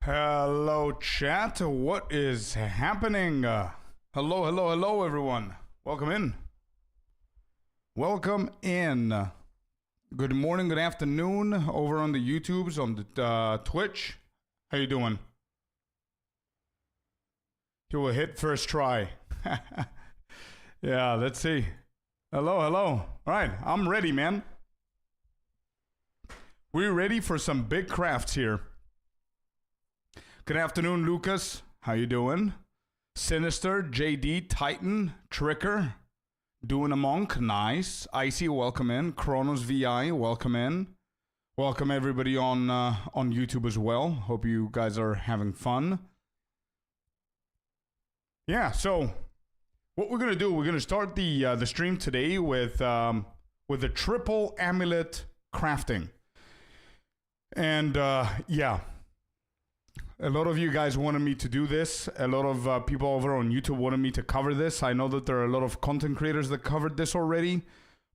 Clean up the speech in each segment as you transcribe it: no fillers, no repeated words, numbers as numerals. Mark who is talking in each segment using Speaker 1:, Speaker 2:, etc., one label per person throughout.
Speaker 1: Hello, chat. What is happening? Hello, everyone. Welcome in. Welcome in. Good morning, good afternoon, over on the YouTubes, on the Twitch. How you doing? You will hit first try. Yeah, let's see. Hello. All right, I'm ready, man. We're ready for some big crafts here. Good afternoon, Lucas. How you doing? Sinister, JD, Titan, Tricker, doing a monk. Nice. Icy, welcome in. Chronos VI, welcome in. Welcome everybody on YouTube as well. Hope you guys are having fun. Yeah. So, what we're gonna do? We're gonna start the stream today with the triple amulet crafting, and yeah. A lot of you guys wanted me to do this. A lot of people over on YouTube wanted me to cover this. I know that there are a lot of content creators that covered this already,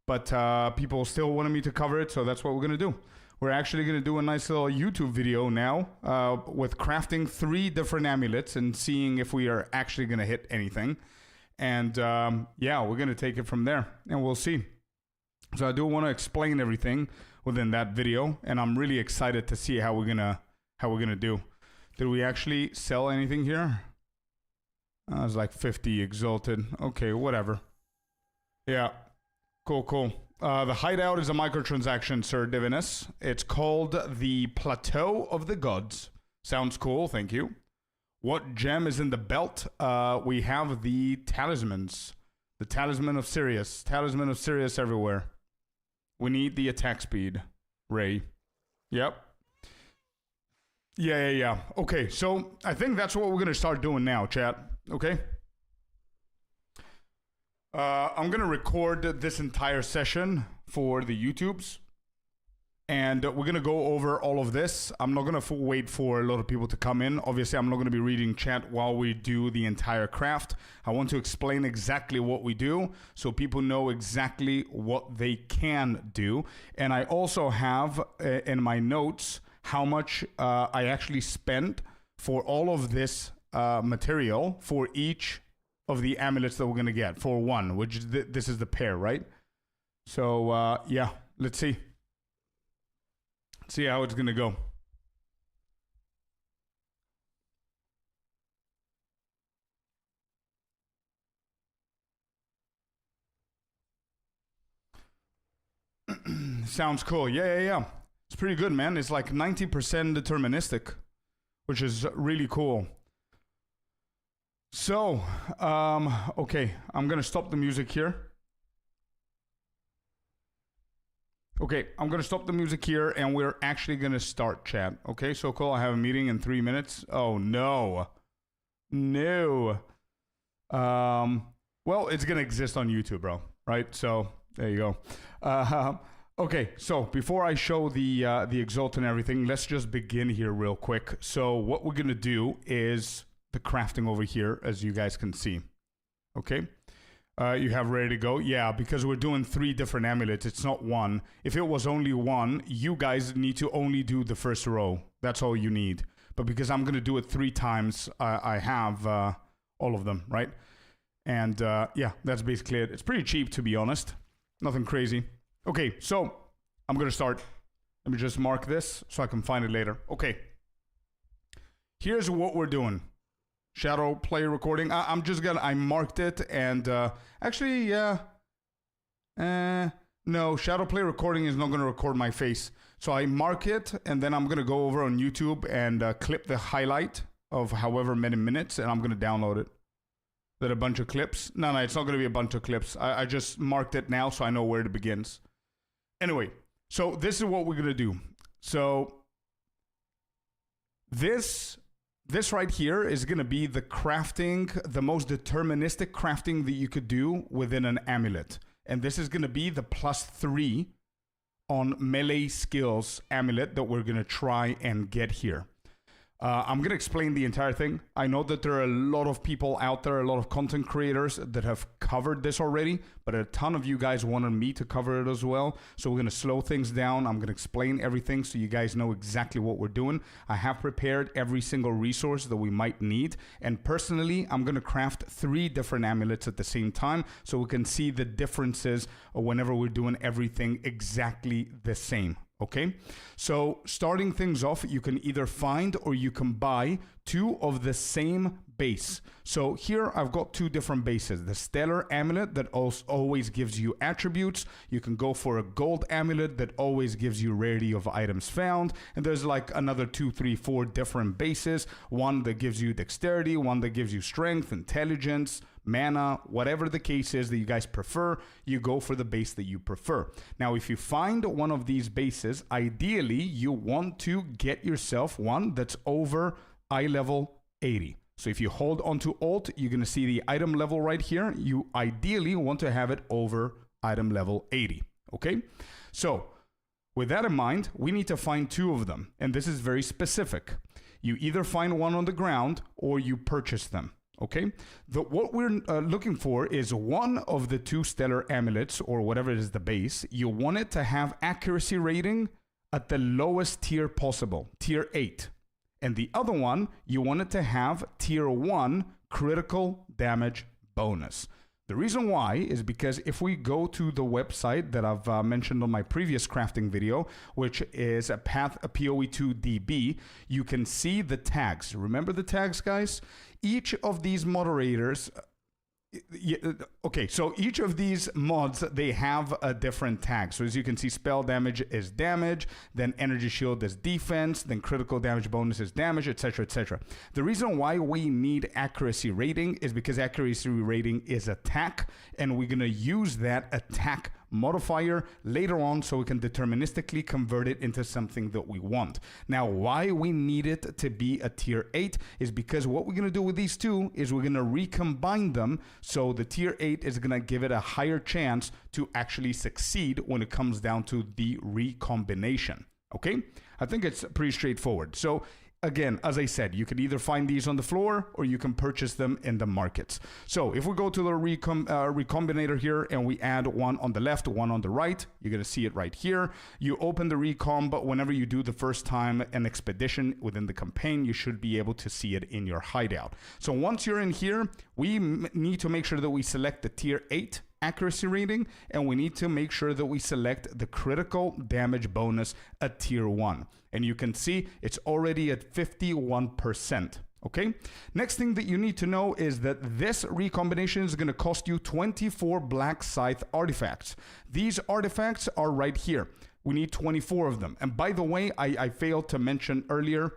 Speaker 1: but people still wanted me to cover it, so that's what we're going to do. We're actually going to do a nice little YouTube video now with crafting 3 different amulets and seeing if we are actually going to hit anything. And yeah, we're going to take it from there, and we'll see. So I do want to explain everything within that video, and I'm really excited to see how we're gonna do. Did we actually sell anything here? I was like 50 exalted. Okay, whatever. Yeah, cool. The hideout is a microtransaction, Sir Divinus. It's called the Plateau of the Gods. Sounds cool, thank you. What gem is in the belt? We have the talismans. The Talisman of Sirius. Talisman of Sirius everywhere. We need the attack speed. Ray. Yep. Yeah. Okay, so I think that's what we're going to start doing now, chat. Okay? I'm going to record this entire session for the YouTubes. And we're going to go over all of this. I'm not going to wait for a lot of people to come in. Obviously, I'm not going to be reading chat while we do the entire craft. I want to explain exactly what we do so people know exactly what they can do. And I also have in my notes how much I actually spent for all of this material for each of the amulets that we're going to get for one, which this is the pair, right? So, yeah, let's see. See how it's going to go. Sounds cool. Yeah. It's pretty good, man. It's like 90% deterministic, which is really cool. So, okay, I'm going to stop the music here. Okay, I'm going to stop the music here, and we're actually going to start chat. Okay, so cool. I have a meeting in 3 minutes. Oh, no. Well, it's going to exist on YouTube, bro. Right? So, there you go. Okay, so before I show the Exalt and everything, let's just begin here real quick. So what we're going to do is the crafting over here, as you guys can see. Okay? You have ready to go? Yeah, because we're doing 3 different amulets. It's not one. If it was only one, you guys need to only do the first row. That's all you need. But because I'm going to do it 3 times, I have all of them, right? And yeah, that's basically it. It's pretty cheap, to be honest. Nothing crazy. Okay, so I'm going to start. Let me just mark this so I can find it later. Okay. Here's what we're doing. Shadow play recording. I marked it and actually, yeah. No, shadow play recording is not going to record my face. So I mark it and then I'm going to go over on YouTube and clip the highlight of however many minutes and I'm going to download it. Is that a bunch of clips? No, it's not going to be a bunch of clips. I just marked it now so I know where it begins. Anyway, so this is what we're going to do. So this right here is going to be the crafting, the most deterministic crafting that you could do within an amulet. And this is going to be the +3 on melee skills amulet that we're going to try and get here. I'm going to explain the entire thing. I know that there are a lot of people out there, a lot of content creators that have covered this already, but a ton of you guys wanted me to cover it as well. So we're going to slow things down. I'm going to explain everything so you guys know exactly what we're doing. I have prepared every single resource that we might need. And personally, I'm going to craft 3 different amulets at the same time so we can see the differences whenever we're doing everything exactly the same. Okay, so starting things off, you can either find or you can buy 2 of the same base. So here I've got 2 different bases. The Stellar Amulet that always gives you attributes. You can go for a Gold Amulet that always gives you rarity of items found. And there's like another 2, 3, 4 different bases. One that gives you Dexterity, one that gives you Strength, Intelligence, mana, whatever the case is that you guys prefer, you go for the base that you prefer. Now, if you find one of these bases, ideally, you want to get yourself one that's over eye level 80. So if you hold onto Alt, you're going to see the item level right here. You ideally want to have it over item level 80. Okay? So with that in mind, we need to find 2 of them. And this is very specific. You either find one on the ground or you purchase them. Okay, what we're looking for is one of the 2 stellar amulets, or whatever is the base. You want it to have accuracy rating at the lowest tier possible, tier 8. And the other one, you want it to have tier 1 critical damage bonus. The reason why is because if we go to the website that I've mentioned on my previous crafting video, which is a PoE2DB, you can see the tags. Remember the tags, guys? Each of these moderators, okay, so each of these mods, they have a different tag. So as you can see, spell damage is damage, then energy shield is defense, then critical damage bonus is damage, etc., etc. The reason why we need accuracy rating is because accuracy rating is attack, and we're going to use that attack modifier later on so we can deterministically convert it into something that we want. Now, why we need it to be a tier 8 is because what we're going to do with these 2 is we're going to recombine them, so the tier 8 is going to give it a higher chance to actually succeed when it comes down to the recombination. Okay? I think it's pretty straightforward. So again, as I said, you can either find these on the floor or you can purchase them in the markets. So if we go to the recombinator here and we add one on the left, one on the right, you're going to see it right here. You open the recom, but whenever you do the first time an expedition within the campaign, you should be able to see it in your hideout. So once you're in here, we need to make sure that we select the tier 8 accuracy rating, and we need to make sure that we select the critical damage bonus at tier 1. And you can see it's already at 51%. Okay. Next thing that you need to know is that this recombination is going to cost you 24 Black Scythe artifacts. These artifacts are right here. We need 24 of them. And by the way, I failed to mention earlier,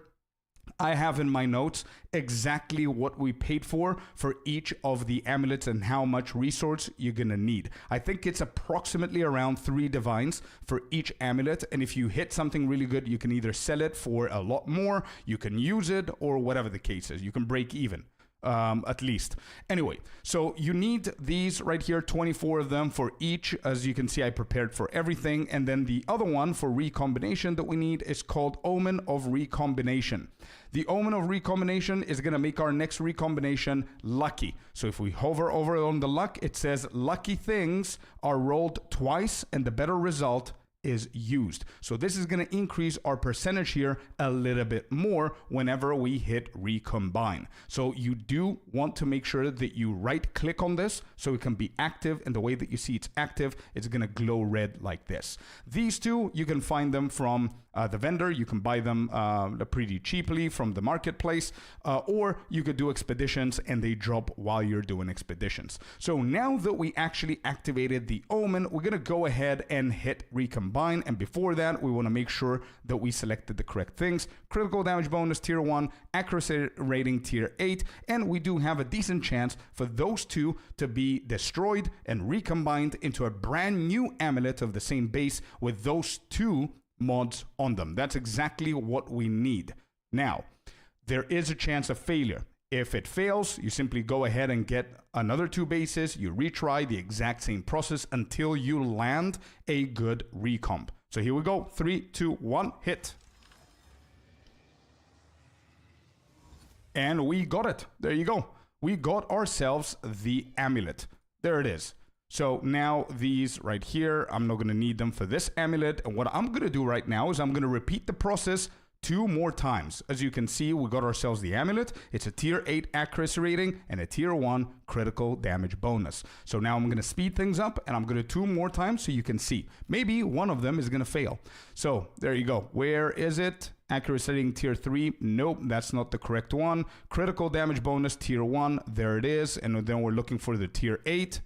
Speaker 1: I have in my notes exactly what we paid for each of the amulets and how much resource you're gonna need. I think it's approximately around 3 divines for each amulet, and if you hit something really good, you can either sell it for a lot more, you can use it, or whatever the case is. You can break even. At least. Anyway, so you need these right here, 24 of them for each. As you can see, I prepared for everything. And then the other one for recombination that we need is called Omen of Recombination. The Omen of Recombination is going to make our next recombination lucky. So if we hover over on the luck, it says lucky things are rolled twice and the better result is used. So this is going to increase our percentage here a little bit more whenever we hit recombine. So you do want to make sure that you right click on this so it can be active, and the way that you see it's active, it's going to glow red like this. These 2, you can find them from the vendor. You can buy them pretty cheaply from the marketplace, or you could do expeditions and they drop while you're doing expeditions. So now that we actually activated the Omen, we're going to go ahead and hit recombine. And before that, we want to make sure that we selected the correct things. Critical damage bonus tier 1, accuracy rating tier 8, and we do have a decent chance for those 2 to be destroyed and recombined into a brand new amulet of the same base with those 2 mods on them. That's exactly what we need. Now, there is a chance of failure. If it fails, you simply go ahead and get another 2 bases. You retry the exact same process until you land a good recomp. So here we go. 3, 2, 1, hit. And we got it. There you go. We got ourselves the amulet. There it is. So now these right here, I'm not going to need them for this amulet. And what I'm going to do right now is I'm going to repeat the process 2 more times. As you can see, we got ourselves the amulet. It's a tier 8 accuracy rating and a tier 1 critical damage bonus. So now I'm going to speed things up and I'm going to 2 more times so you can see. Maybe one of them is going to fail. So there you go. Where is it? Accuracy rating tier 3. Nope, that's not the correct one. Critical damage bonus tier 1. There it is. And then we're looking for the tier 8.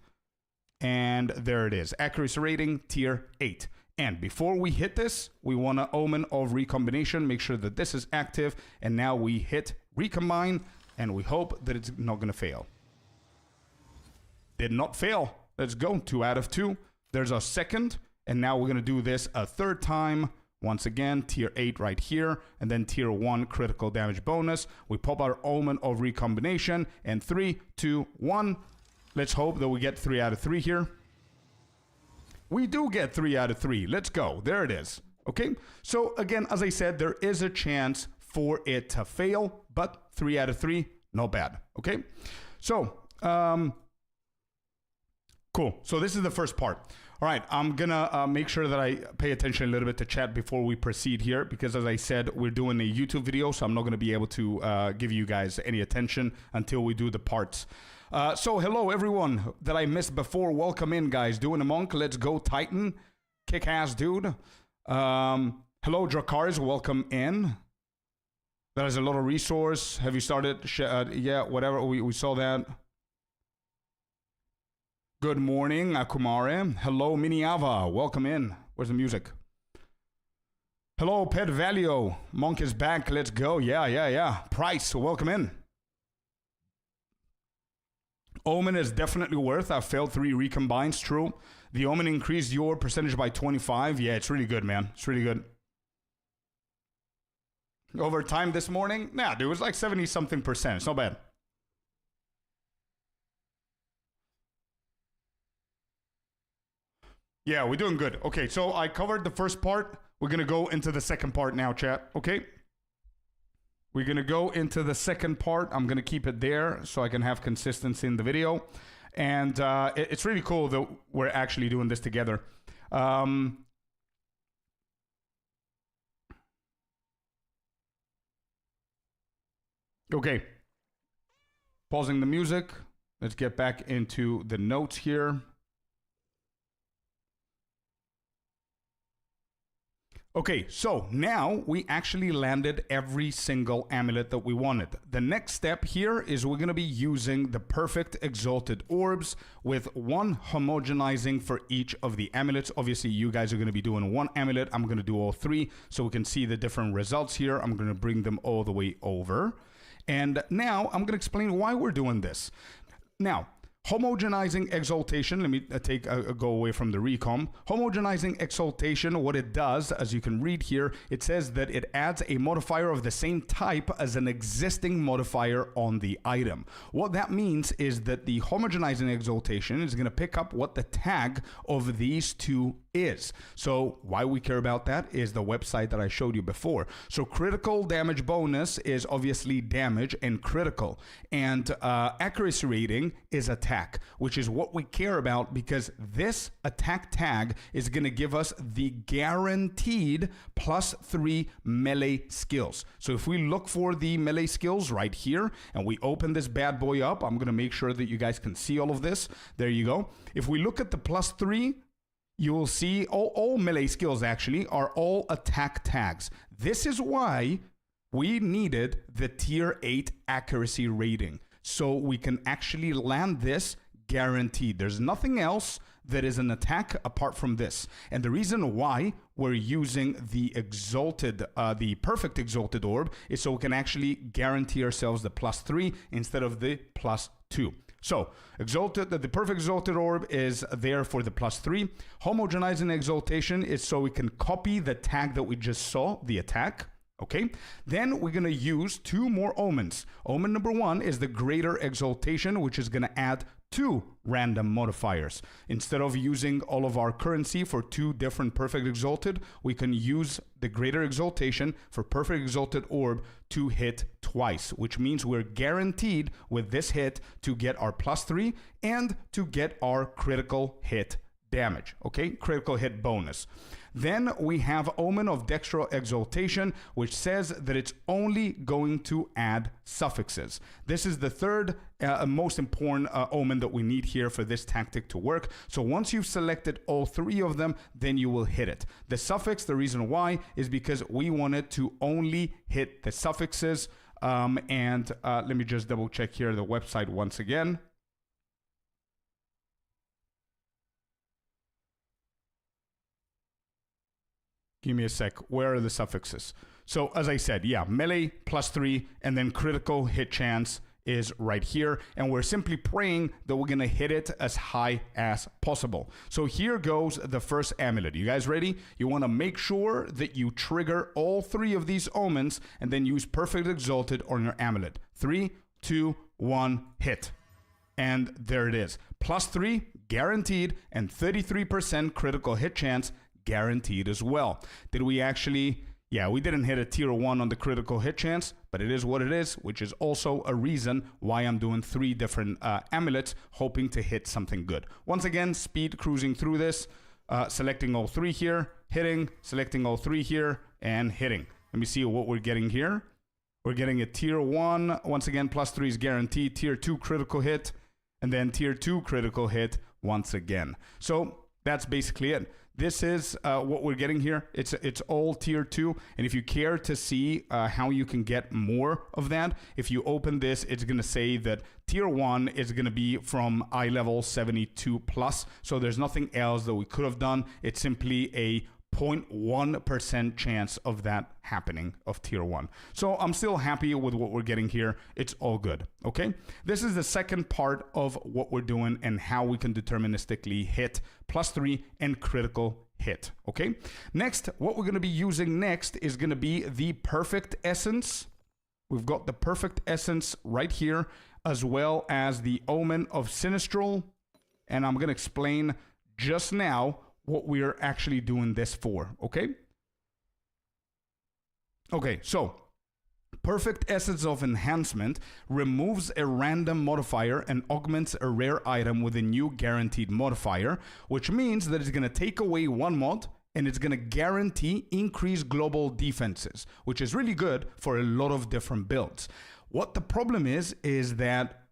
Speaker 1: And there it is. Accuracy rating tier 8. And before we hit this, we want an Omen of Recombination. Make sure that this is active. And now we hit Recombine. And we hope that it's not going to fail. Did not fail. Let's go. 2 out of 2. There's our second. And now we're going to do this a third time. Once again, tier 8 right here. And then tier 1 critical damage bonus. We pop our Omen of Recombination. And 3, 2, 1. Let's hope that we get 3 out of 3 here. We do get 3 out of 3. Let's go. There it is. Okay. So again, as I said, there is a chance for it to fail, but 3 out of 3, not bad. Okay. So, cool. So this is the first part. All right. I'm going to make sure that I pay attention a little bit to chat before we proceed here, because as I said, we're doing a YouTube video, so I'm not going to be able to give you guys any attention until we do the parts. So hello everyone that I missed before. Welcome in, guys. Doing a monk. Let's go Titan. Kick ass, dude. Hello Drakars. Welcome in. That is a lot of resource. Have you started? Yeah, whatever. We saw that. Good morning, Akumare. Hello Miniava. Welcome in. Where's the music? Hello Pet Valio. Monk is back. Let's go. Yeah. Price. Welcome in. Omen is definitely worth. I failed 3 recombines, true. The Omen increased your percentage by 25. Yeah, it's really good, man. It's really good. Over time this morning? Nah, dude, it was like 70-something%. It's not bad. Yeah, we're doing good. Okay, so I covered the first part. We're going to go into the second part now, chat. Okay? We're going to go into the second part. I'm going to keep it there so I can have consistency in the video. And it's really cool that we're actually doing this together. Okay. Pausing the music. Let's get back into the notes here. Okay, so now we actually landed every single amulet that we wanted. The next step here is we're going to be using the perfect exalted orbs with 1 homogenizing for each of the amulets. Obviously, you guys are going to be doing 1 amulet. I'm going to do all 3 so we can see the different results here. I'm going to bring them all the way over. And now I'm going to explain why we're doing this. Now, homogenizing exaltation, let me go away from the recom. Homogenizing exaltation, what it does, as you can read here, it says that it adds a modifier of the same type as an existing modifier on the item. What that means is that the homogenizing exaltation is going to pick up what the tag of these 2 is. So why we care about that is the website that I showed you before. So critical damage bonus is obviously damage and critical, and accuracy rating is attack, which is what we care about because this attack tag is going to give us the guaranteed +3 melee skills. So if we look for the melee skills right here and we open this bad boy up, I'm going to make sure that you guys can see all of this. There you go. If we look at the +3, you will see all melee skills actually are all attack tags. This is why we needed the tier 8 accuracy rating. So we can actually land this guaranteed. There's nothing else that is an attack apart from this. And the reason why we're using the exalted, the perfect exalted orb is so we can actually guarantee ourselves the +3 instead of the +2. So, the perfect exalted orb is there for the +3. Homogenizing exaltation is so we can copy the tag that we just saw, the attack. Okay, then we're going to use 2 more omens. Omen number 1 is the Greater Exaltation, which is going to add 2 random modifiers. Instead of using all of our currency for 2 different Perfect Exalted, we can use the Greater Exaltation for Perfect Exalted Orb to hit twice, which means we're guaranteed with this hit to get our +3 and to get our critical hit damage, okay? Critical hit bonus. Then we have Omen of Dextral Exaltation, which says that it's only going to add suffixes. This is the third most important omen that we need here for this tactic to work. So once you've selected all 3 of them, then you will hit it. The suffix, the reason why, is because we wanted to only hit the suffixes. Let me just double check here the website once again. Give me a sec. Where are the suffixes? So as I said, yeah, melee +3 and then critical hit chance is right here. And we're simply praying that we're going to hit it as high as possible. So here goes the first amulet. You guys ready? You want to make sure that you trigger all 3 of these omens and then use Perfect Exalted on your amulet. 3, 2, 1, hit. And there it is. +3 guaranteed and 33% critical hit chance guaranteed as well. Did we actually? Yeah, we didn't hit a tier 1 on the critical hit chance, but it is what it is, which is also a reason why I'm doing 3 different amulets, hoping to hit something good. Once again, speed cruising through this, selecting all 3 here, hitting, selecting all 3 here, and hitting. Let me see what we're getting here. We're getting a tier 1, once again, +3 is guaranteed, tier 2 critical hit, and then tier 2 critical hit once again. So that's basically it. This is what we're getting here. It's all tier 2. And if you care to see how you can get more of that, if you open this, it's going to say that tier 1 is going to be from eye level 72 plus. So there's nothing else that we could have done. It's simply a 0.1% chance of that happening of tier 1. So I'm still happy with what we're getting here. It's all good. Okay. This is the second part of what we're doing and how we can deterministically hit +3 and critical hit. Okay. Next, what we're going to be using next is going to be the Perfect Essence. We've got the Perfect Essence right here, as well as the Omen of Sinistral. And I'm going to explain just now what we're actually doing this for, okay? Okay, so Perfect Essence of Enhancement removes a random modifier and augments a rare item with a new guaranteed modifier, which means that it's going to take away 1 mod and it's going to guarantee increased global defenses, which is really good for a lot of different builds. What the problem is that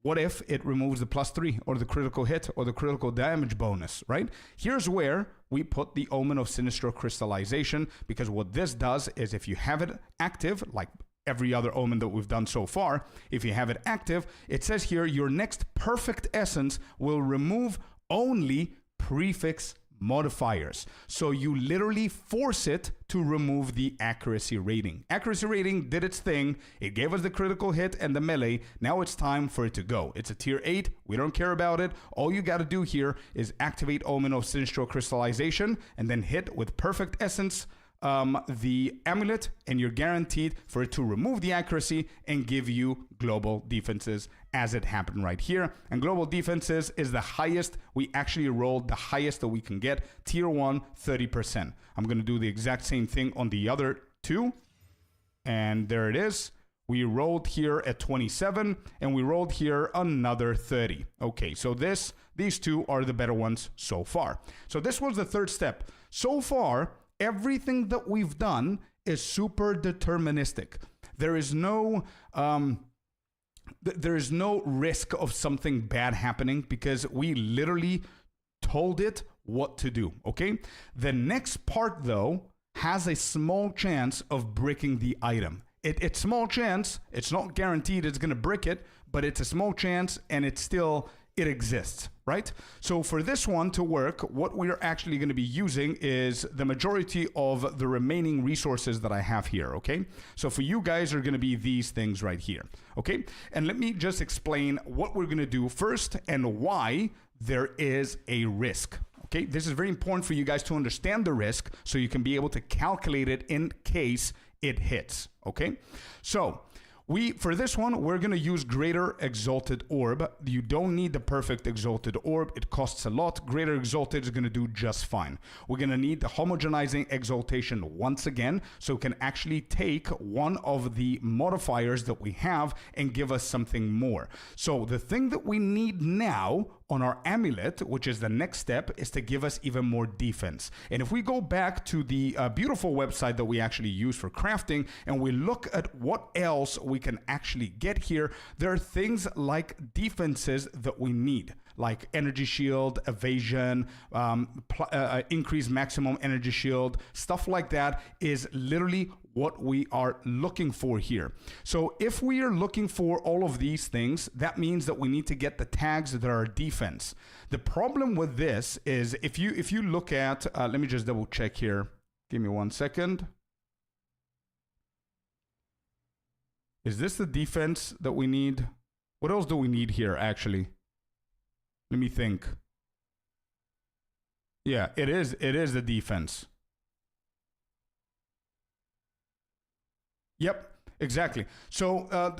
Speaker 1: what if it removes the +3 or the critical hit or the critical damage bonus, right? Here's where we put the Omen of Sinister Crystallization, because what this does is if you have it active, like every other omen that we've done so far, if you have it active, it says here your next Perfect Essence will remove only prefix modifiers. So you literally force it to remove the accuracy rating. Accuracy rating did its thing. It gave us the critical hit and the melee. Now it's time for it to go. It's a tier 8. We don't care about it. All you got to do here is activate Omen of Sinistral Crystallization and then hit with Perfect Essence the amulet, and you're guaranteed for it to remove the accuracy and give you global defenses as it happened right here. And global defenses is the highest. We actually rolled the highest that we can get. Tier 1, 30%. I'm going to do the exact same thing on the other 2. And there it is. We rolled here at 27 and we rolled here another 30. Okay, so these 2 are the better ones so far. So this was the third step. So far, everything that we've done is super deterministic. There is no risk of something bad happening because we literally told it what to do, okay? The next part, though, has a small chance of bricking the item. It's small chance. It's not guaranteed it's going to brick it, but it's a small chance and it exists, right? So for this one to work, what we're actually going to be using is the majority of the remaining resources that I have here, okay? So for you guys are going to be these things right here, okay? And let me just explain what we're going to do first and why there is a risk. Okay, this is very important for you guys to understand the risk so you can be able to calculate it in case it hits, okay? So for this one, we're going to use Greater Exalted Orb. You don't need the Perfect Exalted Orb. It costs a lot. Greater Exalted is going to do just fine. We're going to need the Homogenizing Exaltation once again, so we can actually take one of the modifiers that we have and give us something more. So the thing that we need now on our amulet, which is the next step, is to give us even more defense. And if we go back to the beautiful website that we actually use for crafting, and we look at what else we can actually get here, there are things like defenses that we need, like energy shield, evasion, increase maximum energy shield, stuff like that is literally what we are looking for here. So if we are looking for all of these things, that means that we need to get the tags that are defense. The problem with this is if you look at, let me just double check here. Give me 1 second. Is this the defense that we need? What else do we need here actually? Let me think. Yeah, it is the defense. Yep, exactly. So,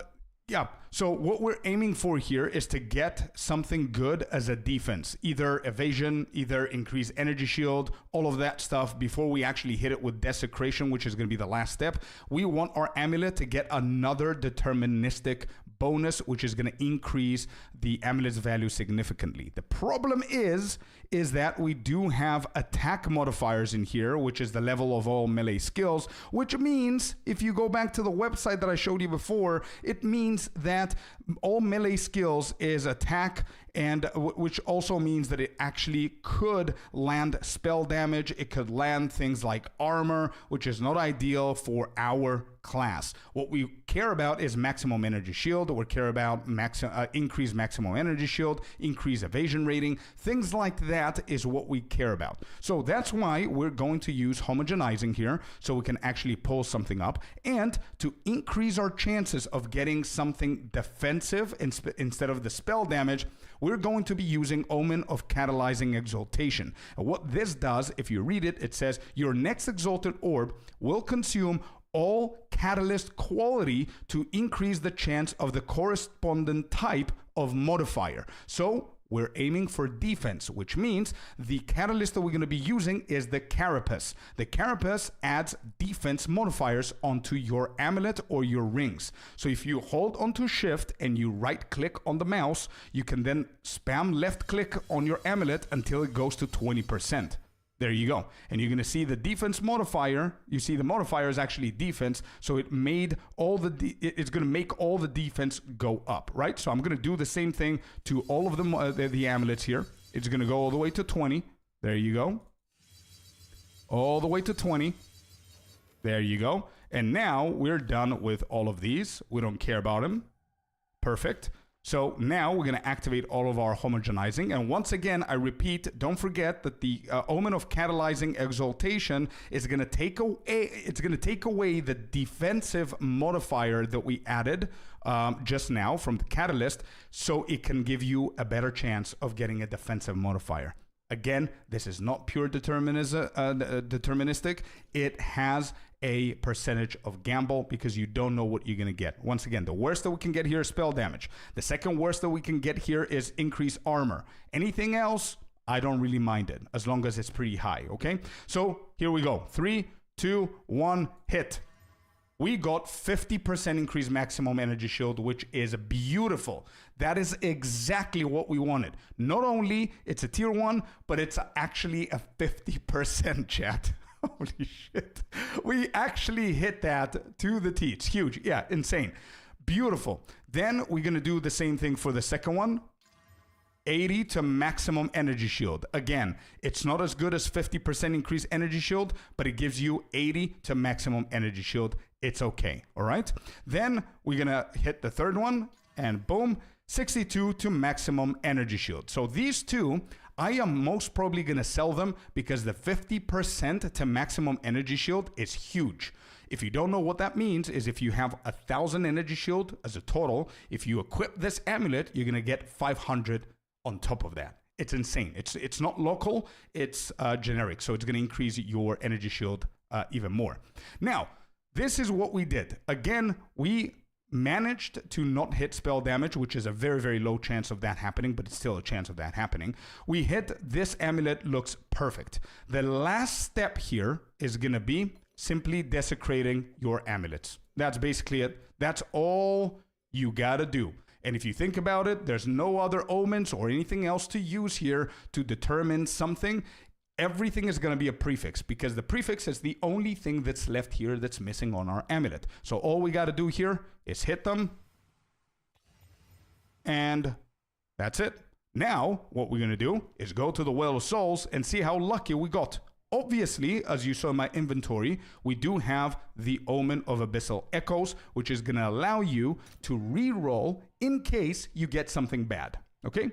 Speaker 1: yeah. So what we're aiming for here is to get something good as a defense, either evasion, either increase energy shield, all of that stuff before we actually hit it with desecration, which is going to be the last step. We want our amulet to get another deterministic bonus, which is going to increase the amulet's value significantly. The problem is that we do have attack modifiers in here, which is the level of all melee skills, which means if you go back to the website that I showed you before, it means that all melee skills is attack, and which also means that it actually could land spell damage. It could land things like armor, which is not ideal for our class. What we care about is maximum energy shield. We care about increase maximum energy shield, increase evasion rating. Things like that is what we care about. So that's why we're going to use homogenizing here, so we can actually pull something up, and to increase our chances of getting something defensive instead of the spell damage, we're going to be using Omen of Catalyzing Exaltation. And what this does, if you read it, it says your next Exalted Orb will consume all catalyst quality to increase the chance of the corresponding type of modifier. So we're aiming for defense, which means the catalyst that we're going to be using is the Carapace. The Carapace adds defense modifiers onto your amulet or your rings. So if you hold onto shift and you right click on the mouse, you can then spam left click on your amulet until it goes to 20%. There you go. And you're going to see the defense modifier. You see the modifier is actually defense. So it made all it's going to make all the defense go up, right? So I'm going to do the same thing to all of the amulets here. It's going to go all the way to 20. There you go. All the way to 20. There you go. And now we're done with all of these. We don't care about them. Perfect. So now we're going to activate all of our homogenizing. And once again, I repeat, don't forget that the Omen of Catalyzing Exaltation is going to take away the defensive modifier that we added just now from the catalyst, so it can give you a better chance of getting a defensive modifier. Again, this is not pure deterministic. It has a percentage of gamble because you don't know what you're going to get. Once again, the worst that we can get here is spell damage. The second worst that we can get here is increased armor. Anything else, I don't really mind it as long as it's pretty high, okay? So here we go. 3, 2, 1, hit. We got 50% increased maximum energy shield, which is beautiful. That is exactly what we wanted. Not only it's a tier 1, but it's actually a 50% chat. Holy shit. We actually hit that to the T. It's huge. Yeah, insane. Beautiful. Then we're going to do the same thing for the second one. 80 to maximum energy shield. Again, it's not as good as 50% increased energy shield, but it gives you 80 to maximum energy shield. It's okay. All right. Then we're going to hit the third one and boom, 62 to maximum energy shield. So these two, I am most probably going to sell them because the 50% to maximum energy shield is huge. If you don't know what that means, is if you have 1,000 energy shield as a total, if you equip this amulet, you're going to get 500 on top of that. It's insane. It's not local, it's generic. So it's going to increase your energy shield even more. Now, this is what we did. Again, we managed to not hit spell damage, which is a very, very low chance of that happening, but it's still a chance of that happening. We hit this amulet, looks perfect. The last step here is going to be simply desecrating your amulets. That's basically it. That's all you got to do. And if you think about it, there's no other omens or anything else to use here to determine something. Everything is going to be a prefix because the prefix is the only thing that's left here that's missing on our amulet. So all we got to do here is hit them. And that's it. Now, what we're going to do is go to the Well of Souls and see how lucky we got. Obviously, as you saw in my inventory, we do have the Omen of Abyssal Echoes, which is going to allow you to re-roll in case you get something bad, okay?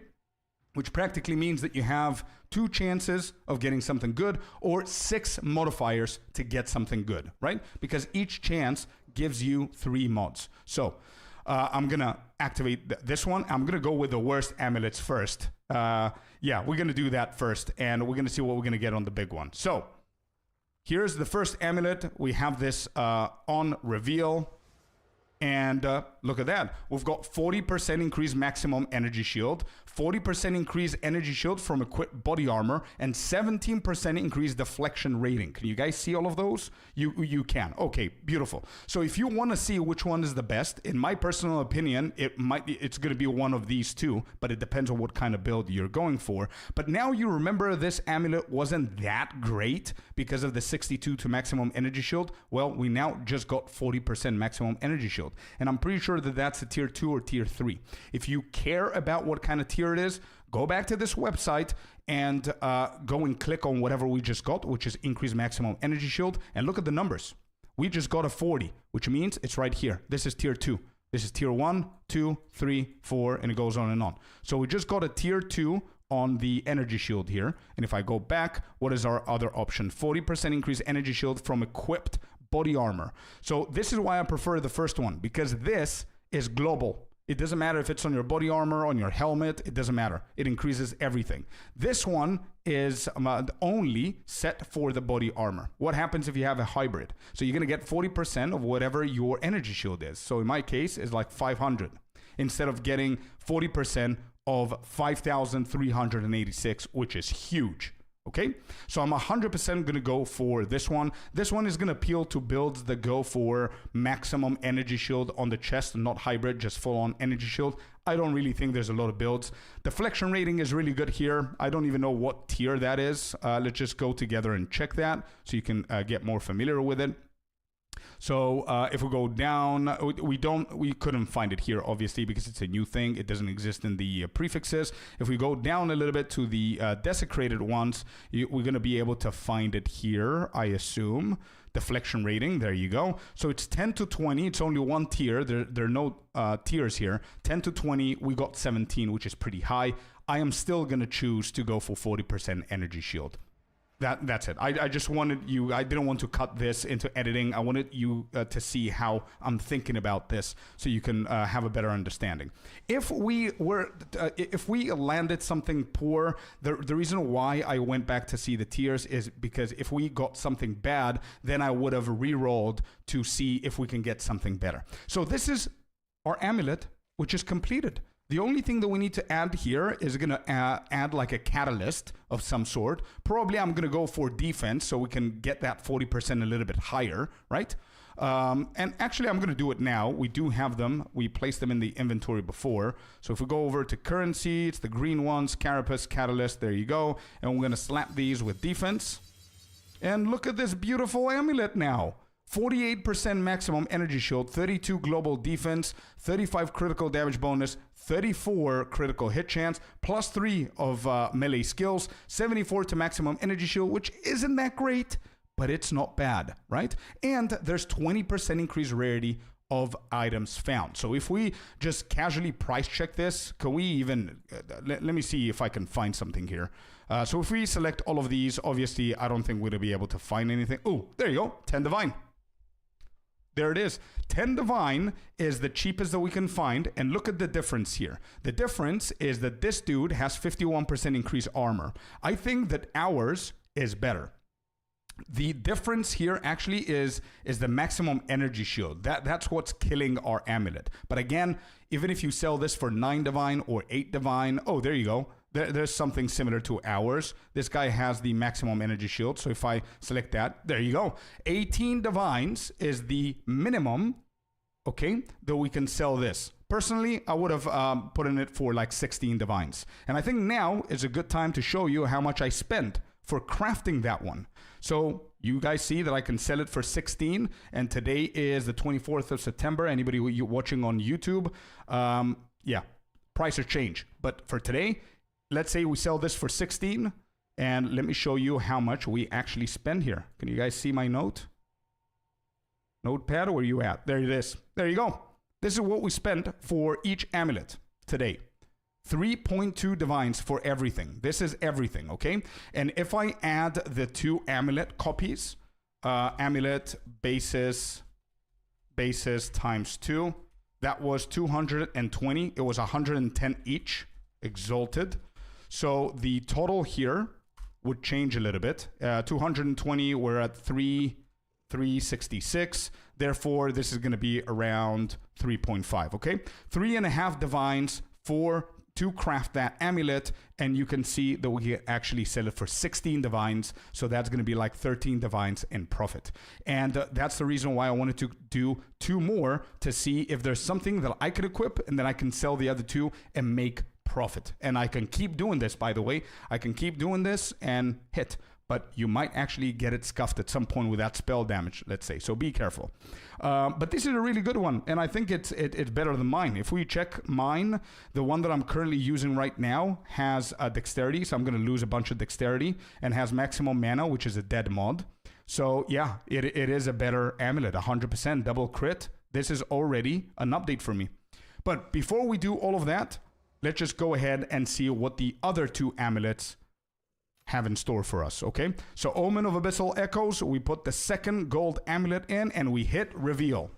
Speaker 1: Which practically means that you have 2 chances of getting something good or 6 modifiers to get something good, right? Because each chance gives you 3 mods. So I'm going to activate this one. I'm going to go with the worst amulets first. Yeah, we're going to do that first, and we're going to see what we're going to get on the big one. So here's the first amulet. We have this on reveal. And look at that. We've got 40% increased maximum energy shield, 40% increased energy shield from equipped body armor, and 17% increased deflection rating. Can you guys see all of those? You can. Okay, beautiful. So if you want to see which one is the best, in my personal opinion, it's going to be one of these two, but it depends on what kind of build you're going for. But now you remember this amulet wasn't that great because of the 62 to maximum energy shield. Well, we now just got 40% maximum energy shield. And I'm pretty sure that that's a tier 2 or tier 3. If you care about what kind of tier it is, go back to this website and go and click on whatever we just got, which is increased maximum energy shield, and look at the numbers. We just got a 40, which means it's right here. This is tier 2. This is tier 1, 2, 3, 4, and it goes on and on. So we just got a tier 2 on the energy shield here. And if I go back, what is our other option? 40% increased energy shield from equipped body armor. So this is why I prefer the first one, because this is global. It doesn't matter if it's on your body armor, on your helmet, it doesn't matter. It increases everything. This one is only set for the body armor. What happens if you have a hybrid? So you're going to get 40% of whatever your energy shield is. So in my case, it's like 500 instead of getting 40% of 5,386, which is huge. Okay, so I'm 100% going to go for this one. This one is going to appeal to builds that go for maximum energy shield on the chest, not hybrid, just full on energy shield. I don't really think there's a lot of builds. Deflection rating is really good here. I don't even know what tier that is. Let's just go together and check that so you can get more familiar with it. So if we go down, we couldn't find it here, obviously, because it's a new thing. It doesn't exist in the prefixes. If we go down a little bit to the desecrated ones, we're going to be able to find it here, I assume. Deflection rating, there you go. So it's 10 to 20. It's only one tier. There are no tiers here. 10 to 20, we got 17, which is pretty high. I am still going to choose to go for 40% energy shield. That's it. I just wanted you, I didn't want to cut this into editing. I wanted you to see how I'm thinking about this so you can have a better understanding. If we landed something poor, the reason why I went back to see the tiers is because if we got something bad, then I would have re-rolled to see if we can get something better. So this is our amulet, which is completed. The only thing that we need to add here is going to add like a catalyst of some sort. Probably I'm going to go for defense so we can get that 40% a little bit higher, right? And actually I'm going to do it now. We do have them. We placed them in the inventory before. So if we go over to currency, it's the green ones, carapace, catalyst, there you go. And we're going to slap these with defense. And look at this beautiful amulet now. 48% maximum energy shield, 32 global defense, 35 critical damage bonus, 34 critical hit chance, plus 3 of melee skills, 74 to maximum energy shield, which isn't that great, but it's not bad, right? And there's 20% increased rarity of items found. So if we just casually price check this, can we even, let me see if I can find something here. So if we select all of these, obviously I don't think we're going to be able to find anything. Oh, there you go, 10 Divine. There it is. 10 Divine is the cheapest that we can find. And look at the difference here. The difference is that this dude has 51% increased armor. I think that ours is better. The difference here actually is the maximum energy shield. That's what's killing our amulet. But again, even if you sell this for 9 divine or 8 divine, oh, there you go. There's something similar to ours. This guy has the maximum energy shield. So if I select that, there you go. 18 divines is the minimum, okay, that we can sell this. Personally, I would have put in it for like 16 divines. And I think now is a good time to show you how much I spent for crafting that one. So you guys see that I can sell it for 16, and today is the 24th of September. Anybody watching on YouTube, yeah, prices change. But for today, let's say we sell this for 16, and let me show you how much we actually spend here. Can you guys see my notepad? Where are you at? There it is. There you go. This is what we spent for each amulet today. 3.2 divines for everything. This is everything, okay? And if I add the 2 amulet copies, amulet basis times 2, that was 220. It was 110 each, exalted. So the total here would change a little bit. 220, we're at 366. Therefore, this is going to be around 3.5, okay? 3.5 divines to craft that amulet, and you can see that we can actually sell it for 16 divines, so that's going to be like 13 divines in profit. And that's the reason why I wanted to do 2 more to see if there's something that I could equip, and then I can sell the other 2 and make profit. And I can keep doing this, by the way. I can keep doing this and hit, but you might actually get it scuffed at some point with that spell damage, let's say. So be careful. But this is a really good one, and I think it's better than mine. If we check mine, the one that I'm currently using right now has dexterity, so I'm going to lose a bunch of dexterity, and has maximum mana, which is a dead mod. So yeah, it is a better amulet, 100% double crit. This is already an update for me. But before we do all of that, let's just go ahead and see what the other 2 amulets have in store for us, okay? So Omen of Abyssal Echoes, we put the 2nd gold amulet in, and we hit reveal.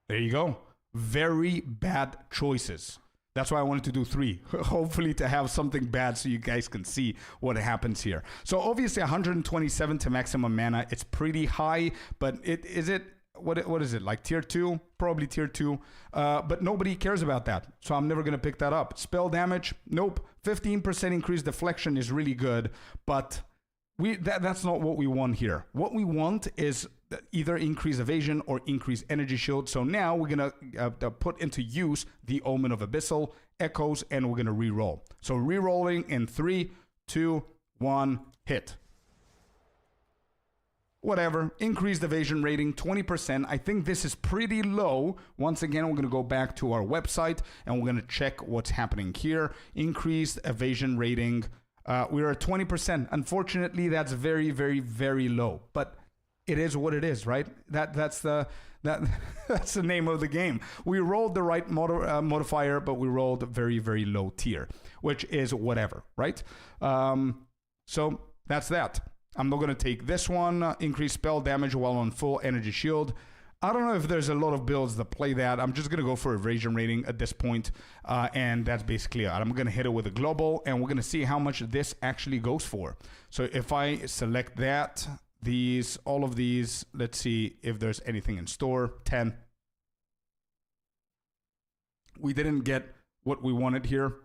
Speaker 1: There you go. Very bad choices. That's why I wanted to do 3. Hopefully to have something bad so you guys can see what happens here. So obviously 127 to maximum mana. It's pretty high, but what is it, like tier 2? Probably tier 2, but nobody cares about that, so I'm never going to pick that up. Spell damage, nope. 15% increased deflection is really good, but that's not what we want here. What we want is either increase evasion or increase energy shield. So now we're going to put into use the Omen of Abyssal Echoes, and we're going to re-roll. So re-rolling in 3, 2, 1, hit. Whatever, increased evasion rating, 20%. I think this is pretty low. Once again, we're going to go back to our website and we're going to check what's happening here. Increased evasion rating, we're at 20%. Unfortunately, that's very, very, very low. But it is what it is, right? That's the name of the game. We rolled the right modifier, but we rolled a very, very low tier, which is whatever, right? So that's that. I'm not going to take this one, increase spell damage while on full energy shield. I don't know if there's a lot of builds that play that. I'm just going to go for evasion rating at this point, and that's basically it. I'm going to hit it with a global, and we're going to see how much this actually goes for. So if I select that, all of these, let's see if there's anything in store. 10. We didn't get what we wanted here,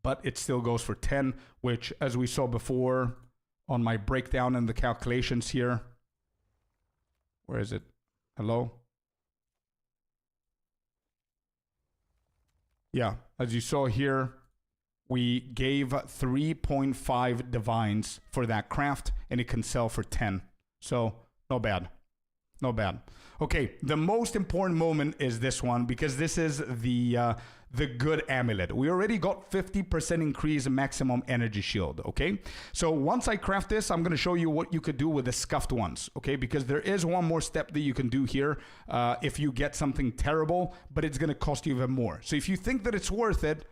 Speaker 1: but it still goes for 10, which, as we saw before, on my breakdown and the calculations here. Where is it? Hello? Yeah, as you saw here, we gave 3.5 divines for that craft, and it can sell for 10. So, not bad. Not bad. Okay, the most important moment is this one, because this is the good amulet. We already got 50% increase in maximum energy shield, okay? So once I craft this, I'm going to show you what you could do with the scuffed ones, okay? Because there is one more step that you can do here if you get something terrible, but it's going to cost you even more. So if you think that it's worth it,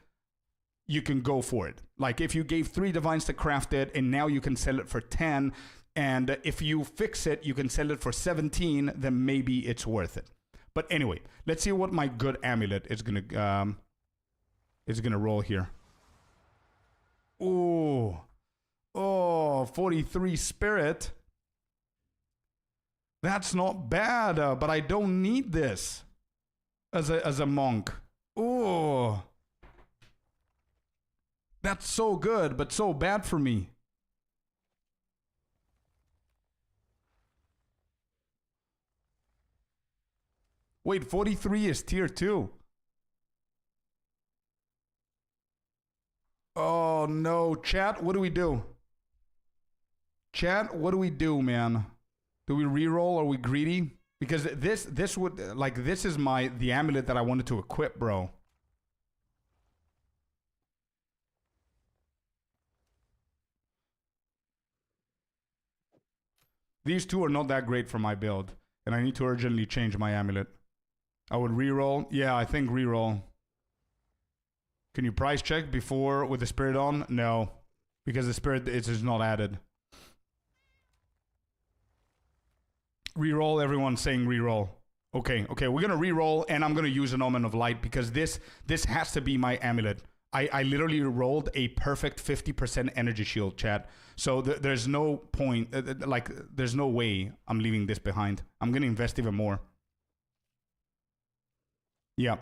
Speaker 1: you can go for it. Like if you gave 3 divines to craft it, and now you can sell it for 10, and if you fix it, you can sell it for 17, then maybe it's worth it. But anyway, let's see what my good amulet is gonna roll here. Oh, 43 spirit. That's not bad, but I don't need this as a monk. Oh, that's so good, but so bad for me. Wait, 43 is tier 2. Oh no, chat, what do we do? Chat, what do we do, man? Do we reroll? Are we greedy? Because this would, like, this is the amulet that I wanted to equip, bro. These two are not that great for my build, and I need to urgently change my amulet. I would reroll. Yeah, I think reroll. Can you price check before with the spirit on? No, because the spirit is not added. Reroll, everyone's saying reroll. Okay, we're gonna reroll, and I'm gonna use an Omen of Light because this has to be my amulet. I literally rolled a perfect 50% energy shield, chat. So there's no point, there's no way I'm leaving this behind. I'm gonna invest even more. Yeah.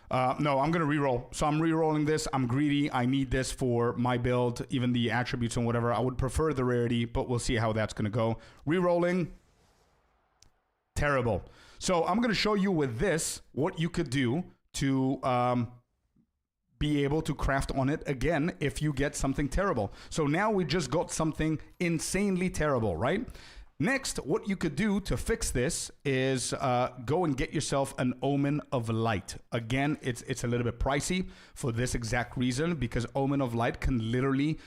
Speaker 1: No, I'm going to reroll. So I'm rerolling this. I'm greedy. I need this for my build, even the attributes and whatever. I would prefer the rarity, but we'll see how that's going to go. Rerolling. Terrible. So I'm going to show you with this what you could do to be able to craft on it again if you get something terrible. So now we just got something insanely terrible, right? Next, what you could do to fix this is go and get yourself an Omen of Light. Again, it's a little bit pricey for this exact reason, because Omen of Light can literally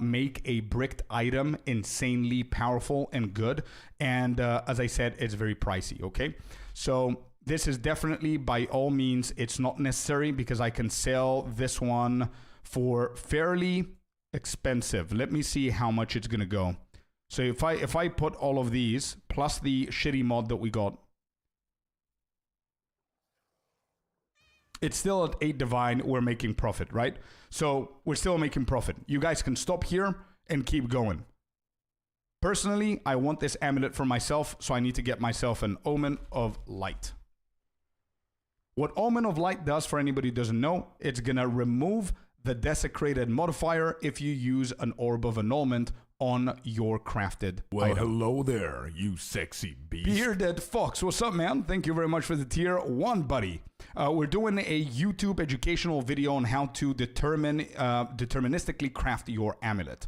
Speaker 1: make a bricked item insanely powerful and good. And as I said, it's very pricey, okay? So this is definitely, by all means, it's not necessary because I can sell this one for fairly expensive. Let me see how much it's going to go. So if I put all of these plus the shitty mod that we got, it's still at 8 divine. We're making profit, right? So we're still making profit. You guys can stop here and keep going. Personally, I want this amulet for myself, so I need to get myself an Omen of Light. What Omen of Light does, for anybody who doesn't know, it's gonna remove the desecrated modifier if you use an Orb of Annulment on your crafted item.
Speaker 2: Hello there, you sexy beast.
Speaker 1: Bearded Fox, what's up, man? Thank you very much for the tier 1, buddy. We're doing a YouTube educational video on how to deterministically craft your amulet.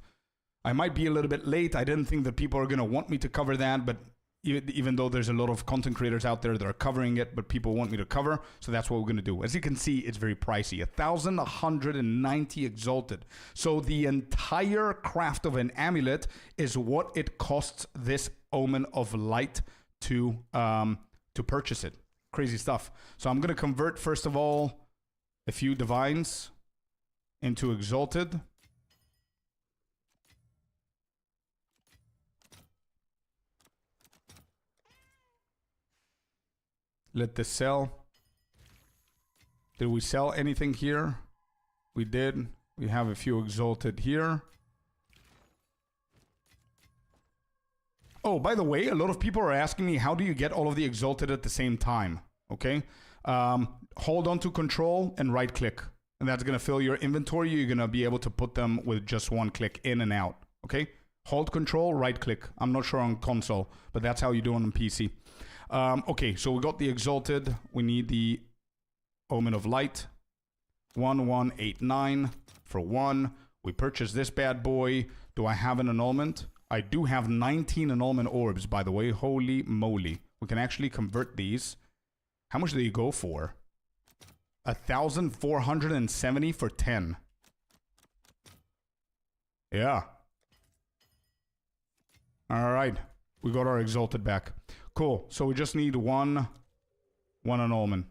Speaker 1: I might be a little bit late. I didn't think that people are going to want me to cover that, but even though there's a lot of content creators out there that are covering it, but people want me to cover, so that's what we're going to do. As you can see, it's very pricey. 1,190 exalted. So the entire craft of an amulet is what it costs this Omen of Light to purchase it. Crazy stuff. So I'm going to convert, first of all, a few divines into exalted. Let this sell. Did we sell anything here? We did. We have a few exalted here. Oh, by the way, a lot of people are asking me, how do you get all of the exalted at the same time? Okay. Hold on to control and right click. And that's going to fill your inventory. You're going to be able to put them with just one click in and out. Okay. Hold control, right click. I'm not sure on console, but that's how you do it on PC. Okay, so we got the exalted. We need the Omen of Light. 1189 for 1. We purchased this bad boy. Do I have an annulment? I do have 19 annulment orbs, by the way. Holy moly. We can actually convert these. How much do you go for? 1,470 for 10. Yeah. All right. We got our exalted back. Cool. So we just need one annulment.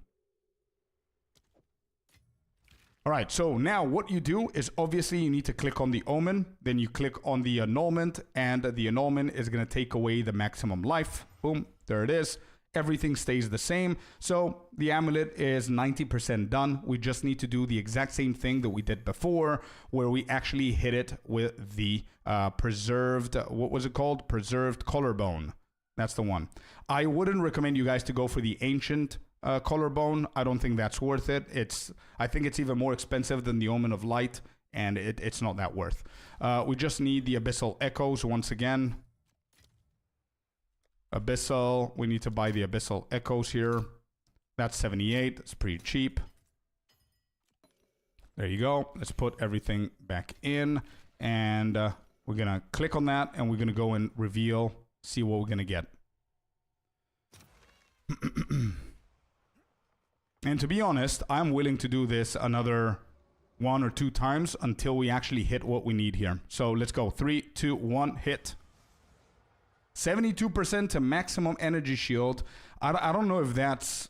Speaker 1: All right. So now what you do is obviously you need to click on the Omen. Then you click on the annulment, and the annulment is going to take away the maximum life. Boom. There it is. Everything stays the same. So the amulet is 90% done. We just need to do the exact same thing that we did before, where we actually hit it with the preserved, what was it called? Preserved collarbone. That's the one. I wouldn't recommend you guys to go for the ancient collarbone. I don't think that's worth it. I think it's even more expensive than the Omen of Light, and it's not that worth. We just need the Abyssal Echoes once again. Abyssal, we need to buy the Abyssal Echoes here. That's 78. It's pretty cheap. There you go. Let's put everything back in, and we're gonna click on that, and we're gonna go and reveal, see what we're gonna get. And to be honest, I'm willing to do this another 1 or 2 times until we actually hit what we need here. So let's go. 3, 2, 1, hit. 72% to maximum energy shield. I don't know if that's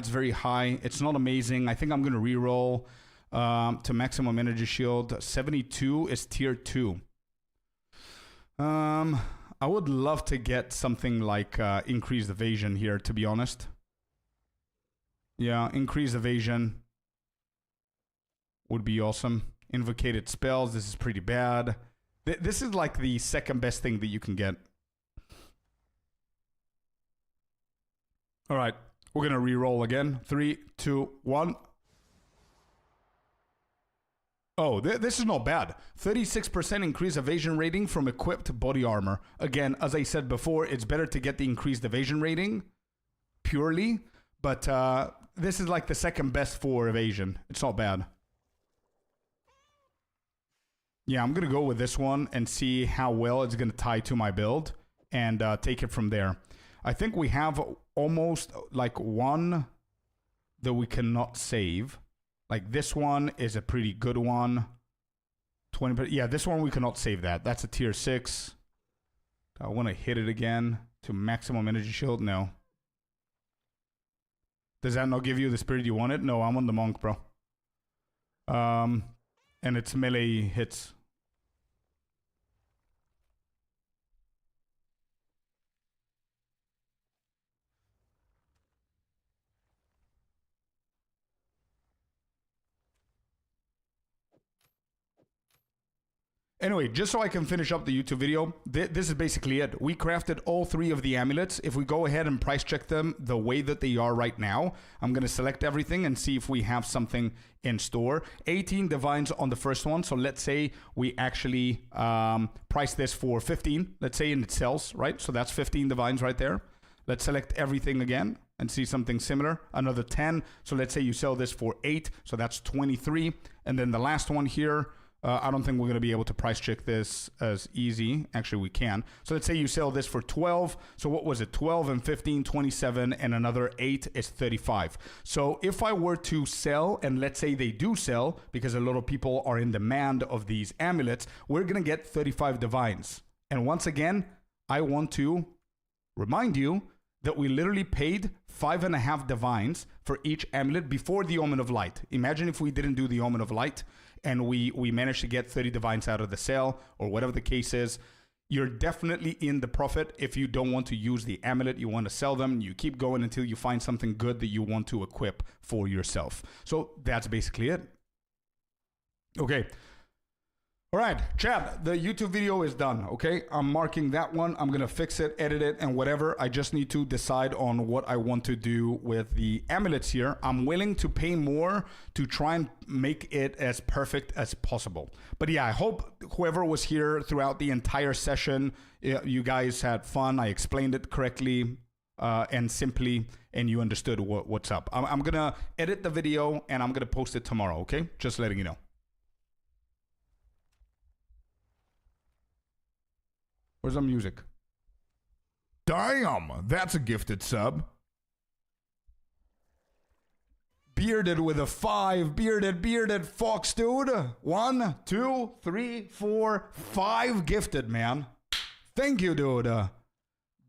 Speaker 1: very high. It's not amazing. I think I'm gonna reroll to maximum energy shield. 72 is tier 2. I would love to get something like increased evasion here, to be honest. Yeah, increased evasion would be awesome. Invocated spells, this is pretty bad. This is like the second best thing that you can get. All right, we're gonna re-roll again. 3, 2, 1. Oh, this is not bad. 36% increased evasion rating from equipped body armor. Again, as I said before, it's better to get the increased evasion rating purely, but this is like the second best for evasion. It's not bad. Yeah, I'm going to go with this one and see how well it's going to tie to my build and take it from there. I think we have almost like one that we cannot save. Like this one is a pretty good one. 20%. Yeah, this one we cannot save that. That's a tier 6. I want to hit it again to maximum energy shield. No. Does that not give you the spirit you wanted? No, I'm on the monk, bro. And it's melee hits. Anyway, just so I can finish up the YouTube video, this is basically it. We crafted all 3 of the amulets. If we go ahead and price check them the way that they are right now, I'm going to select everything and see if we have something in store. 18 divines on the first one. So let's say we actually price this for 15, let's say, and it sells, right? So that's 15 divines right there. Let's select everything again and see something similar. Another 10. So let's say you sell this for 8. So that's 23. And then the last one here, I don't think we're going to be able to price check this as easy. Actually, we can. So let's say you sell this for 12. So what was it? 12 and 15, 27, and another 8 is 35. So if I were to sell, and let's say they do sell, because a lot of people are in demand of these amulets, we're going to get 35 divines. And once again, I want to remind you that we literally paid 5.5 divines for each amulet before the Omen of Light. Imagine if we didn't do the Omen of Light and we managed to get 30 divines out of the sale, or whatever the case is. You're definitely in the profit if you don't want to use the amulet. You want to sell them. You keep going until you find something good that you want to equip for yourself. So that's basically it. Okay. All right, chat, the YouTube video is done, okay? I'm marking that one. I'm going to fix it, edit it, and whatever. I just need to decide on what I want to do with the amulets here. I'm willing to pay more to try and make it as perfect as possible. But yeah, I hope whoever was here throughout the entire session, you guys had fun. I explained it correctly and simply, and you understood what's up. I'm going to edit the video, and I'm going to post it tomorrow, okay? Just letting you know. Where's the music?
Speaker 2: Damn, that's a gifted sub.
Speaker 1: Bearded with a 5. Bearded Fox, dude. 1, 2, 3, 4, 5 gifted, man. Thank you, dude.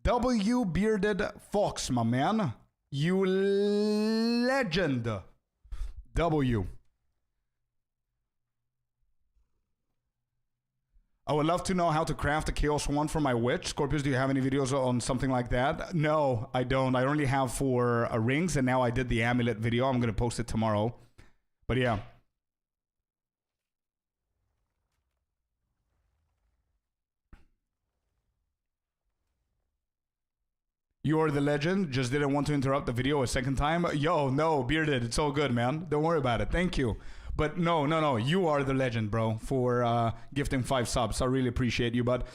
Speaker 1: W Bearded Fox, my man. You legend. W. I would love to know how to craft a Chaos Wand for my witch. Scorpius, do you have any videos on something like that? No, I don't. I only have for rings, and now I did the amulet video. I'm going to post it tomorrow. But yeah. You are the legend. Just didn't want to interrupt the video a second time. Yo, no, Bearded. It's all good, man. Don't worry about it. Thank you. But no. You are the legend, bro, for gifting 5 subs. I really appreciate you. But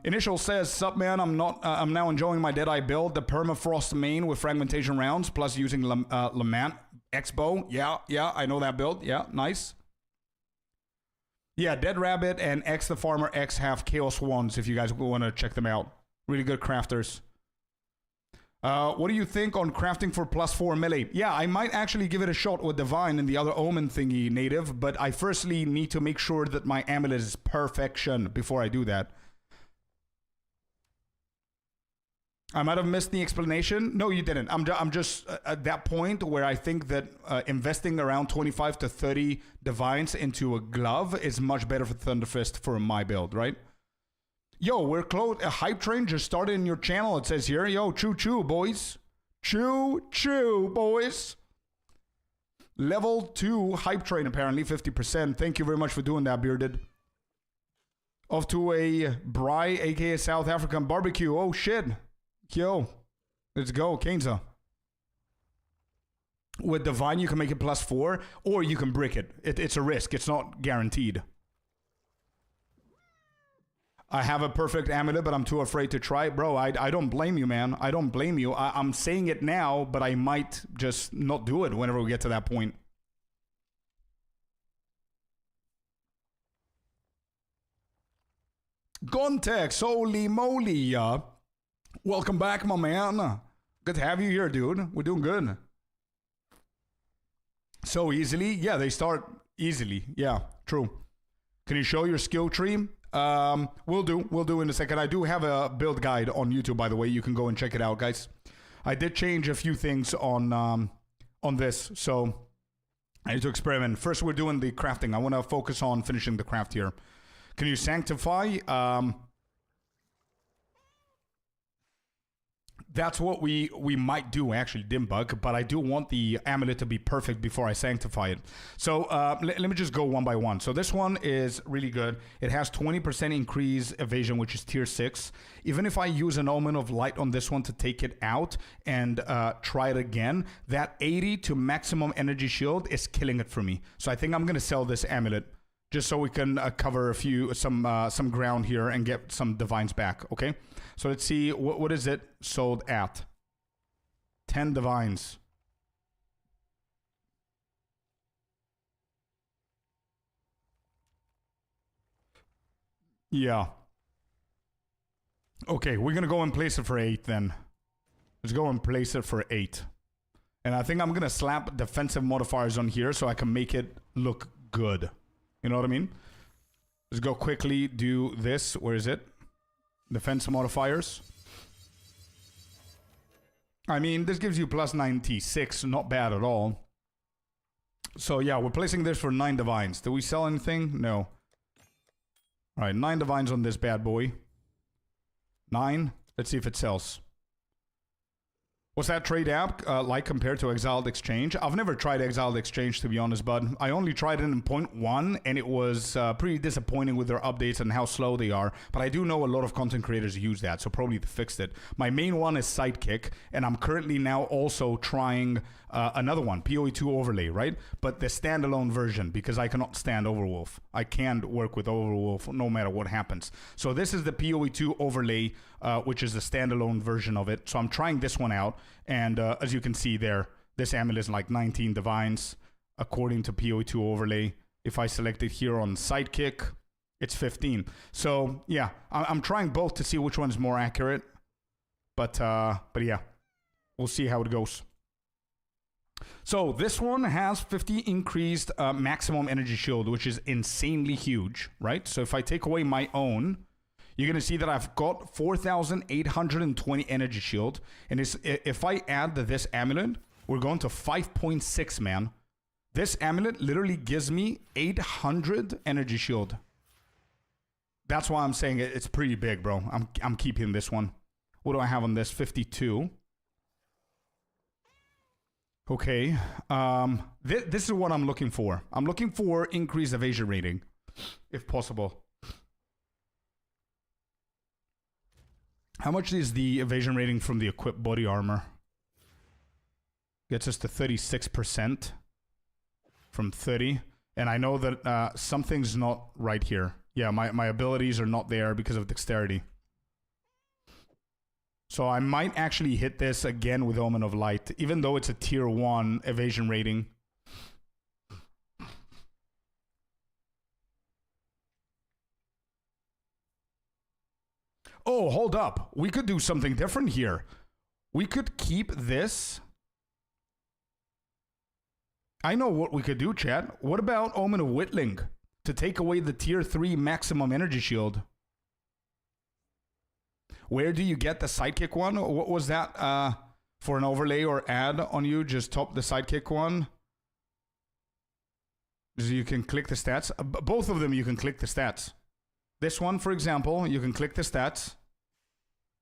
Speaker 1: Initial says, sup, man. I'm now enjoying my Deadeye build. The permafrost main with fragmentation rounds, plus using Lament X-Bow. Yeah, I know that build. Yeah, nice. Yeah, Dead Rabbit and X the Farmer X have Chaos Wands if you guys want to check them out. Really good crafters. What do you think on crafting for +4 melee? Yeah, I might actually give it a shot with Divine and the other Omen thingy native, but I firstly need to make sure that my amulet is perfection before I do that. I might have missed the explanation. No, you didn't. I'm just at that point where I think that investing around 25 to 30 divines into a glove is much better for Thunderfist for my build, right? Yo, we're close. A hype train just started in your channel, it says here. Yo, choo-choo, boys. Choo-choo, boys. Level 2 hype train, apparently, 50%. Thank you very much for doing that, Bearded. Off to a Bry, a.k.a. South African barbecue. Oh, shit. Yo, let's go, Kenza. With Divine, you can make it +4, or you can brick it. It's a risk. It's not guaranteed. I have a perfect amulet, but I'm too afraid to try it. Bro, I don't blame you, man. I don't blame you. I'm saying it now, but I might just not do it whenever we get to that point. Gontex, holy moly. Welcome back, my man. Good to have you here, dude. We're doing good. So easily? Yeah, they start easily. Yeah, true. Can you show your skill tree? We'll do in a second. I do have a build guide on YouTube, by the way. You can go and check it out, guys. I did change a few things on this, so I need to experiment. First, we're doing the crafting. I want to focus on finishing the craft here. Can you sanctify? That's what we might do, actually, Dimbug, but I do want the amulet to be perfect before I sanctify it. So let me just go one by one. So this one is really good. It has 20% increase evasion, which is tier 6. Even if I use an Omen of Light on this one to take it out and try it again, that 80 to maximum energy shield is killing it for me. So I think I'm going to sell this amulet just so we can cover some ground here and get some divines back, okay? So let's see, what is it sold at? 10 divines. Yeah. Okay, we're gonna go and place it for 8 then. Let's go and place it for 8. And I think I'm gonna slap defensive modifiers on here so I can make it look good. You know what I mean? Let's go quickly do this. Where is it? Defense modifiers. I mean, this gives you +96. Not bad at all. So yeah, we're placing this for 9 divines. Did we sell anything? No. Alright, 9 divines on this bad boy. 9. Let's see if it sells. What's that trade app like compared to Exiled Exchange? I've never tried Exiled Exchange, to be honest, bud. I only tried it in 0.1, and it was pretty disappointing with their updates and how slow they are. But I do know a lot of content creators use that, so probably they fixed it. My main one is Sidekick, and I'm currently now also trying another one, PoE2 Overlay, right? But the standalone version, because I cannot stand Overwolf. I can't work with Overwolf no matter what happens. So this is the PoE2 Overlay, which is the standalone version of it. So I'm trying this one out. And as you can see there, this amulet is like 19 divines according to PoE2 Overlay. If I select it here on Sidekick, it's 15. So yeah, I'm trying both to see which one is more accurate. But yeah, we'll see how it goes. So this one has 50 increased maximum energy shield, which is insanely huge, right? So if I take away my own, you're going to see that I've got 4,820 energy shield. And if I add this amulet, we're going to 5.6, man. This amulet literally gives me 800 energy shield. That's why I'm saying it's pretty big, bro. I'm keeping this one. What do I have on this? 52. Okay. This is what I'm looking for. I'm looking for increased evasion rating, if possible. How much is the evasion rating from the equipped body armor? Gets us to 36% from 30. And I know that something's not right here. Yeah, my abilities are not there because of dexterity. So I might actually hit this again with Omen of Light, even though it's a tier 1 evasion rating. Oh, hold up. We could do something different here. We could keep this. I know what we could do, chat. What about Omen of Whittling to take away the tier 3 maximum energy shield? Where do you get the sidekick one? What was that for an overlay or add on you? Just top the sidekick one. So you can click the stats. Both of them you can click the stats. This one, for example, you can click the stats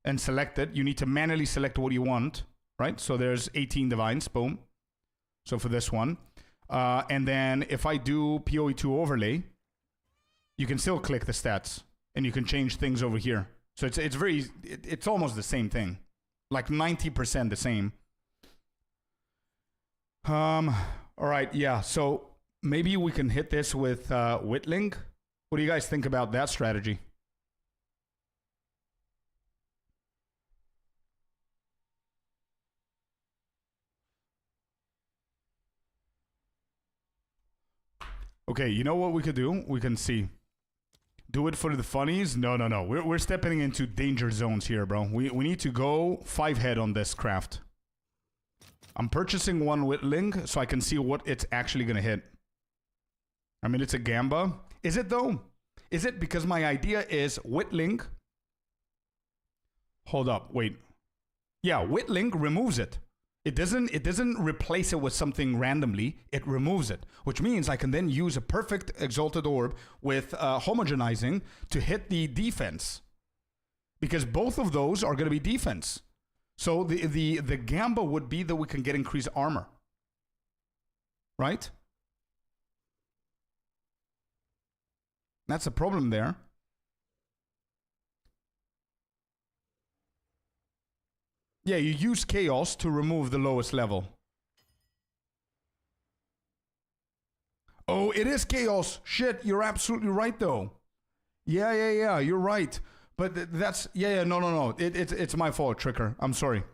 Speaker 1: and select it. You need to manually select what you want, right? So there's 18 divines, boom. So for this one. And then if I do PoE2 overlay, you can still click the stats and you can change things over here. So it's almost the same thing. Like 90% the same. All right, yeah. So maybe we can hit this with Whittling. What do you guys think about that strategy? Okay, you know what we could do? We can see. Do it for the funnies? No. We're stepping into danger zones here, bro. We need to go 5 head on this craft. I'm purchasing one Whittling so I can see what it's actually going to hit. I mean, it's a Gamba. Is it, though? Is it? Because my idea is Whittling. Hold up. Wait. Yeah, Whittling removes it. It doesn't replace it with something randomly. It removes it, which means I can then use a perfect Exalted Orb with homogenizing to hit the defense, because both of those are going to be defense. So the Gamba would be that we can get increased armor, right? That's a problem there. Yeah, you use Chaos to remove the lowest level. Oh, it is Chaos. Shit, you're absolutely right, though. Yeah, you're right. But that's... Yeah, no. It's my fault, Tricker. I'm sorry.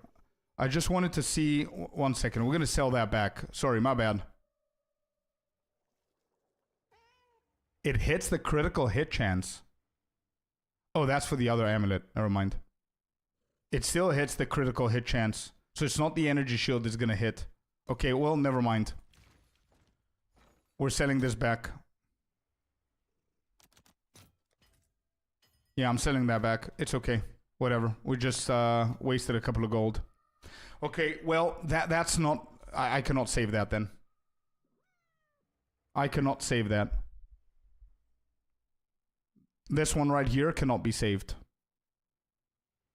Speaker 1: I just wanted to see... 1 second. We're going to sell that back. Sorry, my bad. It hits the critical hit chance. Oh, that's for the other amulet. Never mind. It still hits the critical hit chance. So it's not the energy shield that's going to hit. Okay, well, never mind. We're selling this back. Yeah, I'm selling that back. It's okay. Whatever. We just wasted a couple of gold. Okay, well, that's not... I cannot save that then. I cannot save that. This one right here cannot be saved.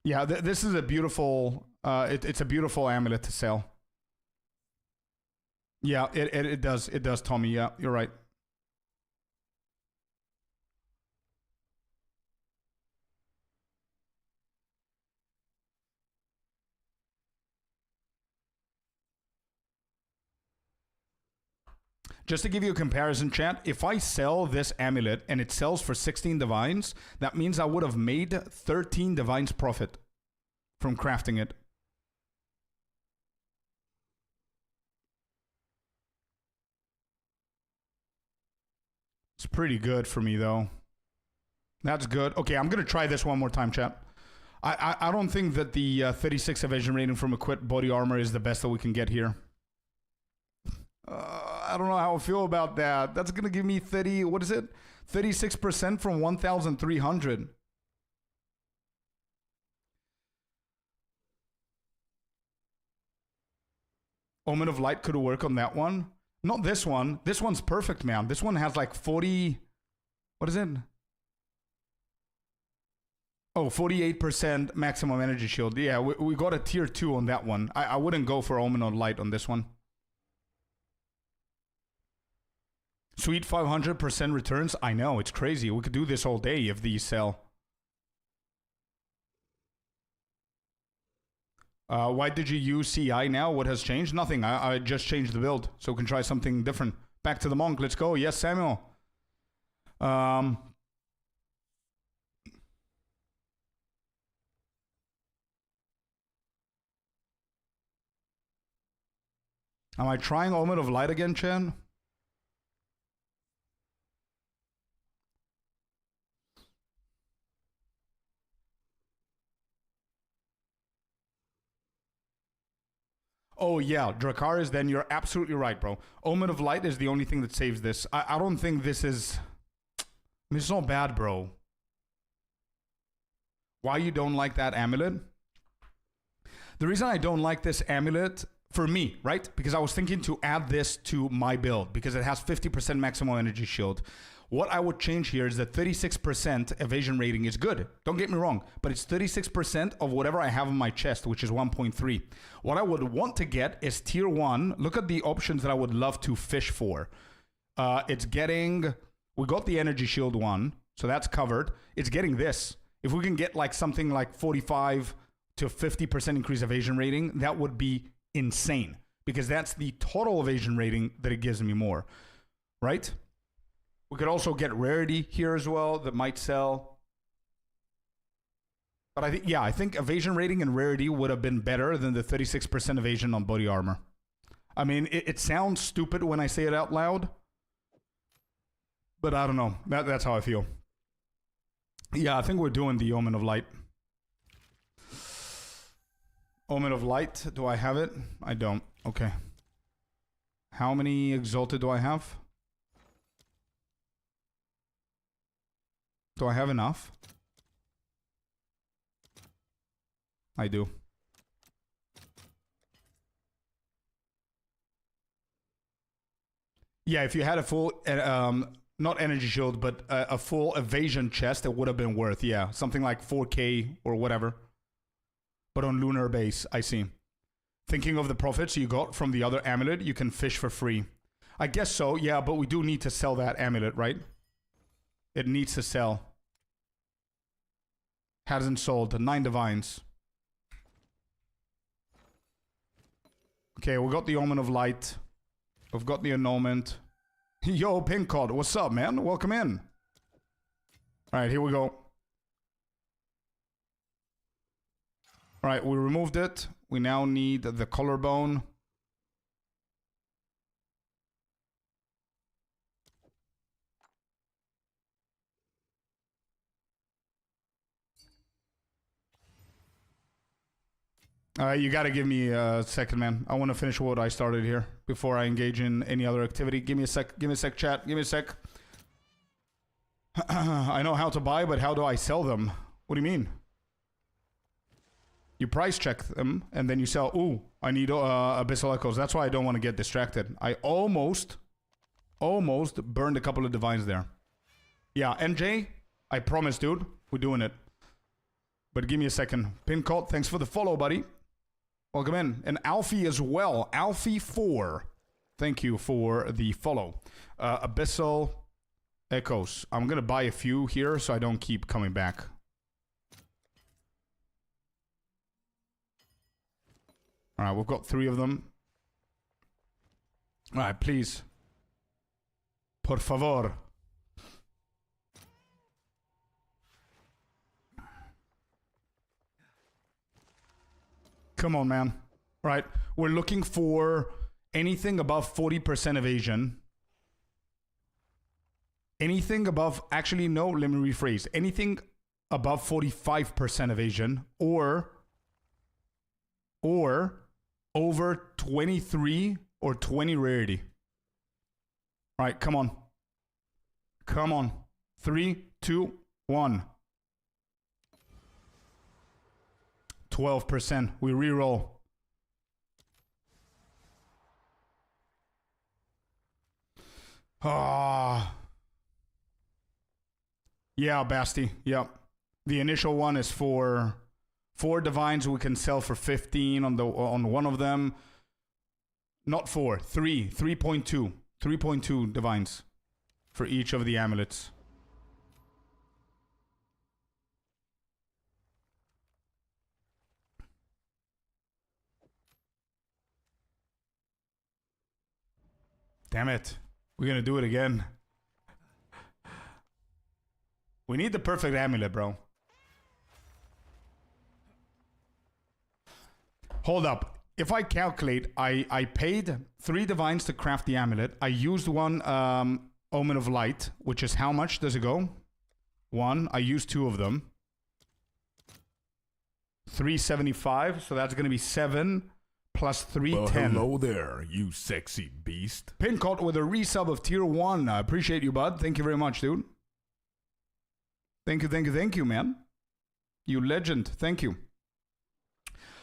Speaker 1: Yeah, this is a beautiful... it's a beautiful amulet to sell. Yeah, it does. It does, Tommy. Yeah, you're right. Just to give you a comparison, chat, if I sell this amulet and it sells for 16 divines, that means I would have made 13 divines profit from crafting it. It's pretty good for me, though. That's good. Okay, I'm going to try this one more time, chat. I don't think that the 36 evasion rating from equipped body armor is the best that we can get here. I don't know how I feel about that. That's going to give me 30, what is it? 36% from 1,300. Omen of Light could work on that one. Not this one. This one's perfect, man. This one has like 40... What is it? Oh, 48% maximum energy shield. Yeah, we got a tier 2 on that one. I wouldn't go for Omen of Light on this one. Sweet 500% returns. I know, it's crazy. We could do this all day if these sell. Why did you use CI now? What has changed? Nothing. I just changed the build, so we can try something different. Back to the monk. Let's go. Yes, Samuel. Am I trying Omen of Light again, Chen? Oh yeah, Dracarys, then you're absolutely right, bro. Omen of Light is the only thing that saves this. I don't think this is... I mean, it's not bad, bro. Why you don't like that amulet? The reason I don't like this amulet, for me, right? Because I was thinking to add this to my build, because it has 50% maximum energy shield. What I would change here is that 36% evasion rating is good. Don't get me wrong, but it's 36% of whatever I have in my chest, which is 1.3. What I would want to get is tier 1. Look at the options that I would love to fish for. It's getting... We got the energy shield one, so that's covered. It's getting this. If we can get like something like 45 to 50% increase evasion rating, that would be insane. Because that's the total evasion rating that it gives me more. Right? We could also get rarity here as well that might sell. But I think evasion rating and rarity would have been better than the 36% evasion on body armor. I mean, it sounds stupid when I say it out loud. But I don't know. That's how I feel. Yeah, I think we're doing the Omen of Light. Omen of Light. Do I have it? I don't. Okay. How many Exalted do I have? Do I have enough? I do. Yeah, if you had a full, not energy shield, but a full evasion chest, it would have been worth, yeah. Something like 4K or whatever. But on lunar base, I see. Thinking of the profits you got from the other amulet, you can fish for free. I guess so, yeah, but we do need to sell that amulet, right? It needs to sell. Hasn't sold. 9 divines. Okay, we got the Omen of Light. We've got the Annulment. Yo, Pincod, what's up, man? Welcome in. Alright, here we go. Alright, we removed it. We now need the collarbone. You gotta give me a second, man. I want to finish what I started here before I engage in any other activity. Give me a sec. Give me a sec, chat. Give me a sec. I know how to buy, but how do I sell them? What do you mean? You price check them, and then you sell. Ooh, I need Abyssal Echoes. That's why I don't want to get distracted. I almost burned a couple of divines there. Yeah, NJ, I promise, dude. We're doing it. But give me a second. Pincott, thanks for the follow, buddy. Welcome in. And Alfie as well. Alfie4. Thank you for the follow. Abyssal Echoes. I'm going to buy a few here so I don't keep coming back. Alright, we've got 3 of them. Alright, please. Por favor. Come on, man. Right. We're looking for anything above 40% evasion. Anything above... Actually, no, let me rephrase. Anything above 45% evasion or over 23 or 20 rarity. All right, come on. Come on. 3, 2, 1. 12%. We reroll. Ah. Yeah, Basti. Yep. The initial one is for 4 divines. We can sell for 15 on one of them. Not 4. 3. 3.2. 3.2 divines for each of the amulets. Damn it. We're gonna do it again. We need the perfect amulet, bro. Hold up. If I calculate, I paid 3 divines to craft the amulet. I used 1 Omen of Light, which is how much does it go? 1. I used 2 of them. 375, so that's going to be 7 plus 310.
Speaker 2: Well, hello there, you sexy beast.
Speaker 1: Pincott with a resub of tier 1. I appreciate you, bud. Thank you very much, dude. Thank you, man. You legend. Thank you.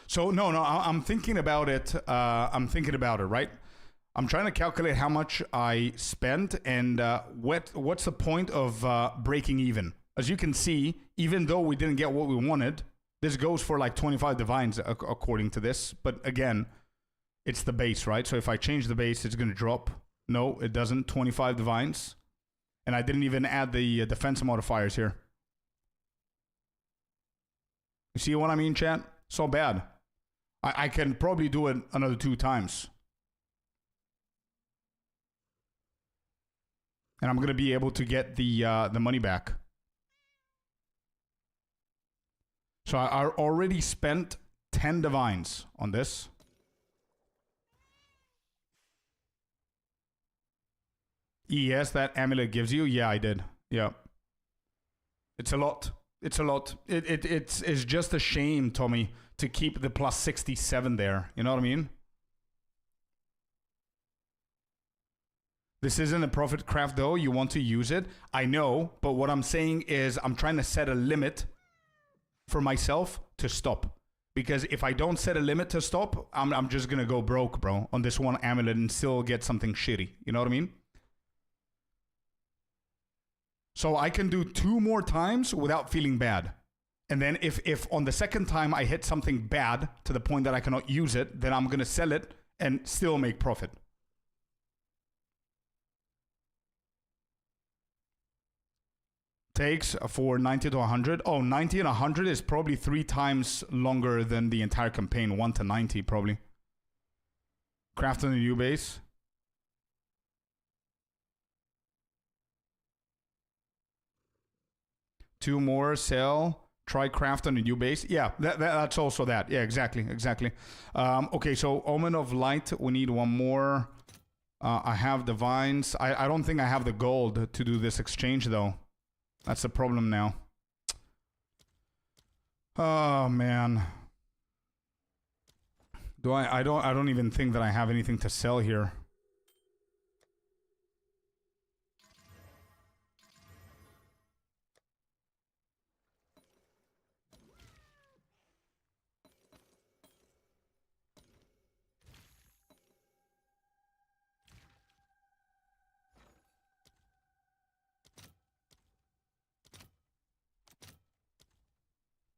Speaker 1: So, no, I'm thinking about it. Right? I'm trying to calculate how much I spent and what's the point of breaking even. As you can see, even though we didn't get what we wanted, this goes for like 25 divines according to this. But again, it's the base, right? So if I change the base, it's going to drop. No, it doesn't. 25 divines. And I didn't even add the defense modifiers here. You see what I mean, chat? So bad. I can probably do it another 2 times. And I'm going to be able to get the money back. So I already spent 10 divines on this. Yes, that amulet gives you. Yeah, I did. Yeah. It's a lot. It's a lot. It's just a shame, Tommy, to keep the plus 67 there. You know what I mean? This isn't a profit craft though. You want to use it. I know, but what I'm saying is I'm trying to set a limit for myself to stop. Because if I don't set a limit to stop, I'm just going to go broke, bro, on this 1 amulet and still get something shitty. You know what I mean? So I can do 2 more times without feeling bad. And then if on the second time I hit something bad to the point that I cannot use it, then I'm going to sell it and still make profit. Takes for 90 to 100. Oh, 90 and 100 is probably 3 times longer than the entire campaign. 1 to 90 probably. Craft on a new base. Two more, sell, try craft on a new base. Yeah, that's also that. Yeah, exactly. Okay, so Omen of Light, we need 1 more. I have divines. I don't think I have the gold to do this exchange though. That's the problem now. Oh man. I don't even think that I have anything to sell here.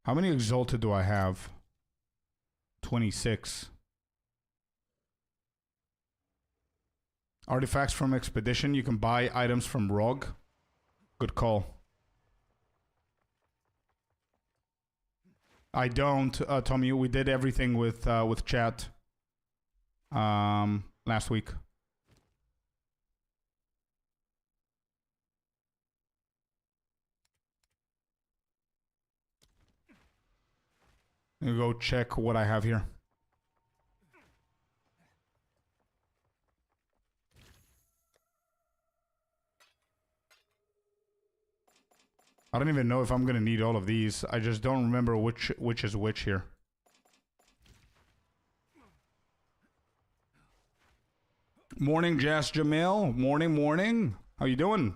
Speaker 1: How many Exalted do I have? 26. Artifacts from Expedition. You can buy items from Rogue. Good call. I don't, Tommy. We did everything with chat last week. Let me go check what I have here. I don't even know if I'm gonna need all of these. I just don't remember which is which here. Morning, Jazz Jamil. Morning. How you doing?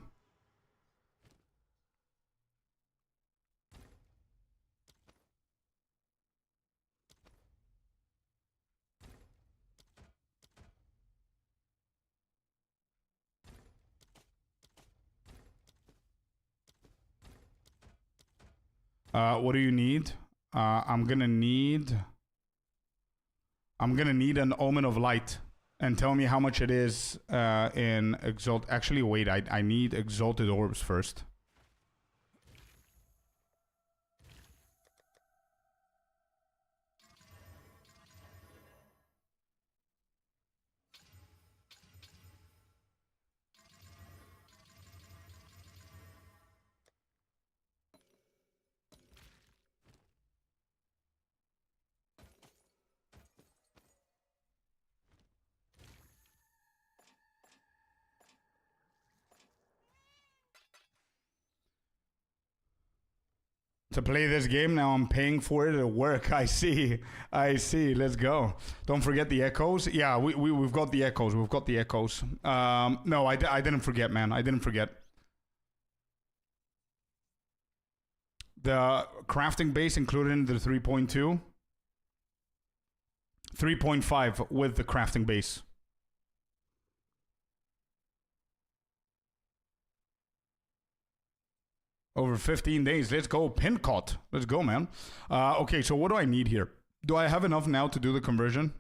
Speaker 1: What do you need? I'm gonna need an Omen of Light. And tell me how much it is in Exalt. Actually, wait, I need Exalted Orbs first. To play this game, now I'm paying for it at work. I see. Let's go. Don't forget the echoes. Yeah, we've got the echoes. We've got the echoes. No, I didn't forget, man. I didn't forget. The crafting base included in the 3.2. 3.5 with the crafting base. Over 15 days. Let's go. Pincot. Let's go, man. Okay, so what do I need here? Do I have enough now to do the conversion?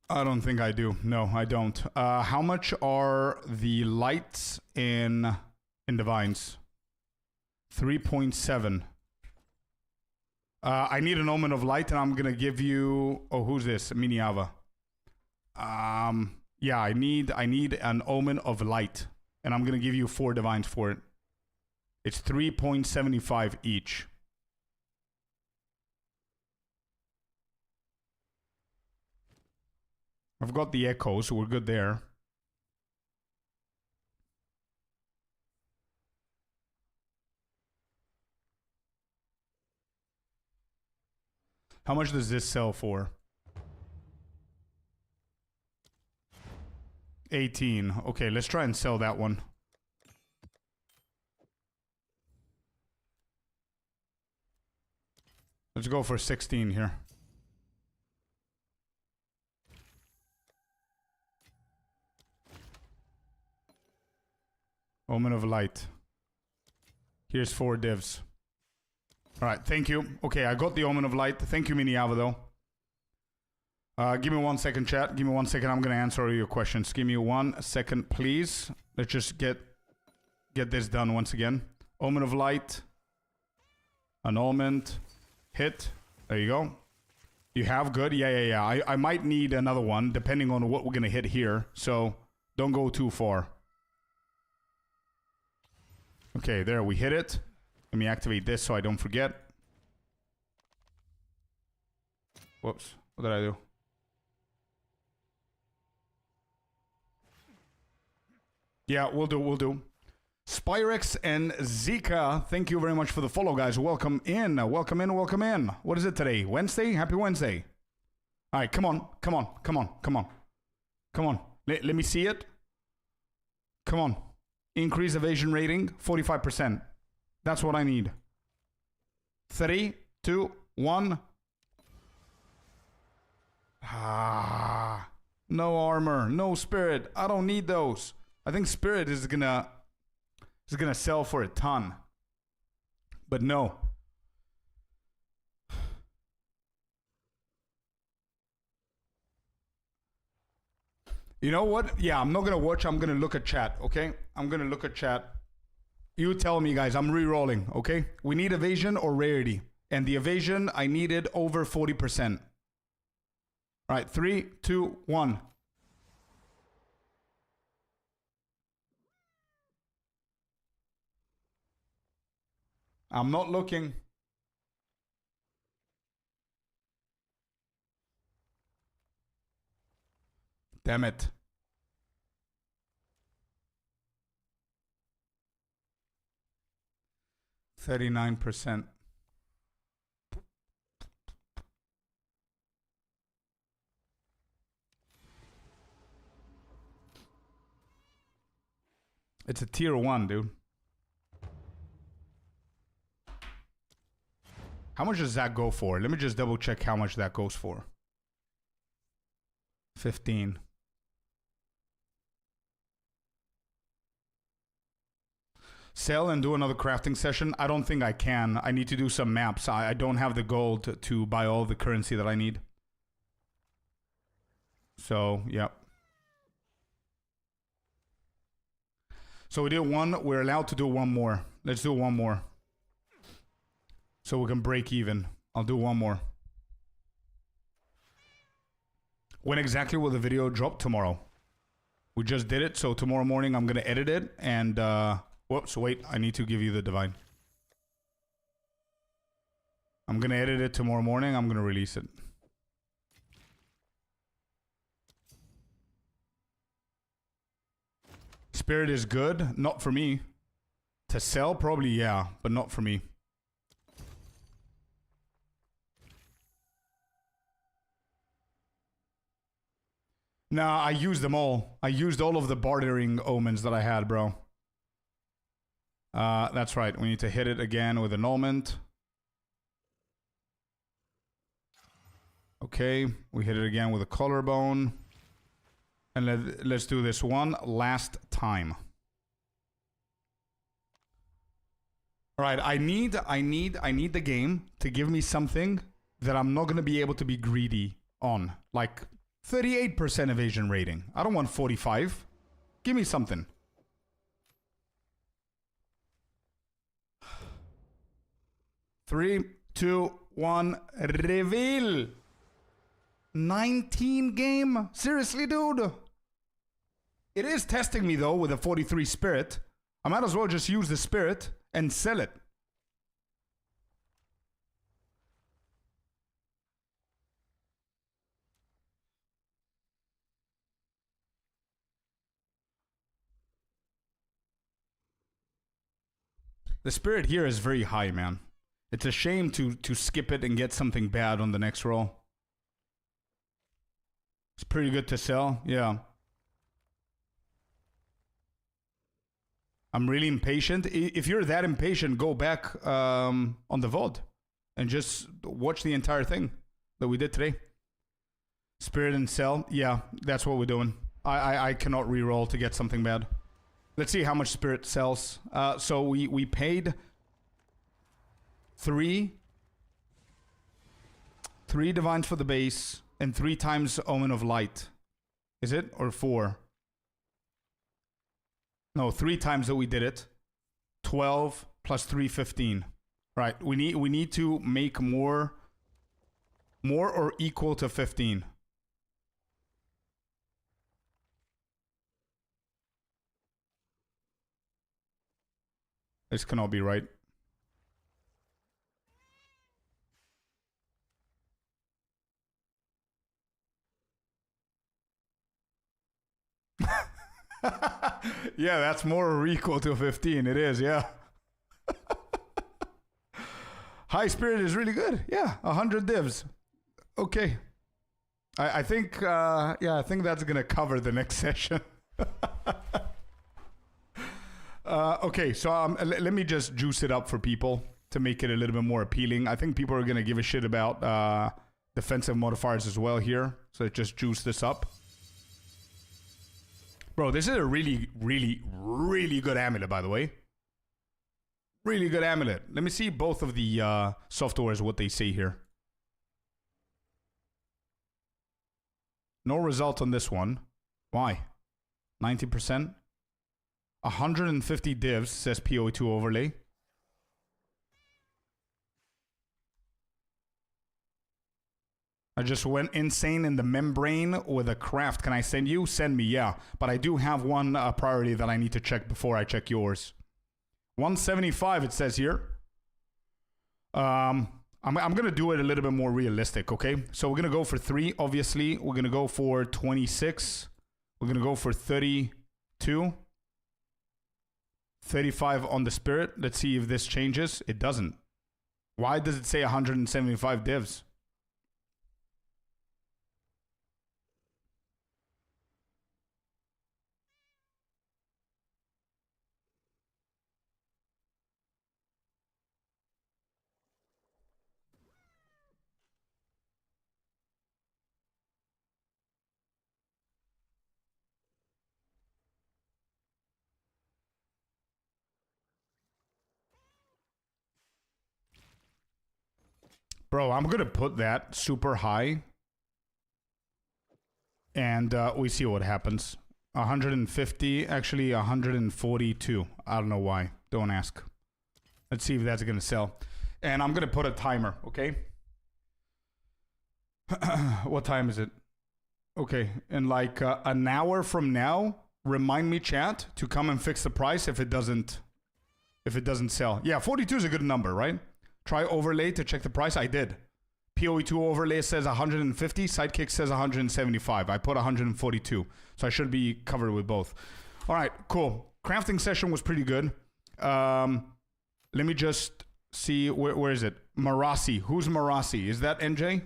Speaker 1: I don't think I do. No, I don't. How much are the lights in Divines? 3.7. I need an Omen of Light, and I'm going to give you... Oh, who's this? Miniava. Yeah, I need an Omen of Light. And I'm going to give you 4 divines for it. It's 3.75 each. I've got the echo, so we're good there. How much does this sell for? 18. Okay, let's try and sell that one. Let's go for 16 here. Omen of Light. Here's 4 divs. Alright, thank you. Okay, I got the Omen of Light. Thank you, Miniava, though. Give me 1 second, chat. Give me 1 second. I'm going to answer all your questions. Give me 1 second, please. Let's just get this done once again. Omen of Light. Annulment. Hit. There you go. You have good? Yeah. I might need another one, depending on what we're going to hit here. So, don't go too far. Okay, there. We hit it. Let me activate this so I don't forget. Whoops. What did I do? Yeah, we'll do. Spyrex and Zika, thank you very much for the follow, guys. Welcome in. What is it today? Wednesday? Happy Wednesday. All right, come on. Let me see it. Come on. Increase evasion rating, 45%. That's what I need. 3, 2, 1. No armor, no spirit. I don't need those. I think spirit is gonna sell for a ton. But no. You know what? Yeah, I'm not gonna watch. I'm gonna look at chat, okay? I'm gonna look at chat. You tell me, guys. I'm re-rolling, okay? We need evasion or rarity. And the evasion, I needed over 40%. All right, 3, 2, 1. I'm not looking. Damn it. %39. It's a tier 1, dude. How much does that go for? Let me just double check how much that goes for. 15. Sell and do another crafting session? I don't think I can. I need to do some maps. I don't have the gold to buy all the currency that I need. So, yeah. So we did one. We're allowed to do one more. Let's do one more. So we can break even. I'll do one more. When exactly will the video drop? Tomorrow. We just did it. So tomorrow morning I'm going to edit it. And, whoops, wait. I need to give you the divine. I'm going to edit it tomorrow morning. I'm going to release it. Spirit is good. Not for me. To sell, probably, yeah, but not for me. Nah, I used them all. I used all of the bartering omens that I had, bro. That's right. We need to hit it again with annulment. Okay, we hit it again with a collarbone. And let's do this one last time. All right, I need the game to give me something that I'm not going to be able to be greedy on. Like 38% evasion rating. I don't want 45. Give me something. Three, 2, 1, reveal. 19 game? Seriously, dude? It is testing me, though, with a 43 spirit. I might as well just use the spirit and sell it. The spirit here is very high, man. It's a shame to skip it and get something bad on the next roll. It's pretty good to sell, yeah. I'm really impatient. If you're that impatient, go back on the VOD and just watch the entire thing that we did today. Spirit and sell, yeah, that's what we're doing. I cannot reroll to get something bad. Let's see how much spirit sells. So we paid 3 divines for the base and 3 times Omen of Light. Is it? Or 4? No, 3 times that we did it. 12 plus 3, 15. Right. We need to make more or equal to 15. This cannot be right. Yeah, that's more or equal to 15. It is, yeah. High spirit is really good. Yeah, 100 divs. Okay. I think, yeah, I think that's going to cover the next session. Okay, so let me just juice it up for people to make it a little bit more appealing. I think people are going to give a shit about defensive modifiers as well here. So just juice this up. Bro, this is a really, really, really good amulet, by the way. Really good amulet. Let me see both of the softwares, what they say here. No result on this one. Why? 90%? 150 divs, says POE2 overlay. I just went insane in the membrane with a craft. Can I send you? Send me, yeah. But I do have one priority that I need to check before I check yours. 175, it says here. I'm going to do it a little bit more realistic, okay? So we're going to go for 3, obviously. We're going to go for 26. We're going to go for 32. 35 on the spirit. Let's see if this changes. It doesn't. Why does it say 175 divs? Bro, I'm going to put that super high. And we see what happens. 150, actually 142. I don't know why. Don't ask. Let's see if that's going to sell. And I'm going to put a timer, okay? What time is it? Okay, in like an hour from now, remind me, chat, to come and fix the price if it doesn't sell. Yeah, 42 is a good number, right? Try overlay to check the price. I did. POE2 overlay says 150. Sidekick says 175. I put 142. So I should be covered with both. All right, cool. Crafting session was pretty good. Let me just see, where is it? Marasi. Who's Marasi? Is that NJ?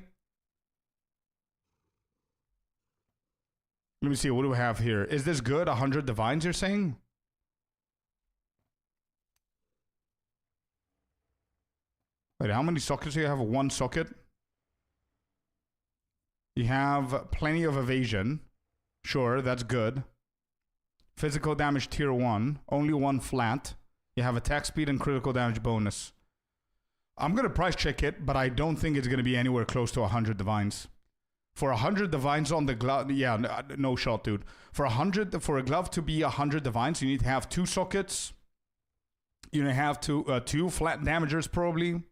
Speaker 1: Let me see, what do we have here? Is this good? 100 divines, you're saying? Wait, how many sockets do you have? One socket? You have plenty of evasion. Sure, that's good. Physical damage tier 1. Only one flat. You have attack speed and critical damage bonus. I'm going to price check it, but I don't think it's going to be anywhere close to 100 divines. For 100 divines on the glove, yeah, no shot, dude. For a glove to be 100 divines, you need to have 2 sockets. You need to have two flat damagers, probably.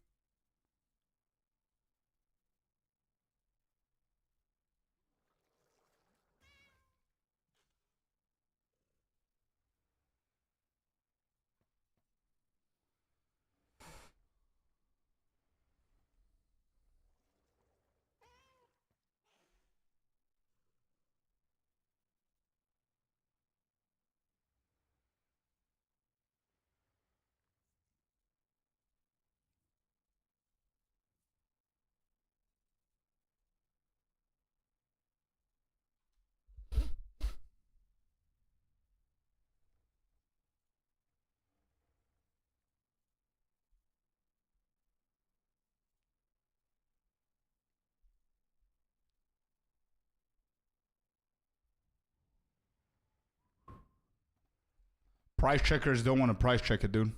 Speaker 1: Price checkers don't want to price check it, dude.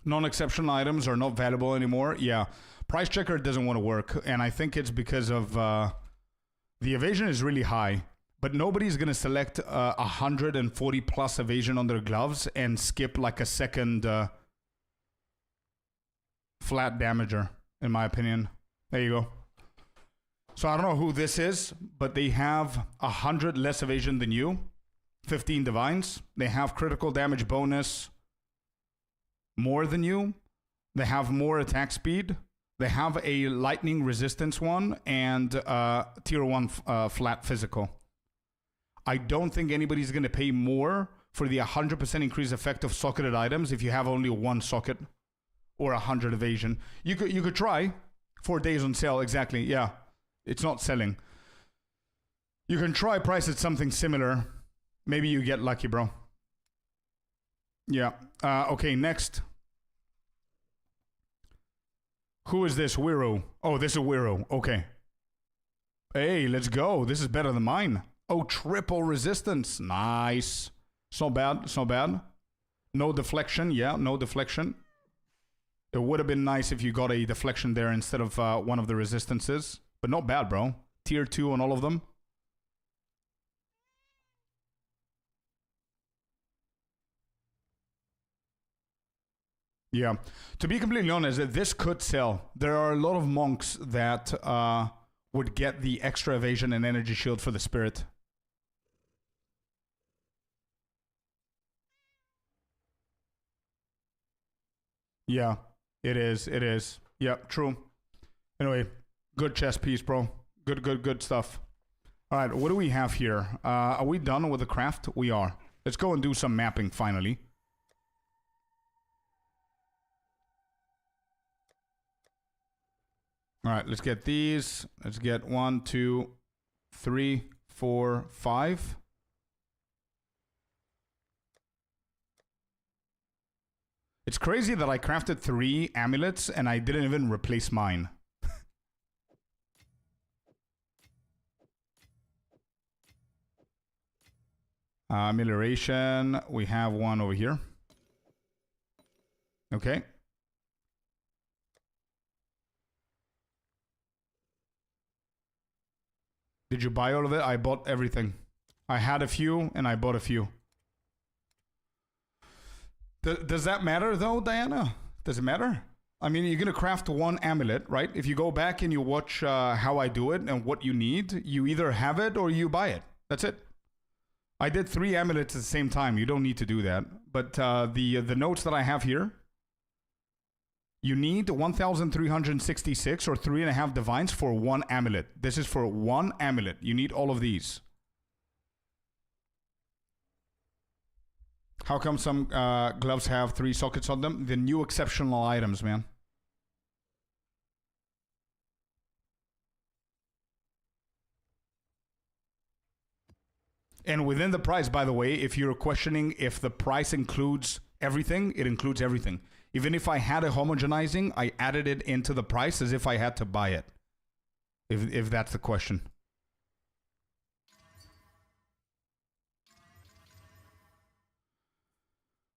Speaker 1: Non-exceptional items are not valuable anymore. Yeah, price checker doesn't want to work, and I think it's because of the evasion is really high, but nobody's gonna select 140 plus evasion on their gloves and skip like a second flat damager, in my opinion. There you go. So I don't know who this is, but they have 100 less evasion than you. 15 divines. They have critical damage bonus more than you. They have more attack speed. They have a lightning resistance one and tier 1 flat physical. I don't think anybody's going to pay more for the 100% increased effect of socketed items if you have only one socket or 100 evasion. You could try 4 days on sale. Exactly. Yeah. It's not selling. You can try price it something similar. Maybe you get lucky, bro. Yeah. Okay, next. Who is this? Wiro. Oh, this is Wiro. Okay. Hey, let's go. This is better than mine. Oh, triple resistance. Nice. It's not bad. It's not bad. No deflection. Yeah, no deflection. It would have been nice if you got a deflection there instead of one of the resistances. But not bad, bro. Tier 2 on all of them. Yeah. To be completely honest, this could sell. There are a lot of monks that would get the extra evasion and energy shield for the spirit. Yeah, it is. It is. Yeah, true. Anyway, good chess piece, bro. Good stuff. All right, what do we have here? Are we done with the craft? We are. Let's go and do some mapping finally. All right, let's get these. Let's get 1, 2, 3, 4, 5. It's crazy that I crafted 3 amulets and I didn't even replace mine. Amelioration. We have one over here. Okay. Did you buy all of it? I bought everything. I had a few and I bought a few. Does that matter though, Diana? Does it matter? I mean, you're going to craft one amulet, right? If you go back and you watch how I do it and what you need, you either have it or you buy it. That's it. I did 3 amulets at the same time. You don't need to do that. But the notes that I have here, you need 1,366 or 3.5 divines for 1 amulet. This is for 1 amulet. You need all of these. How come some gloves have 3 sockets on them? The new exceptional items, man. And within the price, by the way, if you're questioning if the price includes everything, it includes everything. Even if I had a homogenizing, I added it into the price as if I had to buy it. If that's the question.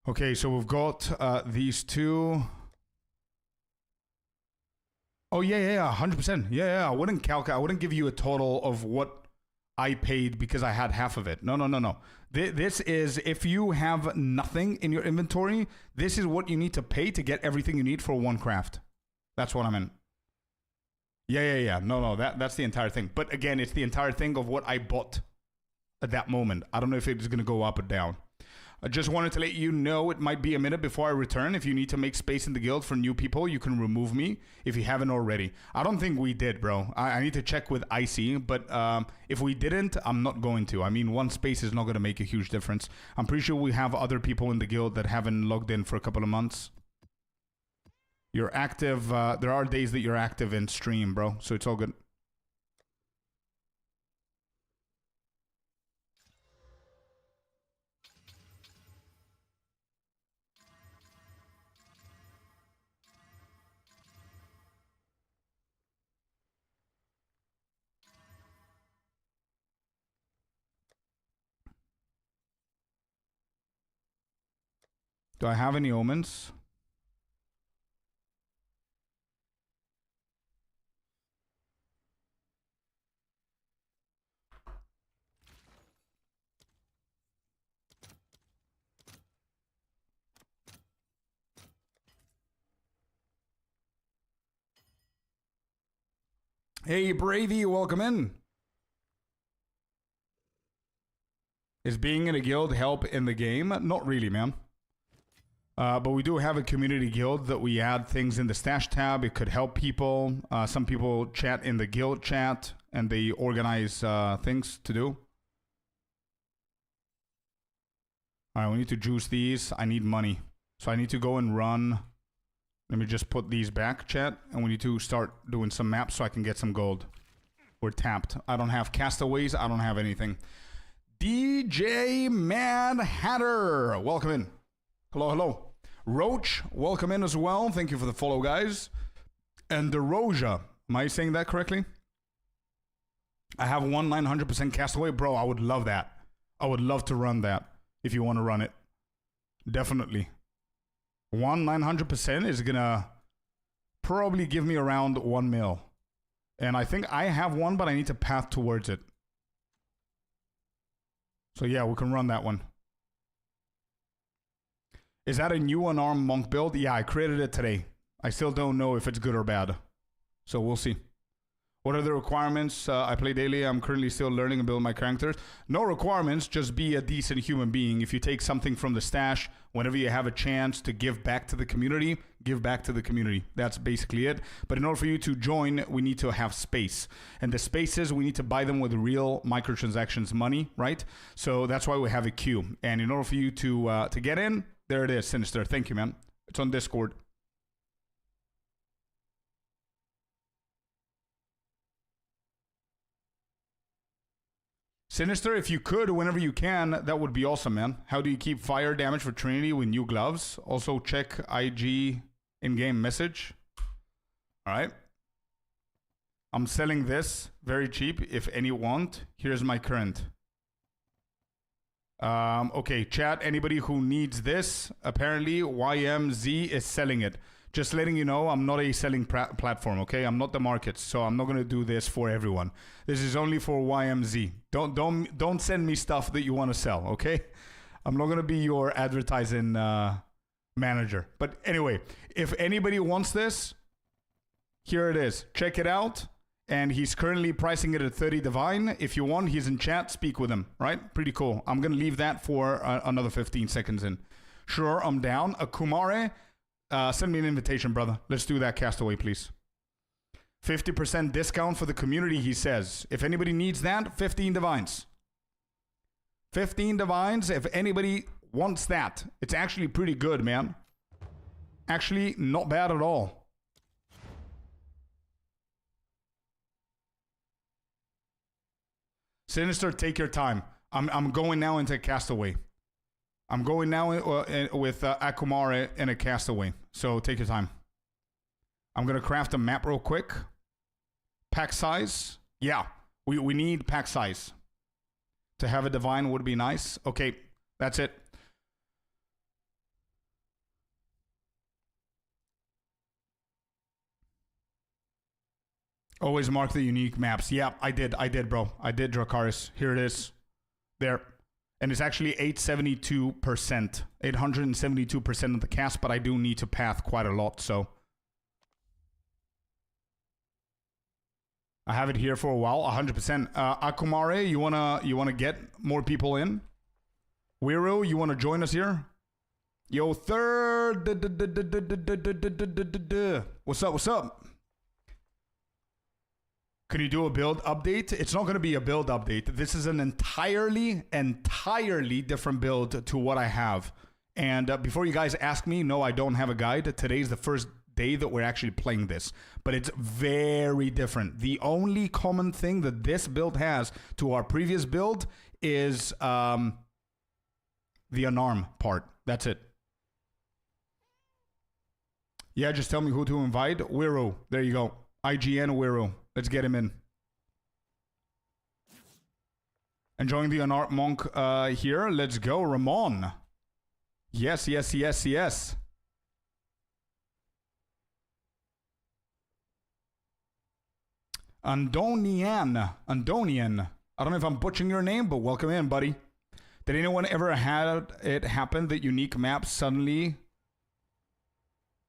Speaker 1: Okay, so we've got these 2. Oh, yeah, 100%. Yeah, I wouldn't calculate. I wouldn't give you a total of what I paid because I had half of it. No. This is, if you have nothing in your inventory, this is what you need to pay to get everything you need for 1 craft. That's what I meant. Yeah. No, that's the entire thing. But again, it's the entire thing of what I bought at that moment. I don't know if it's going to go up or down. I just wanted to let you know it might be a minute before I return. If you need to make space in the guild for new people, you can remove me if you haven't already. I don't think we did, bro. I need to check with Icy, but if we didn't, I'm not going to. I mean, 1 space is not going to make a huge difference. I'm pretty sure we have other people in the guild that haven't logged in for a couple of months. You're active. There are days that you're active in stream, bro, so it's all good. Do I have any omens? Hey, Bravey, welcome in. Is being in a guild help in the game? Not really, man. But we do have a community guild that we add things in the stash tab. It could help people. Some people chat in the guild chat and they organize things to do. All right, we need to juice these. I need money. So I need to go and run. Let me just put these back, chat. And we need to start doing some maps so I can get some gold. We're tapped. I don't have castaways. I don't have anything. DJ Mad Hatter, welcome in. Hello. Roach, welcome in as well. Thank you for the follow, guys. And Deroja, am I saying that correctly? I have 900% castaway. Bro, I would love that. I would love to run that if you want to run it. Definitely. 900% is gonna probably give me around 1 mil. And I think I have one, but I need to path towards it. So yeah, we can run that one. Is that a new unarmed monk build? Yeah, I created it today. I still don't know if it's good or bad. So we'll see. What are the requirements? I play daily. I'm currently still learning and building my characters. No requirements, just be a decent human being. If you take something from the stash, whenever you have a chance to give back to the community, give back to the community. That's basically it. But in order for you to join, we need to have space. And the spaces, we need to buy them with real microtransactions money, right? So that's why we have a queue. And in order for you to get in, there it is, Sinister. Thank you, man. It's on Discord. Sinister, if you could, whenever you can, that would be awesome, man. How do you keep fire damage for Trinity with new gloves? Also, check IG in-game message. All right. I'm selling this very cheap if any want. Here's my current. Okay, chat, anybody who needs this, apparently YMZ is selling it. Just letting you know, I'm not a selling platform, okay? I'm not the market, so I'm not going to do this for everyone. This is only for YMZ. Don't send me stuff that you want to sell, okay? I'm not going to be your advertising manager. But anyway, if anybody wants this, here it is. Check it out. And he's currently pricing it at 30 divine. If you want, he's in chat. Speak with him, right? Pretty cool. I'm going to leave that for another 15 seconds in. Sure, I'm down. Akumare, send me an invitation, brother. Let's do that, Castaway, please. 50% discount for the community, he says. If anybody needs that, 15 divines. 15 divines. If anybody wants that. It's actually pretty good, man. Actually, not bad at all. Sinister, take your time. I'm going now into Castaway. I'm going now with Akumare in a Castaway. So take your time. I'm going to craft a map real quick. Pack size. Yeah, we need pack size. To have a divine would be nice. Okay, that's it. Always mark the unique maps. Yeah, I did, bro. I did, Dracarys. Here it is. There. And it's actually 872%. 872% of the cast, but I do need to path quite a lot, so. I have it here for a while, 100%. Akumare, you wanna get more people in? Wiro, you wanna join us here? Yo, third. What's up? Can you do a build update? It's not going to be a build update. This is an entirely different build to what I have. And before you guys ask me, no, I don't have a guide. Today's the first day that we're actually playing this. But it's very different. The only common thing that this build has to our previous build is the unarm part. That's it. Yeah, just tell me who to invite. Wiro. There you go. IGN Wiro. Let's get him in. Enjoying the unarmed monk here. Let's go, Ramon. Yes. Andonian. I don't know if I'm butchering your name, but welcome in, buddy. Did anyone ever have it happen that unique maps suddenly...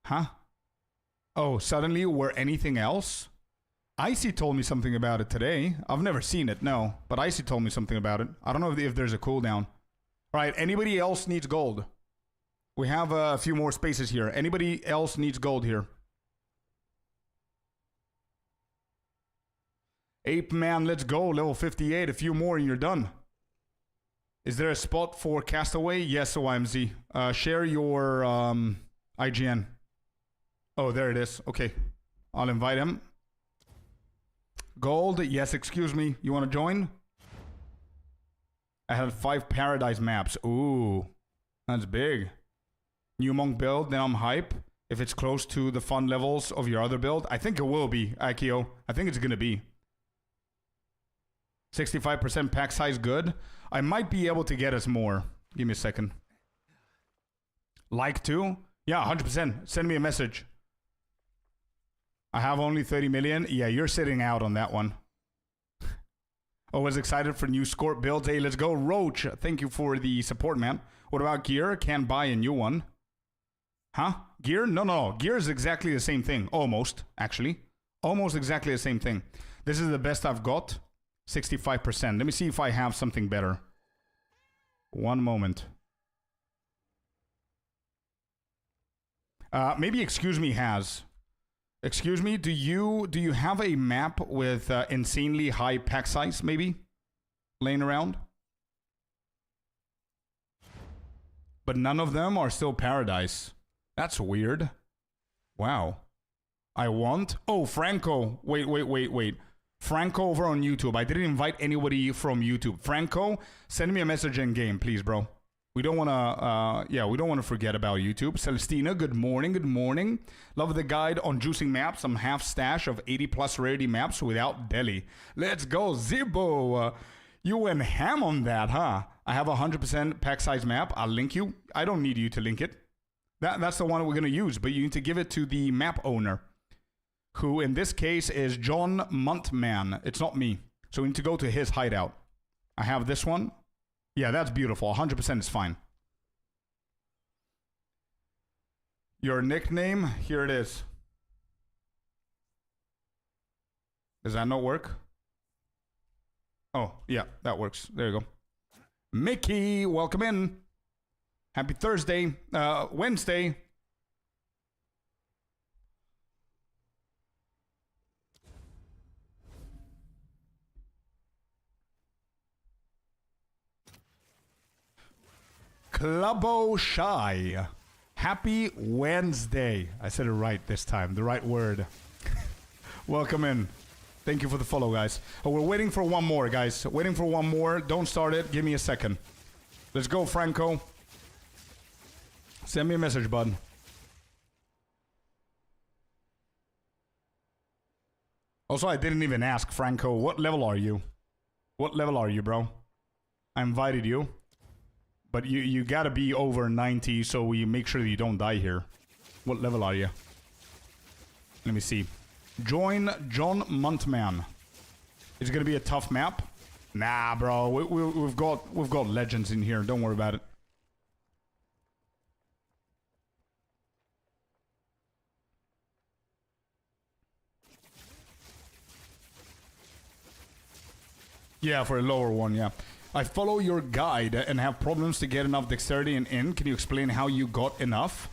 Speaker 1: Huh? Oh, suddenly were anything else? Icy told me something about it today. I've never seen it, no. But Icy told me something about it. I don't know if there's a cooldown. All right, anybody else needs gold? We have a few more spaces here. Anybody else needs gold here? Ape Man, let's go. Level 58. A few more and you're done. Is there a spot for Castaway? Yes, OMZ. Share your IGN. Oh, there it is. Okay. I'll invite him. Gold. Yes, excuse me. You want to join? I have 5 paradise maps. Ooh. That's big. New monk build. Then I'm hype. If it's close to the fun levels of your other build. I think it will be, Akio. I think it's going to be. 65% pack size good. I might be able to get us more. Give me a second. Like to? Yeah, 100%. Send me a message. I have only 30 million. Yeah, you're sitting out on that one. Always excited for new Scorp builds. Hey, let's go. Roach, thank you for the support, man. What about gear? Can't buy a new one. Huh? Gear? No. Gear is exactly the same thing. Almost, actually. Almost exactly the same thing. This is the best I've got. 65%. Let me see if I have something better. One moment. Maybe Excuse Me has. Excuse me, do you have a map with insanely high pack size, maybe? Laying around? But none of them are still paradise. That's weird. Wow. I want... Oh, Franco. Wait. Franco over on YouTube. I didn't invite anybody from YouTube. Franco, send me a message in game, please, bro. We don't want to, we don't want to forget about YouTube. Celestina, good morning. Love the guide on juicing maps. Some half stash of 80 plus rarity maps without Delhi. Let's go, Zibo. You went ham on that, huh? I have a 100% pack size map. I'll link you. I don't need you to link it. That's the one we're going to use, but you need to give it to the map owner, who in this case is John Muntman. It's not me. So we need to go to his hideout. I have this one. Yeah, that's beautiful. 100% is fine. Your nickname, here it is. Does that not work? Oh, yeah, that works. There you go. Mickey, welcome in. Happy Thursday. Wednesday. Clubbo Shy. Happy Wednesday. I said it right this time. The right word. Welcome in. Thank you for the follow, guys. Oh, we're waiting for one more, guys. Waiting for one more. Don't start it. Give me a second. Let's go, Franco. Send me a message, bud. Also, I didn't even ask, Franco, what level are you? What level are you, bro? I invited you. But you gotta be over 90 so we make sure that you don't die here. What level are you? Let me see. Join John Muntman. Is it gonna be a tough map? Nah, bro. We've got legends in here. Don't worry about it. Yeah, for a lower one, yeah. I follow your guide and have problems to get enough dexterity and in. Can you explain how you got enough?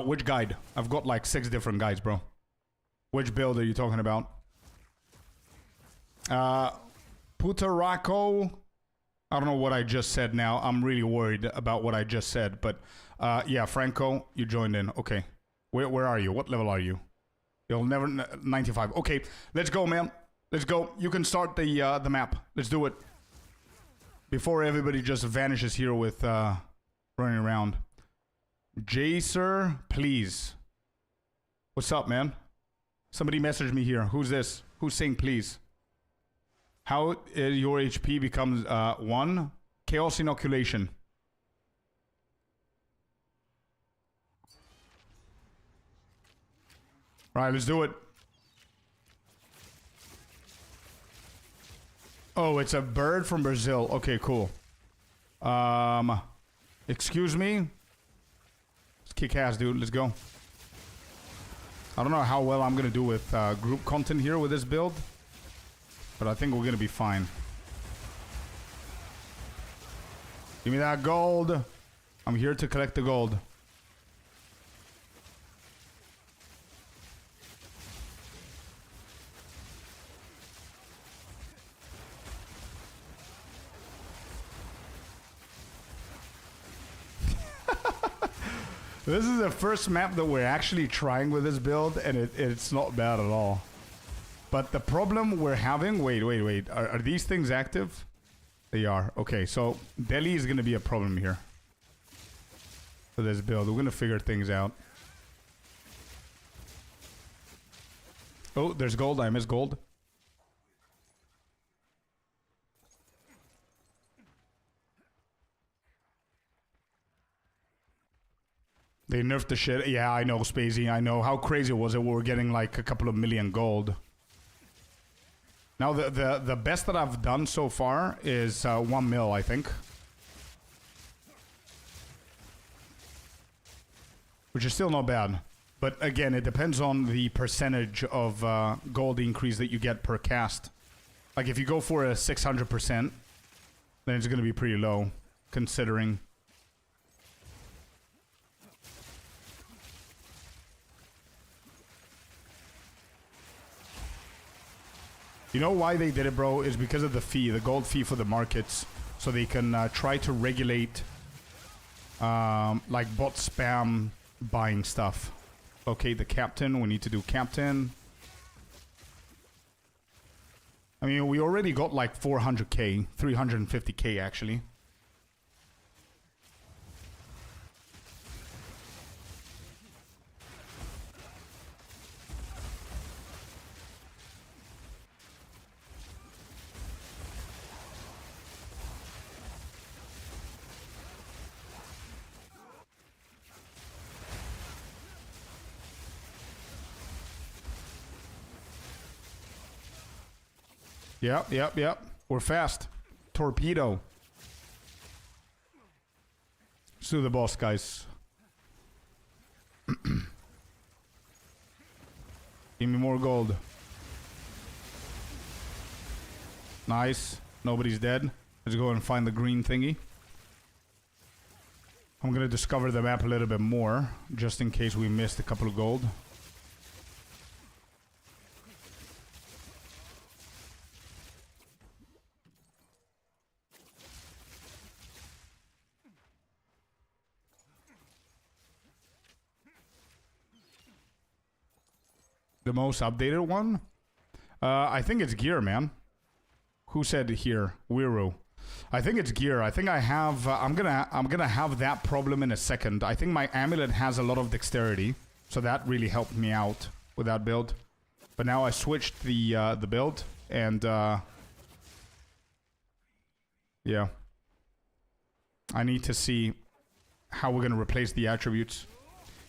Speaker 1: Which guide? I've got like 6 different guides, bro. Which build are you talking about? Putaraco. I don't know what I just said now. I'm really worried about what I just said. But yeah, Franco, you joined in. Okay. Where are you? What level are you? You'll never... 95. Okay, let's go, man. Let's go. You can start the map. Let's do it. Before everybody just vanishes here with running around. Jacer, please. What's up, man? Somebody messaged me here. Who's this? Who's saying please? How your HP becomes 1? Chaos inoculation. Alright, let's do it. Oh, it's a bird from Brazil. Okay, cool. Excuse me? Let's kick ass, dude. Let's go. I don't know how well I'm gonna do with group content here with this build. But I think we're gonna be fine. Give me that gold. I'm here to collect the gold. This is the first map that we're actually trying with this build, and it's not bad at all. But the problem we're having... Wait. Are these things active? They are. Okay, so Delhi is going to be a problem here. For this build. We're going to figure things out. Oh, there's gold. I missed gold. They nerfed the shit. Yeah, I know, Spacey. I know. How crazy was it? We were getting like a couple of million gold. Now, the best that I've done so far is 1 mil, I think. Which is still not bad. But again, it depends on the percentage of gold increase that you get per cast. Like, if you go for a 600%, then it's going to be pretty low, considering... You know why they did it, bro? Is because of the fee, the gold fee for the markets. So they can try to regulate like bot spam buying stuff. Okay, the captain. We need to do captain. I mean, we already got like 400k, 350k actually. Yep. We're fast. Torpedo. Let's do the boss, guys. Give me more gold. Nice. Nobody's dead. Let's go and find the green thingy. I'm gonna discover the map a little bit more, just in case we missed a couple of gold. The most updated one? I think it's gear, man. Who said here? Wiru. I think it's gear. I think I have. I'm gonna have that problem in a second. I think my amulet has a lot of dexterity, so that really helped me out with that build. But now I switched the build, and yeah, I need to see how we're gonna replace the attributes.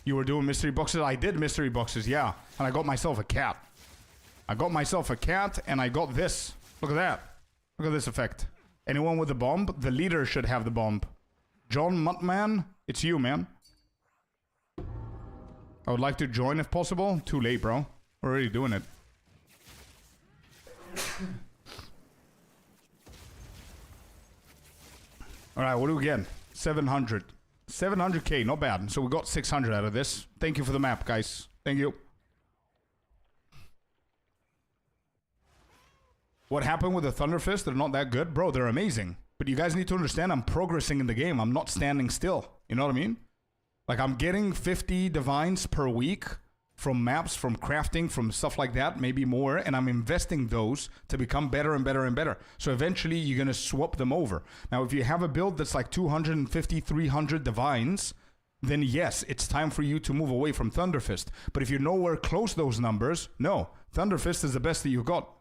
Speaker 1: You were doing mystery boxes. I did mystery boxes, yeah, and I got myself a cat. I got myself a cat, and I got this. Look at that. Look at this effect. Anyone with a bomb? The leader should have the bomb. John Muttman, it's you, man. I would like to join if possible. Too late, bro. We're already doing it. Alright, what do we get? 700. 700k, not bad. So we got 600 out of this. Thank you for the map, guys. Thank you. What happened with the Thunderfist? They're not that good? Bro, they're amazing. But you guys need to understand I'm progressing in the game. I'm not standing still. You know what I mean? Like, I'm getting 50 divines per week from maps, from crafting, from stuff like that, maybe more. And I'm investing those to become better and better and better. So eventually, you're going to swap them over. Now, if you have a build that's like 250, 300 divines, then yes, it's time for you to move away from Thunderfist. But if you're nowhere close those numbers, no. Thunderfist is the best that you've got.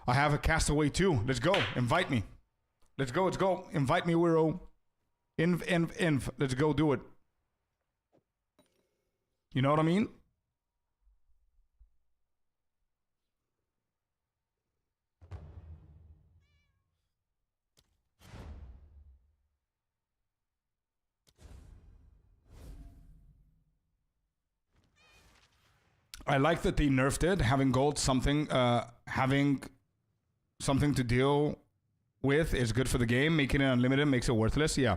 Speaker 1: I have a castaway too. Let's go. Invite me. Let's go. Let's go. Invite me, Wiro. Inv. Let's go do it. You know what I mean? I like that they nerfed it. Having gold having something to deal with is good for the game. Making it unlimited makes it worthless. Yeah.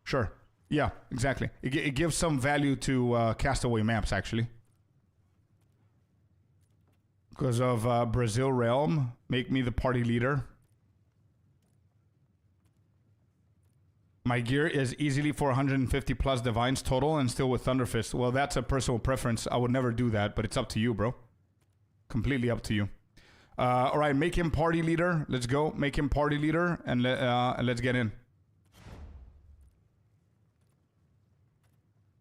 Speaker 1: Sure. Yeah, exactly. It gives some value to castaway maps, actually. Because of Brazil Realm. Make me the party leader. My gear is easily 450 plus divines total and still with Thunderfist. Well, that's a personal preference. I would never do that, but it's up to you, bro. Completely up to you. All right, make him party leader. Let's go. Make him party leader and let's get in.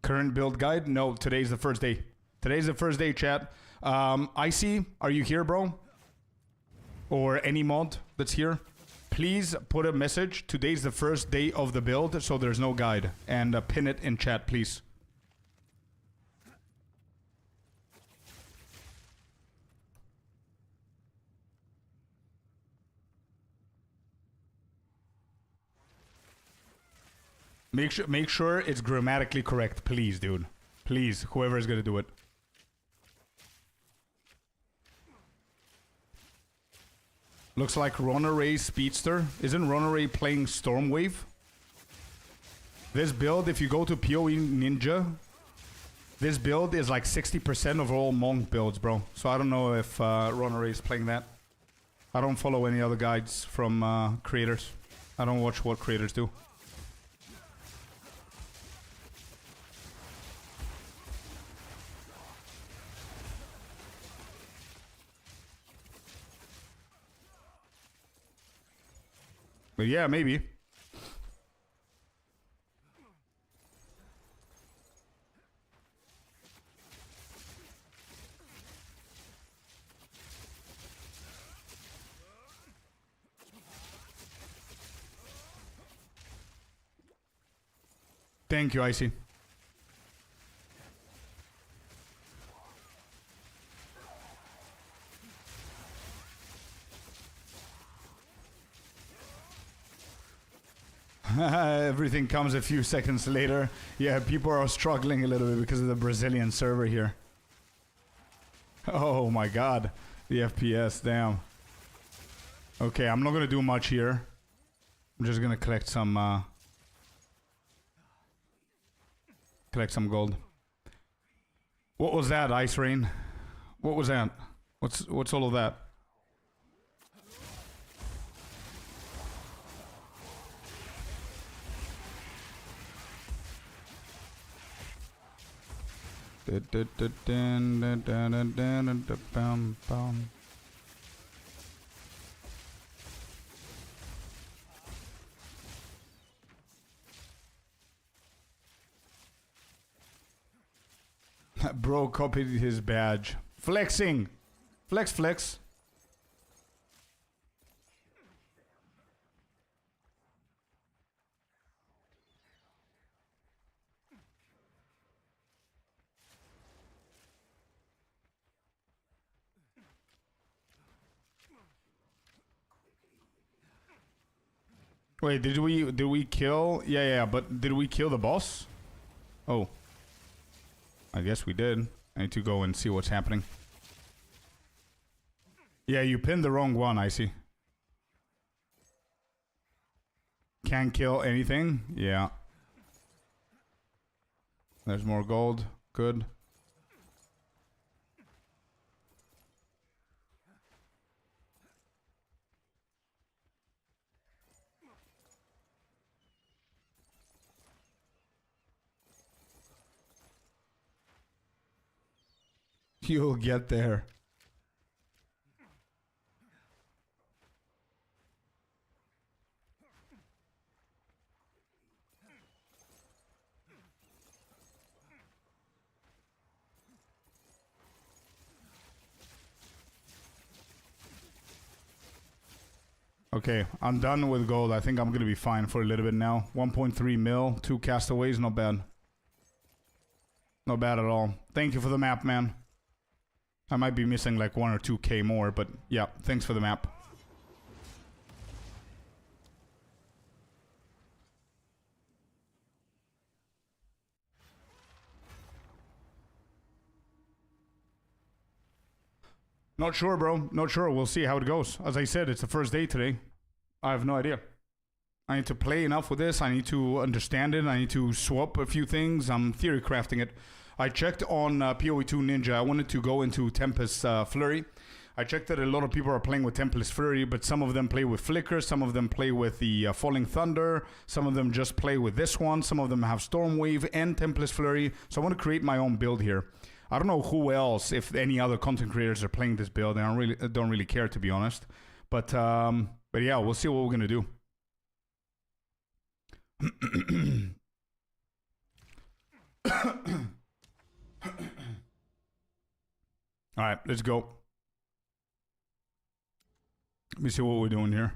Speaker 1: Current build guide? No, today's the first day. Today's the first day, chat. Icy, are you here, bro? Or any mod that's here? Please put a message. Today's the first day of the build, so there's no guide. And pin it in chat, please. Make sure it's grammatically correct, please, dude. Please, whoever is gonna do it. Looks like Ronaray Speedster. Isn't Ronaray playing Stormwave? This build, if you go to PoE Ninja, this build is like 60% of all Monk builds, bro. So I don't know if Ronaray is playing that. I don't follow any other guides from creators. I don't watch what creators do. But yeah, maybe. Thank you, Icy. Everything comes a few seconds later. Yeah, people are struggling a little bit because of the Brazilian server here. Oh my god. The FPS, damn. Okay, I'm not gonna do much here. I'm just gonna collect some gold. What was that, Ice Rain? What was that? What's all of that? Bro copied his badge. Flexing. Flex, flex. Wait, did we kill? Yeah, but did we kill the boss? Oh. I guess we did. I need to go and see what's happening. Yeah, you pinned the wrong one, I see. Can't kill anything? Yeah. There's more gold. Good. You'll get there. Okay, I'm done with gold. I think I'm gonna be fine for a little bit now. 1.3 mil, 2 castaways, not bad. Not bad at all. Thank you for the map, man. I might be missing like 1 or 2k more, but yeah, thanks for the map. Not sure, bro. Not sure. We'll see how it goes. As I said, it's the first day today. I have no idea. I need to play enough with this. I need to understand it. I need to swap a few things. I'm theory crafting it. I checked on PoE2 Ninja. I wanted to go into Tempest Flurry. I checked that a lot of people are playing with Tempest Flurry, but some of them play with Flicker, some of them play with the Falling Thunder, some of them just play with this one, some of them have Stormwave and Tempest Flurry. So I want to create my own build here. I don't know who else, if any other content creators are playing this build. I don't really care, to be honest. But yeah, we'll see what we're gonna do. All right, let's go. Let me see what we're doing here.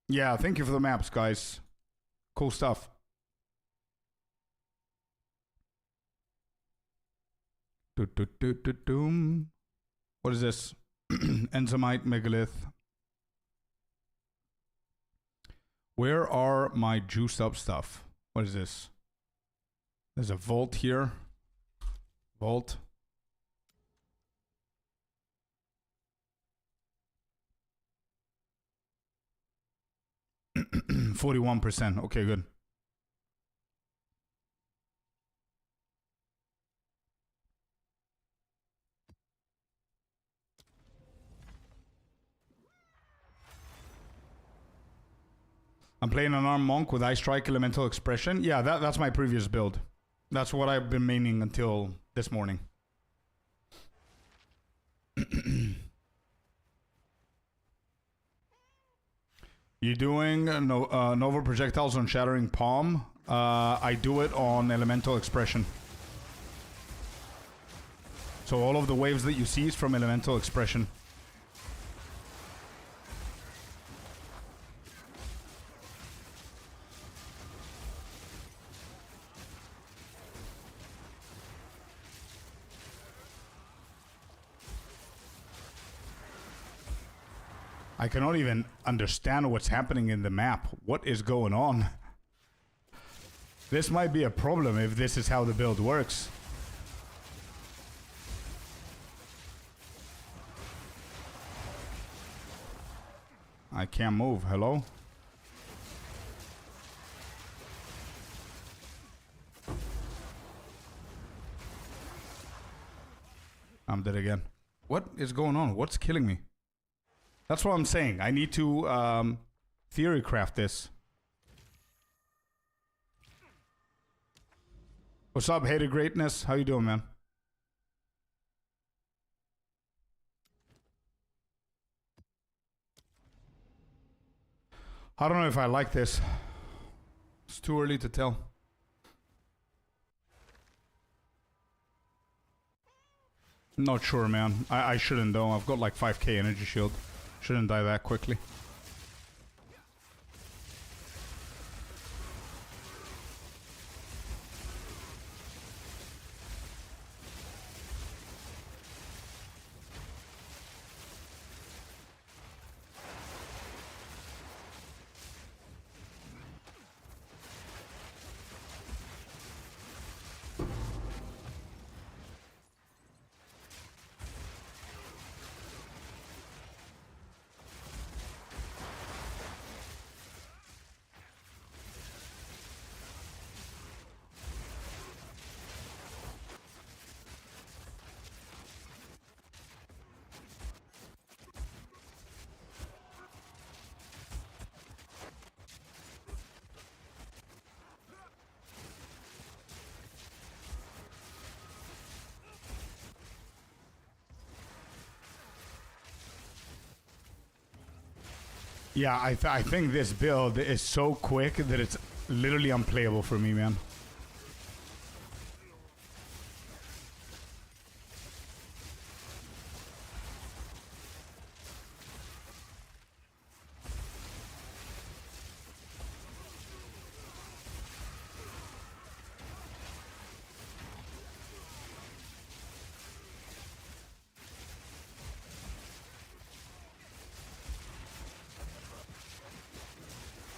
Speaker 1: Yeah, thank you for the maps, guys. Cool stuff. What is this? Enzymite megalith. Where are my juiced up stuff? What is this? There's a vault here. Vault. %. Okay, good. I'm playing an armed monk with Ice Strike Elemental Expression. Yeah, that's my previous build. That's what I've been maining until this morning. You doing Nova Projectiles on Shattering Palm? I do it on Elemental Expression. So all of the waves that you see is from Elemental Expression. I cannot even understand what's happening in the map. What is going on? This might be a problem if this is how the build works. I can't move. Hello? I'm dead again. What is going on? What's killing me? That's what I'm saying. I need to theory craft this. What's up, Hater Greatness? How you doing, man? I don't know if I like this. It's too early to tell. Not sure, man. I shouldn't though. I've got like 5k energy shield. Shouldn't die that quickly. Yeah, I think this build is so quick that it's literally unplayable for me, man.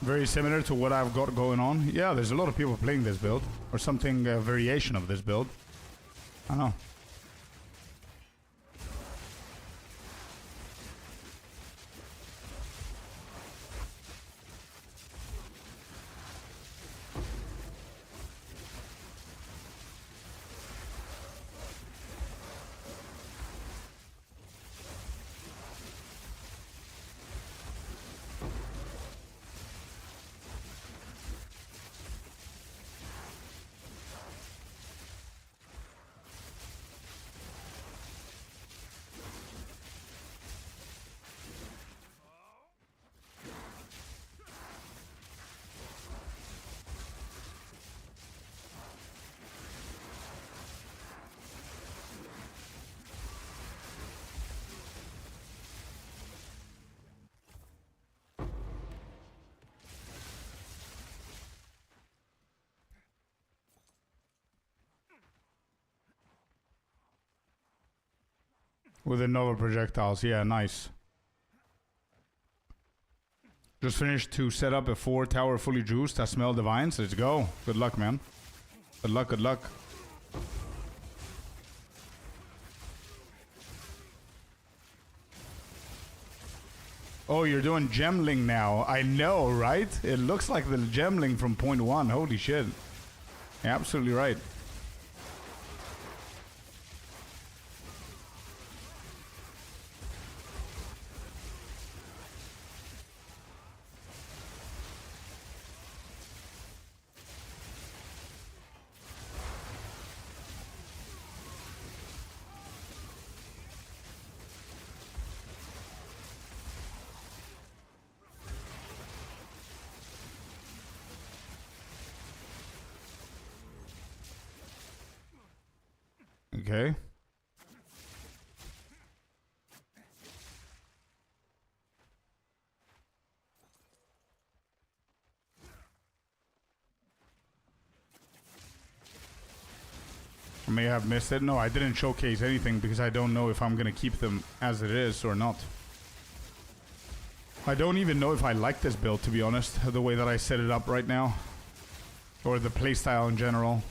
Speaker 1: Very similar to what I've got going on. Yeah, there's a lot of people playing this build. Or something, a variation of this build. I don't know. With the Nova projectiles, yeah, nice. Just finished to set up a 4 tower fully juiced. I smell divines. Let's go. Good luck, man. Good luck, good luck. Oh, you're doing gemling now. I know, right? It looks like the gemling from point 1. Holy shit. You're absolutely right. Okay. I may have missed it. No, I didn't showcase anything because I don't know if I'm gonna keep them as it is or not. I don't even know if I like this build, to be honest, the way that I set it up right now. Or the playstyle in general.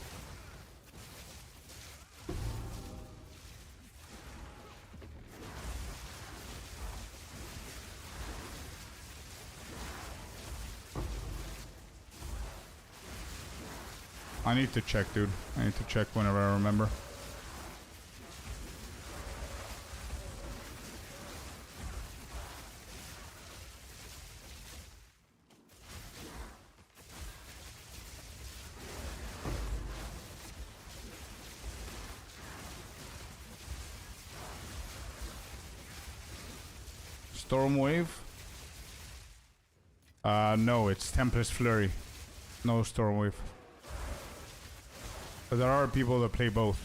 Speaker 1: I need to check, dude. I need to check whenever I remember. Storm Wave. No, it's Tempest Flurry. No Storm Wave. But there are people that play both.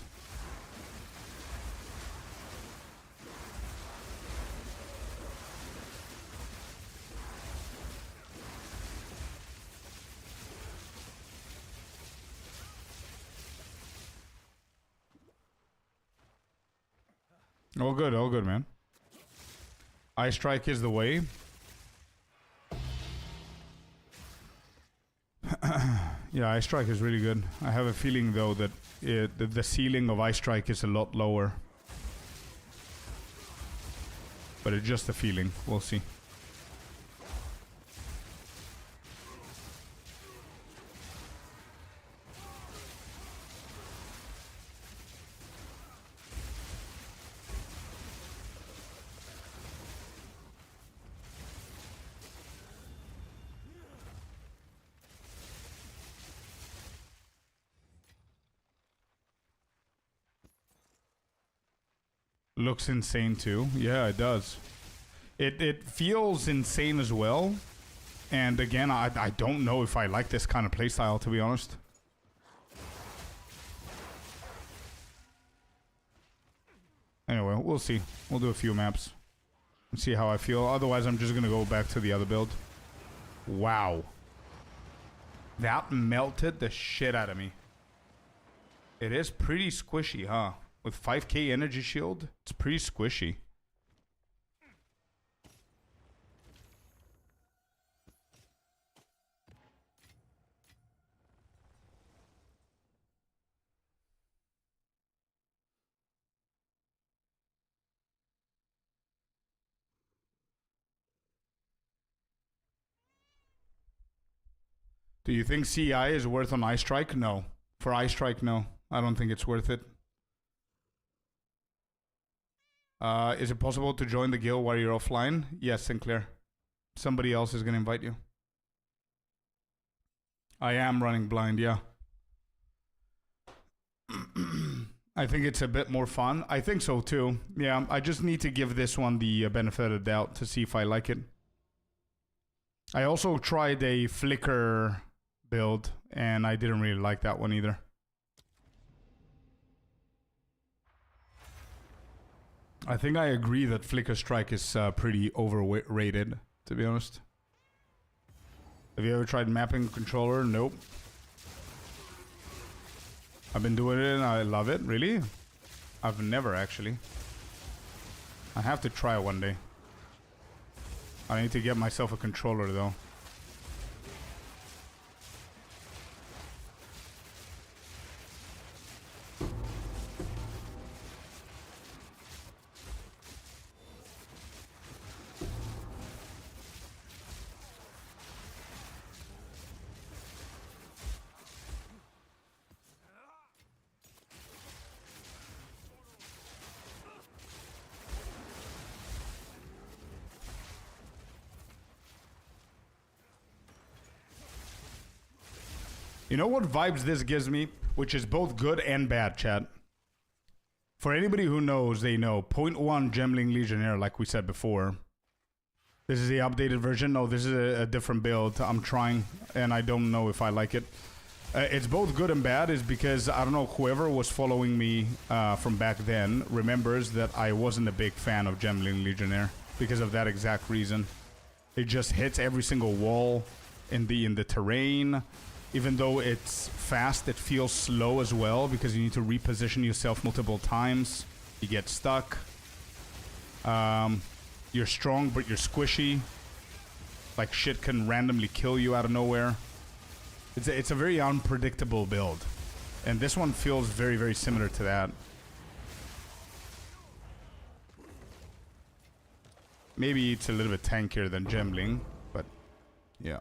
Speaker 1: All good, man. Ice Strike is the way. Yeah, Ice Strike is really good. I have a feeling though that the ceiling of Ice Strike is a lot lower. But it's just a feeling. We'll see. Looks insane too. Yeah, it does. It feels insane as well. And again, I don't know if I like this kind of playstyle, to be honest. Anyway, we'll see. We'll do a few maps and see how I feel. Otherwise, I'm just gonna go back to the other build. Wow. That melted the shit out of me. It is pretty squishy, huh? With 5k energy shield, it's pretty squishy. Do you think CI is worth on Ice Strike? No. For Ice Strike, no. I don't think it's worth it. Is it possible to join the guild while you're offline? Yes, Sinclair. Somebody else is going to invite you. I am running blind, yeah. I think it's a bit more fun. I think so too. Yeah, I just need to give this one the benefit of the doubt to see if I like it. I also tried a Flicker build, and I didn't really like that one either. I think I agree that Flicker Strike is pretty overrated, to be honest. Have you ever tried mapping controller? Nope. I've been doing it and I love it. Really? I've never actually. I have to try one day. I need to get myself a controller though. You know what vibes this gives me? Which is both good and bad, chat. For anybody who knows, they know. 0.1 Gemling Legionnaire, like we said before. This is the updated version. No, this is a different build. I'm trying, and I don't know if I like it. It's both good and bad is because, I don't know, whoever was following me from back then remembers that I wasn't a big fan of Gemling Legionnaire because of that exact reason. It just hits every single wall in the terrain. Even though it's fast, it feels slow as well because you need to reposition yourself multiple times. You get stuck. You're strong, but you're squishy. Like shit can randomly kill you out of nowhere. It's a very unpredictable build. And this one feels very, very similar to that. Maybe it's a little bit tankier than Gemling, but yeah.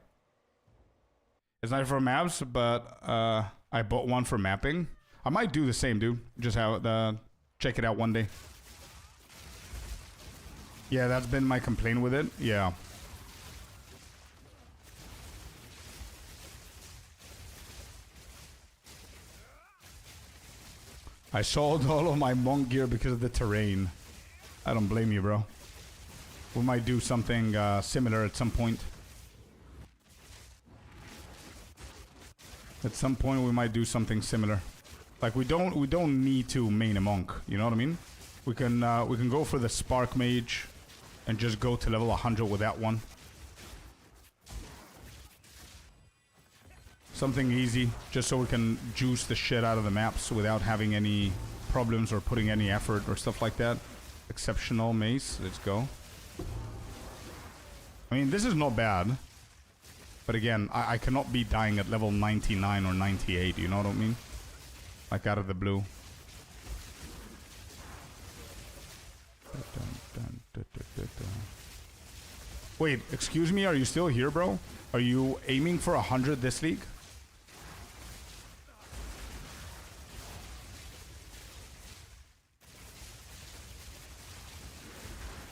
Speaker 1: It's not for maps, but I bought one for mapping. I might do the same, dude. Just have check it out one day. Yeah, that's been my complaint with it. Yeah. I sold all of my monk gear because of the terrain. I don't blame you, bro. We might do something similar at some point. At some point, we might do something similar. Like we don't need to main a monk. You know what I mean? We can go for the spark mage, and just go to level 100 with that one. Something easy, just so we can juice the shit out of the maps without having any problems or putting any effort or stuff like that. Exceptional mace, let's go. I mean, this is not bad. But again, I cannot be dying at level 99 or 98, you know what I mean? Like out of the blue. Wait, excuse me, are you still here, bro? Are you aiming for 100 this league?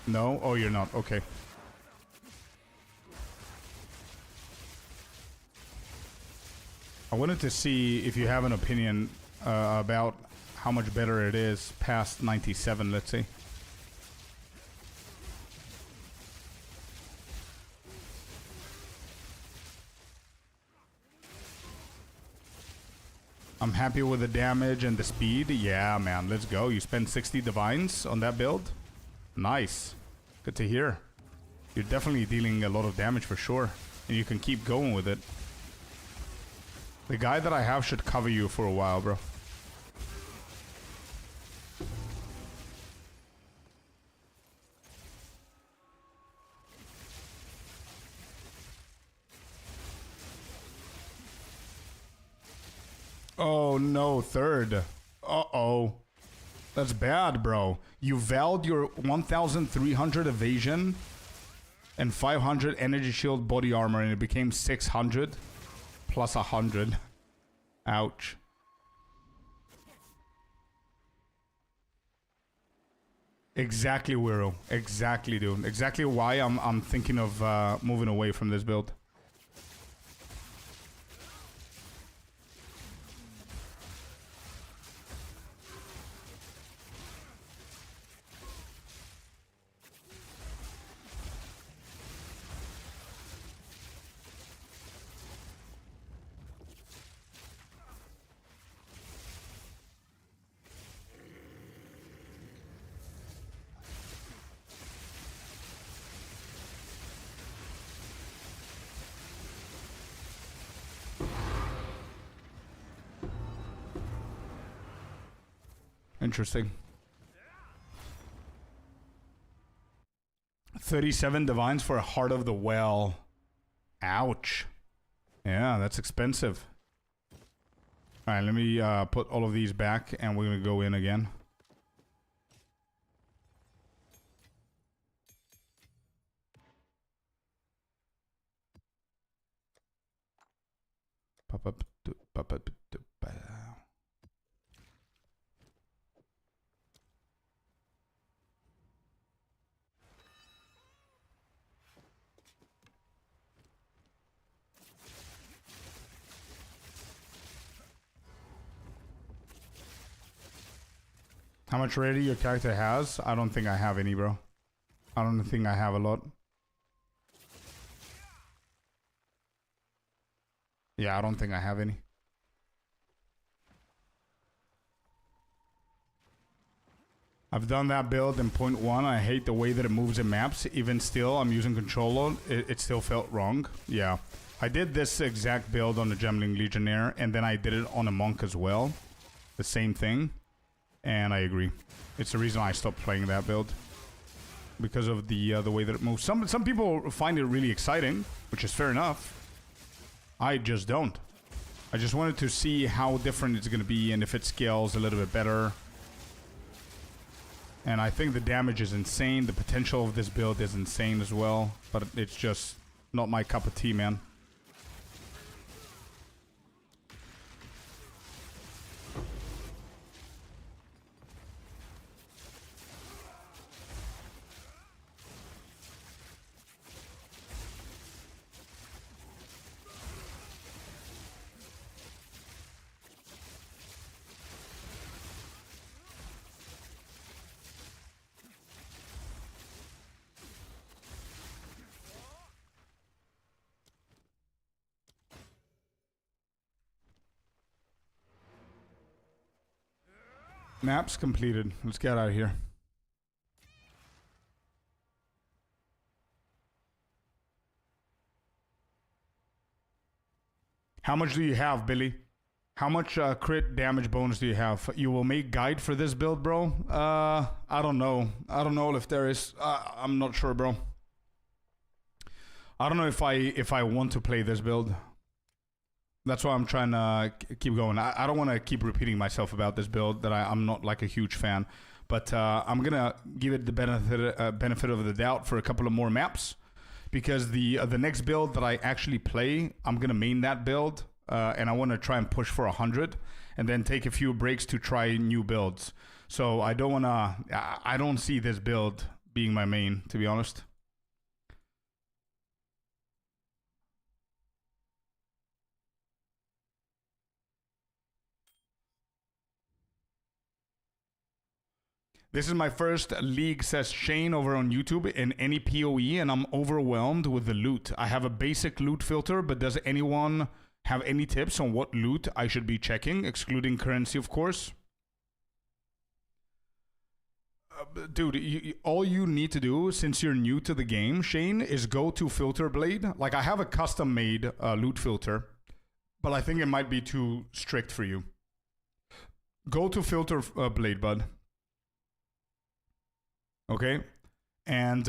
Speaker 1: No? Oh, you're not. Okay. I wanted to see if you have an opinion about how much better it is past 97, let's say. I'm happy with the damage and the speed. Yeah, man, let's go. You spend 60 divines on that build? Nice. Good to hear. You're definitely dealing a lot of damage for sure. And you can keep going with it. The guy that I have should cover you for a while, bro. Oh no, third. Uh-oh. That's bad, bro. You vowed your 1,300 evasion and 500 energy shield body armor and it became 600 plus 100. Ouch. Exactly, Wiro. Exactly, dude. Exactly why I'm thinking of moving away from this build. Interesting. 37 divines for a Heart of the Well. Ouch. Yeah, that's expensive. Alright, let me put all of these back and we're gonna go in again. Pop up. How much ready your character has? I don't think I have any, bro. I don't think I have a lot. Yeah, I don't think I have any. I've done that build in 0.1. I hate the way that it moves in maps. Even still, I'm using controller. It still felt wrong. Yeah. I did this exact build on the Gemling Legionnaire, and then I did it on a Monk as well. The same thing. And I agree. It's the reason I stopped playing that build. Because of the way that it moves. Some people find it really exciting, which is fair enough. I just don't. I just wanted to see how different it's going to be and if it scales a little bit better. And I think the damage is insane. The potential of this build is insane as well. But it's just not my cup of tea, man. Maps completed. Let's get out of here. How much do you have, Billy? How much crit damage bonus do you have? You will make guide for this build, bro? I don't know. I don't know if there is. I'm not sure, bro. I don't know if I want to play this build. That's why I'm trying to keep going. I don't want to keep repeating myself about this build that I'm not like a huge fan. But I'm going to give it the benefit of the doubt for a couple of more maps. Because the next build that I actually play, I'm going to main that build. And I want to try and push for 100. And then take a few breaks to try new builds. So I don't see this build being my main, to be honest. This is my first league, says Shane over on YouTube, in any PoE, and I'm overwhelmed with the loot. I have a basic loot filter, but does anyone have any tips on what loot I should be checking, excluding currency, of course? Dude, all you need to do, since you're new to the game, Shane, is go to Filter Blade. Like, I have a custom-made loot filter, but I think it might be too strict for you. Go to Filter Blade, bud. Okay, and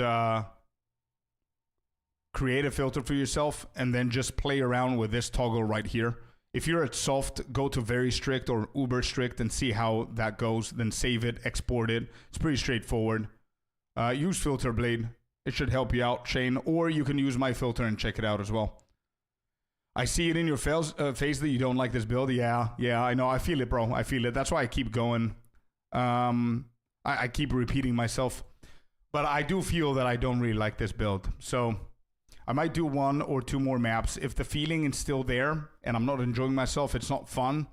Speaker 1: create a filter for yourself, and then just play around with this toggle right here. If you're at soft, go to very strict or uber strict and see how that goes. Then save it, export it. It's pretty straightforward. Use Filter Blade. It should help you out, Shane. Or you can use my filter and check it out as well. I see it in your face that you don't like this build. Yeah, I know. I feel it, bro. I feel it. That's why I keep going. I keep repeating myself, but I do feel that I don't really like this build. So I might do 1 or 2 more maps. If the feeling is still there and I'm not enjoying myself, it's not fun,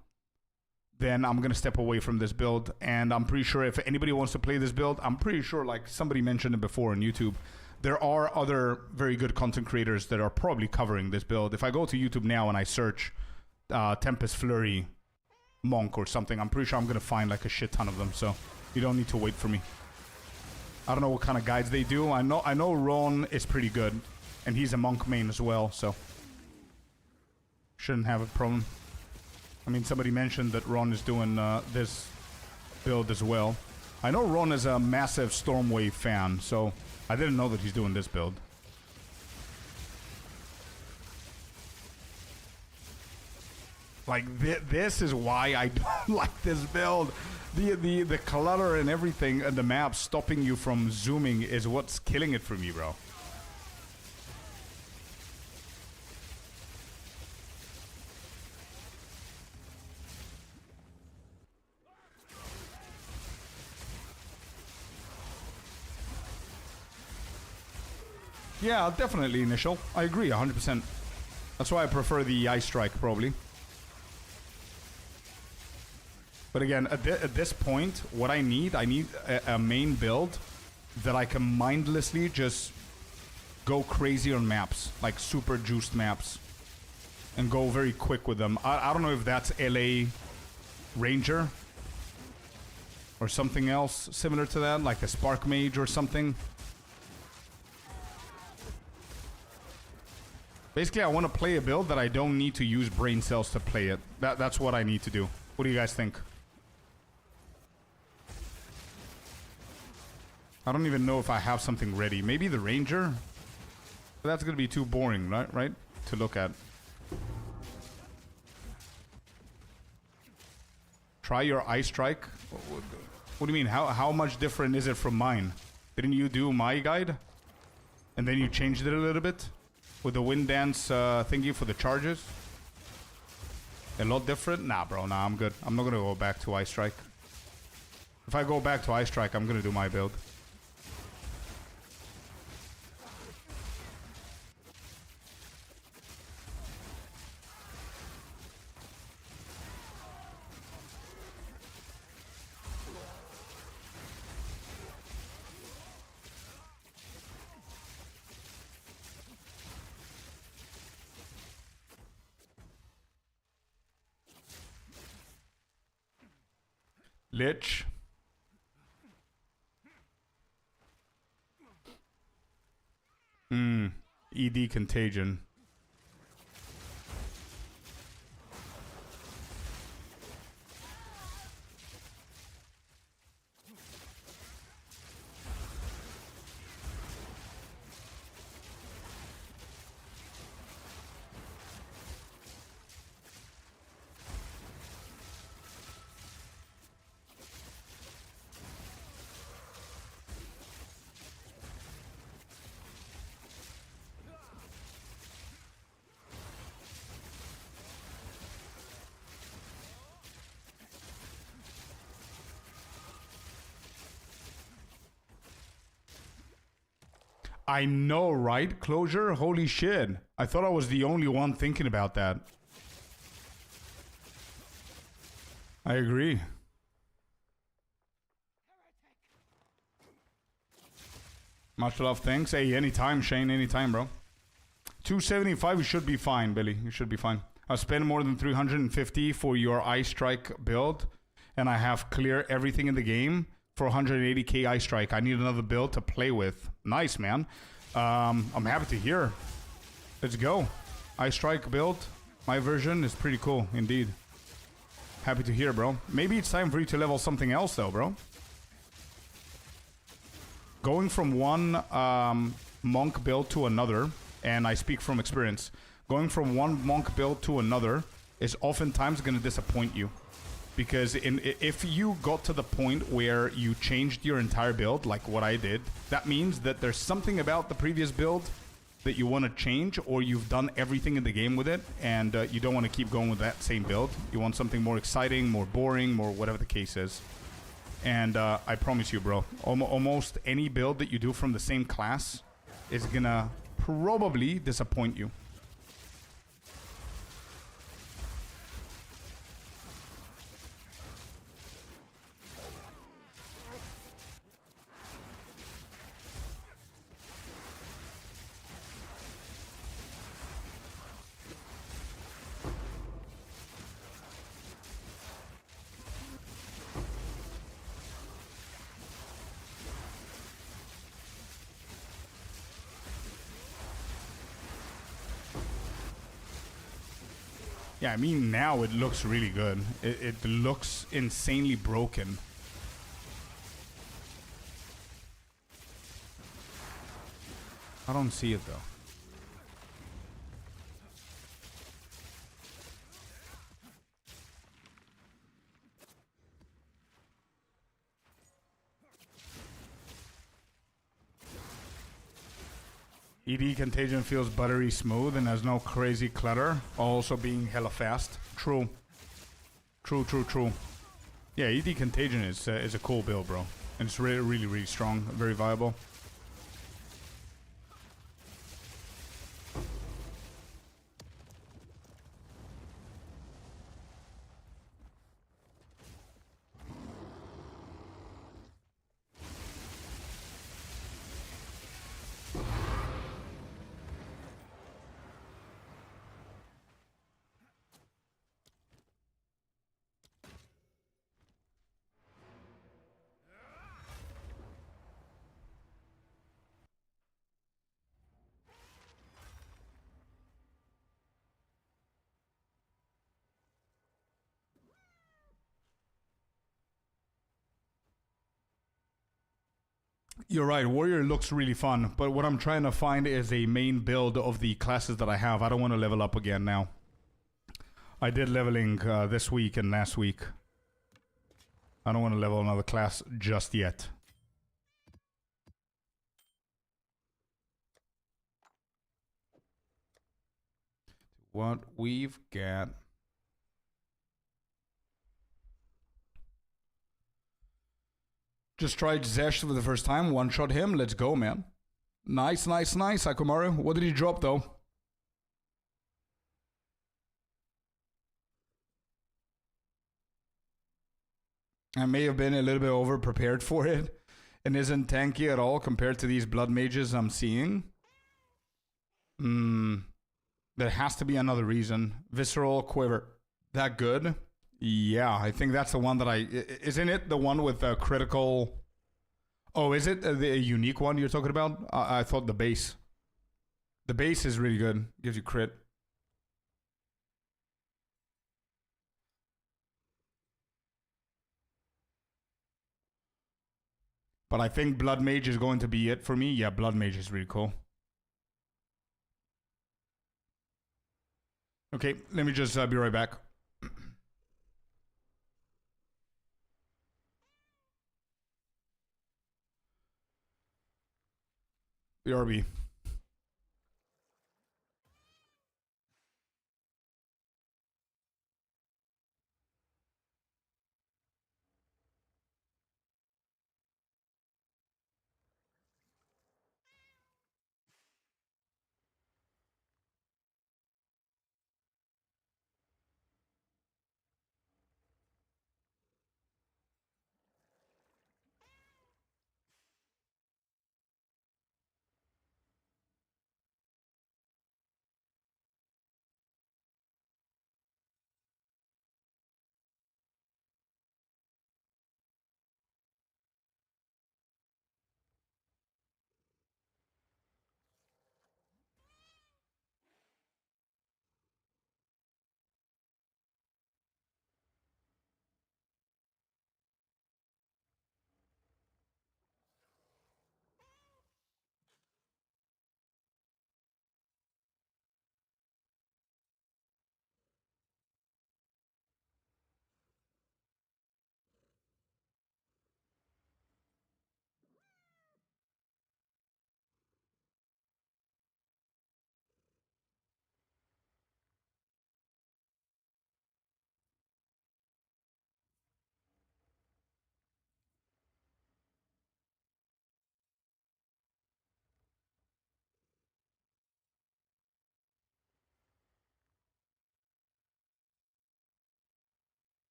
Speaker 1: then I'm going to step away from this build. And I'm pretty sure if anybody wants to play this build, I'm pretty sure, like somebody mentioned it before on YouTube, there are other very good content creators that are probably covering this build. If I go to YouTube now and I search Tempest Flurry Monk or something, I'm pretty sure I'm going to find like a shit ton of them. So you don't need to wait for me. I don't know what kind of guides they do. I know Ron is pretty good, and he's a monk main as well, so shouldn't have a problem. I mean, somebody mentioned that Ron is doing this build as well. I know Ron is a massive Stormwave fan, so I didn't know that he's doing this build. Like, this is why I don't like this build. The clutter and everything and the map stopping you from zooming is what's killing it for me, bro. Yeah, definitely initial. I agree 100%. That's why I prefer the Ice Strike, probably. But again, at this point, what I need a main build that I can mindlessly just go crazy on maps, like super juiced maps, and go very quick with them. I don't know if that's LA Ranger or something else similar to that, like a Spark Mage or something. Basically, I want to play a build that I don't need to use brain cells to play it. That's what I need to do. What do you guys think? I don't even know if I have something ready. Maybe the Ranger? But that's going to be too boring, right? To look at. Try your Ice Strike? What do you mean? How much different is it from mine? Didn't you do my guide? And then you changed it a little bit? With the Wind Dance thingy for the charges? A lot different? Nah, bro. Nah, I'm good. I'm not going to go back to Ice Strike. If I go back to Ice Strike, I'm going to do my build. Lich. ED Contagion. I know, right? Closure? Holy shit. I thought I was the only one thinking about that. I agree. Much love, thanks. Hey, anytime, Shane, anytime, bro. 275, you should be fine, Billy. You should be fine. I spent more than 350 for your Ice Strike build, and I have clear everything in the game for 180k Ice Strike. I need another build to play with. Nice, man. I'm happy to hear. Let's go. Ice Strike build. My version is pretty cool, indeed. Happy to hear, bro. Maybe it's time for you to level something else, though, bro. Going from one monk build to another, and I speak from experience, going from one monk build to another is oftentimes going to disappoint you. Because if you got to the point where you changed your entire build, like what I did, that means that there's something about the previous build that you want to change, or you've done everything in the game with it, and you don't want to keep going with that same build. You want something more exciting, more boring, more whatever the case is. And I promise you, bro, almost any build that you do from the same class is going to probably disappoint you. Yeah, I mean, now it looks really good. It looks insanely broken. I don't see it, though. ED Contagion feels buttery smooth and has no crazy clutter, also being hella fast. True. True, true, true. Yeah, ED Contagion is a cool build, bro. And it's really, really, really strong. Very viable. You're right, Warrior looks really fun, but what I'm trying to find is a main build of the classes that I have. I don't want to level up again now. I did leveling this week and last week. I don't want to level another class just yet. What we've got... Just tried Zesh for the first time, one-shot him, let's go, man. Nice, nice, nice, Akumaru. What did he drop, though? I may have been a little bit over-prepared for it, and isn't tanky at all compared to these blood mages I'm seeing. There has to be another reason. Visceral Quiver. That good? Yeah, I think that's the one that isn't it the one with the critical... Oh, is it the unique one you're talking about? I thought the base The base is really good. Gives you crit. But I think Blood Mage is going to be it for me. Yeah, Blood Mage is really cool. Okay, let me just be right back. BRB.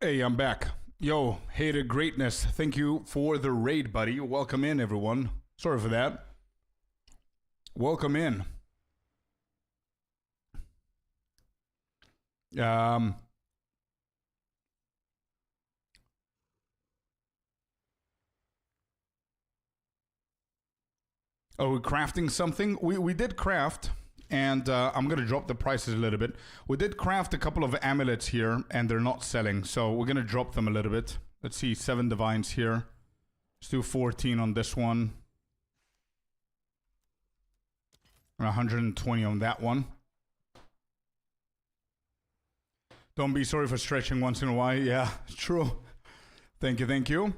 Speaker 1: Hey, I'm back. Yo, hated greatness. Thank you for the raid, buddy. Welcome in, everyone. Sorry for that. Welcome in. Are we crafting something? We did craft, and I'm going to drop the prices a little bit. We did craft a couple of amulets here, and they're not selling, so we're going to drop them a little bit. Let's see, 7 divines here. Let's do 14 on this one. And 120 on that one. Don't be sorry for stretching once in a while. Yeah, true. Thank you, thank you.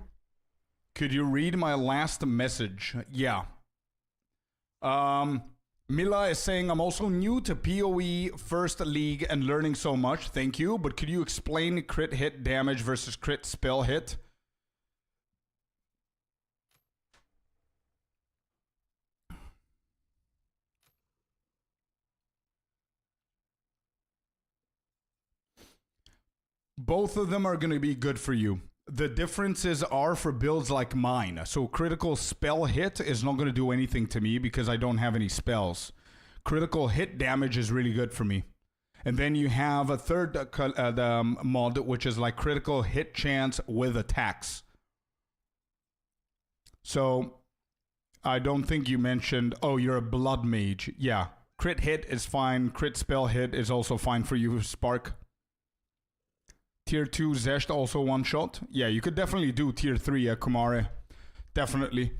Speaker 1: Could you read my last message? Yeah. Mila is saying, I'm also new to PoE First League and learning so much. Thank you. But could you explain crit hit damage versus crit spell hit? Both of them are going to be good for you. The differences are for builds like mine. So critical spell hit is not going to do anything to me because I don't have any spells. Critical hit damage is really good for me. And then you have a third mod, which is like critical hit chance with attacks. So I don't think you mentioned, oh, you're a blood mage. Yeah, crit hit is fine. Crit spell hit is also fine for you, Spark. Tier 2 Zesht also one shot. Yeah, you could definitely do tier 3 Kumare. Definitely.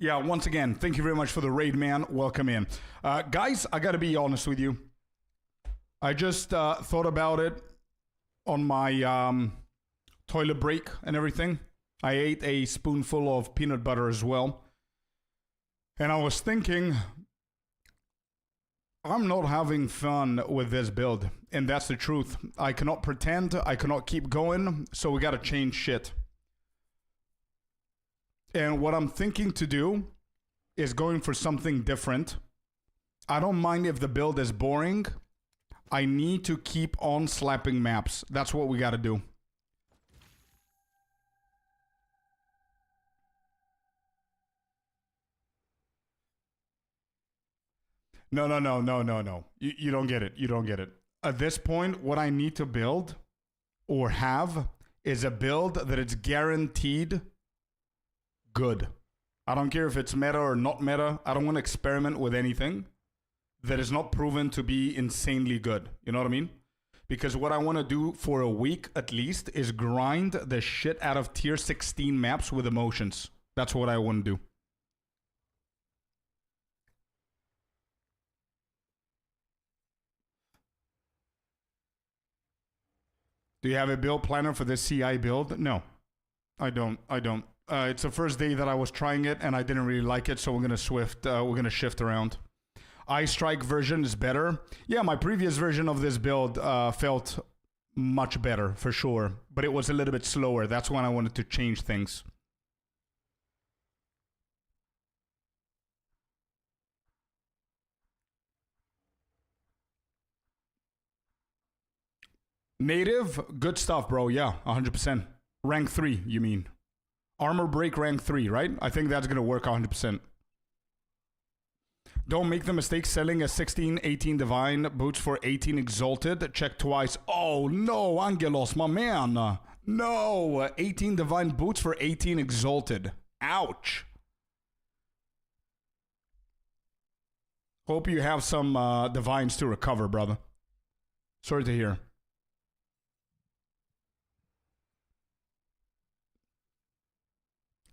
Speaker 1: Yeah, once again, thank you very much for the raid, man. Welcome in. Guys, I gotta be honest with you. I just thought about it on my toilet break and everything. I ate a spoonful of peanut butter as well. And I was thinking, I'm not having fun with this build. And that's the truth. I cannot pretend. I cannot keep going. So we got to change shit. And what I'm thinking to do is going for something different. I don't mind if the build is boring. I need to keep on slapping maps. That's what we got to do. No. You don't get it. You don't get it. At this point, what I need to build or have is a build that it's guaranteed good. I don't care if it's meta or not meta. I don't want to experiment with anything that is not proven to be insanely good. You know what I mean? Because what I want to do for a week at least is grind the shit out of tier 16 maps with emotions. That's what I want to do. Do you have a build planner for this CI build? No, I don't. It's the first day that I was trying it and I didn't really like it, so we're gonna shift around. Ice Strike version is better. Yeah, my previous version of this build felt much better for sure, but it was a little bit slower. That's when I wanted to change things. Native, good stuff, bro. Yeah, 100%. Rank 3, you mean? Armor break rank 3, right? I think that's going to work 100%. Don't make the mistake selling a 16, 18 divine boots for 18 exalted. Check twice. Oh, no, Angelos, my man. No, 18 divine boots for 18 exalted. Ouch. Hope you have some divines to recover, brother. Sorry to hear.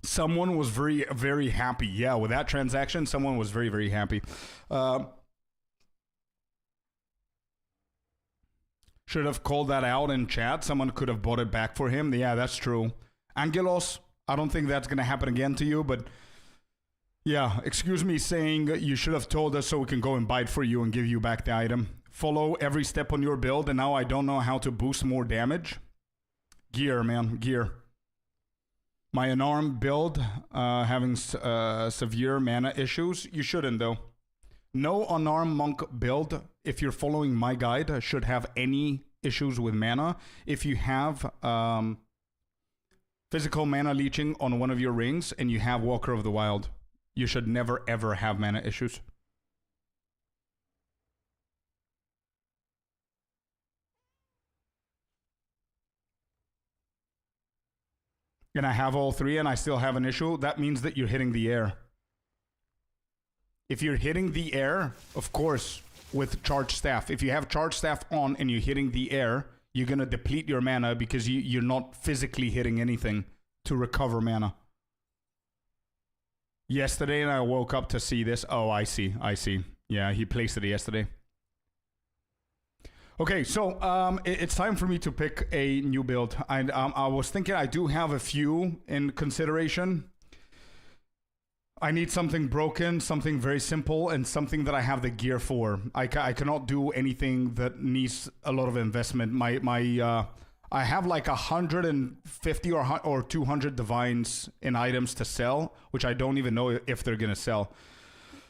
Speaker 1: Someone was very, very happy. Yeah, with that transaction, someone was very, very happy. Should have called that out in chat. Someone could have bought it back for him. Yeah, that's true. Angelos, I don't think that's going to happen again to you, but yeah, excuse me saying you should have told us so we can go and buy it for you and give you back the item. Follow every step on your build, and now I don't know how to boost more damage. Gear, man, gear. My unarmed build having severe mana issues. You shouldn't, though. No unarmed monk build, if you're following my guide, should have any issues with mana. If you have physical mana leeching on one of your rings and you have Walker of the Wild, you should never ever have mana issues. And I have all three and I still have an issue, that means that you're hitting the air. If you're hitting the air, of course, with Charge Staff. If you have Charge Staff on and you're hitting the air, you're going to deplete your mana because you're not physically hitting anything to recover mana. Yesterday, and I woke up to see this. Oh, I see. Yeah, he placed it yesterday. Okay, so it's time for me to pick a new build. I was thinking I do have a few in consideration. I need something broken, something very simple, and something that I have the gear for. I cannot do anything that needs a lot of investment. I have like 150 or 200 divines in items to sell, which I don't even know if they're gonna sell.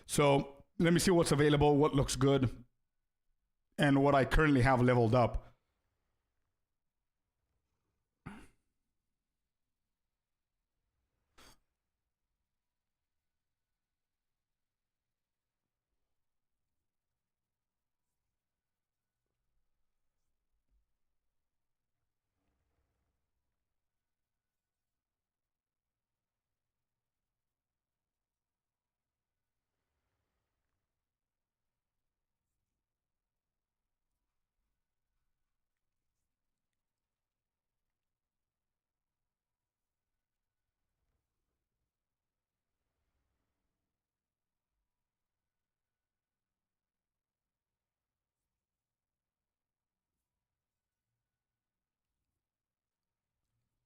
Speaker 1: So let me see what's available, what looks good, and what I currently have leveled up.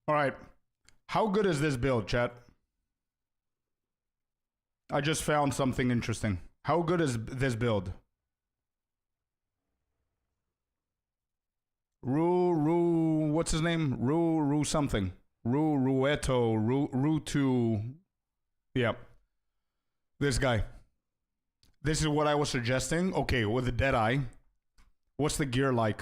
Speaker 1: All right. How good is this build, chat? I just found something interesting. How good is this build? What's his name? Ru something. Rueto, Rutu. Yeah. This guy. This is what I was suggesting. Okay, with the Deadeye. What's the gear like?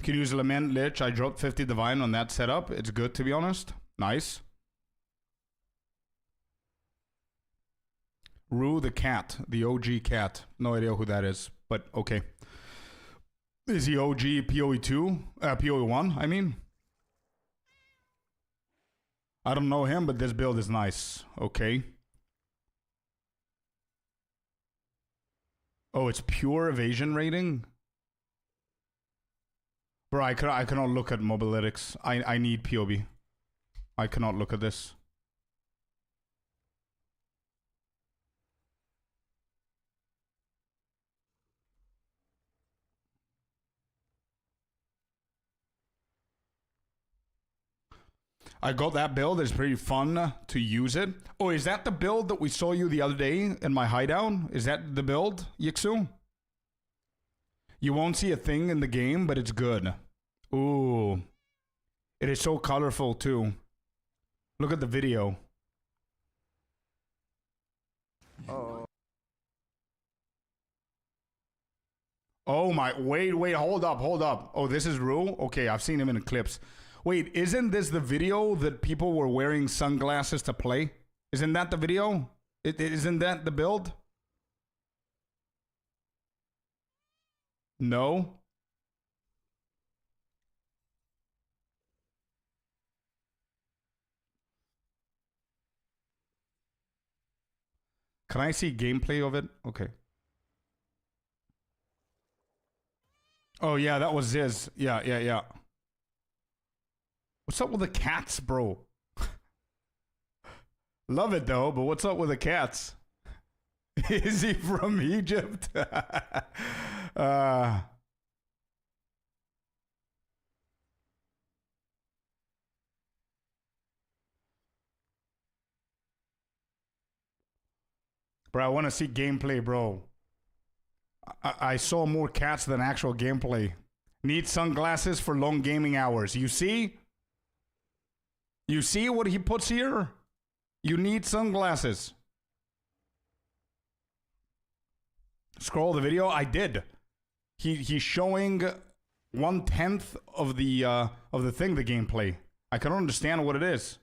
Speaker 1: Could use Lament Lich. I dropped 50 Divine on that setup. It's good, to be honest. Nice. Rue the cat. The OG cat. No idea who that is, but okay. Is he OG PoE 2? PoE 1, I mean? I don't know him, but this build is nice. Okay. Oh, it's pure evasion rating? Bro, I cannot look at mobilytics. I need POB. I cannot look at this. I got that build. It's pretty fun to use it. Oh, is that the build that we saw you the other day in my hideout? Is that the build, Yixu? You won't see a thing in the game, but it's good. Ooh. It is so colorful, too. Look at the video.
Speaker 3: Oh.
Speaker 1: Oh my, wait, hold up. Oh, this is Rue? Okay, I've seen him in clips. Wait, isn't this the video that people were wearing sunglasses to play? Isn't that the video? Isn't that the build? No? Can I see gameplay of it? Okay. Oh yeah, that was Ziz. Yeah. What's up with the cats, bro? Love it though, but what's up with the cats? Is he from Egypt? Bro, I want to see gameplay, bro. I saw more cats than actual gameplay. Need sunglasses for long gaming hours. You see? You see what he puts here? You need sunglasses. scroll the video? I did. He's showing 1/10 of the thing, the gameplay. I can understand what it is.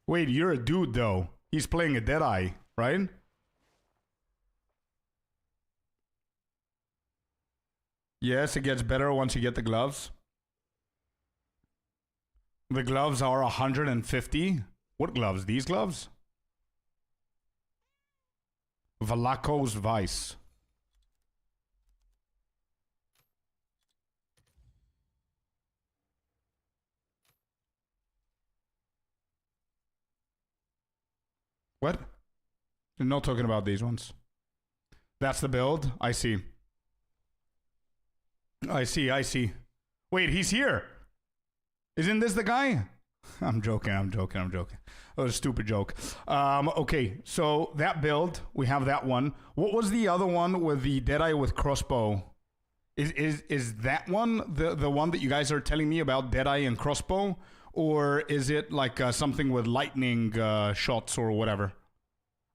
Speaker 1: Wait, you're a dude though. He's playing a Deadeye, right? Yes, it gets better once you get the gloves. The gloves are 150. What gloves? These gloves? Valaco's Vice. What? You're not talking about these ones. That's the build? I see. I see. Wait, he's here. Isn't this the guy? I'm joking. That was a stupid joke. Okay, so that build, we have that one. What was the other one with the Deadeye with crossbow? Is that one the one that you guys are telling me about, Deadeye and crossbow? Or is it like something with lightning shots or whatever?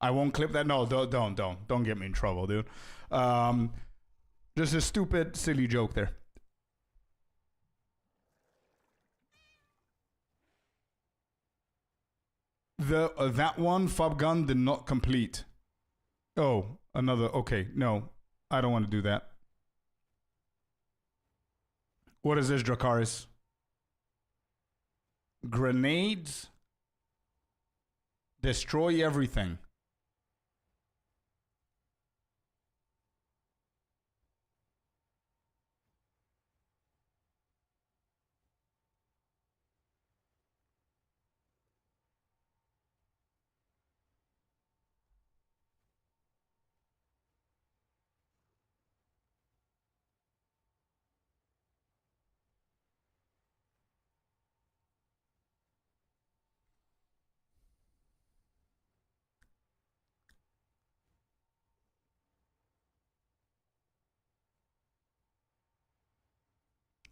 Speaker 1: I won't clip that. No, don't get me in trouble, dude. Just a stupid, silly joke there. That one, Fob Gun, did not complete. Oh, another. Okay, no, I don't want to do that. What is this, Dracarys? Grenades destroy everything.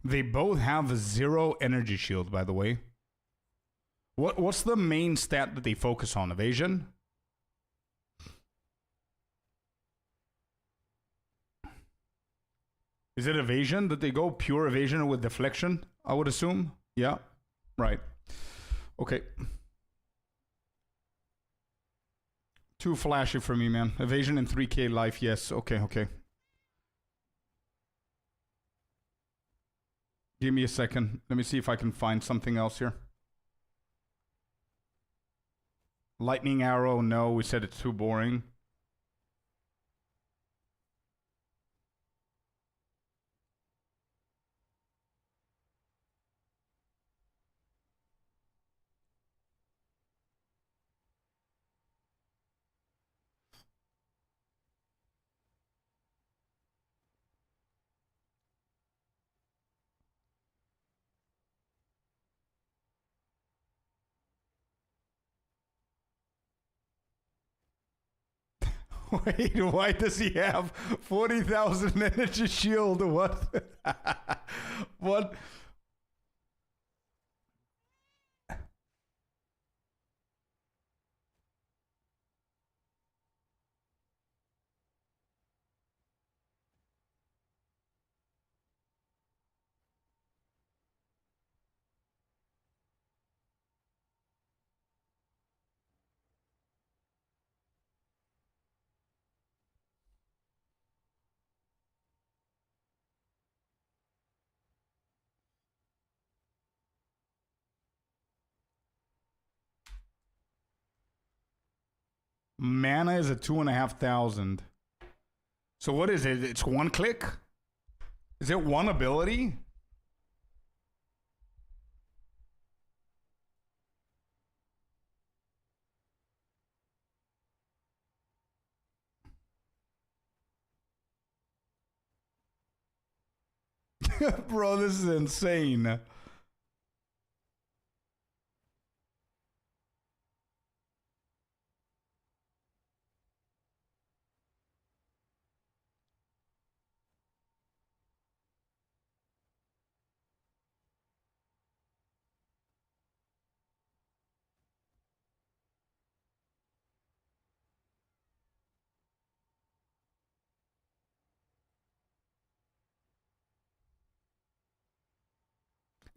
Speaker 1: They both have a 0 energy shield, by the way. What's the main stat that they focus on? Evasion? Is it evasion that they go pure evasion with deflection? I would assume. Yeah. Right. Okay. Too flashy for me, man. Evasion in 3K life, yes. Okay. Give me a second. Let me see if I can find something else here. Lightning arrow, no. We said it's too boring. Wait, why does he have 40,000 energy shield? What? What? Mana is at 2,500. So what is it? It's one click? Is it one ability? Bro, this is insane.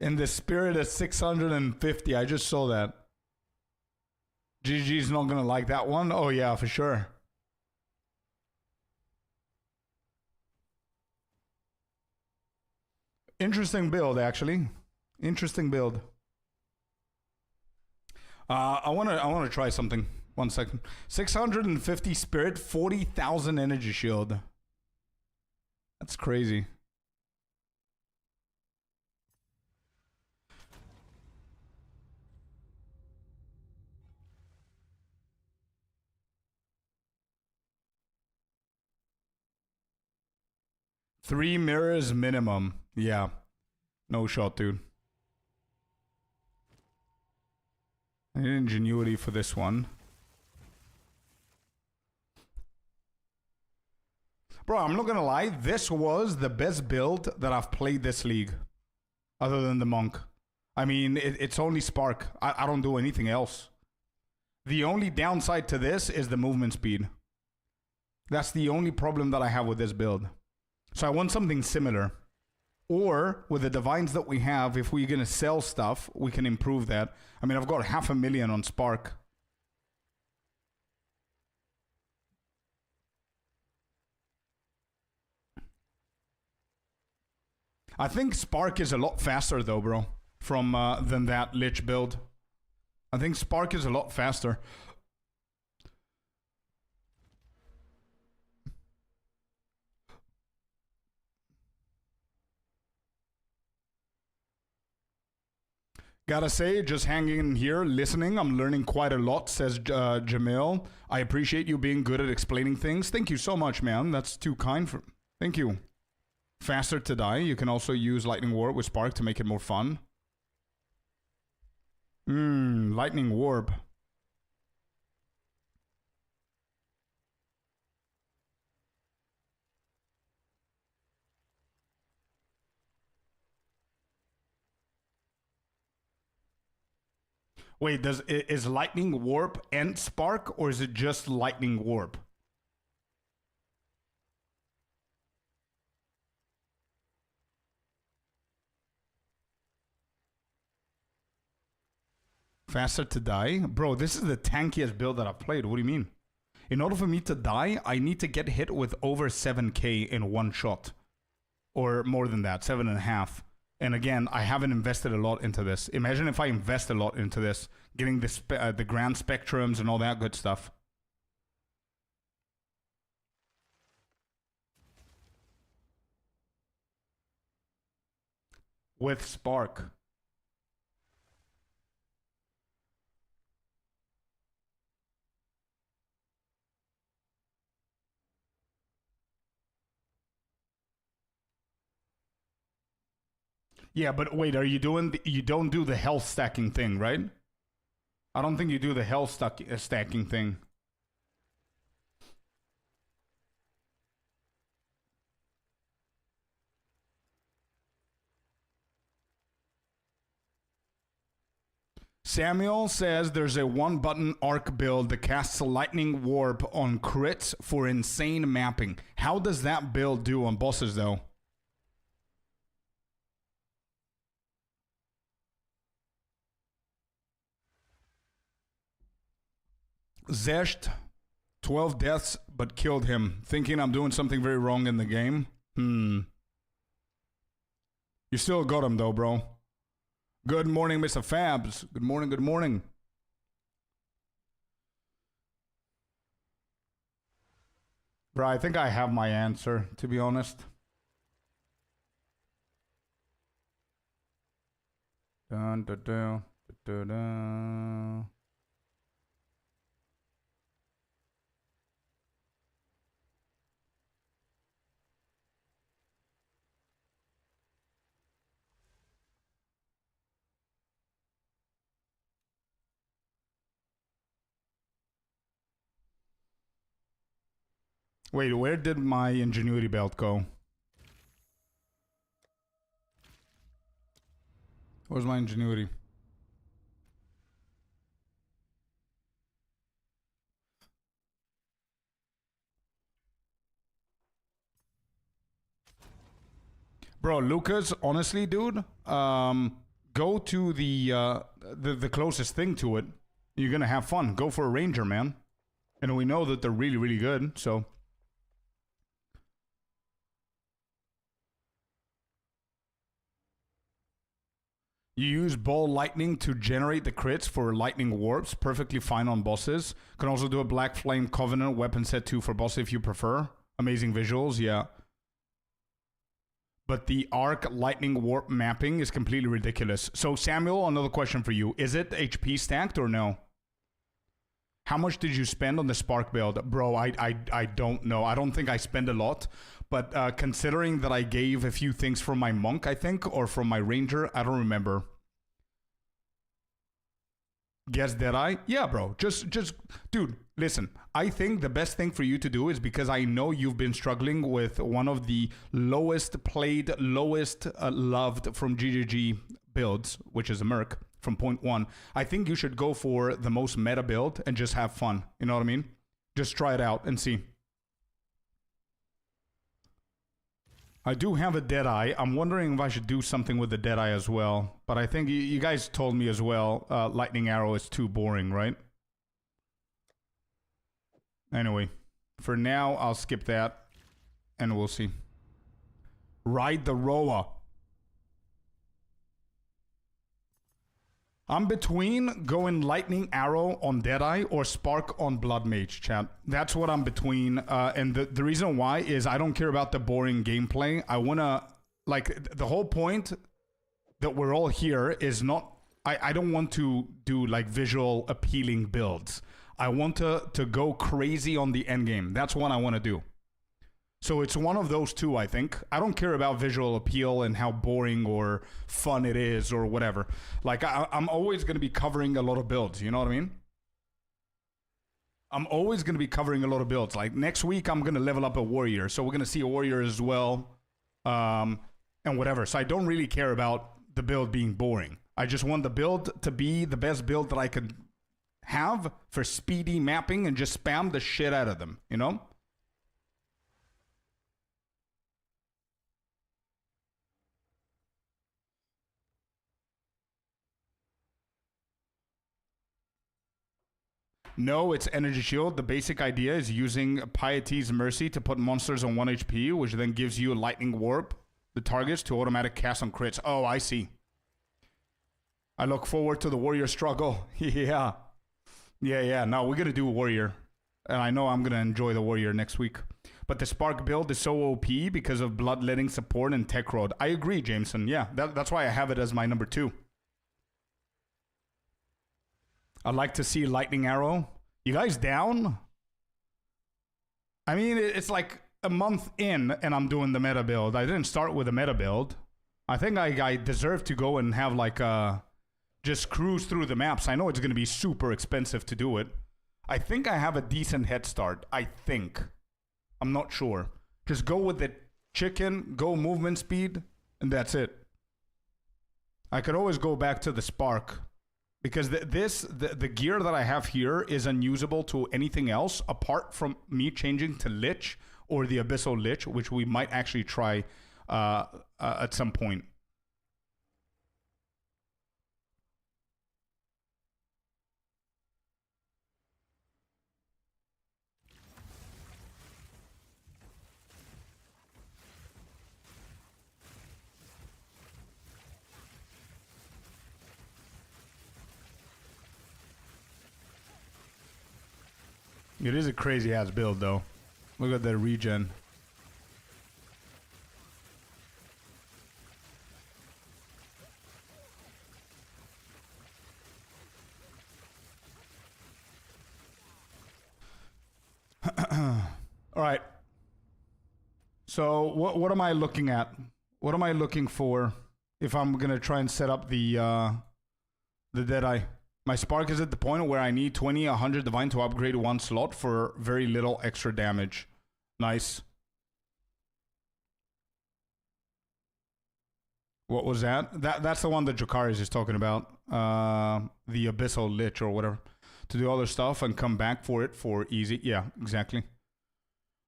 Speaker 1: In the spirit of 650, I just saw that. GG's not gonna like that one. Oh yeah, for sure. Interesting build, actually. Interesting build. I wanna try something. 1 second. 650 spirit, 40,000 energy shield. That's crazy. Three mirrors minimum. Yeah. No shot, dude. I need ingenuity for this one. Bro, I'm not gonna lie. This was the best build that I've played this league. Other than the Monk. I mean, it's only Spark. I don't do anything else. The only downside to this is the movement speed. That's the only problem that I have with this build. So I want something similar. Or, with the divines that we have, if we're going to sell stuff, we can improve that. I mean, I've got 500,000 on Spark. I think Spark is a lot faster though, bro, than that Lich build. I think Spark is a lot faster. Gotta say, just hanging in here, listening, I'm learning quite a lot, says Jamil. I appreciate you being good at explaining things. Thank you so much, man. That's too kind for... Thank you. Faster to die. You can also use Lightning Warp with Spark to make it more fun. Lightning Warp. Wait, is Lightning Warp and Spark, or is it just Lightning Warp? Faster to die? Bro, this is the tankiest build that I've played. What do you mean? In order for me to die, I need to get hit with over 7k in one shot. Or more than that, 7.5. And again, I haven't invested a lot into this. Imagine if I invest a lot into this, getting the grand spectrums and all that good stuff. With Spark. Yeah, but wait, are you doing... you don't do the health stacking thing, right? I don't think you do the health stacking thing. Samuel says there's a one-button arc build that casts a lightning warp on crits for insane mapping. How does that build do on bosses, though? Zesht, 12 deaths, but killed him, thinking I'm doing something very wrong in the game. You still got him, though, bro. Good morning, Mr. Fabs. Good morning, good morning. Bro, I think I have my answer, to be honest. Dun, dun, dun, dun, dun. Wait, where did my ingenuity belt go? Where's my ingenuity? Bro, Lucas, honestly, dude, go to the closest thing to it. You're gonna have fun. Go for a ranger, man. And we know that they're really, really good, so. You use ball lightning to generate the crits for lightning warps. Perfectly fine on bosses. Can also do a black flame covenant weapon set 2 for boss if you prefer. Amazing visuals, yeah. But the arc lightning warp mapping is completely ridiculous. So Samuel, another question for you. Is it HP stacked or no? How much did you spend on the spark build? Bro, I don't know. I don't think I spend a lot. But considering that I gave a few things from my monk, I think, or from my ranger, I don't remember. Guess Deadeye? Yeah, bro. Just, dude, listen. I think the best thing for you to do is, because I know you've been struggling with one of the lowest played, lowest loved from GGG builds, which is a Merc from point 1. I think you should go for the most meta build and just have fun. You know what I mean? Just try it out and see. I do have a Deadeye. I'm wondering if I should do something with the Deadeye as well. But I think you guys told me as well, Lightning Arrow is too boring, right? Anyway, for now, I'll skip that. And we'll see. Ride the Roa. I'm between going Lightning Arrow on Deadeye or Spark on Blood Mage, chat. That's what I'm between. And the reason why is I don't care about the boring gameplay. I want to, like, the whole point that we're all here is not, I don't want to do, like, visual appealing builds. I want to go crazy on the end game. That's what I want to do. So it's one of those two, I think. I don't care about visual appeal and how boring or fun it is or whatever. Like, I'm always going to be covering a lot of builds. You know what I mean? I'm always going to be covering a lot of builds. Like, next week, I'm going to level up a warrior. So we're going to see a warrior as well. And whatever. So I don't really care about the build being boring. I just want the build to be the best build that I could have for speedy mapping and just spam the shit out of them. You know? No, it's Energy Shield. The basic idea is using Piety's Mercy to put monsters on 1 HP, which then gives you a Lightning Warp, the targets, to automatic cast on crits. Oh, I see. I look forward to the warrior struggle. Yeah. Yeah. No, we're going to do a warrior. And I know I'm going to enjoy the warrior next week. But the Spark build is so OP because of bloodletting support and tech road. I agree, Jameson. Yeah, that's why I have it as my number 2. I'd like to see Lightning Arrow. You guys down? I mean, it's like a month in and I'm doing the meta build. I didn't start with a meta build. I think I deserve to go and have like just cruise through the maps. I know it's going to be super expensive to do it. I think I have a decent head start. I think. I'm not sure. Just go with the chicken, go movement speed, and that's it. I could always go back to the Spark. Because the gear that I have here is unusable to anything else apart from me changing to Lich or the Abyssal Lich, which we might actually try at some point. It is a crazy ass build though. Look at the regen. All right. So what am I looking at? What am I looking for if I'm gonna try and set up the Deadeye? My Spark is at the point where I need 20, 100 Divine to upgrade one slot for very little extra damage. Nice. What was that? That's the one that Jakaris is talking about. The Abyssal Lich or whatever. To do other stuff and come back for it for easy. Yeah, exactly.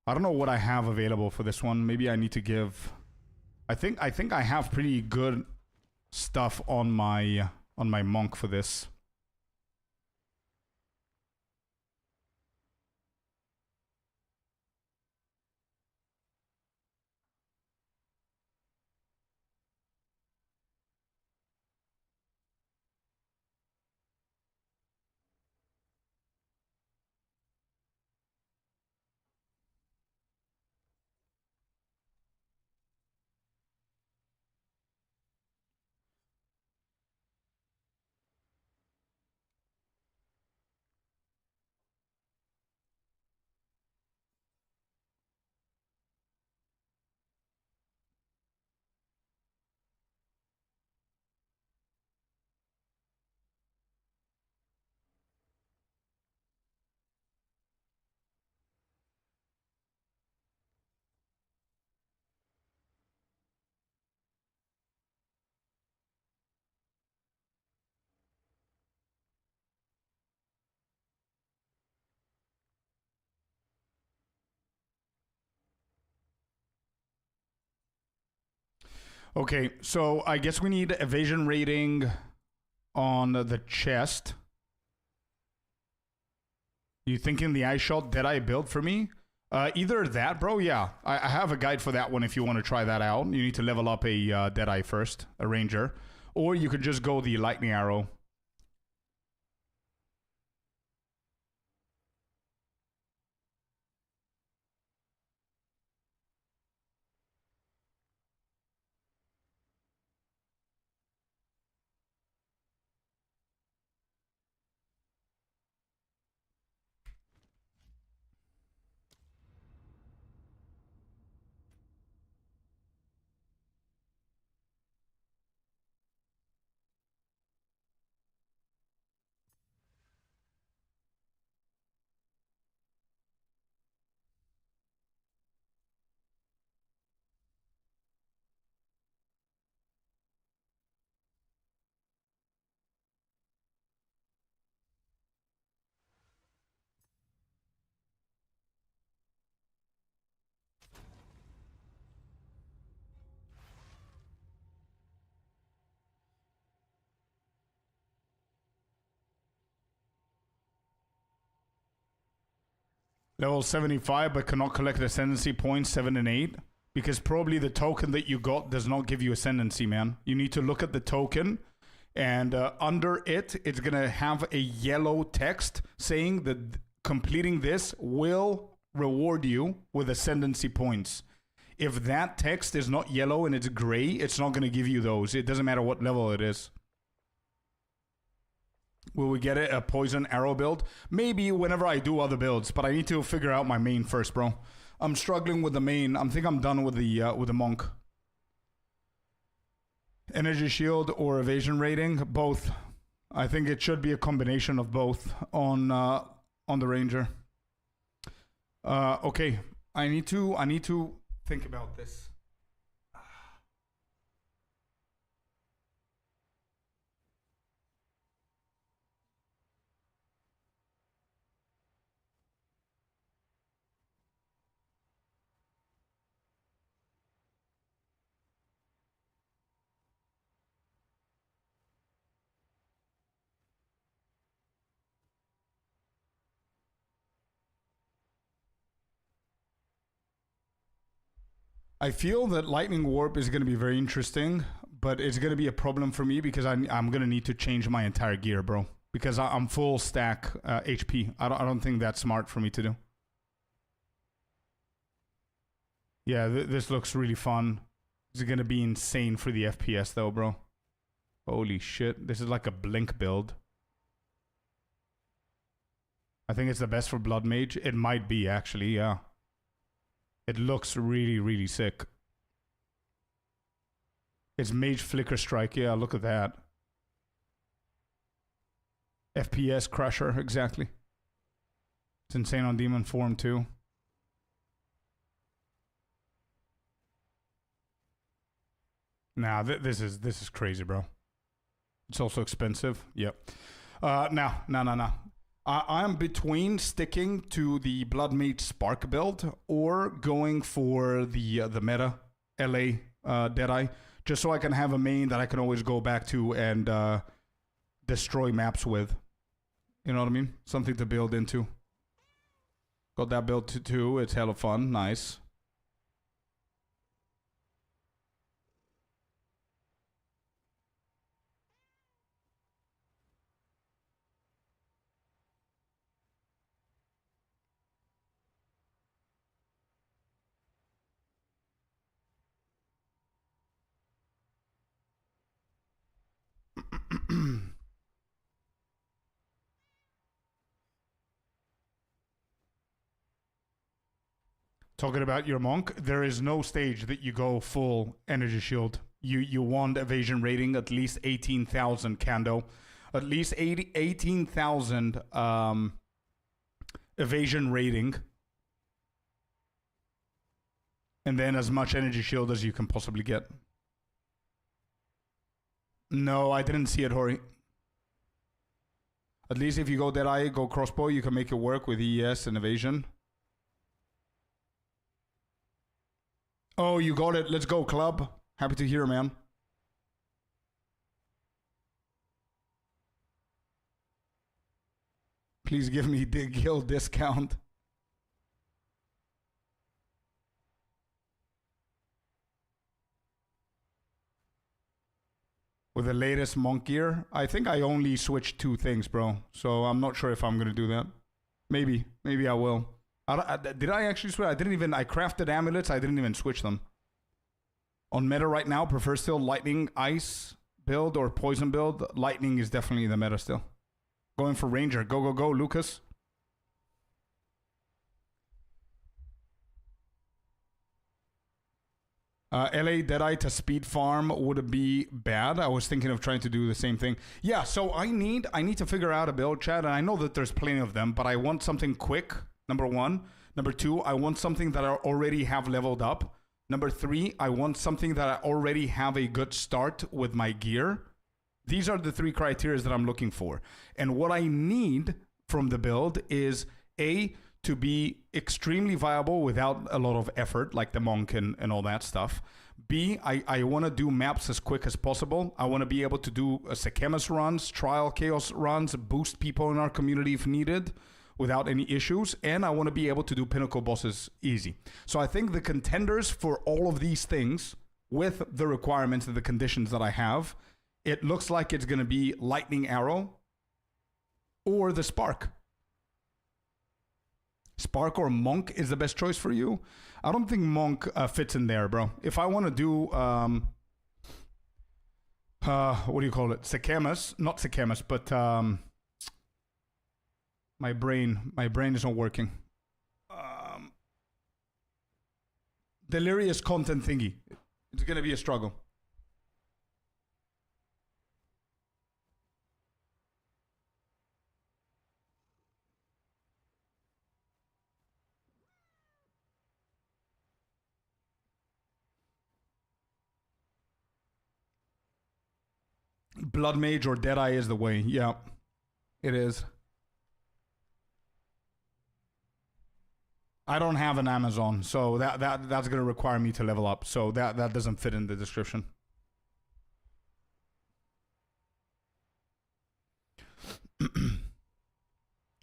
Speaker 1: I don't know what I have available for this one. Maybe I need to give... I think I have pretty good stuff on my monk for this. Okay, so I guess we need evasion rating on the chest. You thinking the eye shot Deadeye build for me? Either that, bro, yeah. I have a guide for that one if you want to try that out. You need to level up a Deadeye first, a ranger. Or you could just go the lightning arrow. Level 75, but cannot collect ascendancy points 7 and 8. Because probably the token that you got does not give you ascendancy, man. You need to look at the token, and under it, it's going to have a yellow text saying that completing this will reward you with ascendancy points. If that text is not yellow and it's gray, it's not going to give you those. It doesn't matter what level it is. Will we get it a poison arrow build? Maybe whenever I do other builds, but I need to figure out my main first, bro. I'm struggling with the main. I think I'm done with the monk. Energy shield or evasion rating, both. I think it should be a combination of both on the ranger. Okay, I need to think about this. I feel that Lightning Warp is going to be very interesting, but it's going to be a problem for me because I'm going to need to change my entire gear, bro. Because I'm full stack HP. I don't think that's smart for me to do. Yeah, this looks really fun. This is going to be insane for the FPS though, bro. Holy shit. This is like a blink build. I think it's the best for Blood Mage. It might be, actually, yeah. It looks really, really sick. It's Mage Flicker Strike. Yeah, look at that. FPS Crusher, exactly. It's insane on Demon form, too. Nah, this is crazy, bro. It's also expensive. Yep. No. I'm between sticking to the Blood Mage Spark build or going for the meta LA Deadeye, just so I can have a main that I can always go back to and destroy maps with. You know what I mean? Something to build into. Got that build too. It's hella fun. Nice. Talking about your monk, there is no stage that you go full energy shield. You want evasion rating at least 18,000 Kando, at least 18,000 evasion rating, and then as much energy shield as you can possibly get. No, I didn't see it, Hori. At least if you go Deadeye, go crossbow, you can make it work with ES and evasion. Oh, you got it. Let's go, club. Happy to hear, man. Please give me the guild discount. With the latest monk gear, I think I only switched 2 things, bro. So I'm not sure if I'm going to do that. Maybe I will. Did I actually switch? I crafted amulets. I didn't even switch them. On meta right now, prefer still lightning, ice build or poison build. Lightning is definitely the meta still. Going for ranger. Go, Lucas. LA Deadeye to speed farm would be bad. I was thinking of trying to do the same thing. Yeah, so I need to figure out a build, Chad, and I know that there's plenty of them, but I want something quick, number 1. Number 2, I want something that I already have leveled up. Number 3, I want something that I already have a good start with my gear. These are the 3 criteria that I'm looking for. And what I need from the build is A, to be extremely viable without a lot of effort, like the monk and all that stuff. B, I want to do maps as quick as possible. I want to be able to do Sekemas runs, trial chaos runs, boost people in our community if needed without any issues. And I want to be able to do pinnacle bosses easy. So I think the contenders for all of these things with the requirements and the conditions that I have, it looks like it's going to be Lightning Arrow or the Spark. Spark or Monk is the best choice for you. I don't think Monk fits in there, bro. If I want to do, what do you call it? Sekemas, not Sekemas, but my brain is not working. Delirious content thingy. It's gonna be a struggle. Blood Mage or Deadeye is the way. Yeah, it is. I don't have an Amazon, so that's going to require me to level up. So that doesn't fit in the description.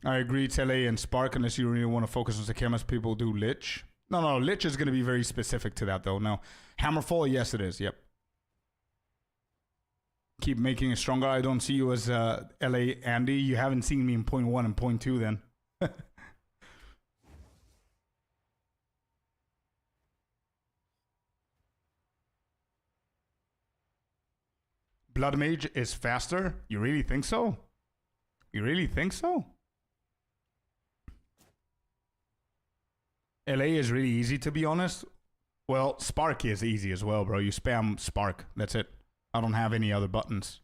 Speaker 1: I agree, Tele and Spark, unless you really want to focus on Sekemas, people do Lich. No, Lich is going to be very specific to that, though. No, Hammerfall, yes, it is. Yep. Keep making it stronger. I don't see you as LA Andy. You haven't seen me in point 1 and point 2 then. Blood Mage is faster? You really think so? You really think so? LA is really easy, to be honest. Well, Spark is easy as well, bro. You spam Spark. That's it. I don't have any other buttons.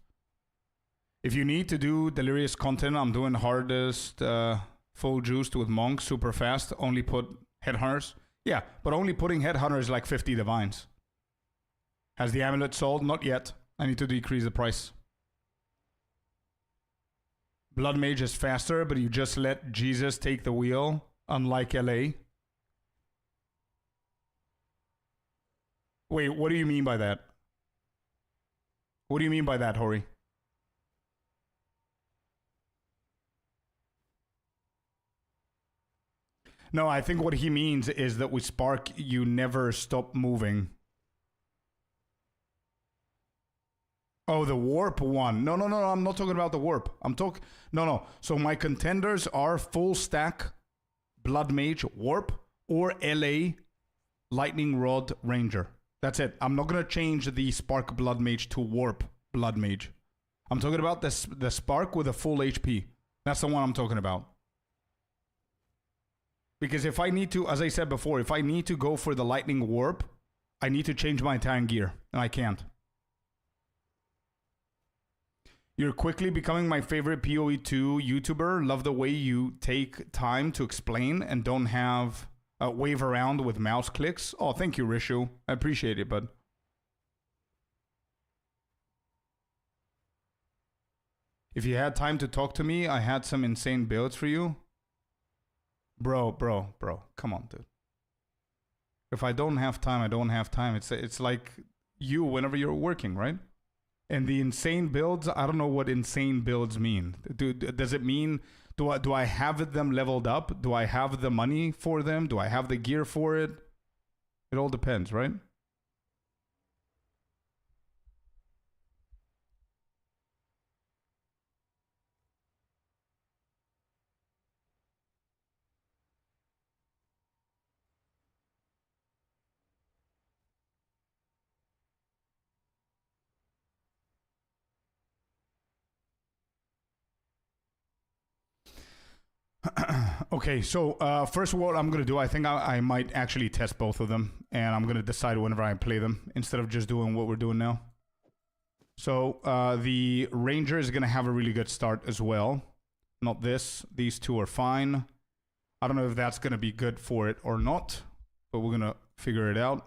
Speaker 1: If you need to do delirious content, I'm doing hardest full juiced with monks super fast. Only put headhunters. Yeah, but only putting headhunters like 50 divines. Has the amulet sold? Not yet. I need to decrease the price. Blood Mage is faster, but you just let Jesus take the wheel, unlike LA. Wait, what do you mean by that? What do you mean by that, Hori? No, I think what he means is that with Spark, you never stop moving. Oh, the warp one. No, I'm not talking about the warp. No. So my contenders are full stack Blood Mage warp or LA Lightning Rod Ranger. That's it. I'm not going to change the Spark Blood Mage to warp Blood Mage. I'm talking about the Spark with a full HP. That's the one I'm talking about. Because if I need to, as I said before, if I need to go for the Lightning Warp, I need to change my entire gear. And I can't. You're quickly becoming my favorite PoE2 YouTuber. Love the way you take time to explain and don't have wave around with mouse clicks. Oh, thank you, Rishu. I appreciate it, bud. If you had time to talk to me, I had some insane builds for you. Bro. Come on, dude. If I don't have time, I don't have time. It's like you whenever you're working, right? And the insane builds, I don't know what insane builds mean. Does it mean, do I have them leveled up? Do I have the money for them? Do I have the gear for it? It all depends, right? Okay, so first of all, what I'm going to do, I think I might actually test both of them, and I'm going to decide whenever I play them, instead of just doing what we're doing now. So the Ranger is going to have a really good start as well. Not this. These two are fine. I don't know if that's going to be good for it or not, but we're going to figure it out.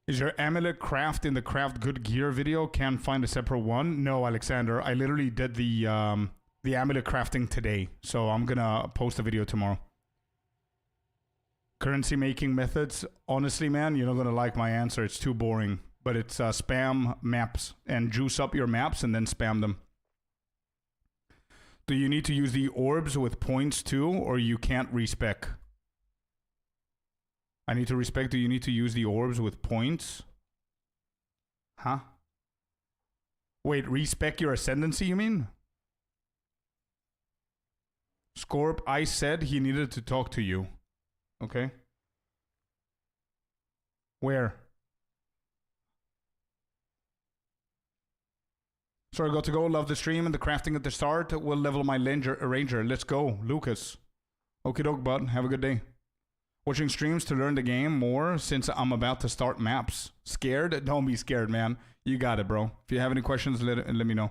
Speaker 1: Is your amulet craft in the craft good gear video? Can't find a separate one? No, Alexander. I literally did the amulet crafting today, so I'm gonna post a video tomorrow. Currency making methods. Honestly, man, you're not gonna like my answer. It's too boring. But it's spam maps and juice up your maps and then spam them. Do you need to use the orbs with points too, or you can't respec? I need to respect. Do you need to use the orbs with points? Huh? Wait, respec your ascendancy, you mean? Scorp, I said he needed to talk to you. Okay. Where? Sorry, got to go. Love the stream and the crafting at the start. We'll level my ranger. Let's go, Lucas. Okie doke, bud. Have a good day. Watching streams to learn the game more since I'm about to start maps. Scared? Don't be scared, man. You got it, bro. If you have any questions, let me know.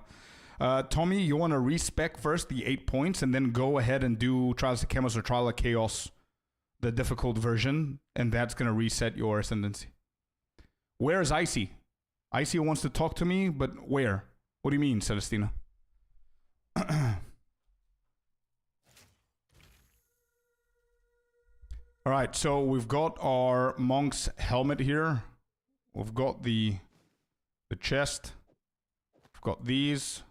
Speaker 1: Tommy, you want to respec first the 8 points and then go ahead and do Trials of Chaos or Trial of Chaos, the difficult version, and that's going to reset your ascendancy. Where is Icy? Icy wants to talk to me, but where? What do you mean, Celestina? All right, so we've got our monk's helmet here. We've got the chest. We've got these.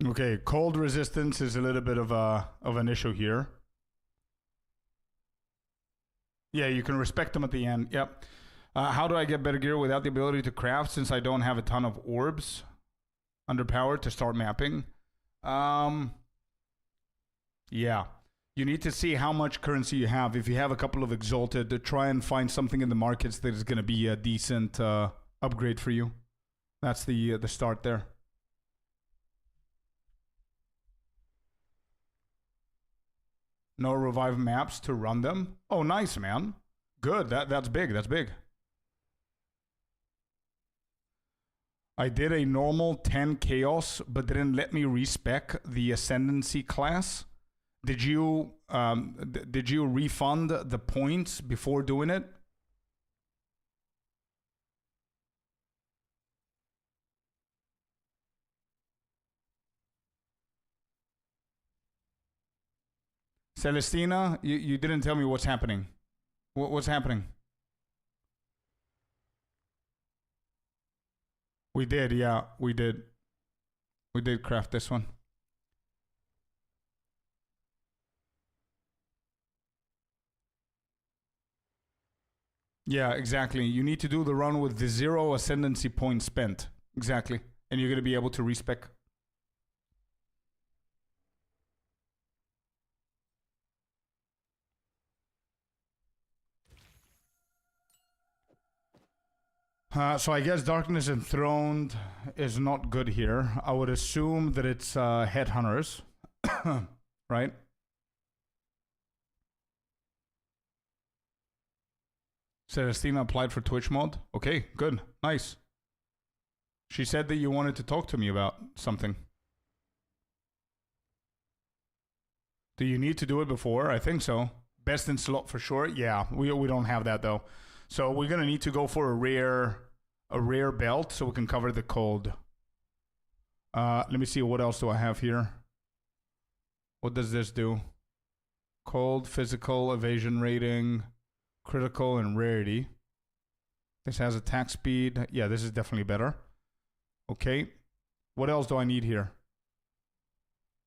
Speaker 1: Okay, cold resistance is a little bit of an issue here. Yeah, you can respect them at the end. Yep. How do I get better gear without the ability to craft since I don't have a ton of orbs? Underpowered to start mapping. Yeah. You need to see how much currency you have. If you have a couple of exalted, to try and find something in the markets that is going to be a decent upgrade for you. That's the start there. No revive maps to run them. Oh, nice, man. Good. That's big. That's big. I did a normal 10 chaos, but didn't let me respec the ascendancy class. Did you refund the points before doing it? Celestina, you didn't tell me what's happening. What's happening? We did, yeah, we did. We did craft this one. Yeah, exactly. You need to do the run with the 0 ascendancy points spent. Exactly. And you're going to be able to respec. So I guess Darkness Enthroned is not good here. I would assume that it's Headhunters, right? Celestina applied for Twitch mod. Okay, good, nice. She said that you wanted to talk to me about something. Do you need to do it before? I think so. Best in slot for sure. Yeah, we don't have that though. So we're gonna need to go for a rare belt so we can cover the cold. Let me see, what else do I have here? What does this do? Cold, physical, evasion rating, critical, and rarity. This has attack speed. Yeah, this is definitely better. Okay. What else do I need here?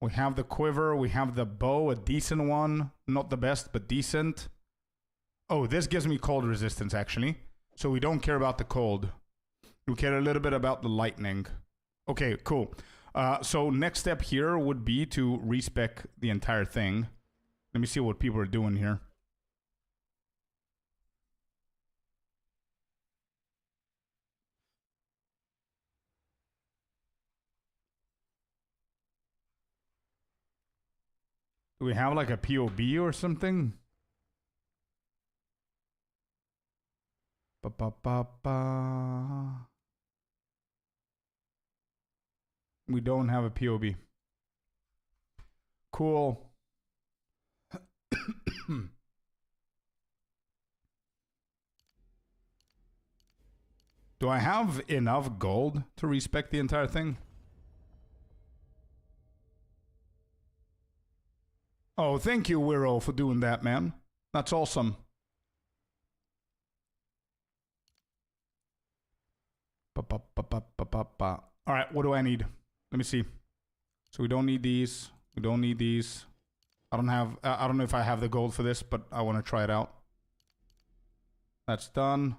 Speaker 1: We have the quiver. We have the bow, a decent one. Not the best, but decent. Oh, this gives me cold resistance, actually. So we don't care about the cold. We care a little bit about the lightning. Okay, cool. So next step here would be to respec the entire thing. Let me see what people are doing here. Do we have like a POB or something? Ba-ba-ba-ba. We don't have a POB. Cool. Do I have enough gold to respec the entire thing? Oh, thank you, Wiro, for doing that, man. That's awesome. All right, what do I need? Let me see. So we don't need these. We don't need these. I don't know if I have the gold for this, but I want to try it out. That's done.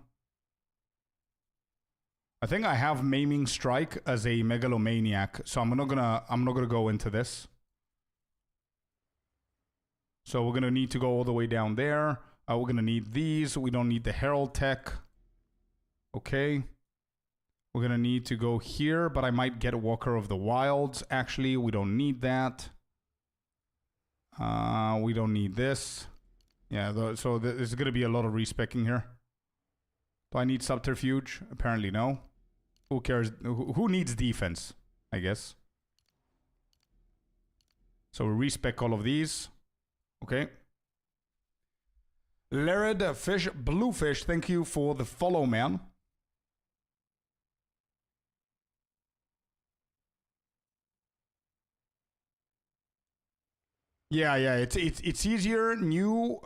Speaker 1: I think I have Maiming Strike as a megalomaniac, so I'm not gonna go into this. So we're gonna need to go all the way down there. We're gonna need these. We don't need the Herald Tech. Okay. We're gonna need to go here, but I might get a Walker of the Wilds. Actually, we don't need that. We don't need this. Yeah, so there's going to be a lot of respecking here. Do I need subterfuge? Apparently no. Who cares? Who needs defense? I guess. So we respec all of these. Okay. Larid Fish, Bluefish, thank you for the follow, man. Yeah, it's easier. New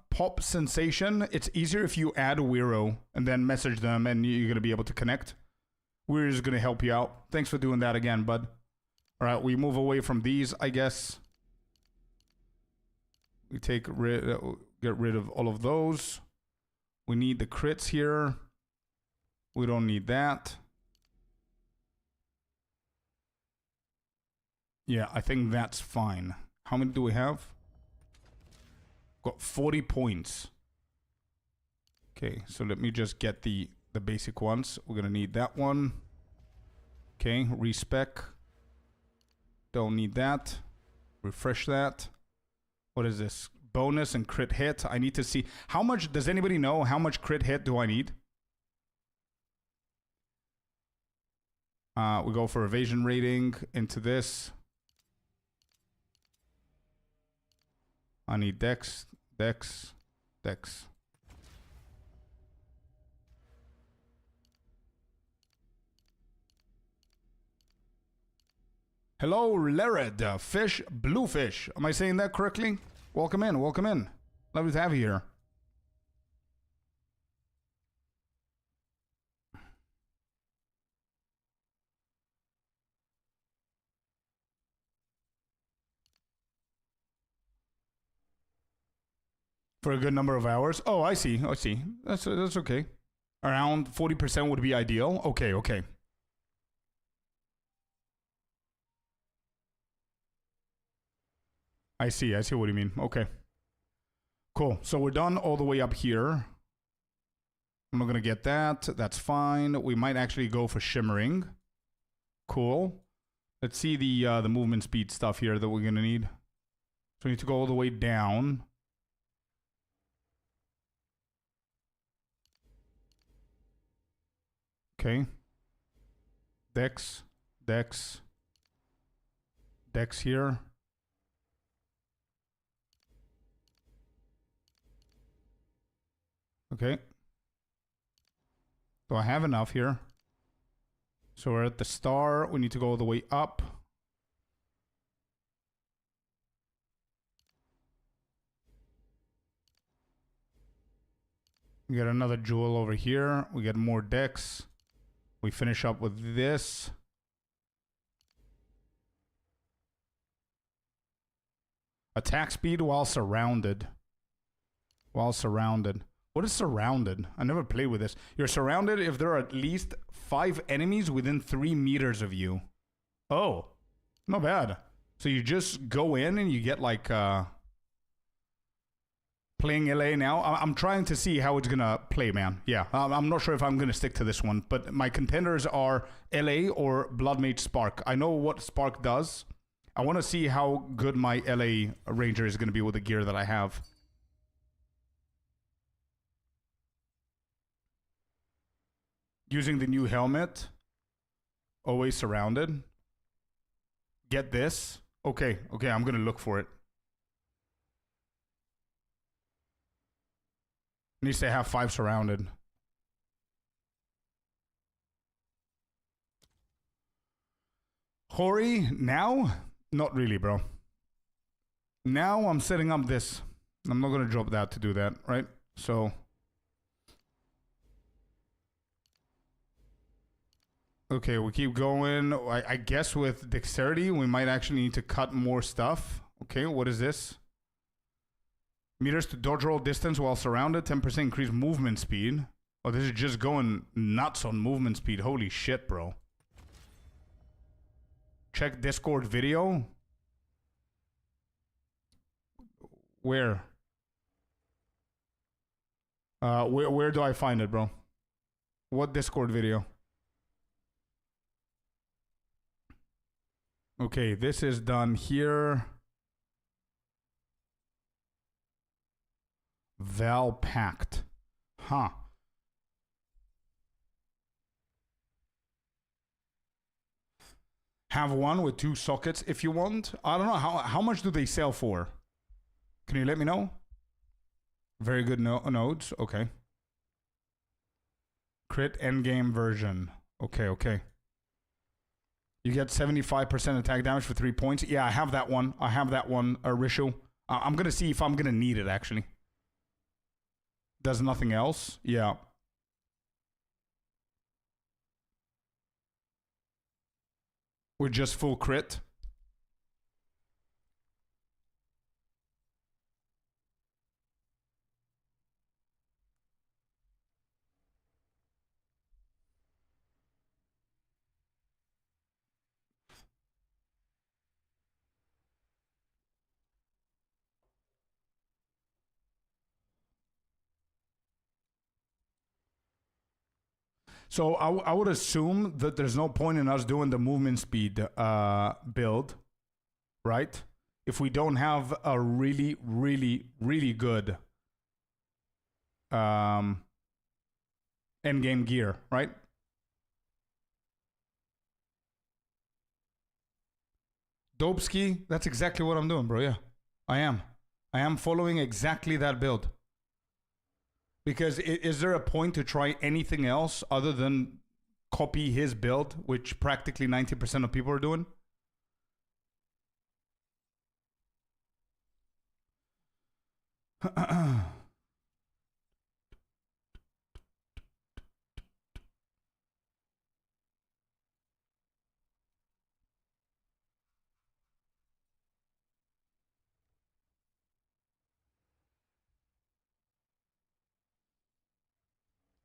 Speaker 1: pop sensation. It's easier if you add Wiro and then message them, and you're gonna be able to connect. Wiro is gonna help you out. Thanks for doing that again, bud. All right, we move away from these, I guess. We get rid of all of those. We need the crits here. We don't need that. Yeah, I think that's fine. How many do we have? Got 40 points. Okay, so let me just get the basic ones. We're gonna need that one. Okay, respec. Don't need that. Refresh that. What is this? Bonus and crit hit. I need to see how much. Does anybody know how much crit hit do I need? We go for evasion rating into this. I need dex, dex, dex. Hello, Larid, Fish, Bluefish. Am I saying that correctly? Welcome in, welcome in. Lovely to have you here. For a good number of hours. Oh, I see. I see. That's okay. Around 40% would be ideal. Okay, okay. I see what you mean. Okay. Cool. So we're done all the way up here. I'm not gonna get that. That's fine. We might actually go for shimmering. Cool. Let's see the movement speed stuff here that we're gonna need. So we need to go all the way down. Okay. Dex, Dex, Dex here. Okay. Do I have enough here? So we're at the star. We need to go all the way up. We get another jewel over here. We get more Dex. We finish up with this. Attack speed while surrounded. While surrounded. What is surrounded? I never played with this. You're surrounded if there are at least 5 enemies within 3 meters of you. Oh, not bad. So you just go in and you get like playing LA now. I'm trying to see how it's gonna play, man. Yeah, I'm not sure if I'm gonna stick to this one, but my contenders are LA or Bloodmage Spark. I know what Spark does. I want to see how good my LA Ranger is gonna be with the gear that I have. Using the new helmet. Always surrounded. Get this. Okay, I'm gonna look for it. Needs to have 5 surrounded. Hori, now? Not really, bro. Now I'm setting up this. I'm not gonna drop that to do that, right? So... Okay, we keep going. I guess with dexterity, we might actually need to cut more stuff. Okay, what is this? Meters to dodge roll distance while surrounded. 10% increased movement speed. Oh, this is just going nuts on movement speed. Holy shit, bro. Check Discord video. Where? Where do I find it, bro? What Discord video? Okay, this is done here. Val Pact. Huh. Have one with 2 sockets if you want. I don't know. How much do they sell for? Can you let me know? Very good nodes. Okay. Crit endgame version. Okay. You get 75% attack damage for 3 points. Yeah, I have that one. Rishu. I'm going to see if I'm going to need it, actually. Does nothing else? Yeah. With just full crit. So I would assume that there's no point in us doing the movement speed build, right? If we don't have a really, really, really good endgame gear, right? Dopeski, that's exactly what I'm doing, bro. Yeah, I am following exactly that build. Because is there a point to try anything else other than copy his build, which practically 90% of people are doing?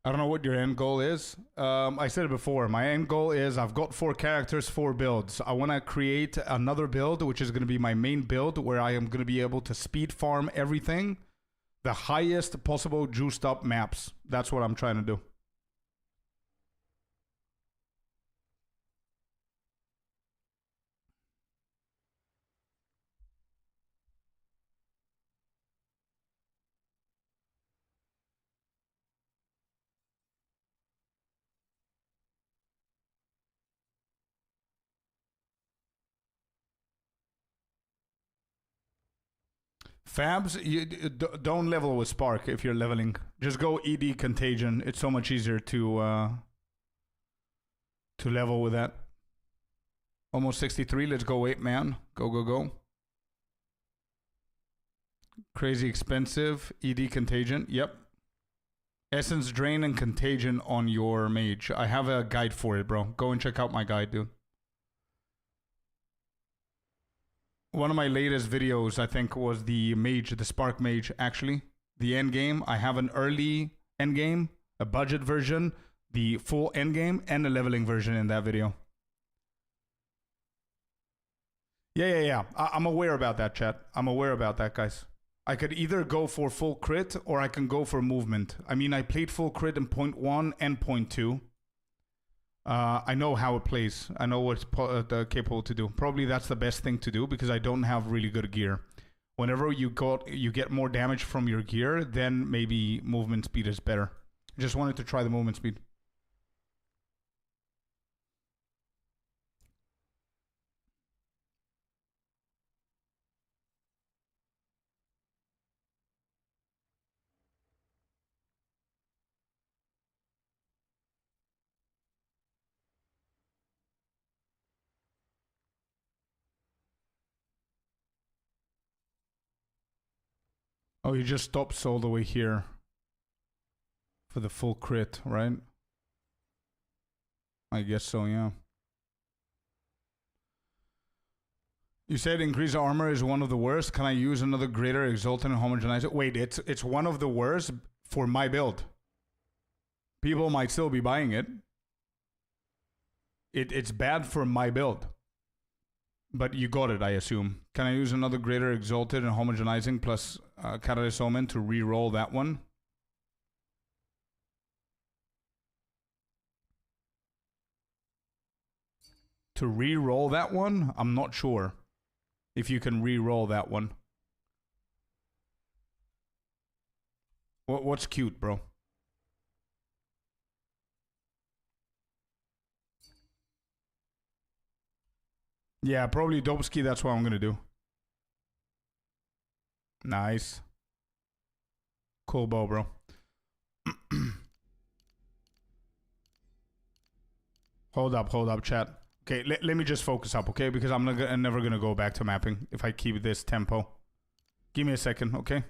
Speaker 1: I don't know what your end goal is. I said it before. My end goal is I've got 4 characters, 4 builds. I want to create another build, which is going to be my main build, where I am going to be able to speed farm everything. The highest possible juiced up maps. That's what I'm trying to do. Fabs, don't level with Spark if you're leveling. Just go ED Contagion. It's so much easier to level with that. Almost 63. Let's go 8 man. Go. Crazy expensive. ED Contagion. Yep. Essence Drain and Contagion on your mage. I have a guide for it, bro. Go and check out my guide, dude. One of my latest videos, I think, was the mage, the Spark mage, actually. The end game. I have an early end game, a budget version, the full end game, and a leveling version in that video. Yeah. I'm aware about that, chat. I'm aware about that, guys. I could either go for full crit or I can go for movement. I mean, I played full crit in point 1 and point 2. I know how it plays. I know what it's capable to do. Probably that's the best thing to do because I don't have really good gear. Whenever you get more damage from your gear, then maybe movement speed is better. Just wanted to try the movement speed. Oh, he just stops all the way here for the full crit, right? I guess so, yeah. You said increase armor is one of the worst. Can I use another greater exalted and homogenize it? Wait, it's one of the worst for my build. People might still be buying it. It's bad for my build. But you got it, I assume. Can I use another greater exalted and homogenizing plus catalyst omen to re-roll that one? To re-roll that one? I'm not sure if you can re-roll that one. What's cute, bro? Yeah, probably Dobsky. That's what I'm gonna do. Nice. Cool bow, bro. Hold up, chat. Okay, let me just focus up, okay? Because I'm never gonna go back to mapping if I keep this tempo. Give me a second, okay?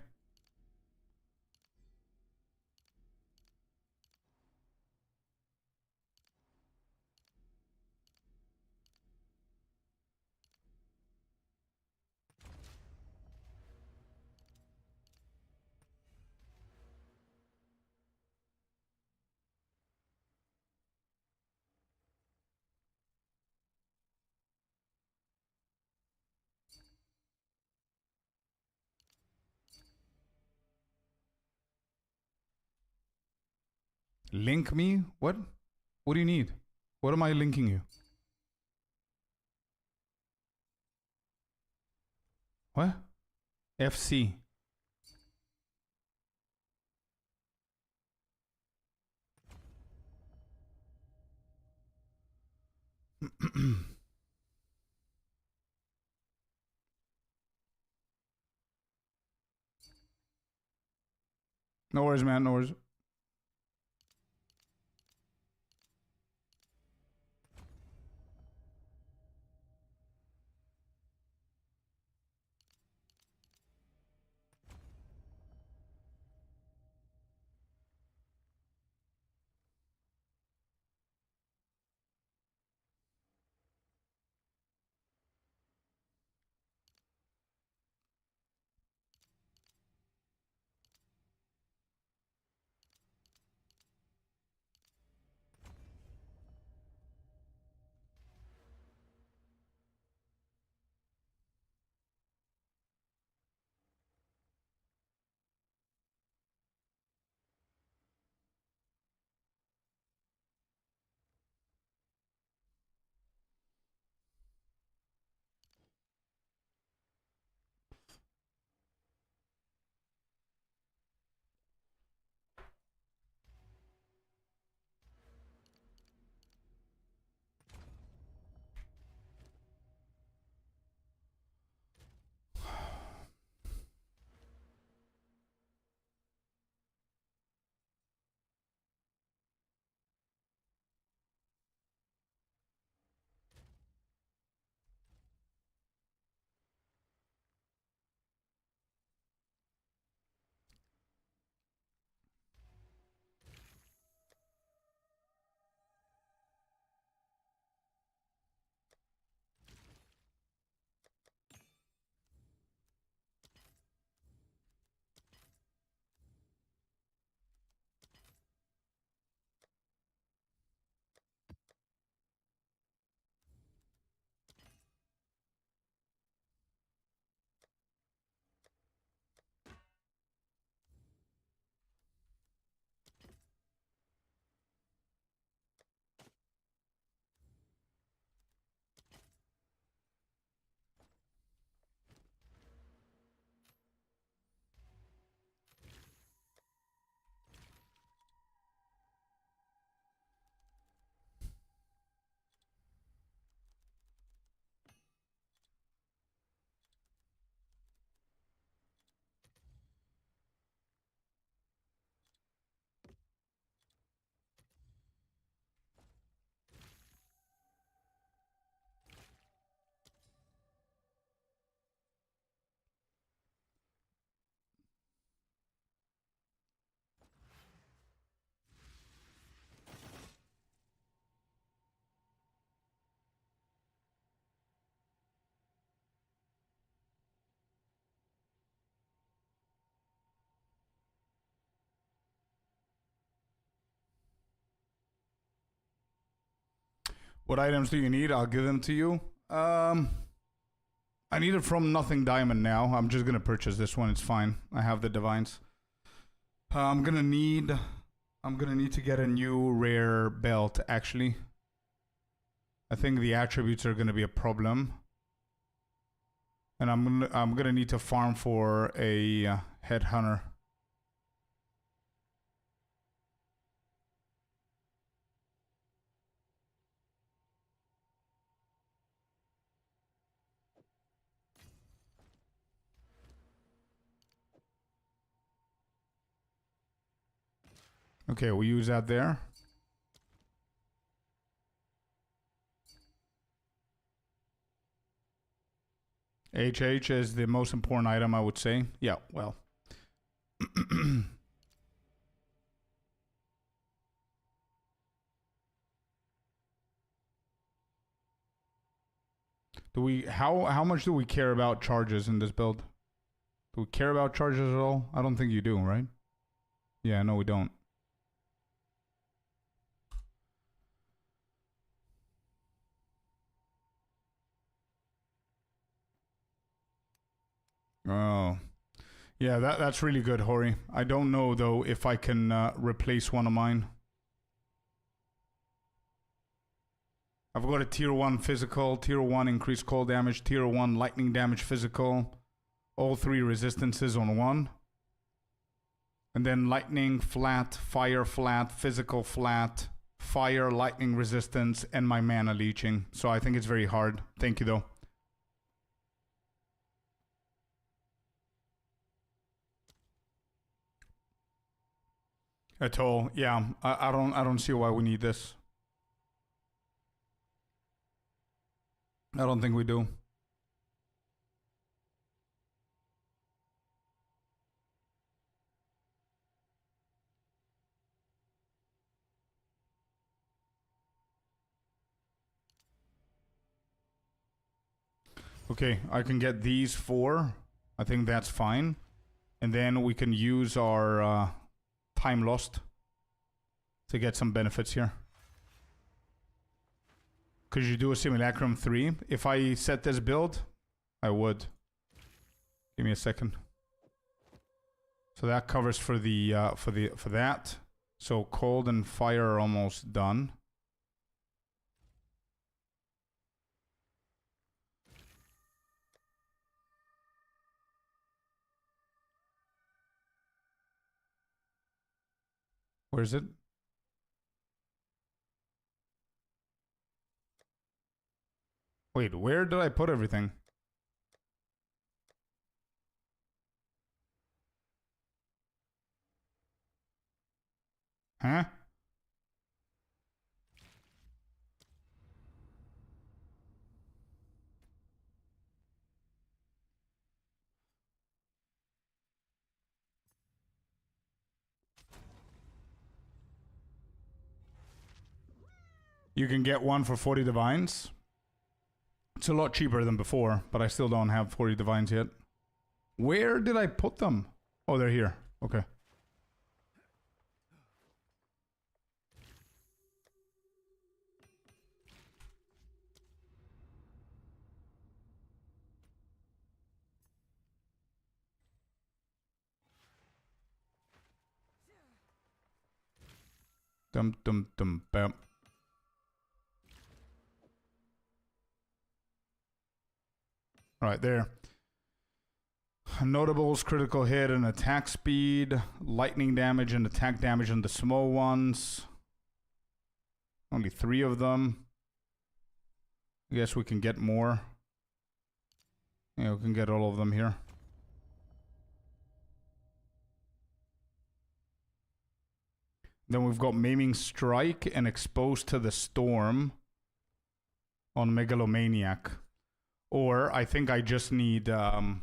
Speaker 1: Link me? What? What do you need? What am I linking you? What? FC. No worries, man. No worries. What items do you need? I'll give them to you. I need it from Nothing Diamond now. I'm just gonna purchase this one. It's fine. I have the divines. I'm gonna need to get a new rare belt. Actually, I think the attributes are gonna be a problem, and I'm gonna need to farm for a headhunter. Okay, we'll use that there. HH is the most important item, I would say. Yeah, well. How much do we care about charges in this build? Do we care about charges at all? I don't think you do, right? Yeah, no, we don't. Oh. Yeah, that's really good, Hori. I don't know, though, if I can replace one of mine. I've got a tier 1 physical, tier 1 increased cold damage, tier 1 lightning damage physical. All 3 resistances on one. And then lightning flat, fire flat, physical flat, fire, lightning resistance, and my mana leeching. So I think it's very hard. Thank you, though. At all. Yeah, I don't see why we need this. I don't think we do. Okay, I can get these 4. I think that's fine. And then we can use our time lost to get some benefits here. Could you do a Simulacrum 3? If I set this build, I would. Give me a second. So that covers for the for that. So cold and fire are almost done. Where is it? Wait, where did I put everything? Huh? You can get one for 40 divines. It's a lot cheaper than before, but I still don't have 40 divines yet. Where did I put them? Oh, they're here. Okay. Dum dum dum bam. Right there. Notables, critical hit and attack speed, lightning damage and attack damage on the small ones. Only 3 of them. I guess we can get more. Yeah, we can get all of them here. Then we've got Maiming Strike and Exposed to the Storm on Megalomaniac. Or I think I just need divines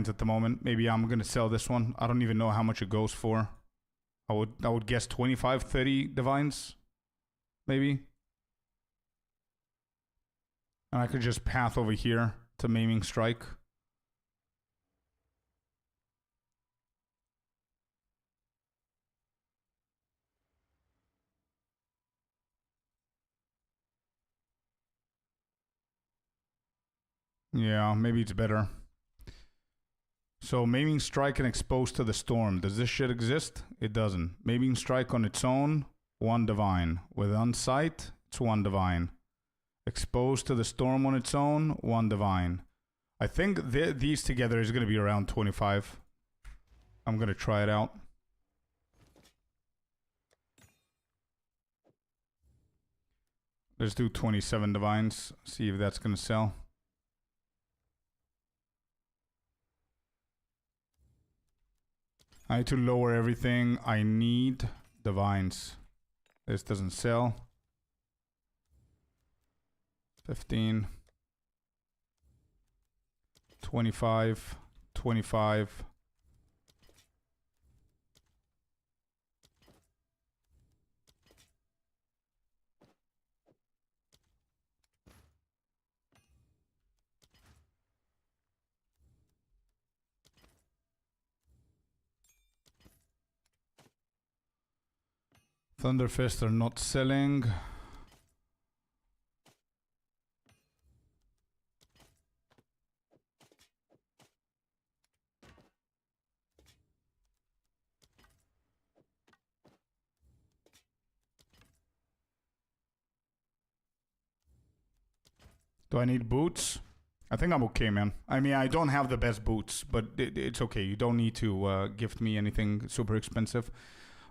Speaker 1: at the moment. Maybe I'm gonna sell this one. I don't even know how much it goes for. I would guess 25, 30 divines, maybe. And I could just path over here to Maiming Strike. Yeah, maybe it's better. So Maiming Strike and Exposed to the Storm. Does this shit exist? It doesn't. Maiming Strike on its own, 1 divine. With Unsight, it's 1 divine. Exposed to the Storm on its own, 1 divine. I think these together is going to be around 25. I'm going to try it out. Let's do 27 divines. See if that's going to sell. I need to lower everything. I need divines. This doesn't sell. 15. 25. 25. Thunderfist are not selling. Do I need boots? I think I'm okay, man. I mean, I don't have the best boots, but it's okay. You don't need to gift me anything super expensive.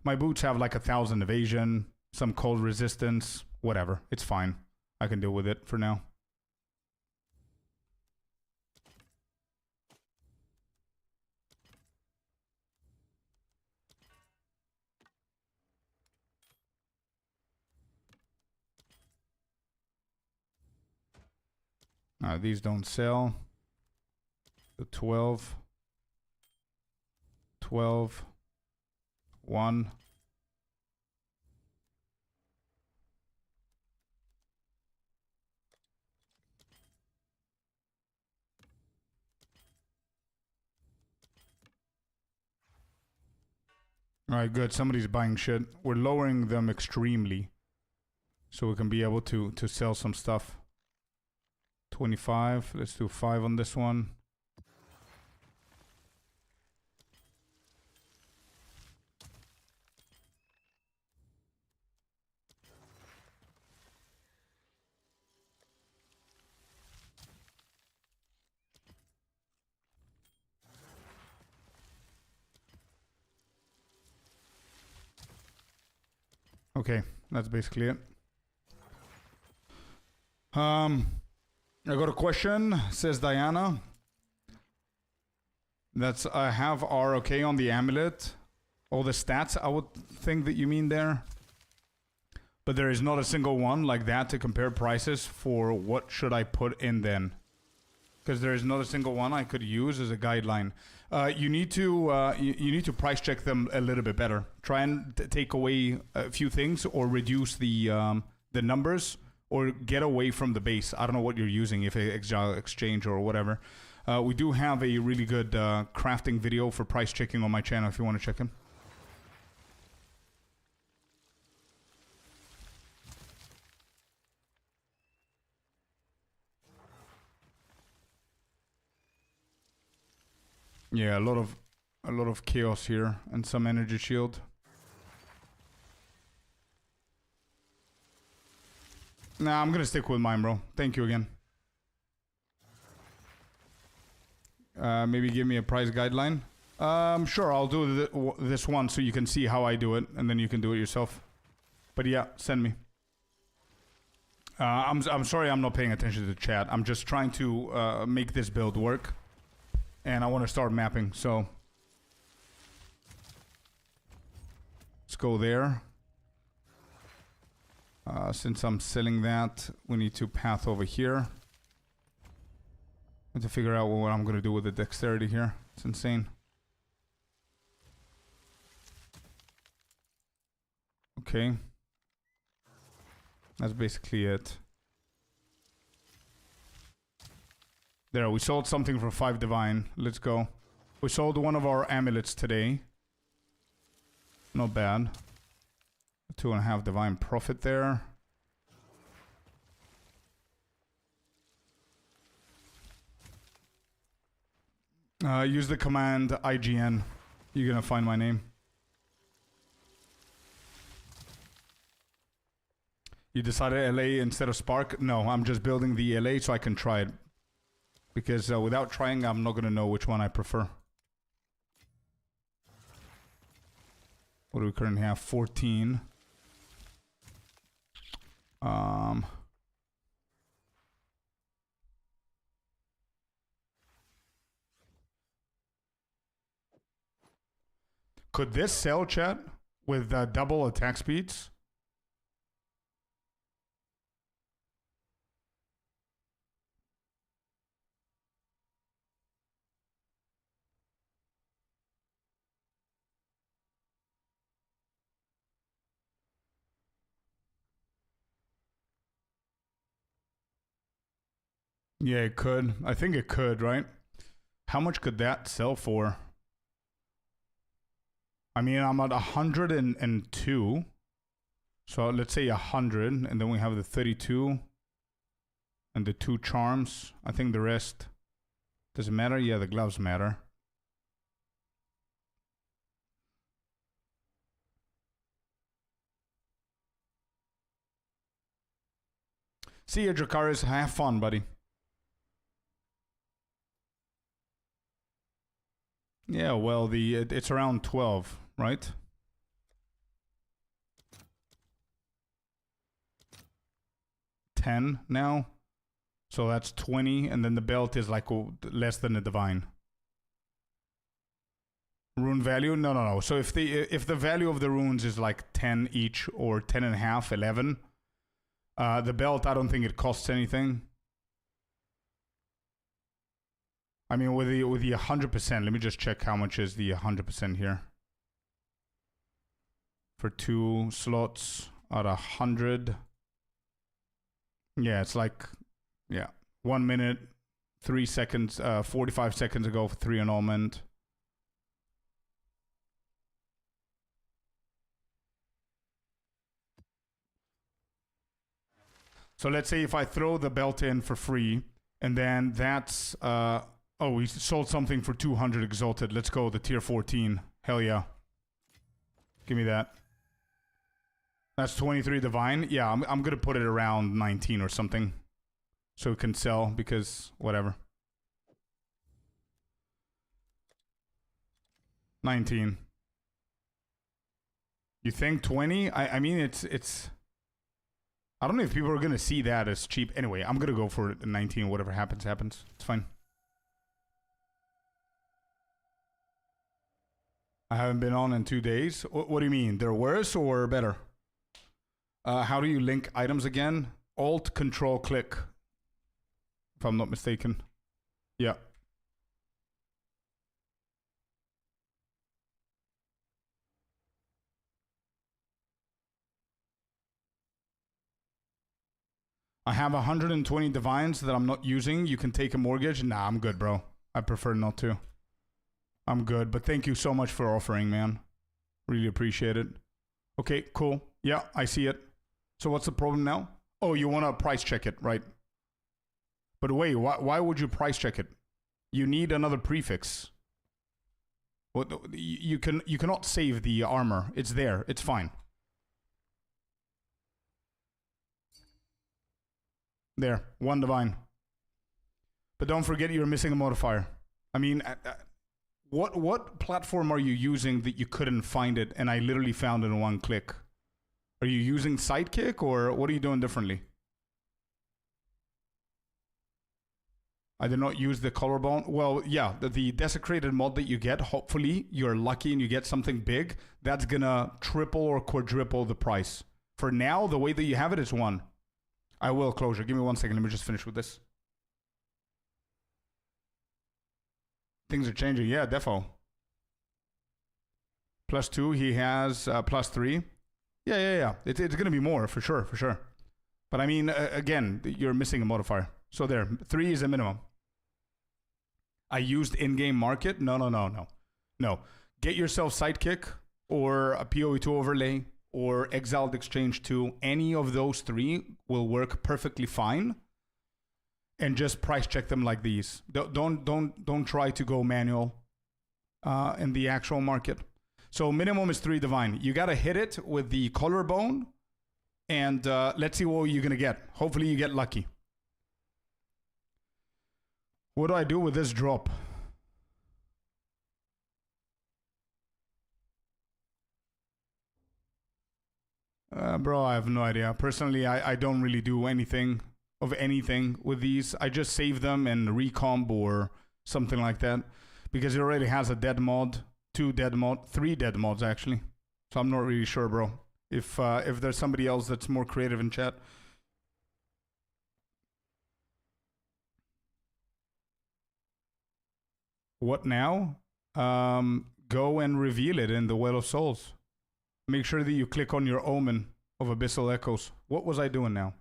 Speaker 1: My boots have like 1,000 evasion, some cold resistance, whatever. It's fine. I can deal with it for now. These don't sell. The 12. 12. 1. Alright, good. Somebody's buying shit. We're lowering them extremely, so we can be able to sell some stuff. 25. Let's do 5 on this one. Okay, that's basically it. I got a question, says Diana. I have ROK on the amulet. All the stats, I would think that you mean there. But there is not a single one like that to compare prices for what should I put in then. Because there is not a single one I could use as a guideline. You need to price check them a little bit better. Try and take away a few things or reduce the numbers or get away from the base. I don't know what you're using, if it's Exile Exchange or whatever. We do have a really good crafting video for price checking on my channel if you want to check him. Yeah, a lot of chaos here and some energy shield. Nah, I'm gonna stick with mine, bro. Thank you again. Maybe give me a price guideline. Sure, I'll do this one so you can see how I do it, and then you can do it yourself. But yeah, send me. I'm sorry I'm not paying attention to the chat. I'm just trying to make this build work. And I want to start mapping, so let's go there. Since I'm selling that, we need to path over here. I have to figure out what I'm going to do with the dexterity here. It's insane. Okay. That's basically it. There, we sold something for 5 divine. Let's go. We sold one of our amulets today. Not bad. 2.5 divine profit there. Use the command IGN. You're gonna find my name. You decided LA instead of Spark? No, I'm just building the LA so I can try it. Because without trying, I'm not gonna know which one I prefer. What do we currently have? 14. Could this sell, chat, with double attack speeds? Yeah, it could. I think it could, right? How much could that sell for? I mean, I'm at 102. So let's say 100, and then we have the 32 and the 2 charms. I think the rest, does it matter? Yeah, the gloves matter. See you, Dracarys. Have fun, buddy. Yeah, well, it's around 12, right? $10 now. So that's 20, and then the belt is like less than a divine. Rune value? No. So if the value of the runes is like 10 each or 10 and a half, 11, the belt, I don't think it costs anything. I mean, with the 100%, let me just check how much is the 100% here. For 2 slots at 100. Yeah, it's like, yeah, 1 minute, 3 seconds, 45 seconds ago for 3 annulment. So let's say if I throw the belt in for free, and then that's, oh, we sold something for 200 exalted. Let's go, the tier 14. Hell yeah. Give me that. That's 23 divine. Yeah, I'm going to put it around 19 or something. So it can sell, because whatever. 19. You think 20? I mean, it's... I don't know if people are going to see that as cheap. Anyway, I'm going to go for 19. Whatever happens, happens. It's fine. I haven't been on in 2 days. What do you mean? They're worse or better? How do you link items again? Alt, Control, click. If I'm not mistaken. Yeah. I have 120 divines that I'm not using. You can take a mortgage. Nah, I'm good, bro. I prefer not to. I'm good, but thank you so much for offering, man. Really appreciate it. Okay, cool. Yeah, I see it. So what's the problem now? Oh, you want to price check it, right? But wait, why would you price check it? You need another prefix. What, you cannot save the armor. It's there. It's fine. There, 1 divine. But don't forget you're missing a modifier. I mean, what platform are you using that you couldn't find it and I literally found it in 1 click? Are you using Sidekick or what are you doing differently? I did not use the collarbone. Well, yeah, the desecrated mod that you get, hopefully you're lucky and you get something big. That's gonna triple or quadruple the price. For now, the way that you have it is 1. I will closure. Give me 1 second. Let me just finish with this. Things are changing. Yeah, defo. +2. He has +3. Yeah. It's going to be more for sure. But I mean, again, you're missing a modifier. So there, 3 is a minimum. I used in-game market. No. Get yourself Sidekick or a PoE2 overlay or Exiled Exchange 2. Any of those 3 will work perfectly fine. And just price check them like these. Don't try to go manual in the actual market. So minimum is 3 divine. You gotta hit it with the collarbone, and let's see what you're gonna get. Hopefully you get lucky. What do I do with this drop? Bro, I have no idea. Personally, I don't really do anything with these. I just save them and recomp or something like that, because it already has a dead mod 2 dead mod, 3 dead mods actually. So I'm not really sure, bro. If there's somebody else that's more creative in chat. What now? Go and reveal it in the Well of Souls. Make sure that you click on your Omen of Abyssal Echoes. What was I doing now?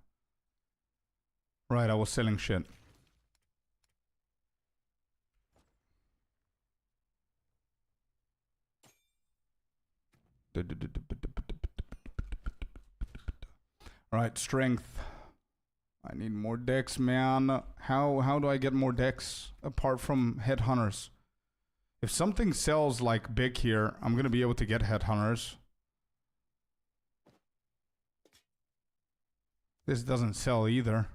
Speaker 1: Right, I was selling shit. Right, strength. I need more decks, man. How do I get more decks apart from headhunters? If something sells like big here, I'm gonna be able to get headhunters. This doesn't sell either.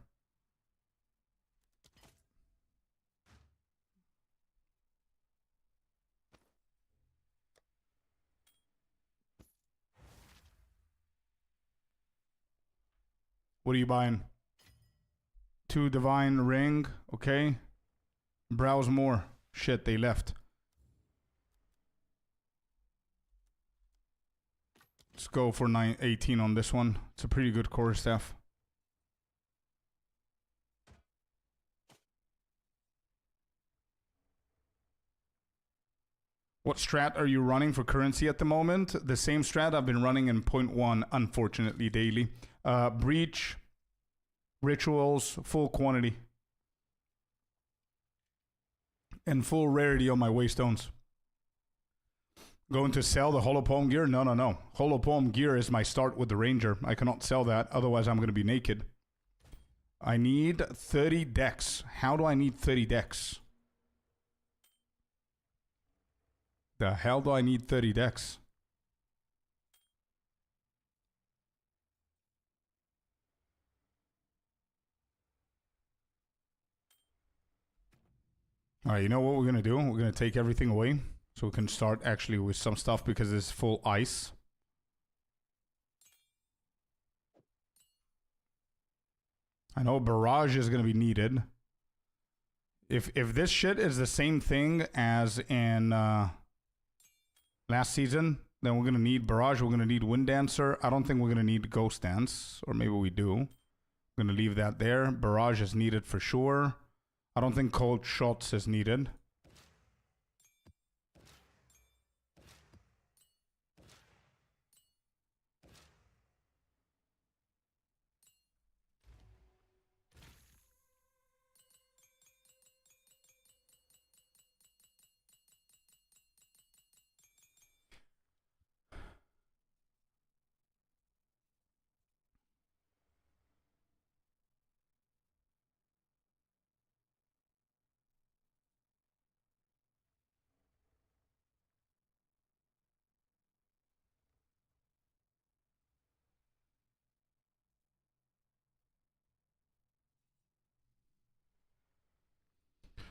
Speaker 1: What are you buying? 2 divine ring, okay. Browse more. Shit, they left. Let's go for 18 on this one. It's a pretty good core staff. What strat are you running for currency at the moment? The same strat I've been running in 0.1, unfortunately, daily. Breach, rituals, full quantity. And full rarity on my waystones. Going to sell the Holopalm gear? No. Holopalm gear is my start with the Ranger. I cannot sell that, otherwise I'm going to be naked. I need 30 decks. How do I need 30 decks? The hell do I need 30 decks? Alright, you know what we're going to do? We're going to take everything away. So we can start actually with some stuff because it's full ice. I know barrage is going to be needed. If this shit is the same thing as in last season, then we're going to need barrage. We're going to need wind dancer. I don't think we're going to need ghost dance, or maybe we do. I'm going to leave that there. Barrage is needed for sure. I don't think cold shots is needed.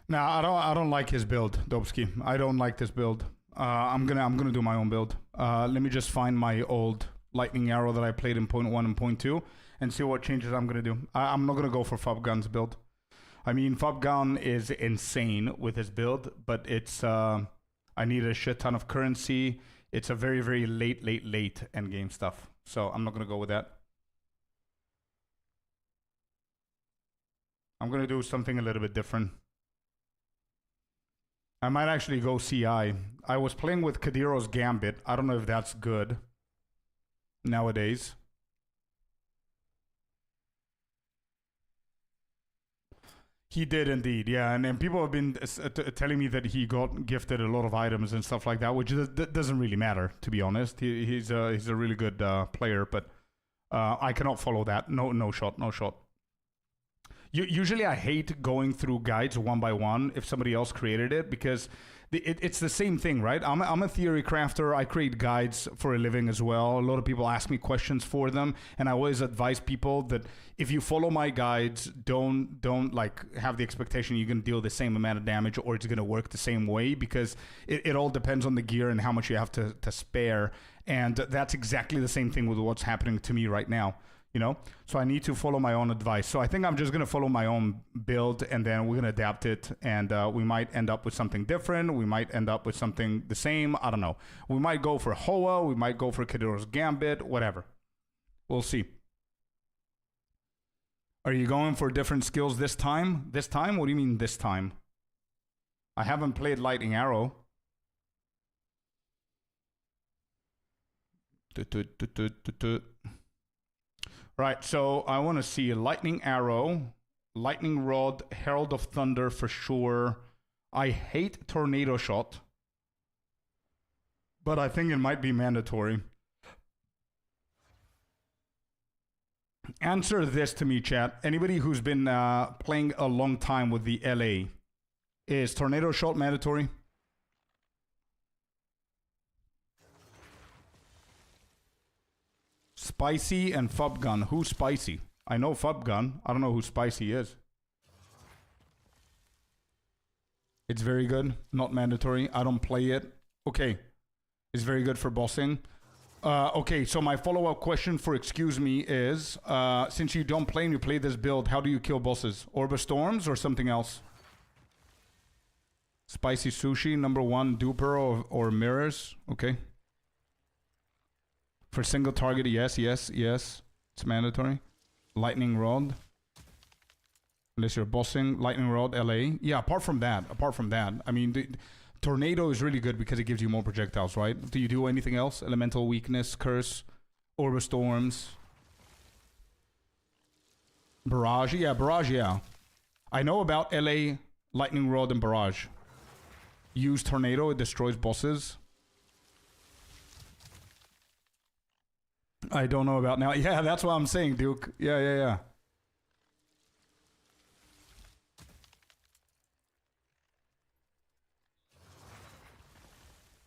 Speaker 1: No, I don't like his build, Dobsky. I don't like this build. I'm gonna do my own build. Let me just find my old lightning arrow that I played in 0.1 and 0.2 and see what changes I'm gonna do. I'm not gonna go for Fubgun's build. I mean, Fubgun is insane with his build, but it's I need a shit ton of currency. It's a very, very late endgame stuff. So I'm not gonna go with that. I'm gonna do something a little bit different. I might actually go CI. I was playing with Kadiro's Gambit. I don't know if that's good nowadays. He did indeed, yeah. And people have been telling me that he got gifted a lot of items and stuff like that, which doesn't really matter, to be honest. He's a really good player, but I cannot follow that. No shot. Usually I hate going through guides one by one if somebody else created it, because it's the same thing, right? I'm a theory crafter. I create guides for a living as well. A lot of people ask me questions for them, and I always advise people that if you follow my guides, don't like have the expectation you're going to deal the same amount of damage or it's going to work the same way, because it all depends on the gear and how much you have to spare. And that's exactly the same thing with what's happening to me right now. you know? So I need to follow my own advice. So I think I'm just going to follow my own build, and then we're going to adapt it, and we might end up with something different. We might end up with something the same. I don't know. We might go for Hoa. We might go for Kadora's Gambit, whatever. We'll see. Are you going for different skills this time? This time? What do you mean this time? I haven't played Lightning Arrow. Right, so I want to see Lightning Arrow, Lightning Rod, Herald of Thunder for sure. I hate Tornado Shot, but I think it might be mandatory. Answer this to me, chat. Anybody who's been playing a long time with the LA, is Tornado Shot mandatory? Spicy and Fub Gun. Who's Spicy? I know Fub Gun. I don't know who Spicy is. It's very good. Not mandatory. I don't play it. Okay. It's very good for bossing. Okay, so my follow-up question for excuse me is, since you don't play and you play this build, how do you kill bosses? Orb of Storms or something else? Spicy Sushi, number one, Duper or Mirrors. Okay. For single target, yes. It's mandatory. Lightning Rod. Unless you're bossing. Lightning Rod, LA. Yeah, apart from that. I mean, the Tornado is really good because it gives you more projectiles, right? Do you do anything else? Elemental Weakness, Curse, Orb of Storms. Barrage. Yeah, Barrage, yeah. I know about LA, Lightning Rod, and Barrage. Use Tornado, it destroys bosses. I don't know about now. Yeah, that's what I'm saying, Duke. Yeah.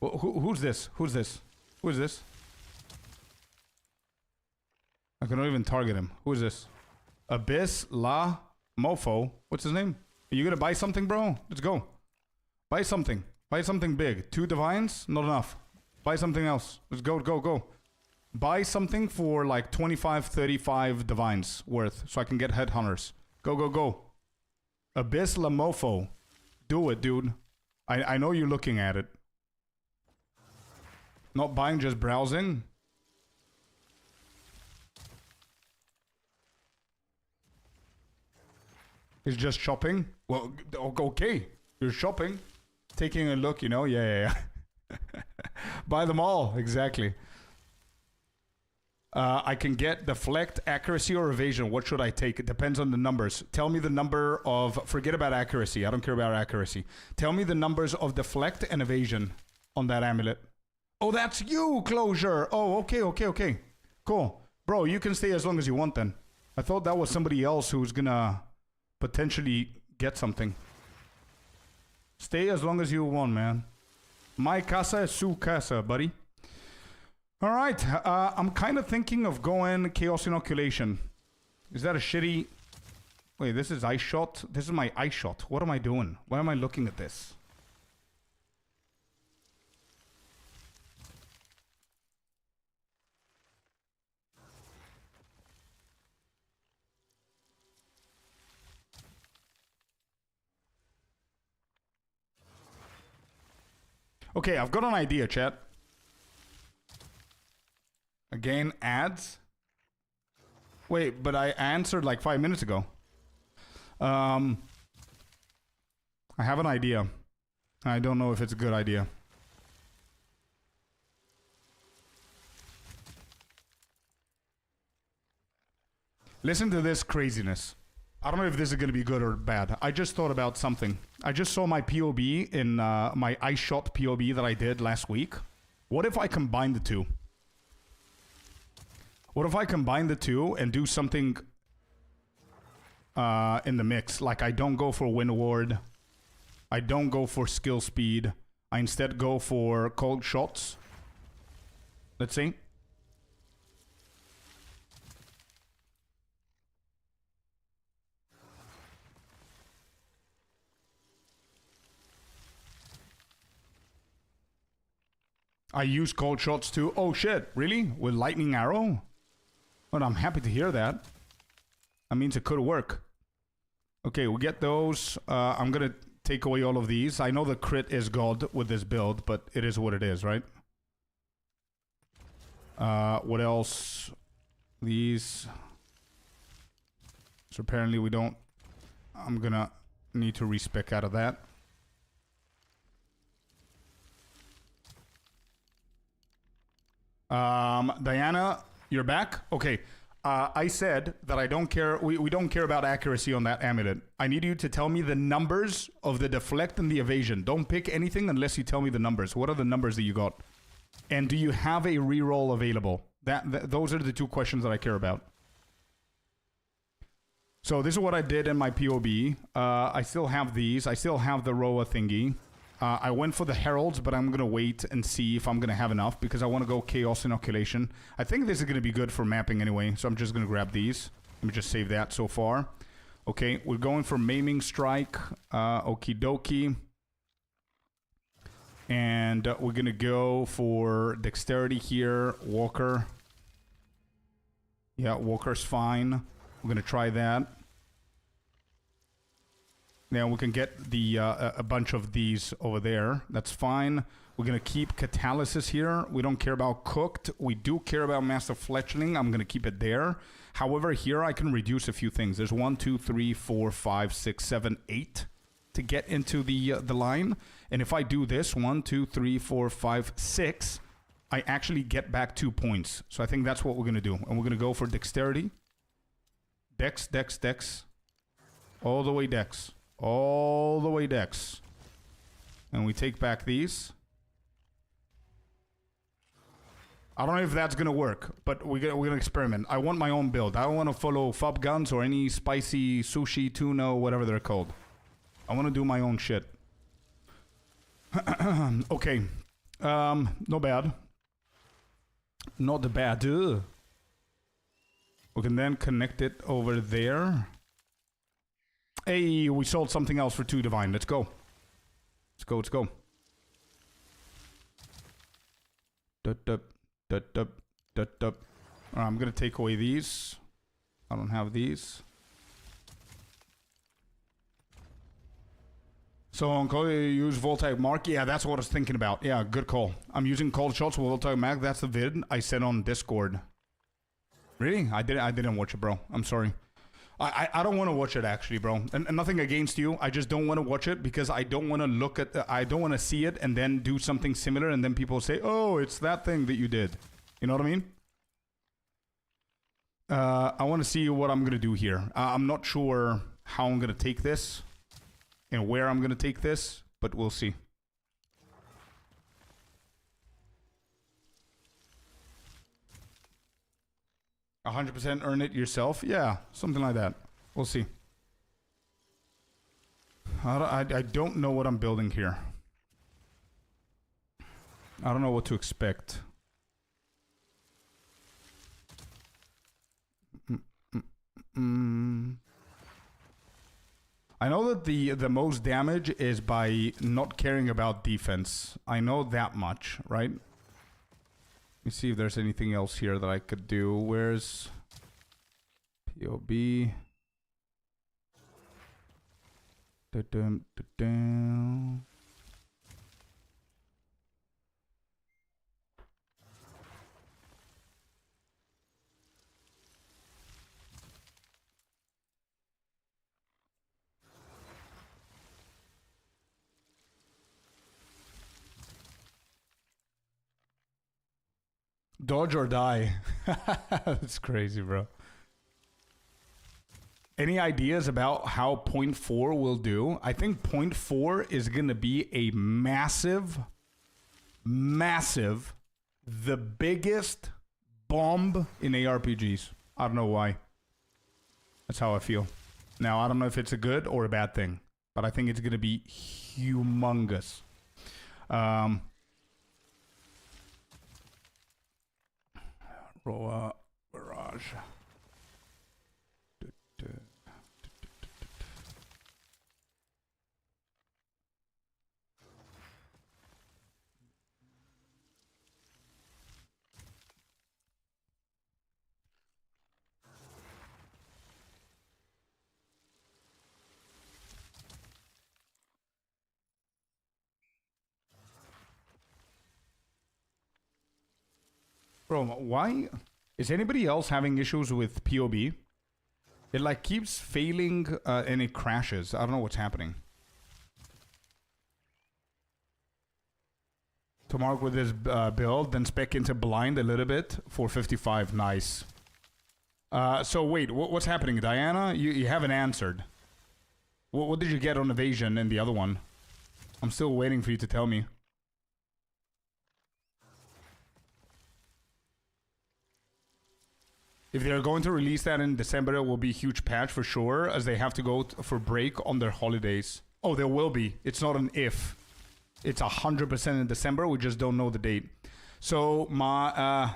Speaker 1: Well, who's this? Who is this? I cannot even target him. Who is this? Abyss La Mofo. What's his name? Are you gonna buy something, bro? Let's go. Buy something. Buy something big. 2 divines? Not enough. Buy something else. Let's go. Buy something for like 25, 35 divines worth so I can get headhunters. Go. Abyss La Mofo. Do it, dude. I know you're looking at it. Not buying, just browsing. He's just shopping. Well, okay. You're shopping. Taking a look, you know? Yeah. Buy them all. Exactly. I can get deflect, accuracy, or evasion. What should I take? It depends on the numbers. Tell me the number of... Forget about accuracy. I don't care about accuracy. Tell me the numbers of deflect and evasion on that amulet. Oh, that's you, Closure. Oh, okay. Cool. Bro, you can stay as long as you want then. I thought that was somebody else who's gonna potentially get something. Stay as long as you want, man. My casa es su casa, buddy. All right. I'm kind of thinking of going Chaos Inoculation. Is that a shitty... Wait, this is Ice Shot? This is my Ice Shot. What am I doing? Why am I looking at this? Okay, I've got an idea, chat. Again, ads. Wait, but I answered like 5 minutes ago. I have an idea. I don't know if it's a good idea. Listen to this craziness. I don't know if this is going to be good or bad. I just thought about something. I just saw my POB in my Ice Shot POB that I did last week. What if I combine the two? What if I combine the two and do something in the mix? Like I don't go for Wind Ward. I don't go for skill speed. I instead go for cold shots. Let's see. I use cold shots too. Oh shit, really? With lightning arrow? But I'm happy to hear that. That means it could work. Okay, we get those. I'm gonna take away all of these. I know the crit is god with this build, but it is what it is, right? What else? These. So apparently we don't... I'm gonna need to respec out of that. Diana, you're back? Okay. I said that I don't care. We don't care about accuracy on that amulet. I need you to tell me the numbers of the deflect and the evasion. Don't pick anything unless you tell me the numbers. What are the numbers that you got? And do you have a reroll available? Those are the two questions that I care about. So this is what I did in my POB. I still have these. I still have the Roa thingy. I went for the Heralds, but I'm going to wait and see if I'm going to have enough because I want to go Chaos Inoculation. I think this is going to be good for mapping anyway, so I'm just going to grab these. Let me just save that so far. Okay, we're going for Maiming Strike. Okie dokie. And we're going to go for Dexterity here. Walker. Yeah, Walker's fine. We're going to try that. Now we can get the a bunch of these over there. That's fine. We're going to keep Catalysis here. We don't care about Cooked. We do care about Master Fletchling. I'm going to keep it there. However, here I can reduce a few things. There's 1, 2, 3, 4, 5, 6, 7, 8 to get into the line. And if I do this, 1, 2, 3, 4, 5, 6, I actually get back 2 points. So I think that's what we're going to do. And we're going to go for Dexterity. Dex, Dex, Dex. All the way Dex. All the way Dex. And we take back these. I don't know if that's going to work, but we're going to experiment. I want my own build. I don't want to follow FUB guns or any spicy sushi, tuna, whatever they're called. I want to do my own shit. Okay. Not bad. Not bad. We can then connect it over there. Hey, we sold something else for 2 divine. Let's go. Let's go, let's go. Alright, I'm gonna take away these. I don't have these. So, Uncle, you use Voltaic Mark? Yeah, that's what I was thinking about. Yeah, good call. I'm using cold shots with Voltaic Mark. That's the vid I sent on Discord. Really? I didn't watch it, bro. I'm sorry. I don't want to watch it actually, bro. And nothing against you. I just don't want to watch it because I don't want to look at I don't want to see it and then do something similar and then people say, "Oh, it's that thing that you did." You know what I mean? I want to see what I'm going to do here. I'm not sure how I'm going to take this and where I'm going to take this, but we'll see. "100% earn it yourself?" Yeah, something like that. We'll see. I don't know what I'm building here. I don't know what to expect. I know that the most damage is by not caring about defense. I know that much, right? Let me see if there's anything else here that I could do. Where's POB? Dodge or die. That's crazy, bro. Any ideas about how 0.4 will do? I think 0.4 is going to be a massive, the biggest bomb in ARPGs. I don't know why. That's how I feel. Now, I don't know if it's a good or a bad thing, but I think it's going to be humongous. Roa Barrage. Bro, why? Is anybody else having issues with POB? It like keeps failing and it crashes. I don't know what's happening. To mark with this build, then spec into blind a little bit. 455, nice. So wait, what's happening? Diana, you haven't answered. What did you get on evasion in the other one? I'm still waiting for you to tell me. If they're going to release that in December, it will be a huge patch for sure, as they have to go for break on their holidays. Oh, there will be. It's not an if. It's 100% in December. We just don't know the date. So my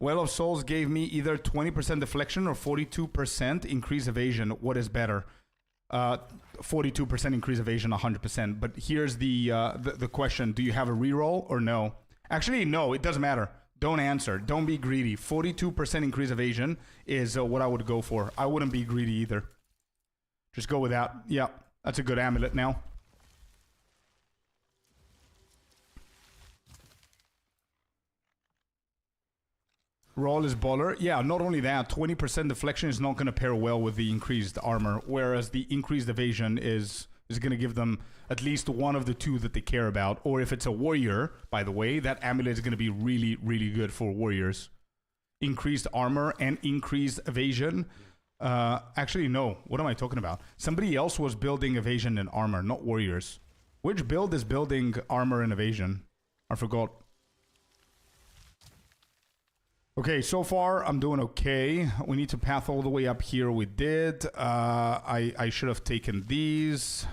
Speaker 1: Well of Souls gave me either 20% deflection or 42% increase evasion. What is better? 42% increase evasion, 100%. But here's the question: do you have a reroll or no? Actually, no. It doesn't matter. Don't answer. Don't be greedy. 42% increase evasion is what I would go for. I wouldn't be greedy either. Just go with that. Yeah, that's a good amulet now. Roll is baller. Yeah, not only that, 20% deflection is not going to pair well with the increased armor, whereas the increased evasion is going to give them at least one of the two that they care about. Or if it's a warrior, by the way, that amulet is going to be really, really good for warriors. Increased armor and increased evasion. Actually, no. What am I talking about? Somebody else was building evasion and armor, not warriors. Which build is building armor and evasion? I forgot. Okay, so far I'm doing okay. We need to path all the way up here. We did. I should have taken these.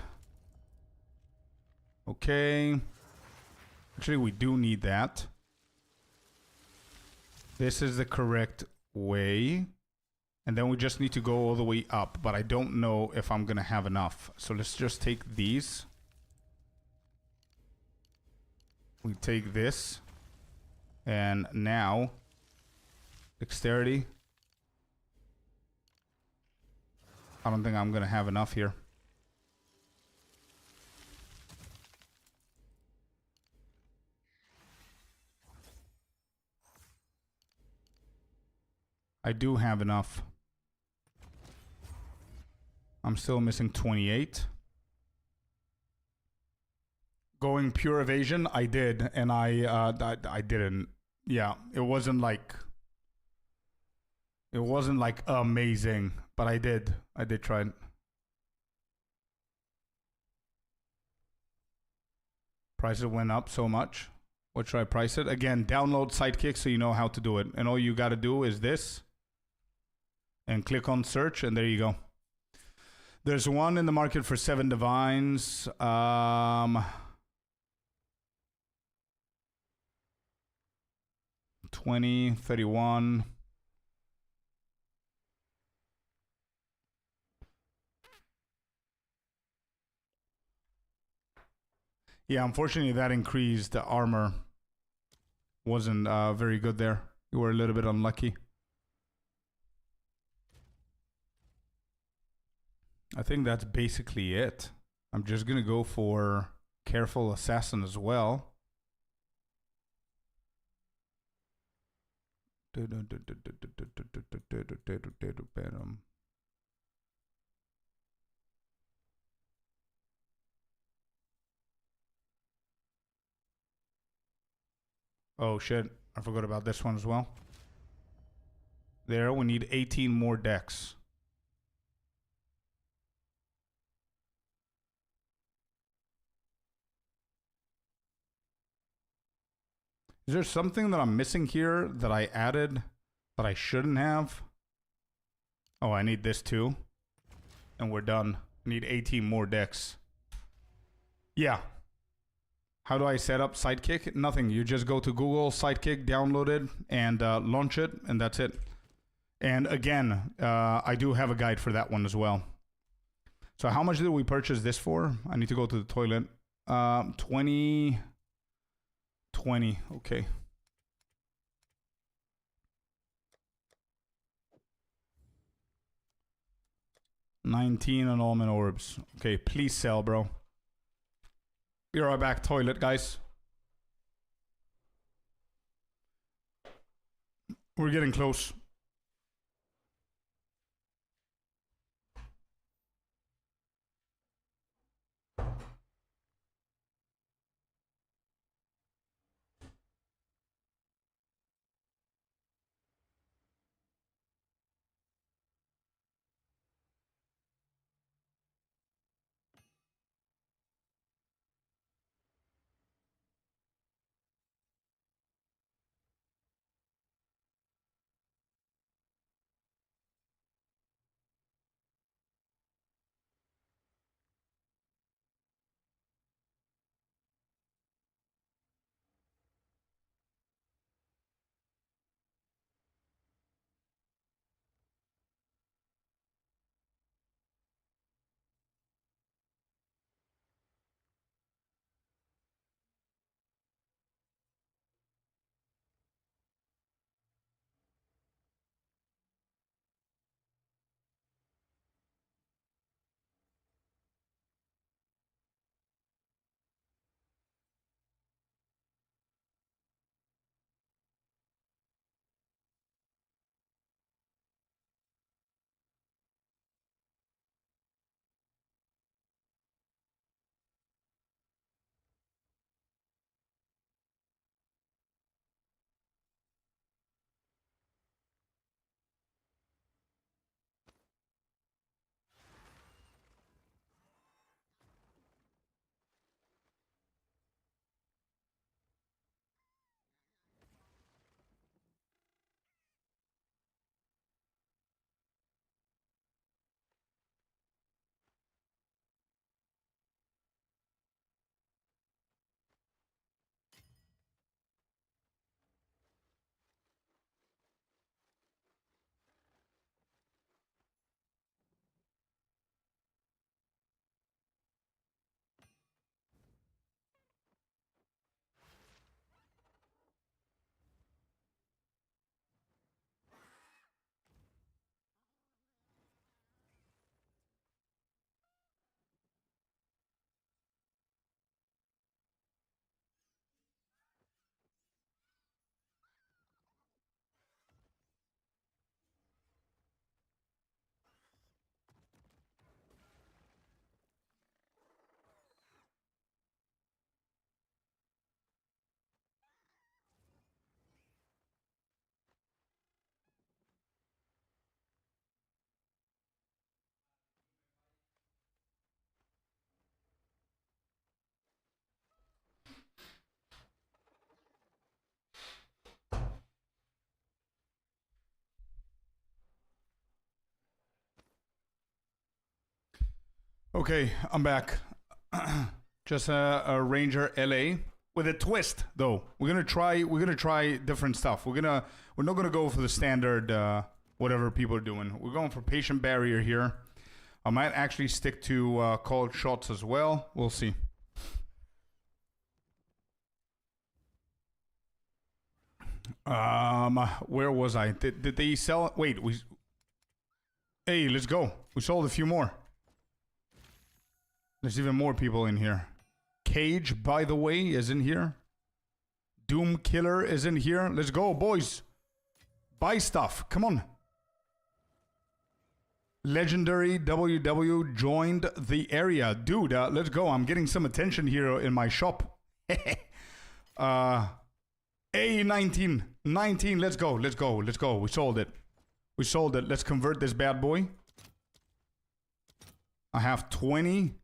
Speaker 1: Okay. Actually, we do need that. This is the correct way. And then we just need to go all the way up. But I don't know if I'm going to have enough. So let's just take these. We take this. And now... dexterity. I don't think I'm gonna have enough here. I do have enough. I'm still missing 28. Going pure evasion, I did, and I didn't. Yeah, it wasn't like amazing, but I did try it. Prices went up so much. What should I price it? Again, download Sidekick so you know how to do it. And all you got to do is this. And click on search, and there you go. There's one in the market for 7 divines. 20, 31. Yeah, unfortunately that increased armor wasn't very good there. You were a little bit unlucky. I think that's basically it. I'm just gonna go for Careful Assassin as well. Oh shit, I forgot about this one as well. There, we need 18 more decks. Is there something that I'm missing here that I added that I shouldn't have? Oh, I need this too. And we're done. I need 18 more decks. Yeah. How do I set up Sidekick? Nothing. You just go to Google, Sidekick, download it, and launch it, and that's it. And again, I do have a guide for that one as well. So how much did we purchase this for? I need to go to the toilet. 20... 20, okay. $19 on almond orbs. Okay, please sell, bro. Be right back, toilet, guys. We're getting close. Okay, I'm back. Just a Ranger LA with a twist, though. We're gonna try different stuff. We're not gonna go for the standard whatever people are doing. We're going for patient barrier here. I might actually stick to called shots as well. We'll see. Where was I? Did they sell? Wait, Hey, let's go. We sold a few more. There's even more people in here. Cage, by the way, is in here. Doom Killer is in here. Let's go, boys. Buy stuff. Come on. Legendary WW joined the area. Dude, let's go. I'm getting some attention here in my shop. A19. 19. Let's go. Let's go. Let's go. We sold it. We sold it. Let's convert this bad boy. I have 20.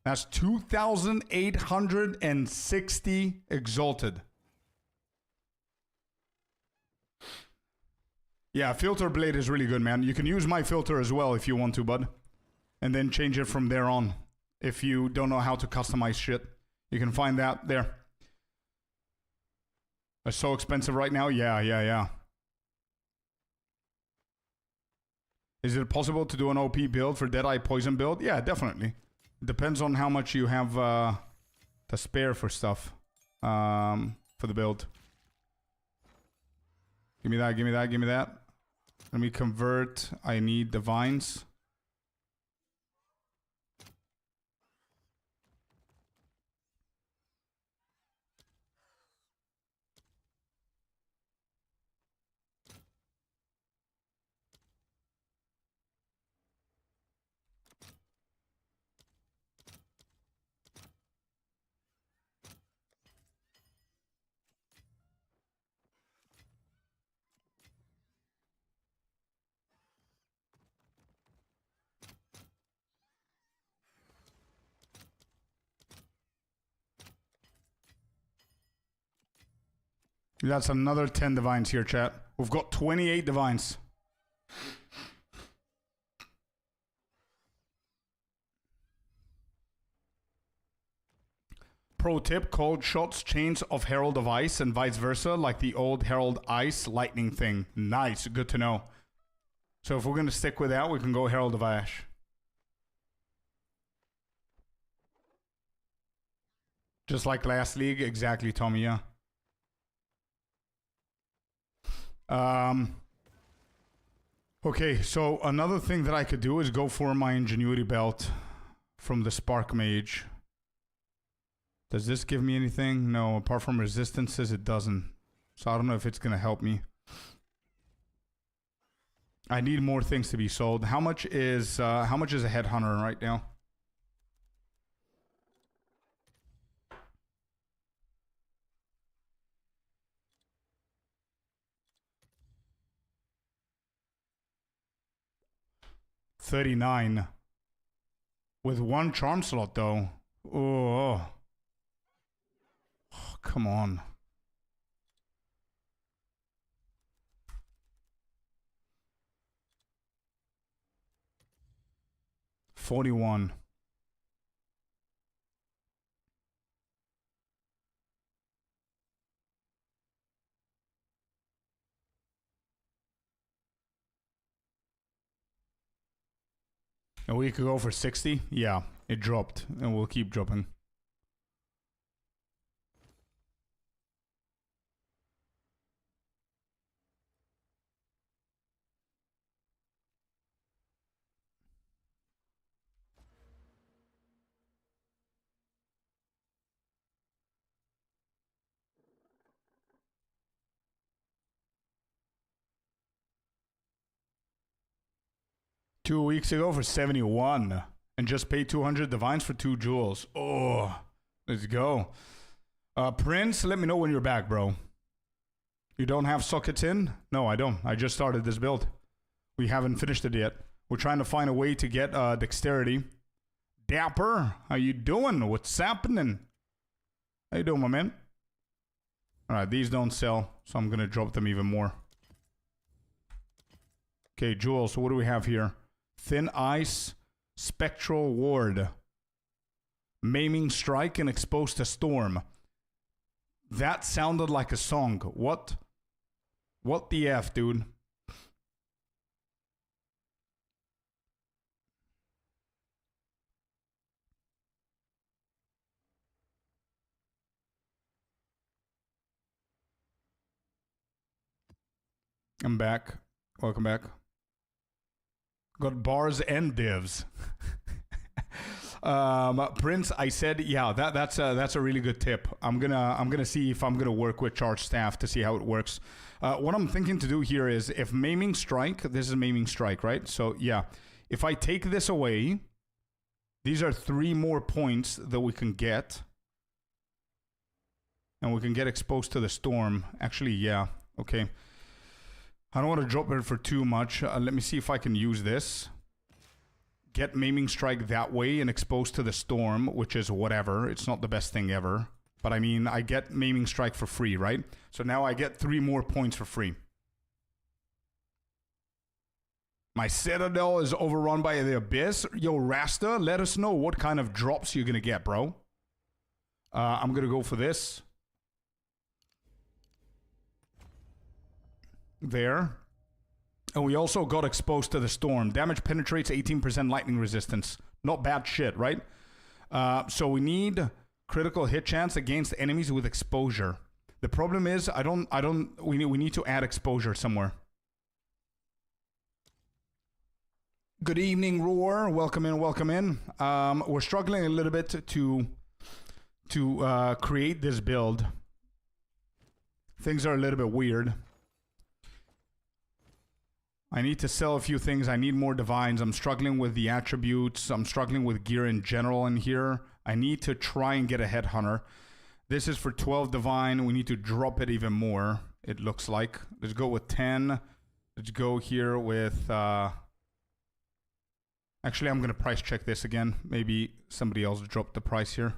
Speaker 1: That's 2,860 exalted. Yeah, filter blade is really good, man. You can use my filter as well if you want to, bud. And then change it from there on. If you don't know how to customize shit, you can find that there. It's so expensive right now. Yeah. Is it possible to do an OP build for Deadeye Poison build? Yeah, definitely. Depends on how much you have to spare for stuff. For the build. Give me that, give me that, give me that. Let me convert. I need divines. That's another 10 divines here, chat. We've got 28 divines. Pro tip, cold shots, chains of Herald of Ice and vice versa, like the old Herald Ice lightning thing. Nice, good to know. So if we're going to stick with that, we can go Herald of Ash. Just like last league, exactly, Tommy, yeah. Okay, so another thing that I could do is go for my Ingenuity Belt from the Spark Mage. Does this give me anything? No, apart from resistances, it doesn't. So I don't know if it's going to help me. I need more things to be sold. How much is a Headhunter right now? $39. With one charm slot, though. Oh, come on. $41. A week ago for 60? Yeah, it dropped, and we'll keep dropping. Two weeks ago for 71 and just paid 200 divines for 2 jewels. Oh, let's go. Prince, let me know when you're back, bro. You don't have sockets in? No, I don't. I just started this build. We haven't finished it yet. We're trying to find a way to get dexterity. Dapper, how you doing? What's happening? How you doing, my man? All right, these don't sell, so I'm going to drop them even more. Okay, jewels, so what do we have here? Thin Ice, Spectral Ward, Maiming Strike, and Exposed to Storm. That sounded like a song. What? What the F, dude? I'm back. Welcome back. Got bars and divs. Prince, I said, yeah, that's a really good tip. I'm gonna see if I'm gonna work with charge staff to see how it works. What I'm thinking to do here is if Maiming Strike, this is Maiming Strike, right? So yeah, if I take this away, these are 3 more points that we can get, and we can get exposed to the storm. Actually, yeah, okay. I don't want to drop it for too much. Let me see if I can use this. Get Maiming Strike that way and exposed to the storm, which is whatever. It's not the best thing ever. But I mean, I get Maiming Strike for free, right? So now I get 3 more points for free. My Citadel is overrun by the Abyss. Yo, Rasta, let us know what kind of drops you're going to get, bro. I'm going to go for this. There. And we also got exposed to the storm. Damage penetrates, 18% lightning resistance. Not bad shit, right? So we need critical hit chance against enemies with exposure. The problem is we need to add exposure somewhere. Good evening, Roar. Welcome in, welcome in. We're struggling a little bit to create this build. Things are a little bit weird. I need to sell a few things. I need more divines. I'm struggling with the attributes. I'm struggling with gear in general in here. I need to try and get a headhunter. This is for 12 divine. We need to drop it even more, it looks like. Let's go with 10. Let's go here with... Actually, I'm going to price check this again. Maybe somebody else dropped the price here.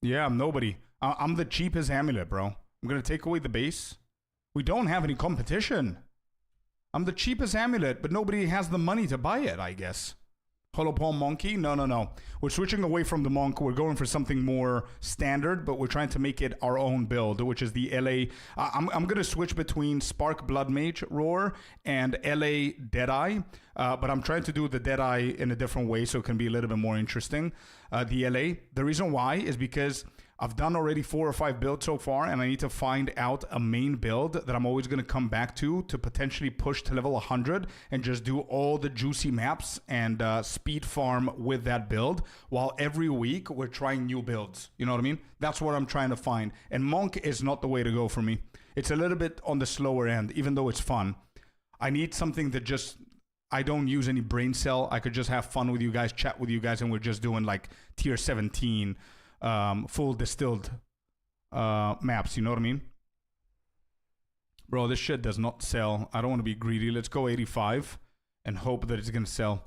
Speaker 1: Yeah, I'm nobody. I'm the cheapest amulet, bro. I'm gonna take away the base. We don't have any competition. I'm the cheapest amulet, but nobody has the money to buy it, I guess. Hollow Palm Monkey? No. We're switching away from the Monk. We're going for something more standard, but we're trying to make it our own build, which is the LA. I'm going to switch between Spark Blood Mage Roar and LA Deadeye, but I'm trying to do the Deadeye in a different way so it can be a little bit more interesting. The LA. The reason why is because I've done already 4 or 5 builds so far, and I need to find out a main build that I'm always going to come back to potentially push to level 100 and just do all the juicy maps and speed farm with that build, while every week we're trying new builds. You know what I mean? That's what I'm trying to find. And Monk is not the way to go for me. It's a little bit on the slower end, even though it's fun. I need something that just... I don't use any brain cell. I could just have fun with you guys, chat with you guys, and we're just doing like tier 17... full distilled maps, you know what I mean? Bro, this shit does not sell. I don't want to be greedy. Let's go 85 and hope that it's going to sell.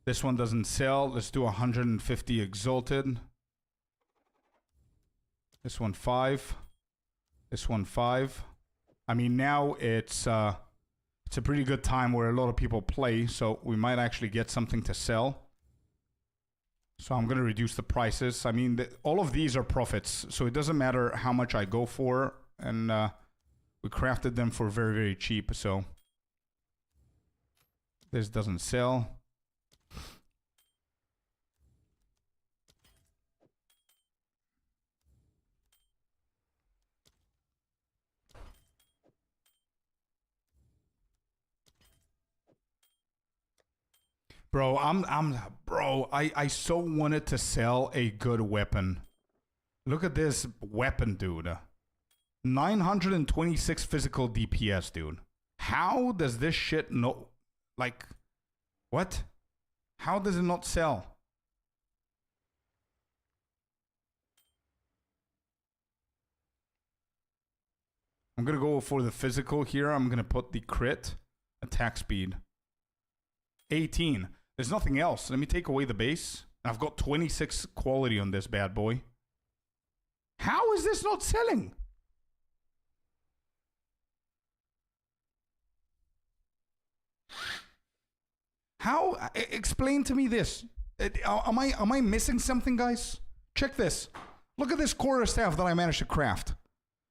Speaker 1: This one doesn't sell. Let's do 150 Exalted. This one 5. This one 5. I mean, now it's a pretty good time where a lot of people play, so we might actually get something to sell. So I'm going to reduce the prices. I mean, all of these are profits, so it doesn't matter how much I go for. And we crafted them for very, very cheap, so this doesn't sell. Bro, I so wanted to sell a good weapon. Look at this weapon, dude. 926 physical DPS, dude. How does this shit no... Like, what? How does it not sell? I'm gonna go for the physical here. I'm gonna put the crit. Attack speed. 18. There's nothing else. Let me take away the base. I've got 26 quality on this bad boy. How is this not selling? How? Explain to me this. Am I missing something, guys? Check this. Look at this quarterstaff that I managed to craft.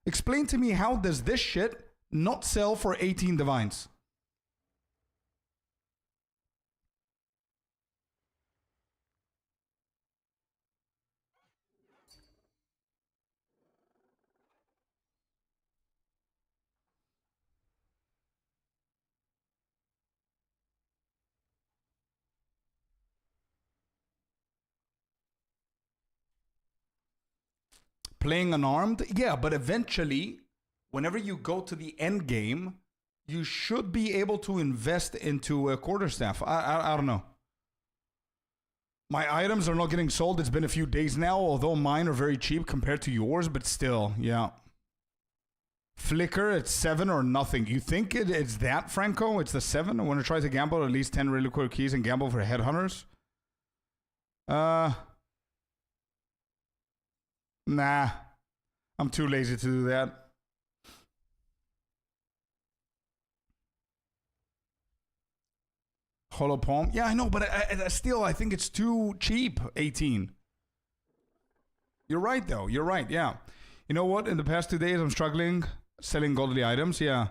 Speaker 1: Explain to me, how does this shit not sell for 18 divines? Playing unarmed? Yeah, but eventually, whenever you go to the end game, you should be able to invest into a quarterstaff. I don't know. My items are not getting sold. It's been a few days now, although mine are very cheap compared to yours, but still, yeah. Flicker, it's 7 or nothing. You think it's that, Franco? It's the 7? I want to try to gamble at least 10 really quick keys and gamble for headhunters? Nah, I'm too lazy to do that. Hollow Palm? Yeah, I know, but still, I think it's too cheap, 18. You're right, though. You're right, yeah. You know what? In the past 2 days, I'm struggling selling godly items, yeah.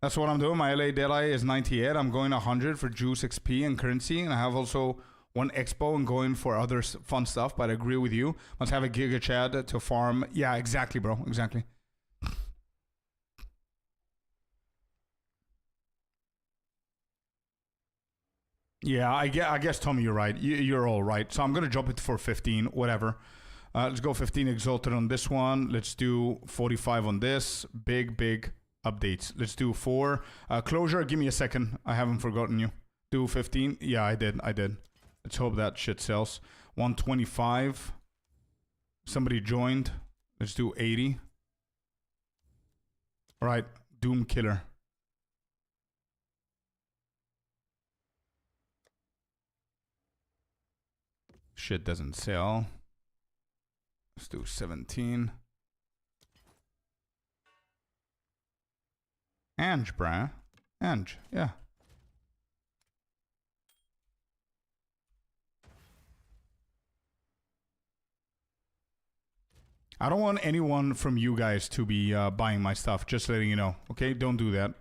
Speaker 1: That's what I'm doing. My LA Deadeye is 98. I'm going 100 for juice, XP, and currency, and I have also... one expo and going for other fun stuff, but I agree with you. Must have a Giga Chad to farm. Yeah, exactly, bro. Exactly. Yeah, I guess, Tommy, you're right. You're all right. So I'm going to drop it for 15, whatever. Let's go 15 Exalted on this one. Let's do 45 on this. Big updates. Let's do 4. Closure, give me a second. I haven't forgotten you. Do 15. Yeah, I did. Let's hope that shit sells. 125. Somebody joined. Let's do 80. All right. Doom Killer. Shit doesn't sell. Let's do 17. Ange, bruh. Ange, yeah. I don't want anyone from you guys to be buying my stuff. Just letting you know. Okay? Don't do that.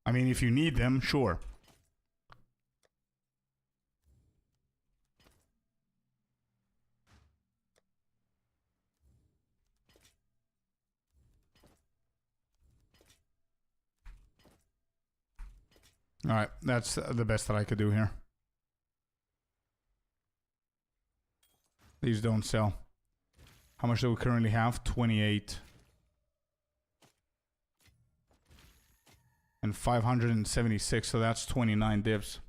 Speaker 1: I mean, if you need them, sure. All right, that's the best that I could do here. These don't sell. How much do we currently have? 28. And 576, so that's 29 divs.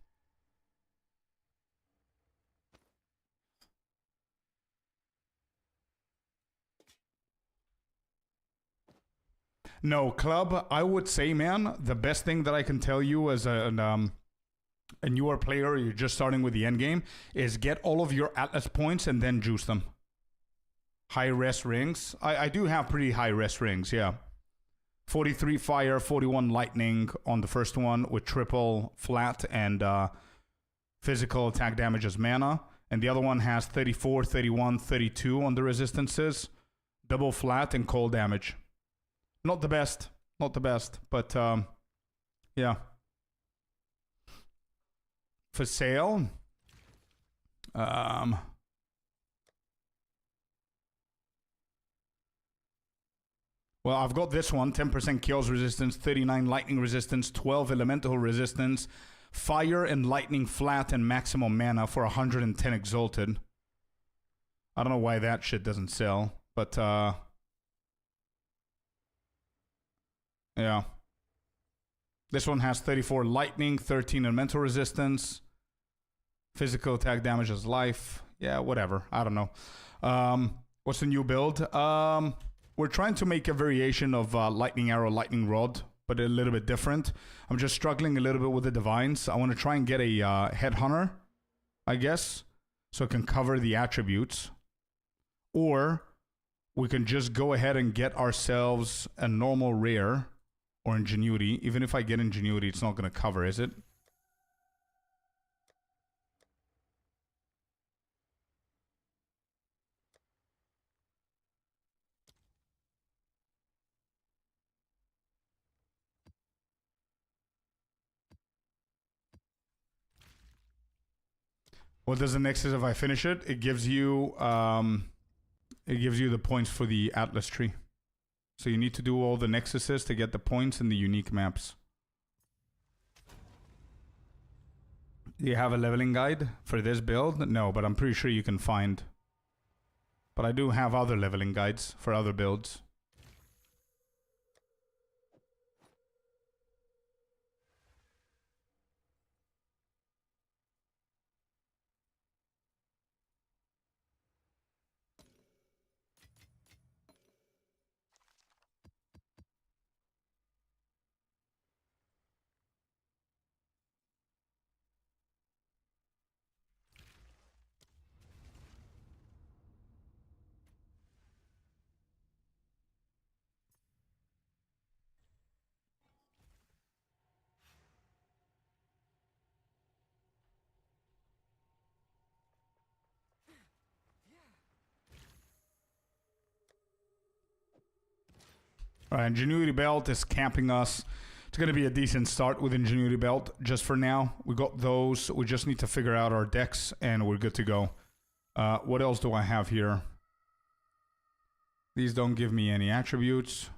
Speaker 1: No, club, I would say, man, the best thing that I can tell you as a newer player, you're just starting with the end game, is get all of your Atlas points and then juice them. High res rings. I do have pretty high res rings, yeah. 43 fire, 41 lightning on the first one with triple flat and physical attack damage as mana. And the other one has 34, 31, 32 on the resistances. Double flat and cold damage. Not the best, but yeah. For sale, well, I've got this one, 10% kills resistance, 39 lightning resistance, 12 elemental resistance, fire and lightning flat and maximum mana for 110 exalted. I don't know why that shit doesn't sell, but yeah. This one has 34 lightning, 13 elemental resistance, physical attack damage as life. Yeah, whatever. I don't know. What's the new build? We're trying to make a variation of lightning arrow, lightning rod, but a little bit different. I'm just struggling a little bit with the divines. I want to try and get a headhunter, I guess, so it can cover the attributes. Or we can just go ahead and get ourselves a normal rare. Or ingenuity. Even if I get ingenuity, it's not going to cover, is it? What does the Nexus if I finish it? It gives you the points for the Atlas tree. So you need to do all the Nexuses to get the points in the unique maps. Do you have a leveling guide for this build? No, but I'm pretty sure you can find. But I do have other leveling guides for other builds. Alright, Ingenuity Belt is camping us. It's going to be a decent start with Ingenuity Belt just for now. We got those. We just need to figure out our decks and we're good to go. What else do I have here? These don't give me any attributes.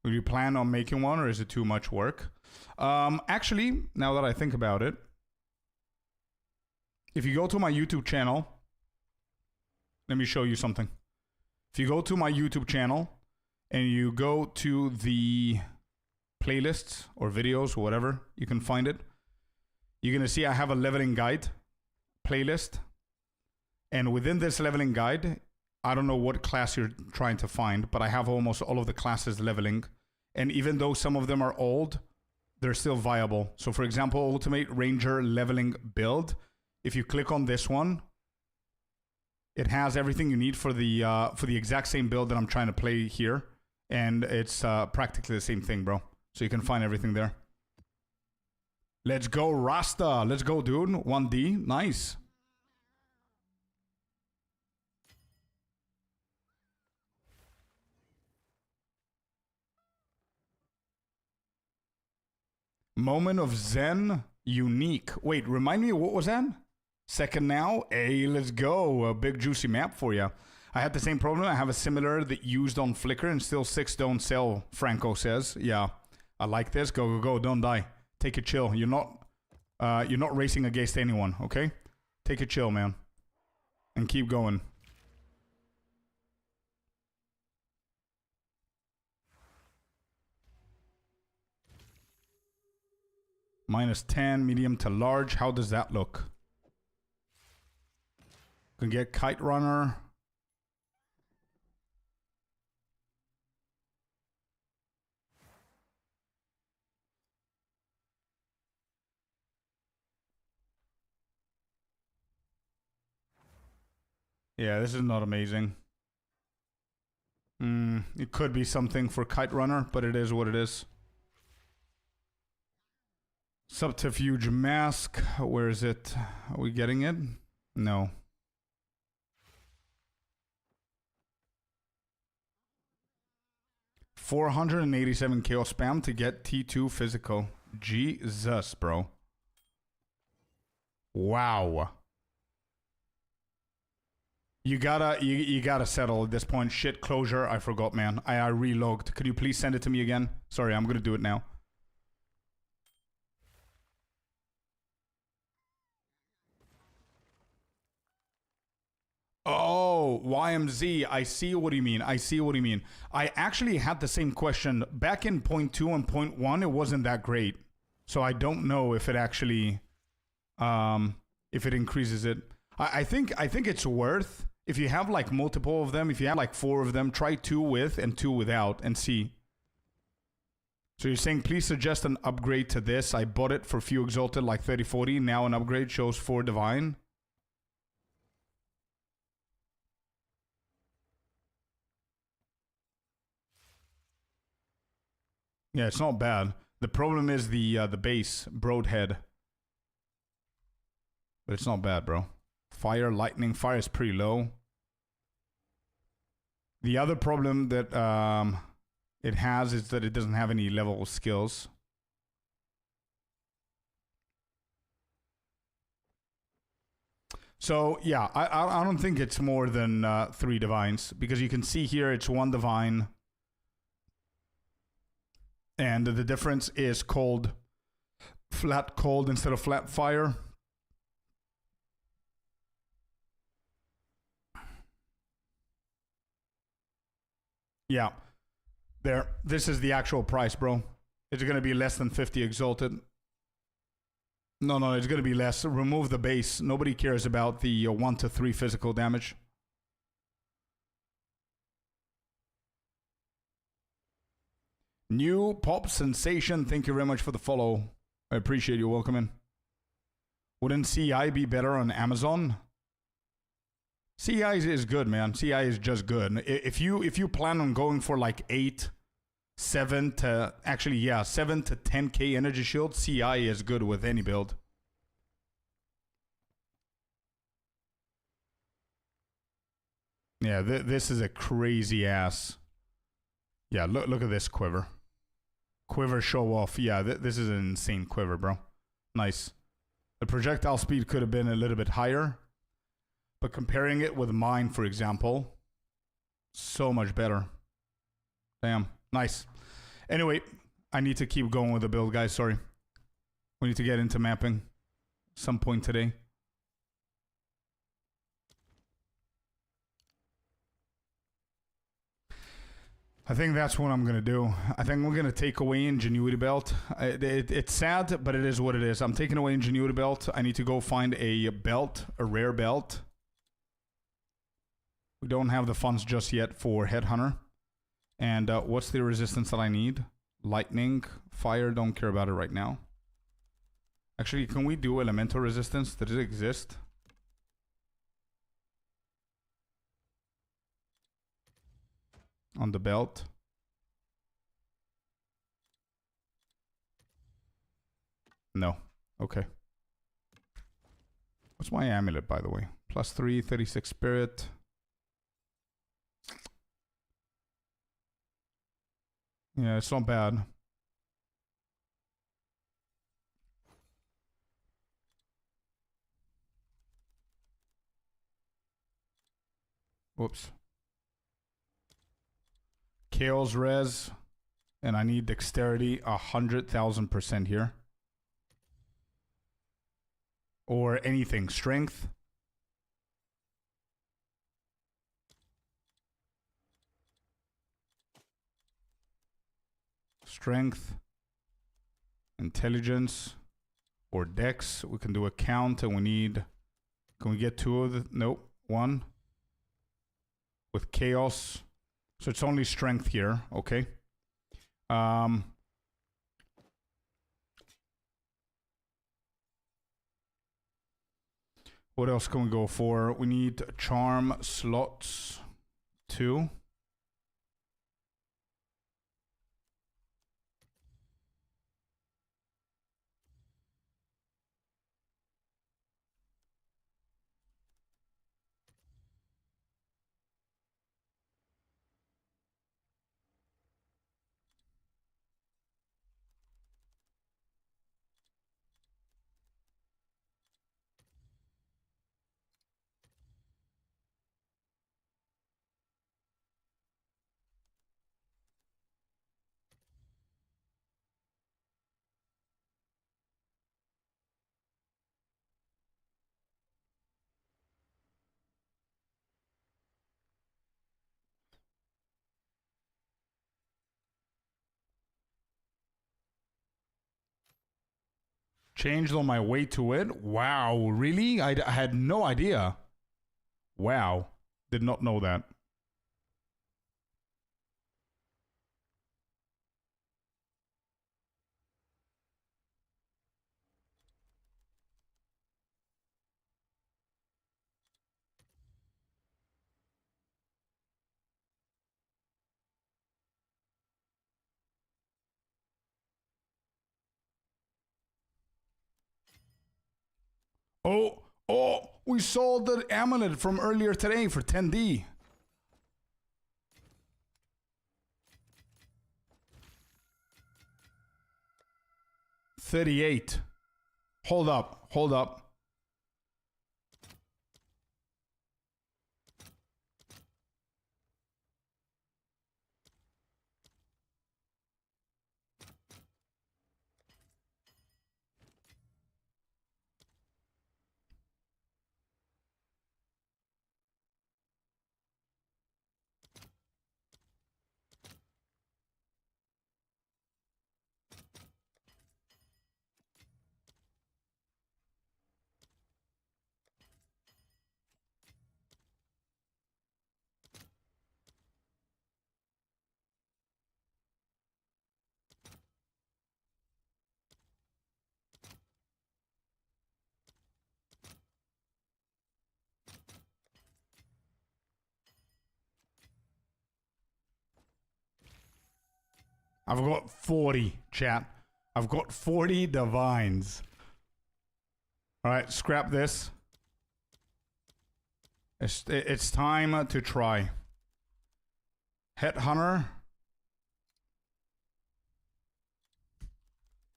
Speaker 1: Would you plan on making one or is it too much work? Actually, now that I think about it, if you go to my YouTube channel, let me show you something. If you go to my YouTube channel and you go to the playlists or videos or whatever, you can find it. You're going to see I have a leveling guide playlist. And within this leveling guide, I don't know what class you're trying to find, but I have almost all of the classes leveling. And even though some of them are old, they're still viable. So for example, Ultimate Ranger leveling build. If you click on this one, it has everything you need for the exact same build that I'm trying to play here. And it's practically the same thing, bro. So you can find everything there. Let's go, Rasta. Let's go, dude. 1D. Nice. Moment of Zen. Unique. Wait, remind me, what was that? Second now. Hey, let's go. A big juicy map for you. I had the same problem. I have a similar that used on Flickr and still 6 don't sell, Franco says. Yeah, I like this. Go, go, go. Don't die. Take a chill. You're not racing against anyone, okay? Take a chill, man. And keep going. -10, medium to large. How does that look? Can get Kite Runner. Yeah, this is not amazing. It could be something for Kite Runner, but it is what it is. Subterfuge Mask. Where is it? Are we getting it? No. $487 chaos spam to get T2 physical. Jesus, bro. Wow. You gotta settle at this point. Shit, closure. I forgot, man. I relogged. Could you please send it to me again? Sorry, I'm gonna do it now. Oh, YMZ. I see what you mean. I see what you mean. I actually had the same question. Back in 0.2 and 0.1, it wasn't that great. So I don't know if it actually, if it increases it. I think it's worth, if you have like multiple of them, if you have like 4 of them, try 2 with and 2 without and see. So you're saying, please suggest an upgrade to this. I bought it for few exalted like 30-40. Now an upgrade shows 4 divine. Yeah, it's not bad. The problem is the base, Broadhead. But it's not bad, bro. Fire, lightning. Fire is pretty low. The other problem that it has is that it doesn't have any level skills. So, yeah, I don't think it's more than 3 divines. Because you can see here it's 1 divine. And the difference is cold. Flat cold instead of flat fire. Yeah. There. This is the actual price, bro. It's going to be less than 50 exalted. No, it's going to be less. Remove the base. Nobody cares about the 1 to 3 physical damage. New Pop Sensation, thank you very much for the follow. I appreciate you welcoming. Wouldn't CI be better on Amazon? CI is good, man. CI is just good. If you plan on going for like 7 to 10k energy shield, CI is good with any build. Yeah, this is a crazy ass. Yeah, look at this quiver. Quiver show off. Yeah, this is an insane quiver, bro. Nice. The projectile speed could have been a little bit higher. But comparing it with mine, for example, so much better. Damn. Nice. Anyway, I need to keep going with the build, guys. Sorry. We need to get into mapping some point today. I think that's what I'm going to do. I think we're going to take away Ingenuity Belt. It's sad, but it is what it is. I'm taking away Ingenuity Belt. I need to go find a belt, a rare belt. We don't have the funds just yet for Headhunter. And what's the resistance that I need? Lightning, fire, don't care about it right now. Actually, can we do elemental resistance? Does it exist? On the belt. No. Okay. What's my amulet, by the way? +3, 36 spirit. Yeah, it's not bad. Whoops. Chaos res. And I need dexterity 100,000% here. Or anything. Strength. Strength. Intelligence. Or dex. We can do a count and we need... Can we get 2 of the... Nope. 1. With chaos. So it's only strength here. Okay. What else can we go for? We need charm slots 2. Changed on my way to it? Wow, really? I had no idea. Wow. Did not know that. Oh, we sold the amulet from earlier today for 10D. $38. Hold up. I've got 40, chat. I've got 40 divines. All right, scrap this. It's time to try. Headhunter.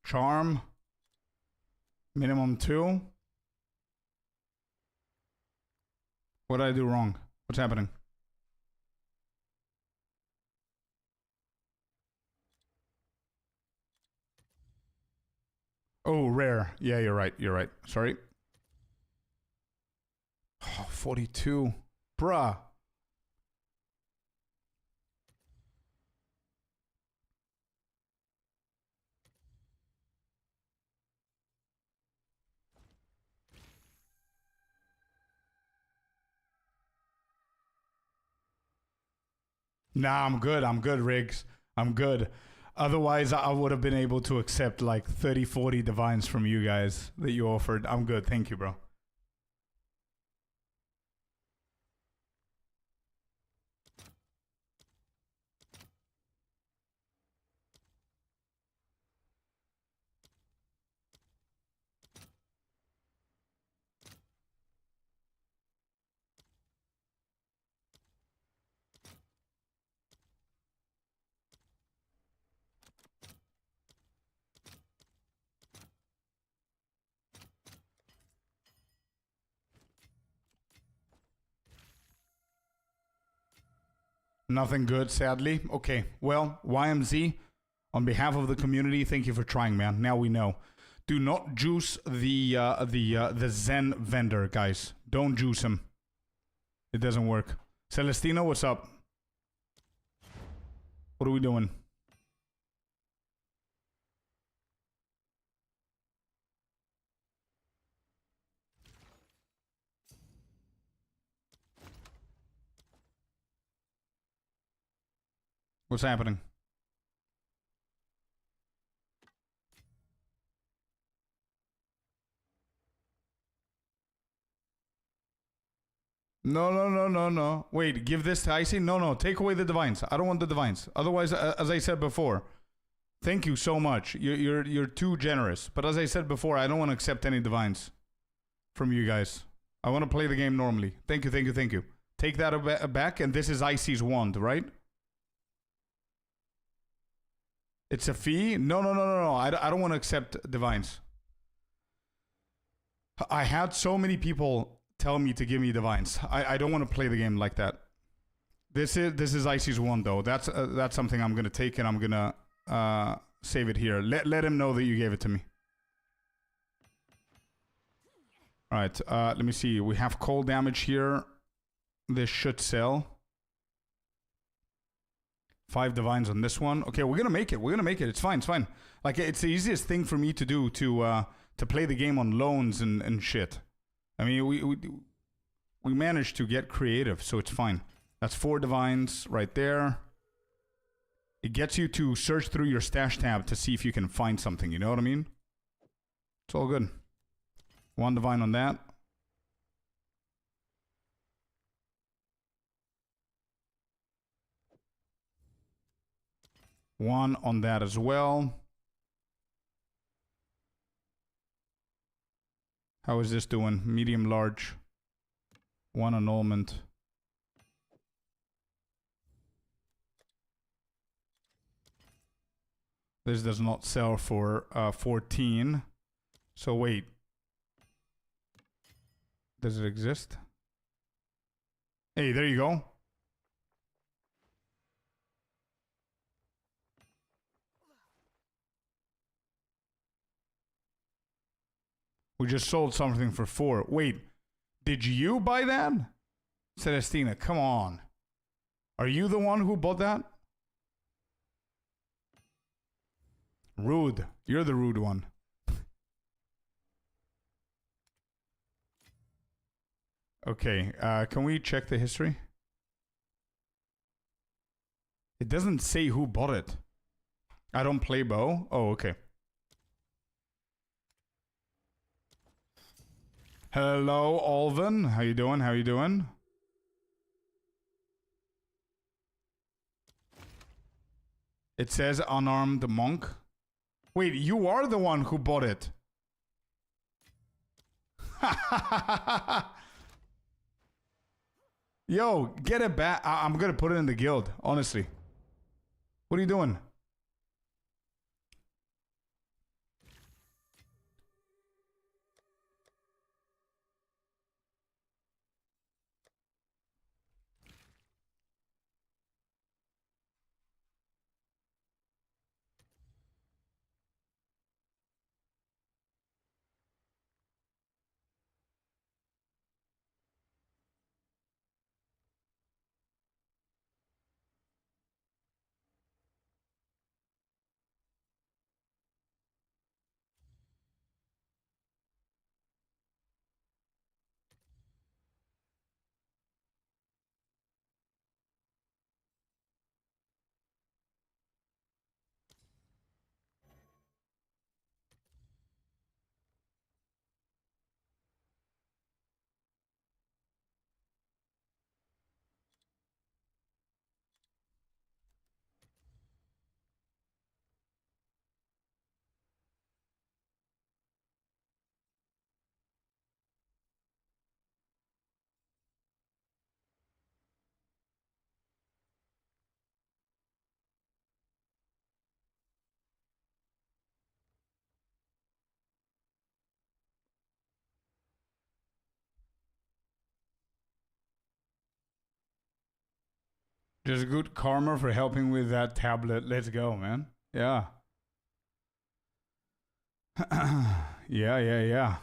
Speaker 1: Charm. Minimum 2. What did I do wrong? What's happening? Oh, rare. Yeah, you're right. Sorry. Oh, 42. Bruh. Nah, I'm good, Riggs. I'm good. Otherwise, I would have been able to accept like 30, 40 divines from you guys that you offered. I'm good. Thank you, bro. Nothing good, sadly. Okay, well, YMZ, on behalf of the community, thank you for trying, man. Now we know. Do not juice the Zen vendor, guys. Don't juice him. It doesn't work. Celestino, what's up? What are we doing? What's happening? No. Wait, give this to Icy? No. Take away the divines. I don't want the divines. Otherwise, as I said before, thank you so much. You're too generous. But as I said before, I don't want to accept any divines from you guys. I want to play the game normally. Thank you. Take that back, and this is Icy's wand, right? It's a fee? No. I don't want to accept divines. I had so many people tell me to give me divines. I don't want to play the game like that. This is Icy's wand though. That's something I'm gonna take, and I'm gonna save it here. Let him know that you gave it to me. All right. Let me see. We have cold damage here. This should sell. 5 divines on this one. Okay, we're gonna make it. It's fine. Like, it's the easiest thing for me to do to play the game on loans and shit. I mean, we managed to get creative, so it's fine. That's 4 divines right there. It gets you to search through your stash tab to see if you can find something. You know what I mean? It's all good. 1 divine on that. One on that as well. How is this doing? Medium, large. 1 annulment. This does not sell for 14. So wait. Does it exist? Hey, there you go. We just sold something for 4. Wait, did you buy that? Celestina, come on. Are you the one who bought that? Rude. You're the rude one. Okay, can we check the history? It doesn't say who bought it. I don't play bow. Oh, okay. Hello, Alvin. How you doing? It says unarmed monk. Wait, you are the one who bought it. Yo, get it back. I'm gonna put it in the guild, honestly. What are you doing? Just good karma for helping with that tablet. Let's go, man. Yeah. Yeah.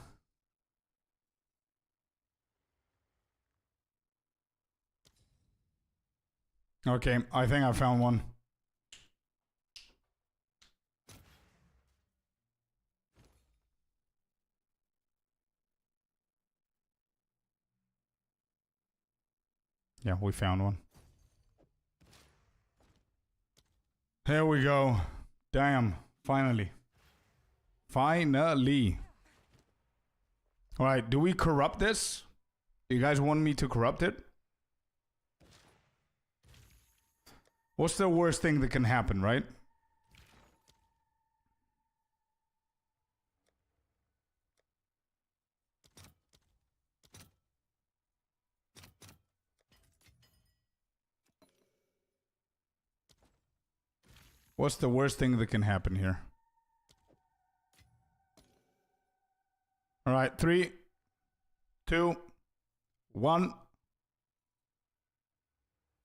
Speaker 1: Okay, I think I found one. Yeah, we found one. Here we go. Damn, finally. Finally. All right, do we corrupt this? You guys want me to corrupt it? What's the worst thing that can happen, right? What's the worst thing that can happen here? All right, 3, 2, 1.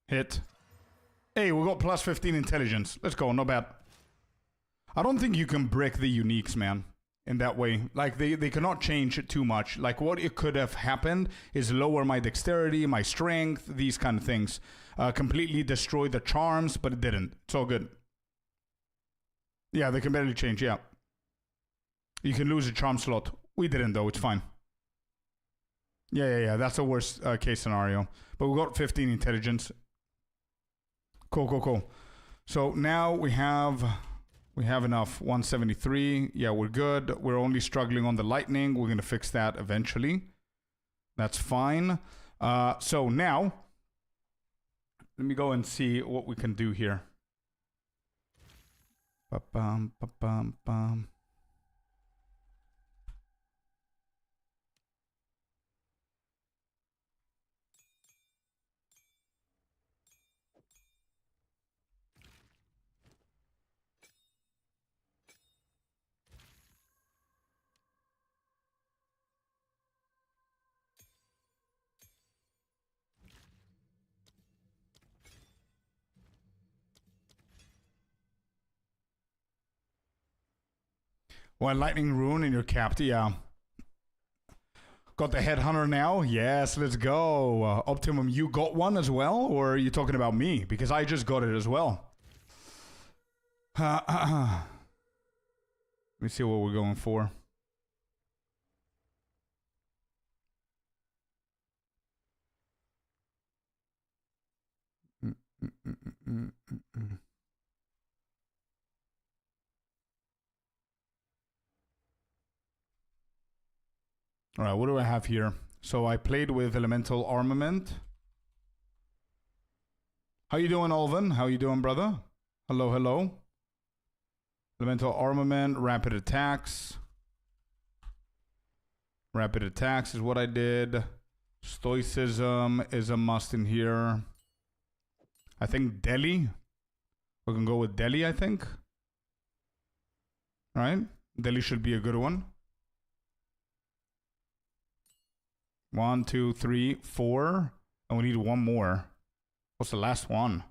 Speaker 1: Hit. Hey, we got plus 15 intelligence. Let's go, not bad. I don't think you can break the uniques, man, in that way. Like, they cannot change it too much. Like, what it could have happened is lower my dexterity, my strength, these kind of things. Completely destroy the charms, but it didn't. It's all good. Yeah, they can barely change, yeah. You can lose a charm slot. We didn't, though. It's fine. Yeah. That's the worst case scenario. But we got 15 intelligence. Cool. So now we have enough. 173. Yeah, we're good. We're only struggling on the lightning. We're going to fix that eventually. That's fine. So now, let me go and see what we can do here. Ba-bum, ba-bum, bum. One lightning rune in your cap, yeah. Got the headhunter now? Yes, let's go. Optimum, you got one as well? Or are you talking about me? Because I just got it as well. Let me see what we're going for. All right, what do I have here? So I played with elemental armament. How you doing, Olven? How you doing, brother? Hello. Elemental armament, rapid attacks. Rapid attacks is what I did. Stoicism is a must in here. I think Delhi. We can go with Delhi, I think. All right. Delhi should be a good one. 1, 2, 3, 4. And we need one more. What's the last one?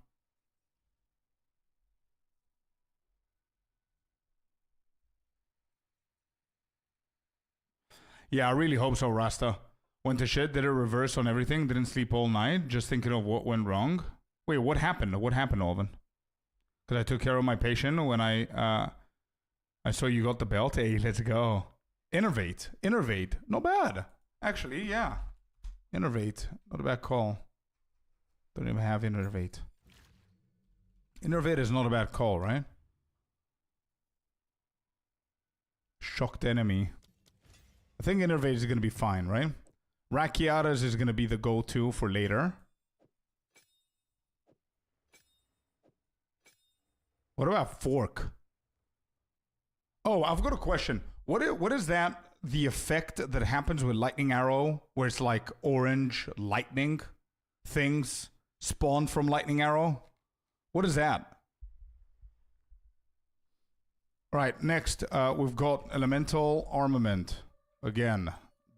Speaker 1: Yeah, I really hope so, Rasta. Went to shit, did a reverse on everything, didn't sleep all night, just thinking of what went wrong. Wait, what happened? What happened, Alvin? Because I took care of my patient when I saw you got the belt. Hey, let's go. Innervate. Not bad. Actually, yeah. Innervate. Not a bad call. Don't even have Innervate. Innervate is not a bad call, right? Shocked enemy. I think Innervate is going to be fine, right? Rakiatas is going to be the go-to for later. What about Fork? Oh, I've got a question. What is that, the effect that happens with Lightning Arrow, where it's like orange lightning things spawn from Lightning Arrow? What is that? All right, next, we've got Elemental Armament. Again.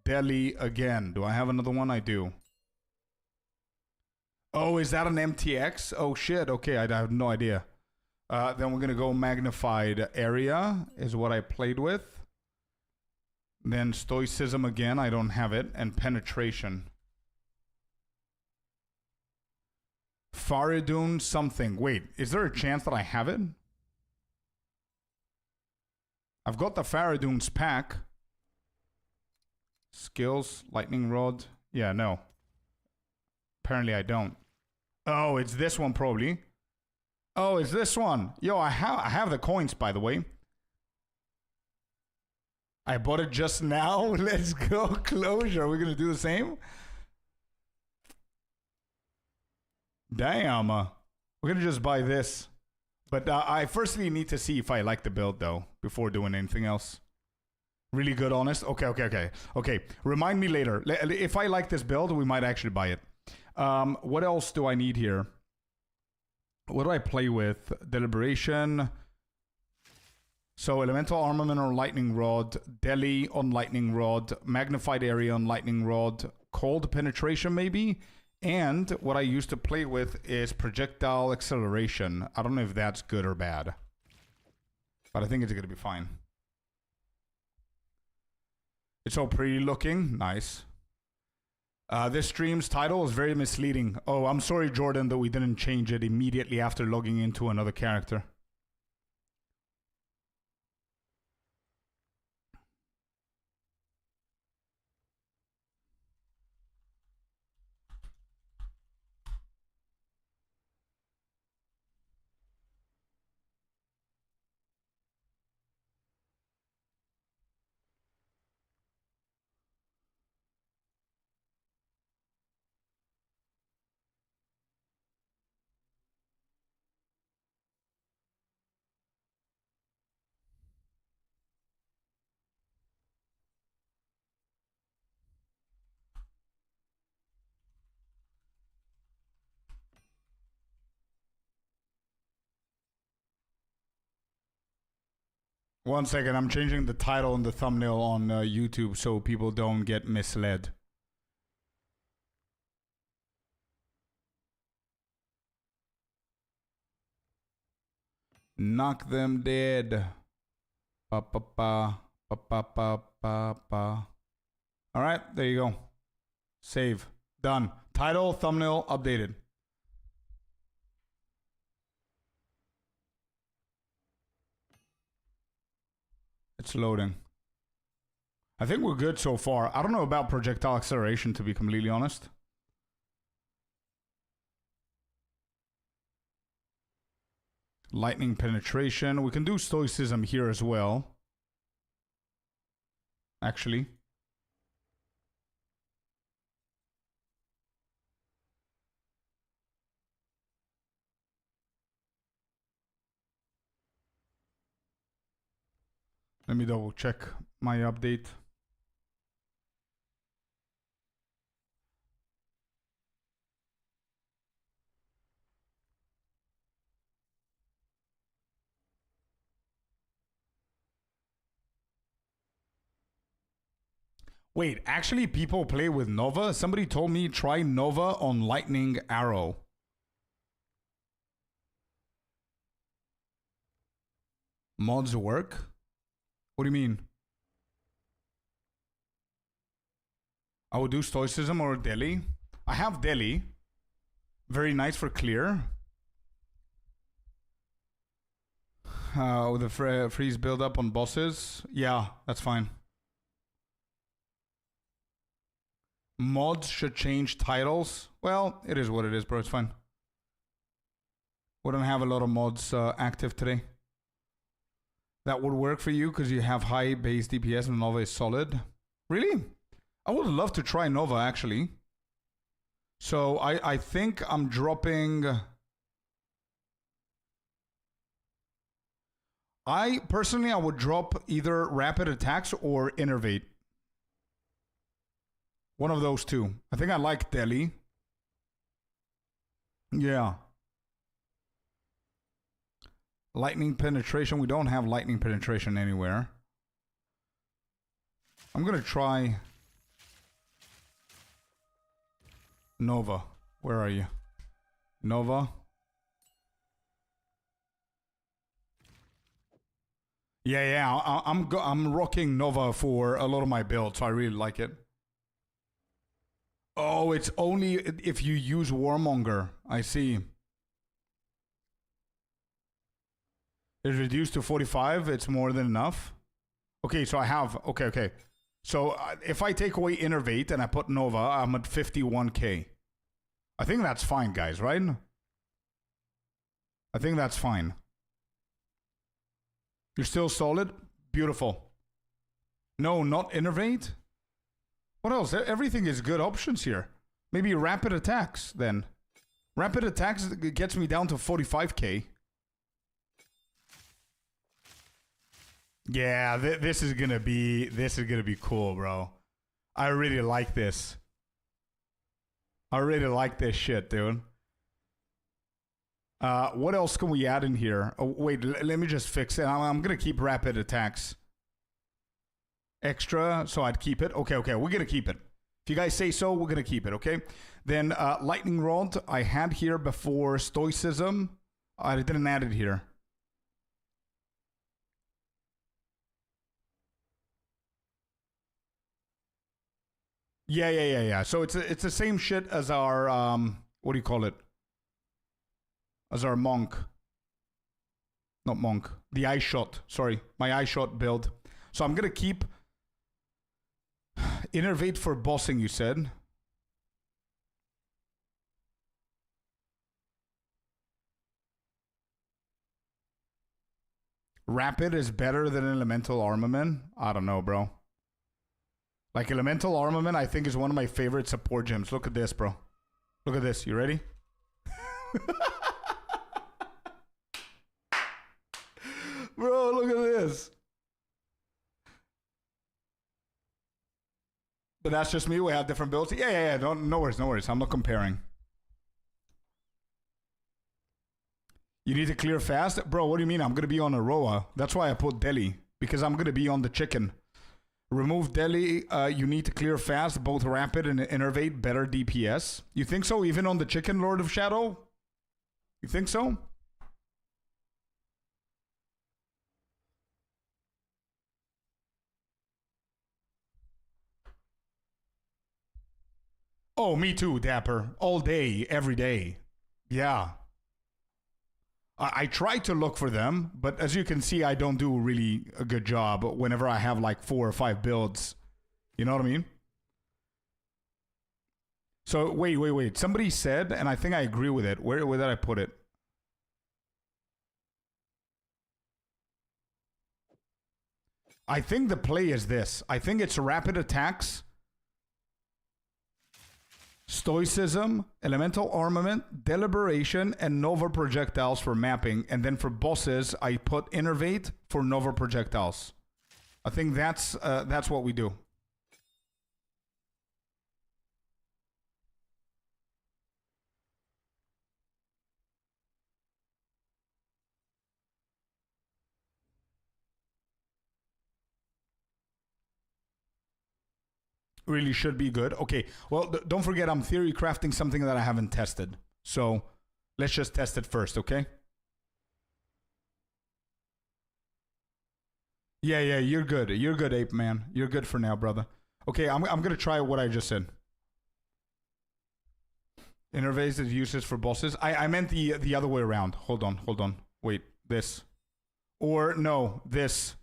Speaker 1: Delhi again. Do I have another one? I do. Oh, is that an MTX? Oh shit. Okay, I have no idea. Then we're gonna go magnified area is what I played with. Then stoicism again, I don't have it, and penetration. Faridun something. Wait, is there a chance that I have it? I've got the Faradune's pack. Skills, lightning rod. Yeah, no. Apparently I don't. Oh, it's this one probably. Oh, it's this one. Yo, I have the coins, by the way. I bought it just now. Let's go. Closure. We're going to do the same? Damn. We're going to just buy this. But I firstly need to see if I like the build, though, before doing anything else. Really good, honest? Okay. Remind me later. If I like this build, we might actually buy it. What else do I need here? What do I play with? Deliberation. So elemental armament on lightning rod, deli on lightning rod, magnified area on lightning rod, cold penetration maybe, and what I used to play with is projectile acceleration. I don't know if that's good or bad, but I think it's gonna be fine. It's all pretty looking, nice. This stream's title is very misleading. Oh, I'm sorry, Jordan, that we didn't change it immediately after logging into another character. One second, I'm changing the title and the thumbnail on YouTube so people don't get misled. Knock them dead. Pa pa pa pa pa pa pa pa. All right, there you go. Save. Done. Title, thumbnail, updated. It's loading. I think we're good so far. I don't know about projectile acceleration, to be completely honest. Lightning penetration. We can do stoicism here as well. Actually. Let me double check my update. Wait, actually people play with Nova? Somebody told me try Nova on Lightning Arrow. Mods work? What do you mean? I would do stoicism or deli. I have deli. Very nice for clear. With a freeze build up on bosses. Yeah, that's fine. Mods should change titles. Well, it is what it is, bro. It's fine. We don't have a lot of mods active today. That would work for you because you have high base DPS and Nova is solid. Really? I would love to try Nova, actually. So I think I'm dropping... I would drop either Rapid Attacks or Innervate. One of those two. I think I like Deli. Yeah. Lightning penetration. We don't have lightning penetration anywhere. I'm going to try Nova. Where are you? Nova. Yeah. I'm rocking Nova for a lot of my builds, so I really like it. Oh, it's only if you use Warmonger. I see. It's reduced to 45. It's more than enough. Okay, so I have... Okay. So if I take away Innervate and I put Nova, I'm at 51k. I think that's fine, guys, right? I think that's fine. You're still solid? Beautiful. No, not Innervate? What else? Everything is good options here. Maybe Rapid Attacks, then. Rapid Attacks gets me down to 45k. Yeah, this is gonna be cool, bro. I really like this. I really like this shit, dude. What else can we add in here? Oh, wait, let me just fix it. I'm gonna keep Rapid Attacks extra, so I'd keep it. Okay, we're gonna keep it. If you guys say so, we're gonna keep it. Okay. Then Lightning Rod I had here before Stoicism. I didn't add it here. Yeah. So it's the same shit as our what do you call it? As our monk. Not monk. The eye shot. Sorry, my eye shot build. So I'm gonna keep Innervate for bossing. You said. Rapid is better than Elemental Armament. I don't know, bro. Like, Elemental Armament, I think, is one of my favorite support gems. Look at this, bro. Look at this. You ready? Bro, look at this. But that's just me. We have different builds. Yeah. No worries. I'm not comparing. You need to clear fast? Bro, what do you mean? I'm going to be on Aroa. That's why I put Delhi. Because I'm going to be on the chicken. Remove Delhi, you need to clear fast, both Rapid and Innervate, better DPS. You think so, even on the chicken, Lord of Shadow? You think so? Oh, me too, Dapper. All day, every day. Yeah. I try to look for them, but as you can see, I don't do really a good job whenever I have like 4 or 5 builds. You know what I mean? So, wait. Somebody said, and I think I agree with it. Where did I put it? I think the play is this. I think it's Rapid Attacks, Stoicism, Elemental Armament, Deliberation, and Nova Projectiles for mapping. And then for bosses, I put Innervate for Nova Projectiles. I think that's what we do. Really should be good. Okay, well, don't forget I'm theory crafting something that I haven't tested. So let's just test it first, okay? Yeah, you're good. You're good, Ape Man. You're good for now, brother. Okay, I'm going to try what I just said. Innervate uses for bosses. I meant the other way around. Hold on. Wait, this. Or, no, this.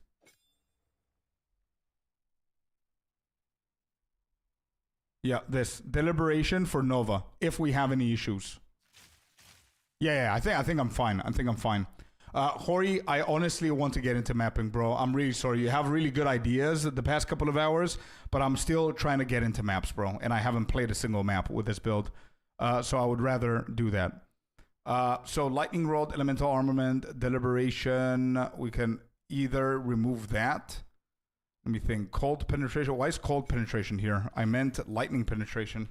Speaker 1: Yeah, this. Deliberation for Nova, if we have any issues. Yeah, I think I'm fine. Hori, I honestly want to get into mapping, bro. I'm really sorry. You have really good ideas the past couple of hours, but I'm still trying to get into maps, bro. And I haven't played a single map with this build. So I would rather do that. So Lightning Rod, Elemental Armament, Deliberation. We can either remove that. Let me think. Cold Penetration. Why is Cold Penetration here? I meant Lightning Penetration.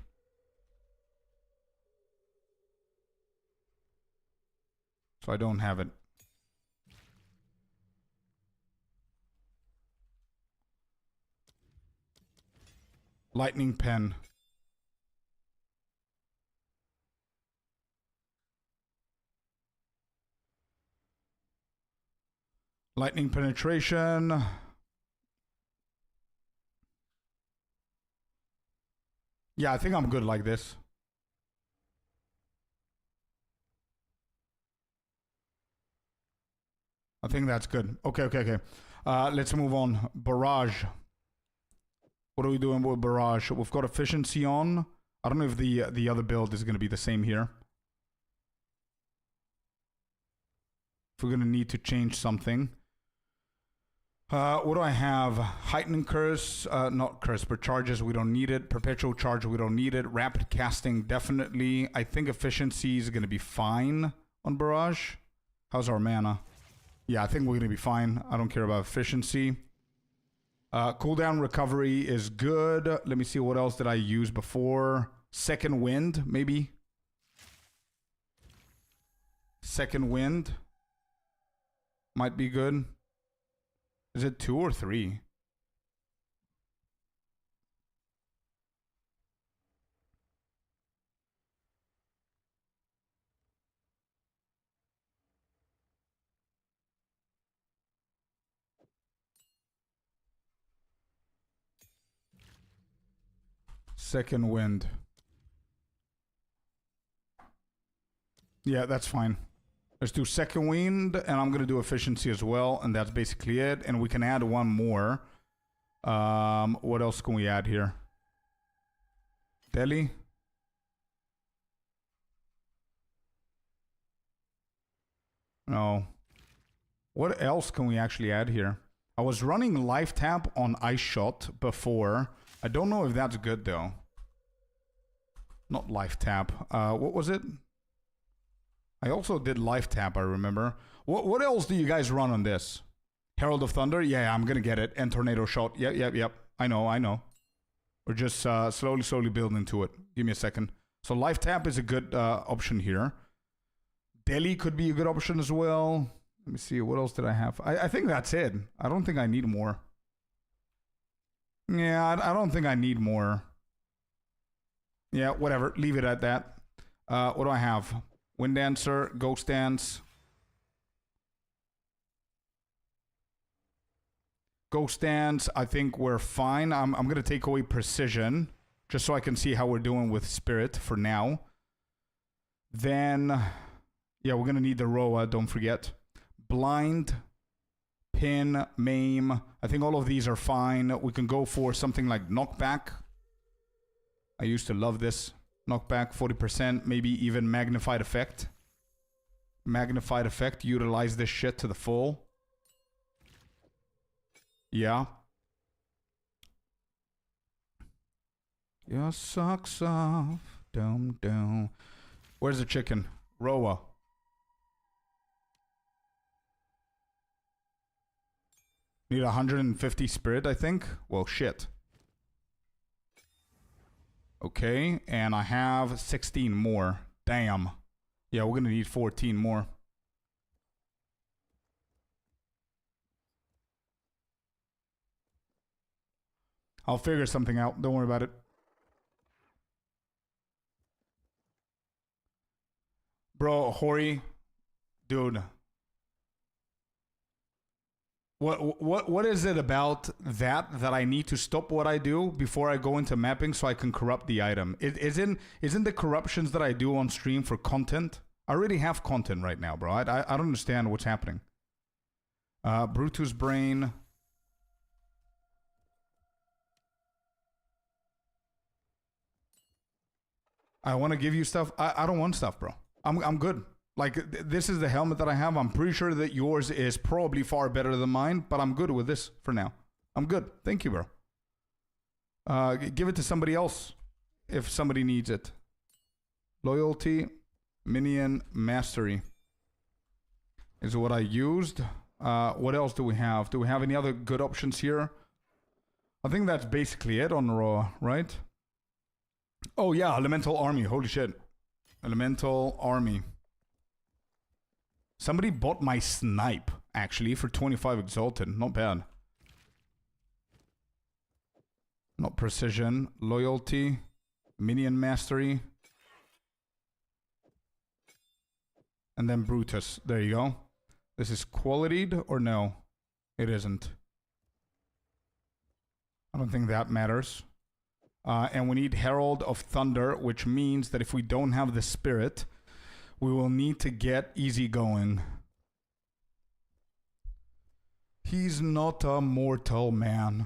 Speaker 1: So I don't have it. Lightning Pen. Lightning penetration. Yeah, I think I'm good like this. I think that's good. Okay. Let's move on. Barrage. What are we doing with barrage? We've got efficiency on. I don't know if the other build is going to be the same here. If we're going to need to change something. What do I have? Heightening curse. Not curse, but charges. We don't need it. Perpetual charge. We don't need it. Rapid casting. Definitely. I think efficiency is going to be fine on barrage. How's our mana? Yeah, I think we're going to be fine. I don't care about efficiency. Cooldown recovery is good. Let me see, what else did I use before? Second wind, maybe? Second wind. Might be good. Is it 2 or 3? Second wind. Yeah, that's fine. Let's do second wind, and I'm going to do efficiency as well, and that's basically it. And we can add one more. What else can we add here? Delhi? No. What else can we actually add here? I was running life tap on Ice Shot before. I don't know if that's good, though. Not life tap. What was it? I also did life tap, I remember. What else do you guys run on this? Herald of Thunder? Yeah, I'm gonna get it. And Tornado Shot. Yep. I know. We're just slowly building to it. Give me a second. So life tap is a good option here. Delhi could be a good option as well. Let me see. What else did I have? I think that's it. I don't think I need more. Yeah, I don't think I need more. Yeah, whatever. Leave it at that. What do I have? Wind Dancer, Ghost Dance. Ghost Dance, I think we're fine. I'm going to take away Precision, just so I can see how we're doing with Spirit for now. Then, yeah, we're going to need the Roa, don't forget. Blind, Pin, Maim. I think all of these are fine. We can go for something like Knockback. I used to love this. Knockback 40%, maybe even Magnified Effect. Magnified Effect, utilize this shit to the full. Yeah. Your socks off. Dum. Where's the chicken? Roa. Need 150 spirit, I think. Well, shit. Okay, and I have 16 more. Damn. Yeah, we're gonna need 14 more. I'll figure something out. Don't worry about it. Bro, Hori, dude. What is it about that I need to stop what I do before I go into mapping so I can corrupt the item? Isn't the corruptions that I do on stream for content? I already have content right now, bro. I don't understand what's happening. Brutus Brain. I want to give you stuff. I don't want stuff, bro. I'm good. Like, this is the helmet that I have. I'm pretty sure that yours is probably far better than mine, but I'm good with this for now. I'm good. Thank you, bro. Give it to somebody else if somebody needs it. Loyalty, Minion, Mastery is what I used. What else do we have? Do we have any other good options here? I think that's basically it on Raw, right? Oh, yeah, Elemental Army. Holy shit. Elemental Army. Somebody bought my Snipe, actually, for 25 Exalted. Not bad. Not Precision. Loyalty. Minion Mastery. And then Brutus. There you go. This is qualityed or no? It isn't. I don't think that matters. And we need Herald of Thunder, which means that if we don't have the spirit, we will need to get easy going. He's not a mortal man.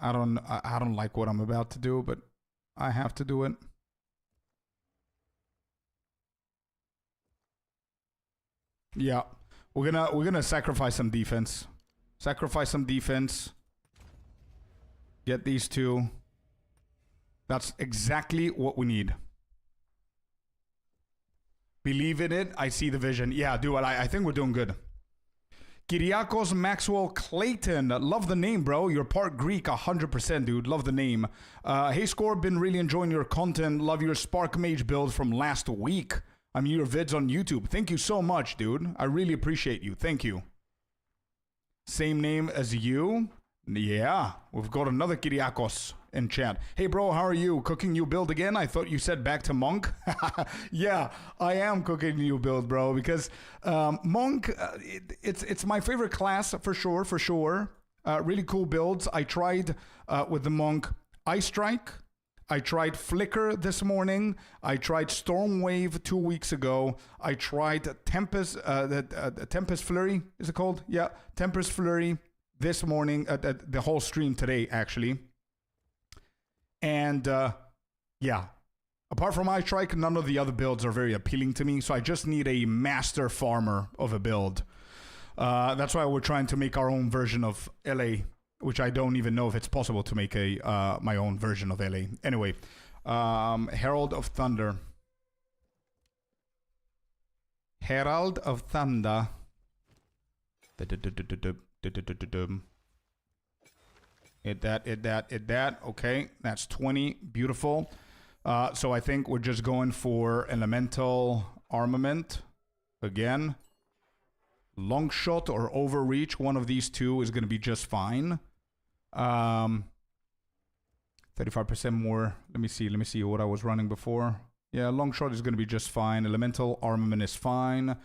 Speaker 1: I don't like what I'm about to do, but I have to do it. Yeah, we're gonna sacrifice some defense. Sacrifice some defense. Get these two. That's exactly what we need. Believe in it. I see the vision. Yeah, dude, I think we're doing good. Kyriakos Maxwell Clayton. Love the name, bro. You're part Greek, 100%, dude. Love the name. Hey, Score, been really enjoying your content. Love your Spark Mage build from last week. I mean, your vids on YouTube. Thank you so much, dude. I really appreciate you. Thank you. Same name as you? Yeah, we've got another Kyriakos in chat. Hey, bro, how are you? Cooking new build again? I thought you said back to Monk. Yeah, I am cooking new build, bro, because Monk, it's my favorite class for sure. Really cool builds. I tried with the Monk Ice Strike. I tried Flicker this morning. I tried Stormwave 2 weeks ago. I tried Tempest, Tempest Flurry, is it called? Yeah, Tempest Flurry this morning, the whole stream today, actually. And yeah, apart from Ice Strike, none of the other builds are very appealing to me, so I just need a master farmer of a build. That's why we're trying to make our own version of LA, which I don't even know if it's possible to make my own version of LA. Anyway, Herald of Thunder. Herald of Thunder. Hit that. Okay, that's 20. Beautiful. So I think we're just going for Elemental Armament again. Long Shot or Overreach, one of these two is going to be just fine. 35% more. Let me see what I was running before. Yeah, Long Shot is going to be just fine. Elemental Armament is fine.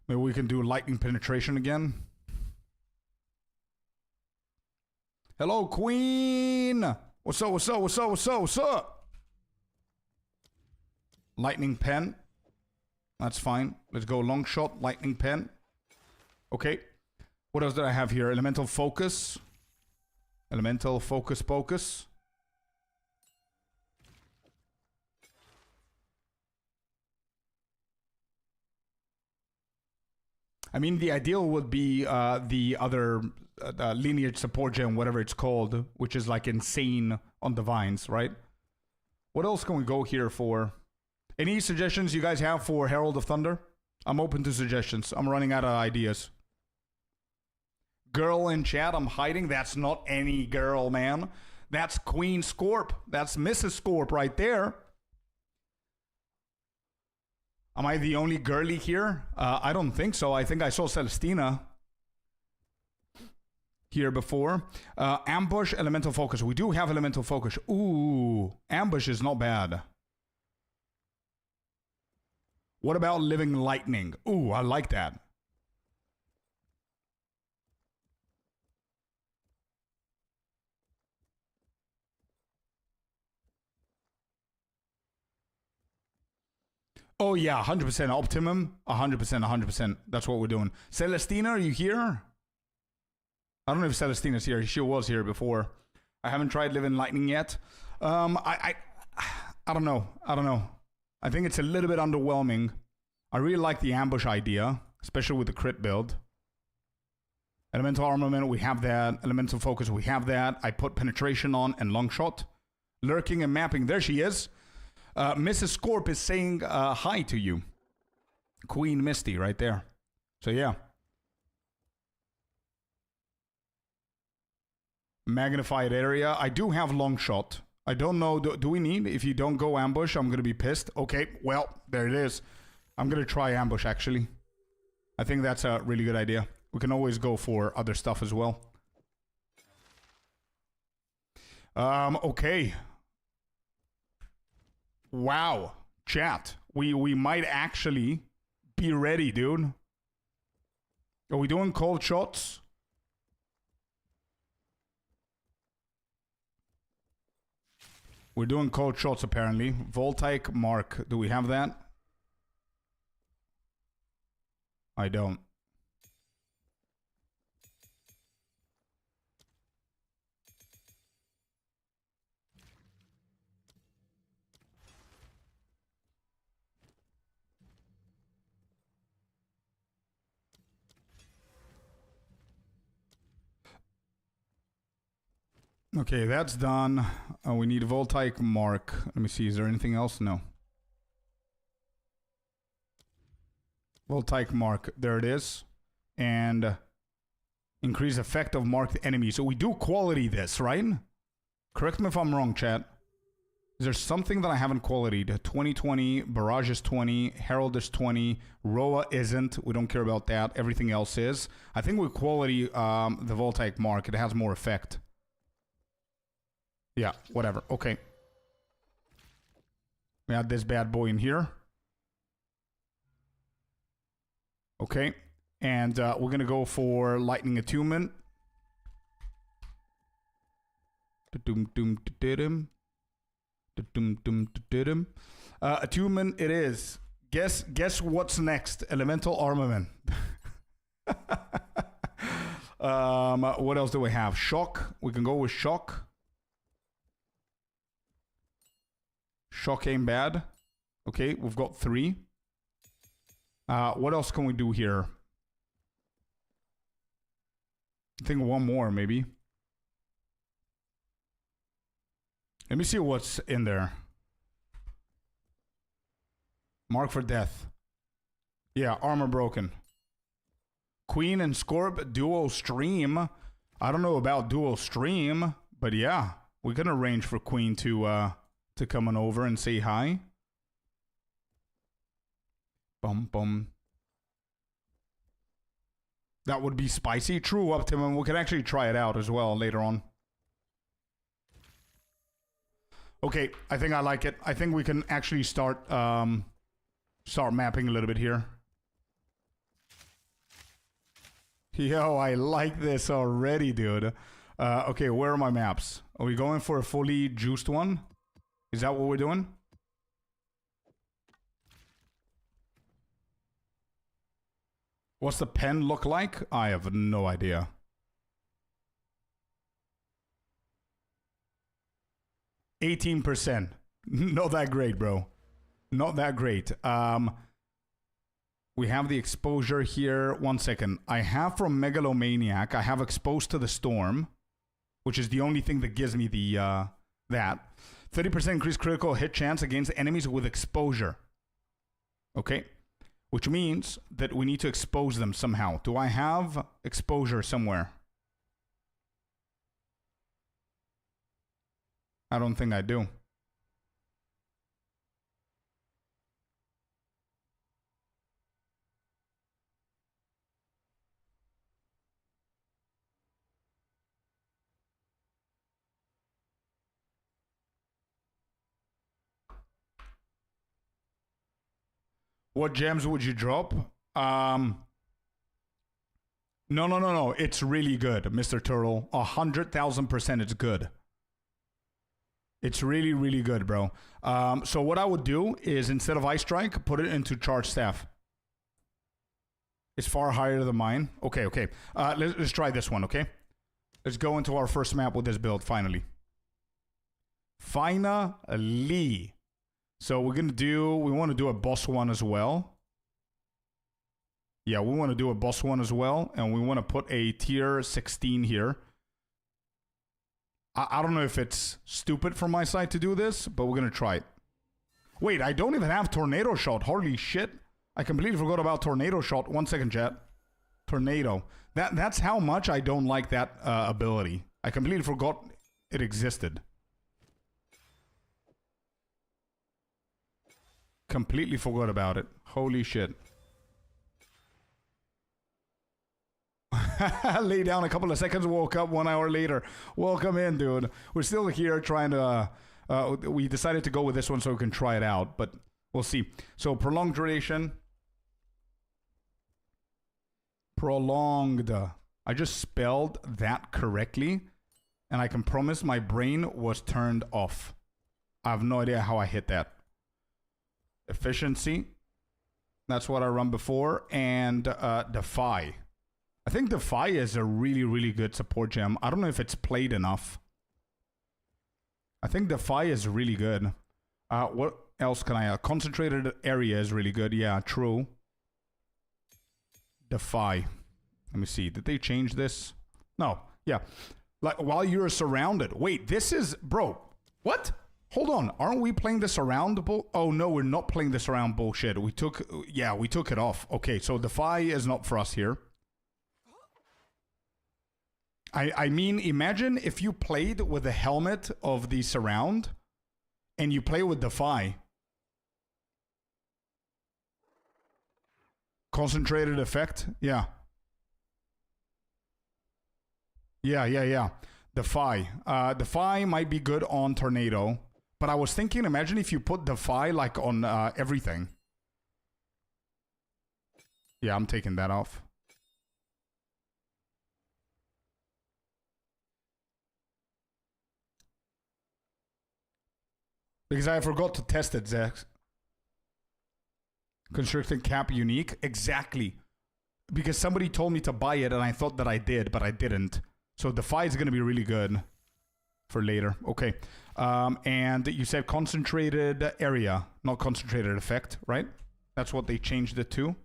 Speaker 1: Maybe we can do Lightning Penetration again. Hello, Queen! What's up? Lightning Pen. That's fine. Let's go Long Shot, Lightning Pen. Okay. What else did I have here? Elemental Focus. Elemental Focus. I mean, the ideal would be the other lineage support gem, whatever it's called, which is like insane on Divines, right? What else can we go here for? Any suggestions you guys have for Herald of Thunder? I'm open to suggestions. I'm running out of ideas. Girl in chat, I'm hiding. That's not any girl, man. That's Queen Scorp. That's Mrs. Scorp right there. Am I the only girly here? I don't think so. I think I saw Celestina here before. Ambush, Elemental Focus. We do have Elemental Focus. Ooh, Ambush is not bad. What about Living Lightning? Ooh, I like that. Oh yeah, 100% Optimum. 100%. That's what we're doing. Celestina, are you here? I don't know if Celestina's here. She was here before. I haven't tried Living Lightning yet. I don't know. I think it's a little bit underwhelming. I really like the ambush idea, especially with the crit build. Elemental Armament, we have that. Elemental Focus, we have that. I put Penetration on and Long Shot. Lurking and Mapping, there she is. Mrs. Scorp is saying hi to you. Queen Misty right there. So yeah. Magnified area. I do have Long Shot. I don't know. Do we need? If you don't go ambush, I'm going to be pissed. Okay, well, there it is. I'm going to try ambush, actually. I think that's a really good idea. We can always go for other stuff as well. Okay. Wow. Chat. We might actually be ready, dude. Are we doing cold shots? We're doing cold shots, apparently. Voltaic Mark. Do we have that? I don't. Okay, that's done. We need Voltaic Mark. Let me see, is there anything else? No. Voltaic Mark, there it is. And increase effect of marked enemies. So we do quality this, right? Correct me if I'm wrong, chat. Is there something that I haven't qualityed? 2020, Barrage is 20, Herald is 20, Roa isn't. We don't care about that. Everything else is. I think we quality the Voltaic Mark. It has more effect. Yeah, whatever. Okay. We add this bad boy in here. Okay. And we're going to go for Lightning Attunement. Attunement it is. Guess what's next? Elemental Armament. What else do we have? Shock. We can go with Shock. Shock ain't bad. Okay, we've got 3. What else can we do here? I think one more, maybe. Let me see what's in there. Mark for Death. Yeah, Armor Broken. Queen and Scorp duo stream. I don't know about duo stream, but yeah, we can arrange for Queen to come on over and say hi. Bum bum. That would be spicy. True, Optimum. We can actually try it out as well later on. Okay, I think I like it. I think we can actually start mapping a little bit here. Yo, I like this already, dude. Okay, where are my maps? Are we going for a fully juiced one? Is that what we're doing? What's the pen look like? I have no idea. %. Not that great, bro. Not that great. We have the exposure here. 1 second. I have from Megalomaniac, I have Exposed to the Storm, which is the only thing that gives me the that. 30% increased critical hit chance against enemies with exposure. Okay. Which means that we need to expose them somehow. Do I have exposure somewhere? I don't think I do. What gems would you drop? No. It's really good, Mr. Turtle. 100,000% it's good. It's really, really good, bro. So what I would do is instead of Ice Strike, put it into Charge Staff. It's far higher than mine. Okay. Let's try this one, okay? Let's go into our first map with this build, finally. Finally. So we want to do a boss one as well. Yeah, we want to do a boss one as well. And we want to put a tier 16 here. I don't know if it's stupid from my side to do this, but we're going to try it. Wait, I don't even have Tornado Shot. Holy shit. I completely forgot about Tornado Shot. 1 second, chat. Tornado. That's how much I don't like that ability. I completely forgot it existed. Completely forgot about it. Holy shit. Lay down a couple of seconds, woke up 1 hour later. Welcome in, dude. We're still here trying to... we decided to go with this one so we can try it out, but we'll see. So prolonged duration. Prolonged. I just spelled that correctly, and I can promise my brain was turned off. I have no idea how I hit that. Efficiency. That's what I run before. And Defy. I think Defy is a really, really good support gem. I don't know if it's played enough. I think Defy is really good. What else can I... Concentrated area is really good. Yeah, true. Defy. Let me see. Did they change this? No. Yeah. Like, while you're surrounded. Wait, this is... Bro, what? Hold on. Aren't we playing the surround Oh, no, we're not playing the surround bullshit. We took... Yeah, we took it off. Okay, so Defy is not for us here. I mean, imagine if you played with the helmet of the surround and you play with Defy. Concentrated effect? Yeah. Yeah. Defy. Defy might be good on Tornado. But I was thinking, imagine if you put Defy like on everything. Yeah, I'm taking that off. Because I forgot to test it, Zach. Constricting cap unique? Exactly. Because somebody told me to buy it and I thought that I did, but I didn't. So Defy is going to be really good for later. Okay. And you said concentrated area, not concentrated effect, right? That's what they changed it to.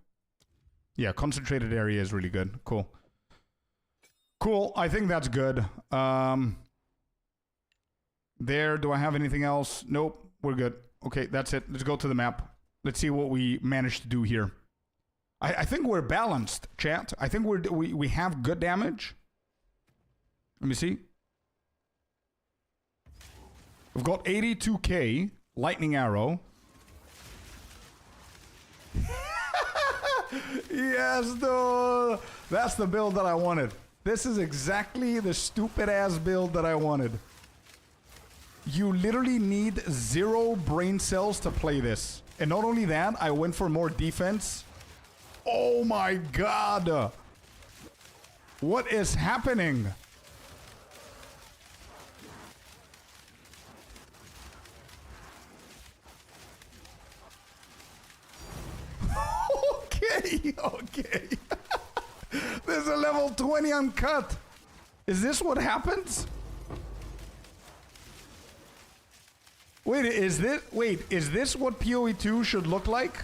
Speaker 1: Yeah, concentrated area is really good. Cool. Cool. I think that's good. There, do I have anything else? Nope, we're good. Okay, that's it. Let's go to the map. Let's see what we managed to do here. I think we're balanced, chat. I think we have good damage. Let me see. We've got 82k lightning arrow. Yes, dude. That's the build that I wanted. This is exactly the stupid ass build that I wanted. You literally need 0 brain cells to play this. And not only that, I went for more defense. Oh my god. What is happening? Okay. There's a level 20 uncut. Is this what happens? Wait, is this what PoE 2 should look like?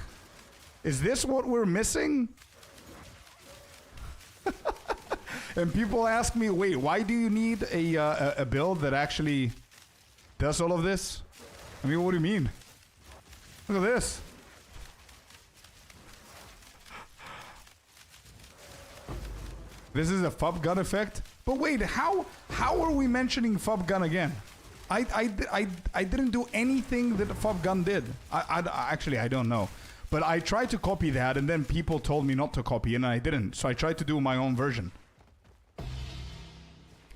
Speaker 1: Is this what we're missing? And people ask me, wait, why do you need a build that actually does all of this? I mean, what do you mean? Look at this. This is a FUB gun effect? But wait, how are we mentioning FUB gun again? I didn't do anything that FUB gun did. Actually, I don't know. But I tried to copy that, and then people told me not to copy, and I didn't. So I tried to do my own version.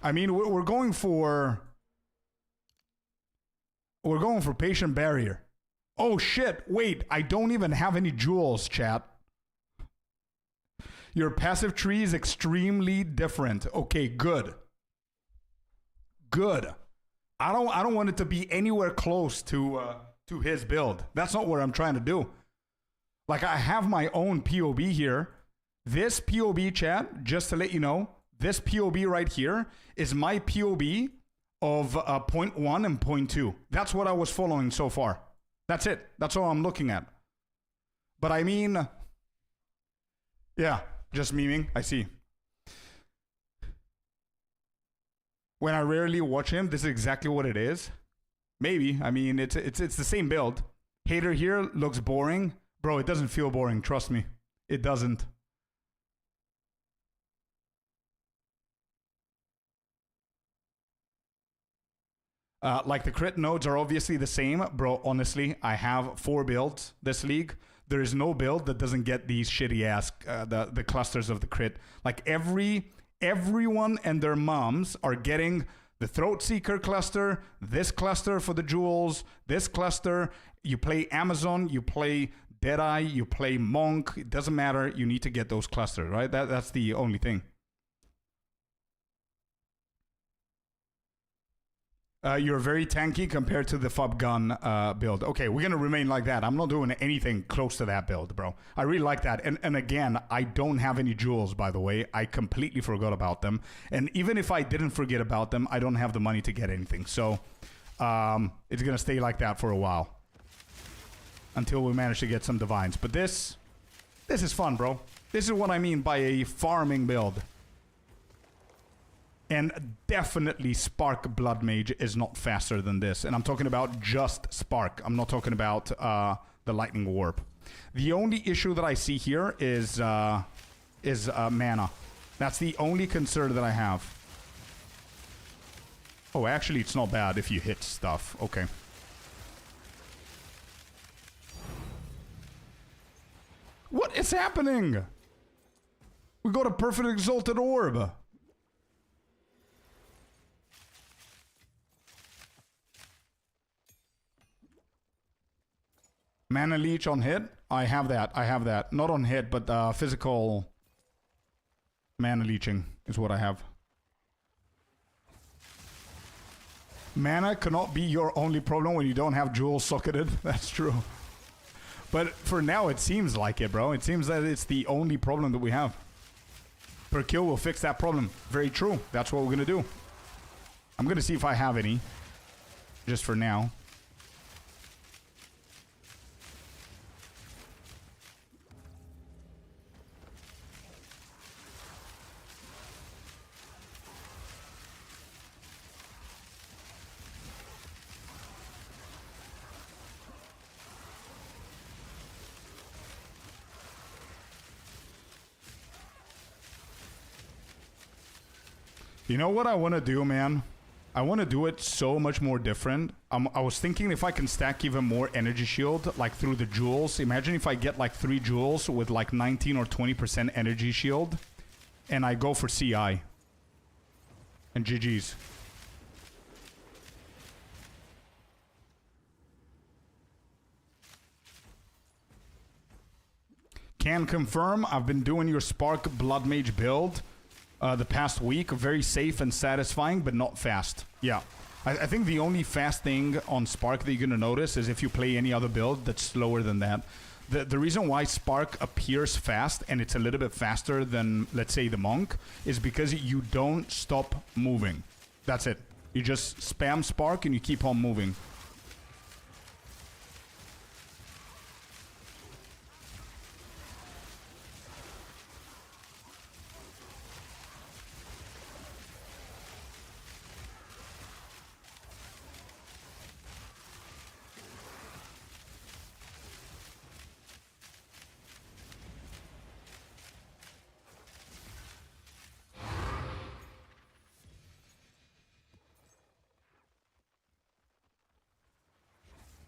Speaker 1: I mean, we're going for patient barrier. Oh shit! Wait, I don't even have any jewels, chat. Your passive tree is extremely different. Okay, good. Good. I don't want it to be anywhere close to his build. That's not what I'm trying to do. Like, I have my own POB here. This POB, chat, just to let you know, this POB right here is my POB of 0.1 and 0.2. That's what I was following so far. That's it. That's all I'm looking at. But I mean, yeah, just memeing. I see. When I rarely watch him, this is exactly what it is. Maybe. I mean, it's the same build. Hater here looks boring. Bro, it doesn't feel boring. Trust me. It doesn't. Like, the crit nodes are obviously the same. Bro, honestly, I have 4 builds this league. There is no build that doesn't get these shitty ass, the clusters of the crit. Like, every everyone and their moms are getting the Throat Seeker cluster, this cluster for the jewels, this cluster. You play Amazon, you play Deadeye, you play Monk. It doesn't matter. You need to get those clusters, right? That's the only thing. You're very tanky compared to the Fub Gun build. Okay, we're going to remain like that. I'm not doing anything close to that build, bro. I really like that. And again, I don't have any jewels, by the way. I completely forgot about them. And even if I didn't forget about them, I don't have the money to get anything. So it's going to stay like that for a while until we manage to get some divines. But this is fun, bro. This is what I mean by a farming build. And definitely Spark Blood Mage is not faster than this. And I'm talking about just Spark. I'm not talking about the Lightning Warp. The only issue that I see here is mana. That's the only concern that I have. Oh, actually, it's not bad if you hit stuff. Okay. What is happening? We got a perfect Exalted Orb. Mana Leech on hit? I have that. I have that. Not on hit, but physical mana leeching is what I have. Mana cannot be your only problem when you don't have jewels socketed. That's true. But for now, it seems like it, bro. It seems that it's the only problem that we have. Per kill will fix that problem. Very true. That's what we're going to do. I'm going to see if I have any. Just for now. You know what I want to do, man? I want to do it so much more different. I was thinking if I can stack even more energy shield, like through the jewels. Imagine if I get like 3 jewels with like 19 or 20% energy shield, and I go for CI. And GG's. Can confirm, I've been doing your Spark Blood Mage build. The past week, very safe and satisfying, but not fast. Yeah, I think the only fast thing on Spark that you're gonna notice is if you play any other build that's slower than that. The reason why Spark appears fast and it's a little bit faster than, let's say, the Monk, is because you don't stop moving. That's it. You just spam Spark and you keep on moving.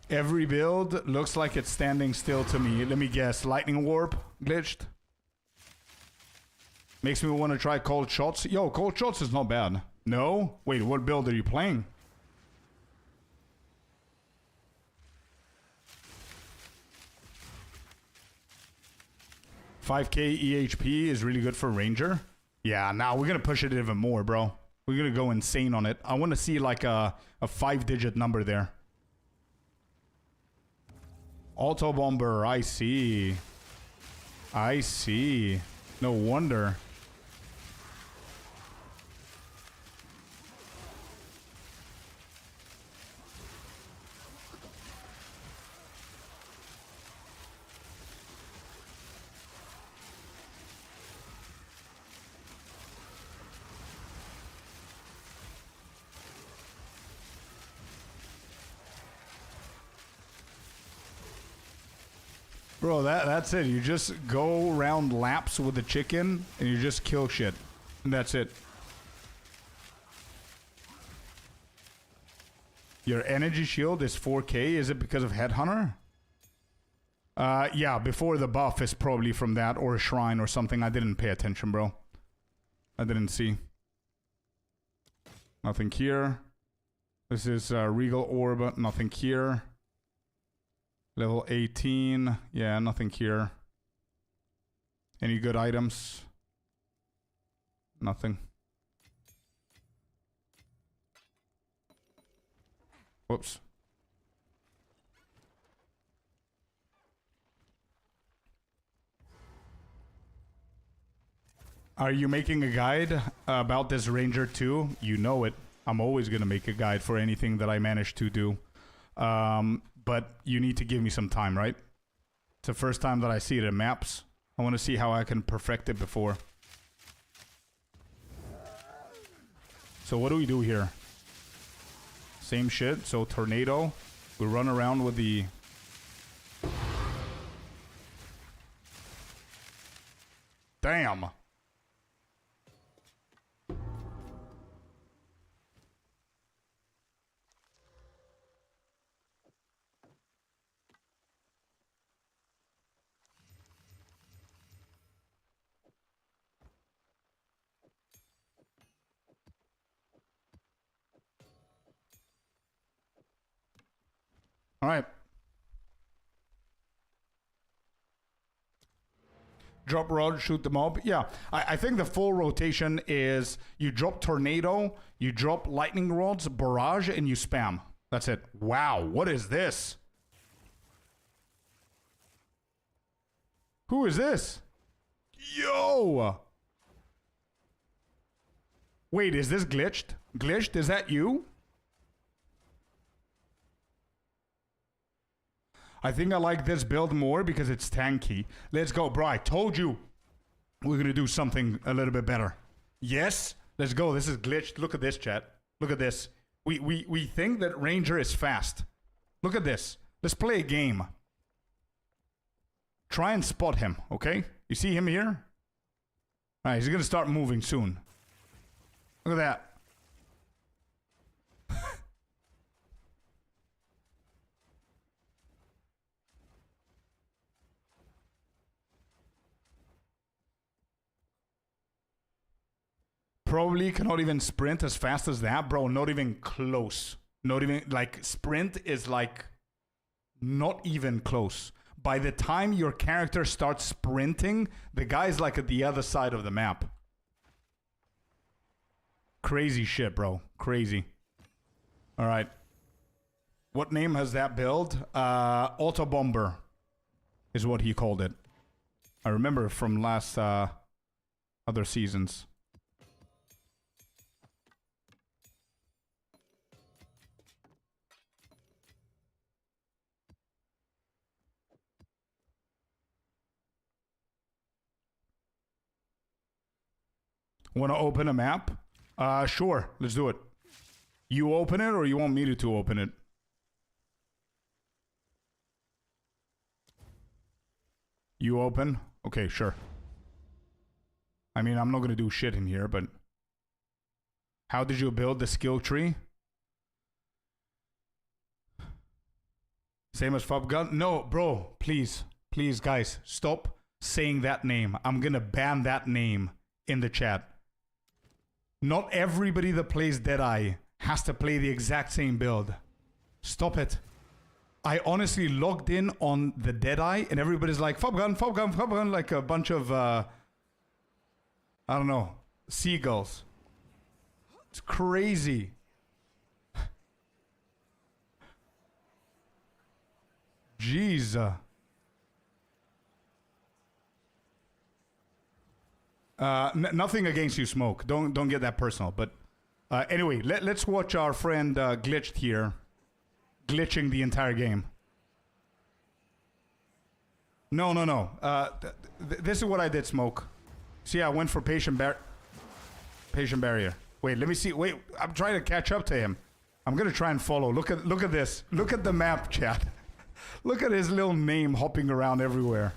Speaker 1: Every build looks like it's standing still to me. Let me guess. Lightning Warp glitched. Makes me want to try Cold Shots. Yo, Cold Shots is not bad. No? Wait, what build are you playing? $5K EHP is really good for Ranger. Yeah, now we're going to push it even more, bro. We're going to go insane on it. I want to see like a 5-digit number there. Auto Bomber, I see. I see. No wonder. Bro, that's it. You just go around laps with the chicken and you just kill shit. And that's it. Your energy shield is 4K. Is it because of Headhunter? Yeah, before the buff is probably from that or a shrine or something. I didn't pay attention, bro. I didn't see. Nothing here. This is Regal Orb. Nothing here. Level 18. Yeah, nothing here. Any good items? Nothing. Whoops. Are you making a guide about this Ranger too? You know it. I'm always going to make a guide for anything that I manage to do. But you need to give me some time, right? It's the first time that I see it in maps. I want to see how I can perfect it before. So what do we do here? Same shit. So tornado. We run around with the... Damn. All right. Drop rod, shoot the mob. Yeah, I think the full rotation is you drop tornado, you drop lightning rods, barrage, and you spam. That's it. Wow, what is this? Who is this? Yo! Wait, is this glitched? Glitched? Is that you? I think I like this build more because it's tanky. Let's go, bro. I told you we're going to do something a little bit better. Yes? Let's go. This is glitched. Look at this, chat. Look at this. We think that Ranger is fast. Look at this. Let's play a game. Try and spot him, okay? You see him here? All right, he's going to start moving soon. Look at that. Probably cannot even sprint as fast as that, bro. Not even close. Not even, like, sprint is, like, not even close. By the time your character starts sprinting, the guy's, like, at the other side of the map. Crazy shit, bro. Crazy. All right. What name has that build? Auto Bomber is what he called it. I remember from last other seasons. Want to open a map? Sure. Let's do it. You open it or you want me to open it? You open? Okay, sure. I mean, I'm not going to do shit in here, but... How did you build the skill tree? Same as Fub Gun? No, bro. Please. Please, guys. Stop saying that name. I'm going to ban that name in the chat. Not everybody that plays Deadeye has to play the exact same build. Stop it. I honestly logged in on the Deadeye and everybody's like, Fub gun, like a bunch of, I don't know, seagulls. It's crazy. Jeez. Nothing against you, Smoke. Don't get that personal. But anyway, let's watch our friend Glitched here, glitching the entire game. No. This is what I did, Smoke. See, I went for patient barrier. Wait, let me see. Wait, I'm trying to catch up to him. I'm gonna try and follow. Look at this. Look at the map, chat. Look at his little name hopping around everywhere.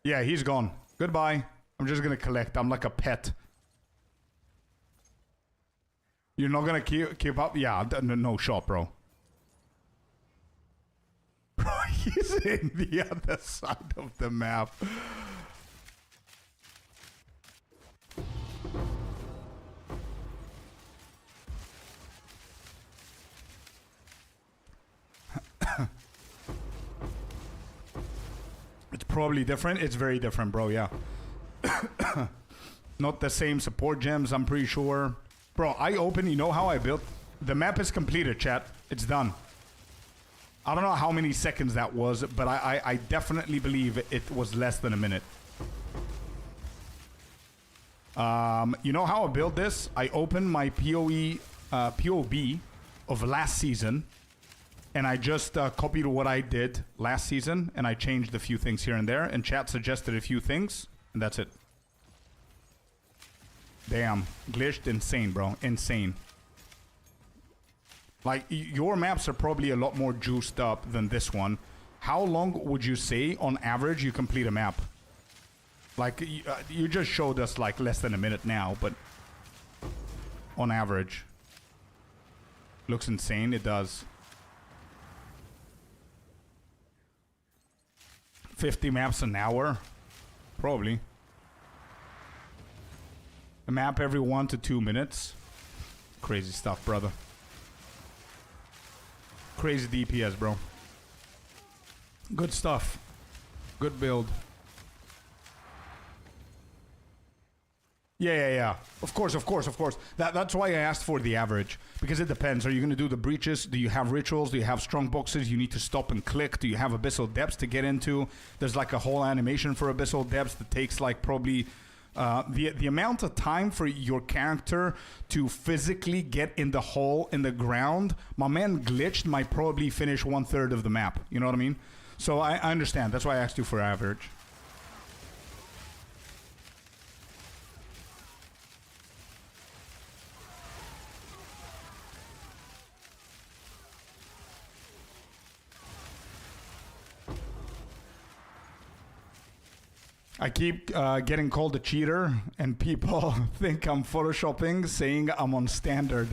Speaker 1: Yeah, he's gone. Goodbye. I'm just gonna collect. I'm like a pet. You're not gonna keep up? Yeah, no shot, bro. Bro, he's in the other side of the map. totally different. It's very different, bro. Yeah. Not the same support gems, I'm pretty sure. Bro, I open, you know how I built? The map is completed, chat. It's done. I don't know how many seconds that was, but I definitely believe it was less than a minute. You know how I built this? I opened my POB of last season, and I just copied what I did last season, and I changed a few things here and there, and chat suggested a few things, and that's it. Damn. Glitched. Insane, bro. Insane. Like, your maps are probably a lot more juiced up than this one. How long would you say, on average, you complete a map? Like, you just showed us, like, less than a minute now, but... on average. Looks insane. It does. 50 maps an hour? Probably. A map every 1 to 2 minutes. Crazy stuff, brother. Crazy DPS, bro. Good stuff. Good build. Yeah. Of course. That's why I asked for the average. Because it depends. Are you going to do the breaches? Do you have rituals? Do you have strong boxes you need to stop and click? Do you have abyssal depths to get into? There's like a whole animation for abyssal depths that takes like probably... the amount of time for your character to physically get in the hole in the ground, my man Glitched might probably finish 1/3 of the map. You know what I mean? So I understand. That's why I asked you for average. I keep getting called a cheater, and people think I'm photoshopping, saying I'm on standard.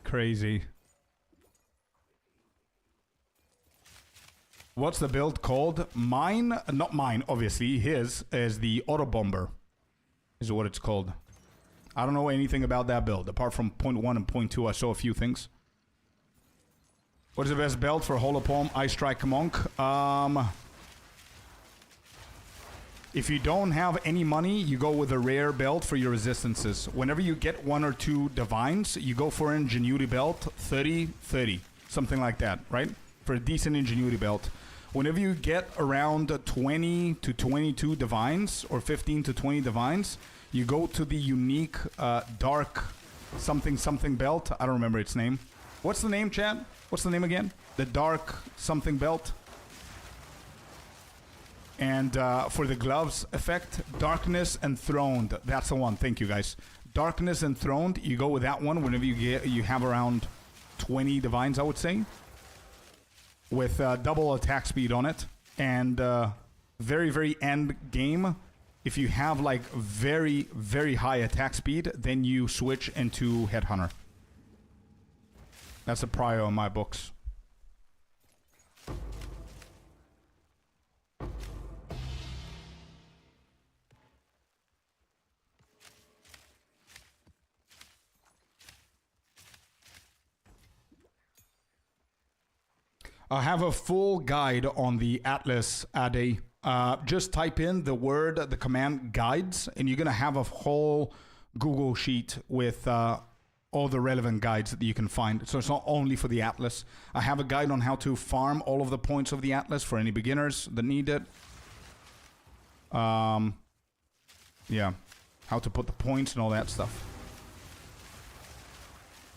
Speaker 1: Crazy. What's the build called? Mine, not mine, obviously. His is the Auto Bomber, is what it's called. I don't know anything about that build. Apart from point 1 and point 2, I saw a few things. What is the best belt for Holopalm? I Strike Monk. If you don't have any money, you go with a rare belt for your resistances. Whenever you get 1 or 2 divines, you go for an ingenuity belt, 30-30, something like that, right? For a decent ingenuity belt. Whenever you get around 20 to 22 divines, or 15 to 20 divines, you go to the unique dark something belt. I don't remember its name. What's the name, chat? What's the name again? The dark something belt. And for the gloves effect, Darkness Enthroned. That's the one. Thank you, guys. Darkness Enthroned. You go with that one whenever you have around 20 divines, I would say, with double attack speed on it. And very end game, if you have like very high attack speed, then you switch into Headhunter. That's a prio in my books. I have a full guide on the Atlas Ade. Just type in the command guides, and you're going to have a whole Google sheet with all the relevant guides that you can find. So it's not only for the Atlas. I have a guide on how to farm all of the points of the Atlas for any beginners that need it. Yeah. How to put the points and all that stuff.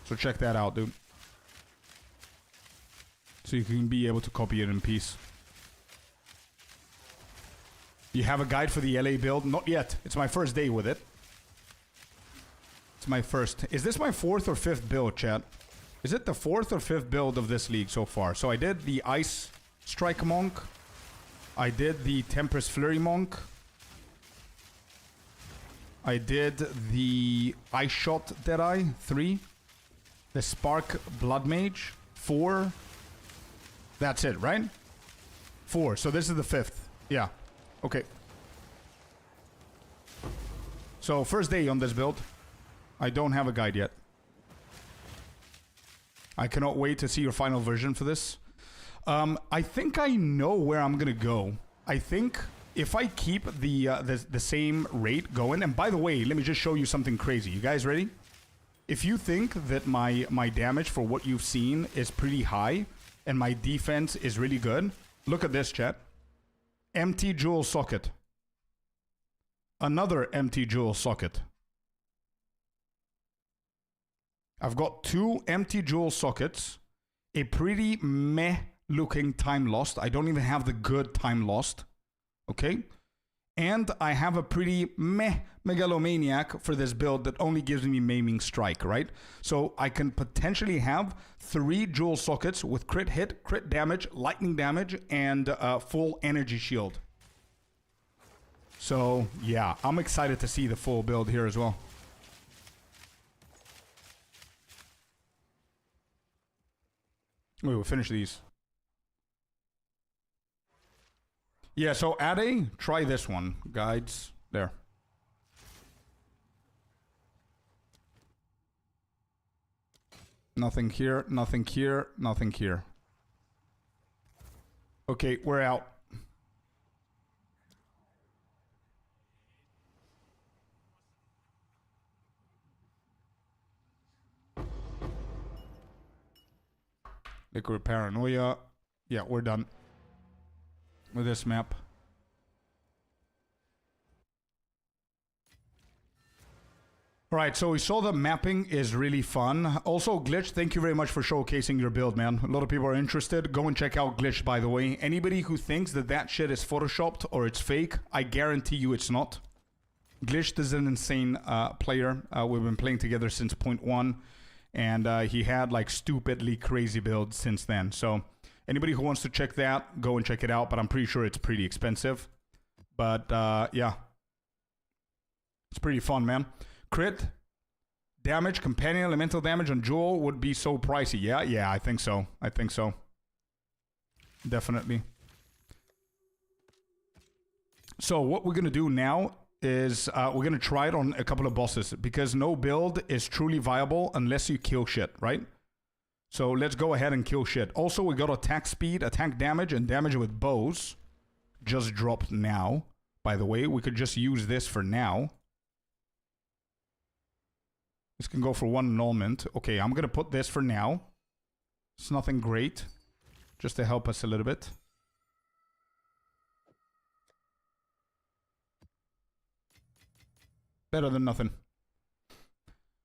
Speaker 1: So check that out, dude. So you can be able to copy it in peace. You have a guide for the LA build? Not yet. It's my first day with it. It's my first. Is this my 4th or 5th build, chat? Is it the 4th or 5th build of this league so far? So I did the Ice Strike Monk. I did the Tempest Flurry Monk. I did the Ice Shot Deadeye, 3. The Spark Blood Mage, 4. That's it, right? 4. So this is the 5th. Yeah. Okay. So first day on this build. I don't have a guide yet. I cannot wait to see your final version for this. I think I know where I'm gonna go. I think if I keep the same rate going, and by the way, let me just show you something crazy. You guys ready? If you think that my damage for what you've seen is pretty high and my defense is really good, look at this, chat. Empty jewel socket. Another empty jewel socket. I've got 2 empty jewel sockets, a pretty meh looking time lost. I don't even have the good time lost. Okay? And I have a pretty meh megalomaniac for this build that only gives me maiming strike, right? So I can potentially have 3 jewel sockets with crit hit, crit damage, lightning damage, and full energy shield. So yeah, I'm excited to see the full build here as well. Wait, we'll finish these. Yeah, so Ade, try this one. Guides, there. Nothing here, nothing here, nothing here. Okay, we're out. Liquid Paranoia. Yeah, we're done with this map. Alright, so we saw the mapping is really fun. Also, Glitch, thank you very much for showcasing your build, man. A lot of people are interested. Go and check out Glitch, by the way. Anybody who thinks that that shit is photoshopped or it's fake, I guarantee you it's not. Glitch is an insane player. We've been playing together since 0.1. And he had like stupidly crazy builds since then. So anybody who wants to check that, go and check it out. But I'm pretty sure it's pretty expensive. But yeah, it's pretty fun, man. Crit damage, companion elemental damage on Jewel would be so pricey. Yeah, I think so. I think so. Definitely. So what we're gonna do now is we're gonna try it on a couple of bosses because no build is truly viable unless you kill shit, right? So let's go ahead and kill shit. Also, we got attack speed, attack damage, and damage with bows. Just dropped now, by the way. We could just use this for now. This can go for 1 annulment. Okay, I'm gonna put this for now. It's nothing great. Just to help us a little bit. Better than nothing.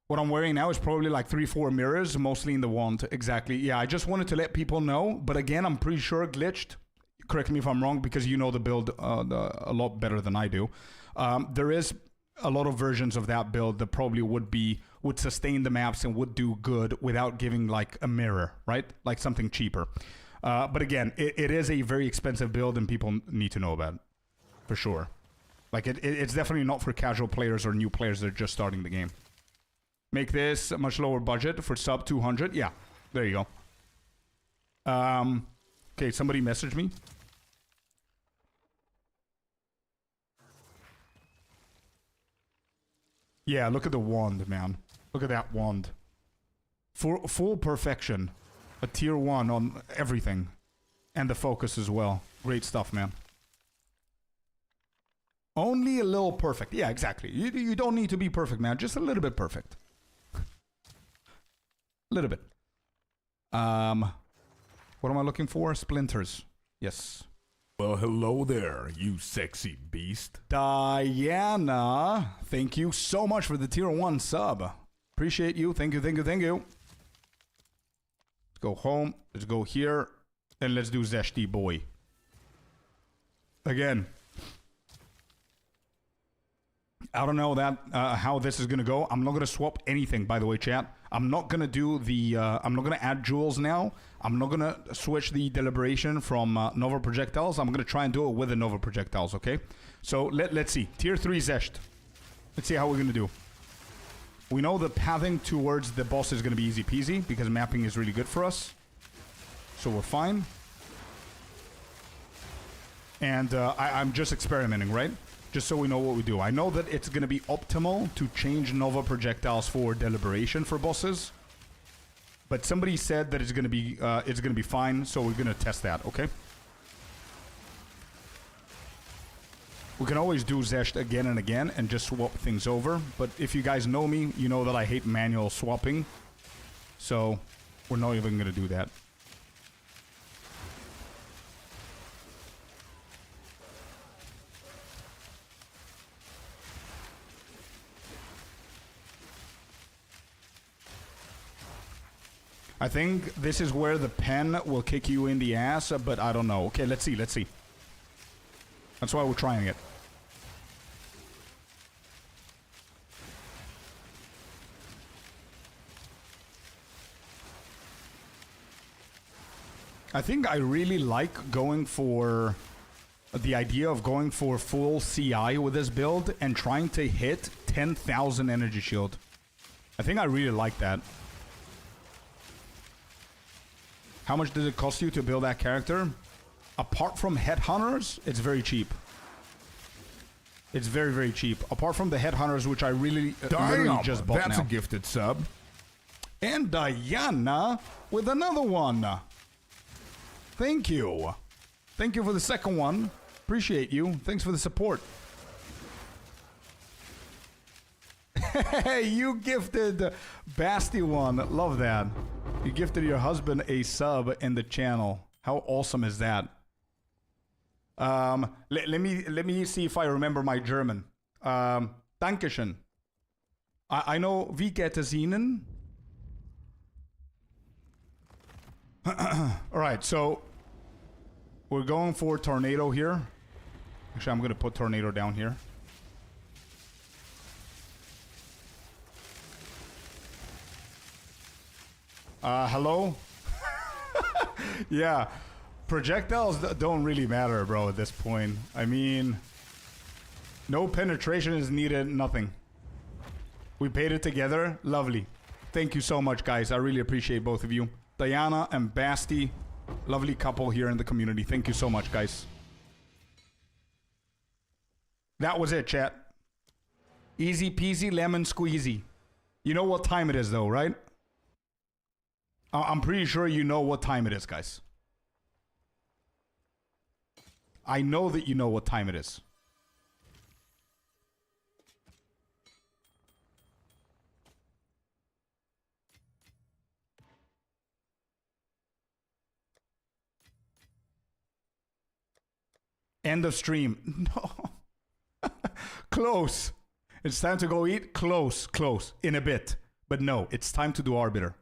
Speaker 1: What I'm wearing now is probably like 3-4 mirrors, mostly in the wand. Exactly. Yeah, I just wanted to let people know. But again, I'm pretty sure Glitched. Correct me if I'm wrong, because you know the build a lot better than I do. There is a lot of versions of that build that probably would sustain the maps and would do good without giving like a mirror, right? Like something cheaper. But again, it is a very expensive build and people need to know about it. For sure. Like, it's definitely not for casual players or new players that are just starting the game. Make this a much lower budget for sub 200. Yeah, there you go. Okay, somebody messaged me. Yeah, look at the wand, man. Look at that wand. For full perfection. A tier 1 on everything. And the focus as well. Great stuff, man. Only a little perfect. Yeah, exactly. You don't need to be perfect, man. Just a little bit perfect. A little bit. What am I looking for? Splinters. Yes.
Speaker 2: Well, hello there, you sexy beast.
Speaker 1: Diana, thank you so much for the tier 1 sub. Appreciate you. Thank you, thank you, thank you. Let's go home. Let's go here. And let's do Zeshti boy. Again. I don't know that how this is gonna go. I'm not gonna swap anything, by the way, chat. I'm not gonna do the. I'm not gonna add jewels now. I'm not gonna switch the deliberation from Nova projectiles. I'm gonna try and do it with the Nova projectiles. Okay. So let's see. Tier 3 Zesht. Let's see how we're gonna do. We know the pathing towards the boss is gonna be easy peasy because mapping is really good for us. So we're fine. And I'm just experimenting, right? Just so we know what we do. I know that it's going to be optimal to change Nova projectiles for deliberation for bosses. But somebody said that it's gonna be fine, so we're gonna test that. Okay. We can always do Zesht again and again and just swap things over. But if you guys know me, you know that I hate manual swapping. So we're not even going to do that. I think this is where the pen will kick you in the ass, but I don't know. Okay, let's see, let's see. That's why we're trying it. I think I really like going for the idea of going for full CI with this build and trying to hit 10,000 energy shield. I think I really like that. How much does it cost you to build that character? Apart from headhunters, it's very cheap. It's very, very cheap. Apart from the headhunters, which I really literally just bought
Speaker 2: that's
Speaker 1: now.
Speaker 2: a gifted sub.
Speaker 1: And Diana with another one. Thank you. Thank you for the second one. Appreciate you. Thanks for the support. Hey, you gifted Basti one. Love that. You gifted your husband a sub in the channel. How awesome is that? Let me see if I remember my German. Dankeschön. I know wie geht es Ihnen? Alright, so we're going for tornado here. Actually, I'm going to put tornado down here. Hello? Yeah, projectiles don't really matter, bro, at this point. I mean, no penetration is needed, nothing. We paid it together. Lovely. Thank you so much, guys. I really appreciate both of you. Diana and Basti, lovely couple here in the community. Thank you so much, guys. That was it, chat. Easy peasy lemon squeezy. You know what time it is, though, right? I'm pretty sure you know what time it is, guys. I know that you know what time it is. End of stream. No. Close. It's time to go eat. Close, close. In a bit. But no, it's time to do Arbiter.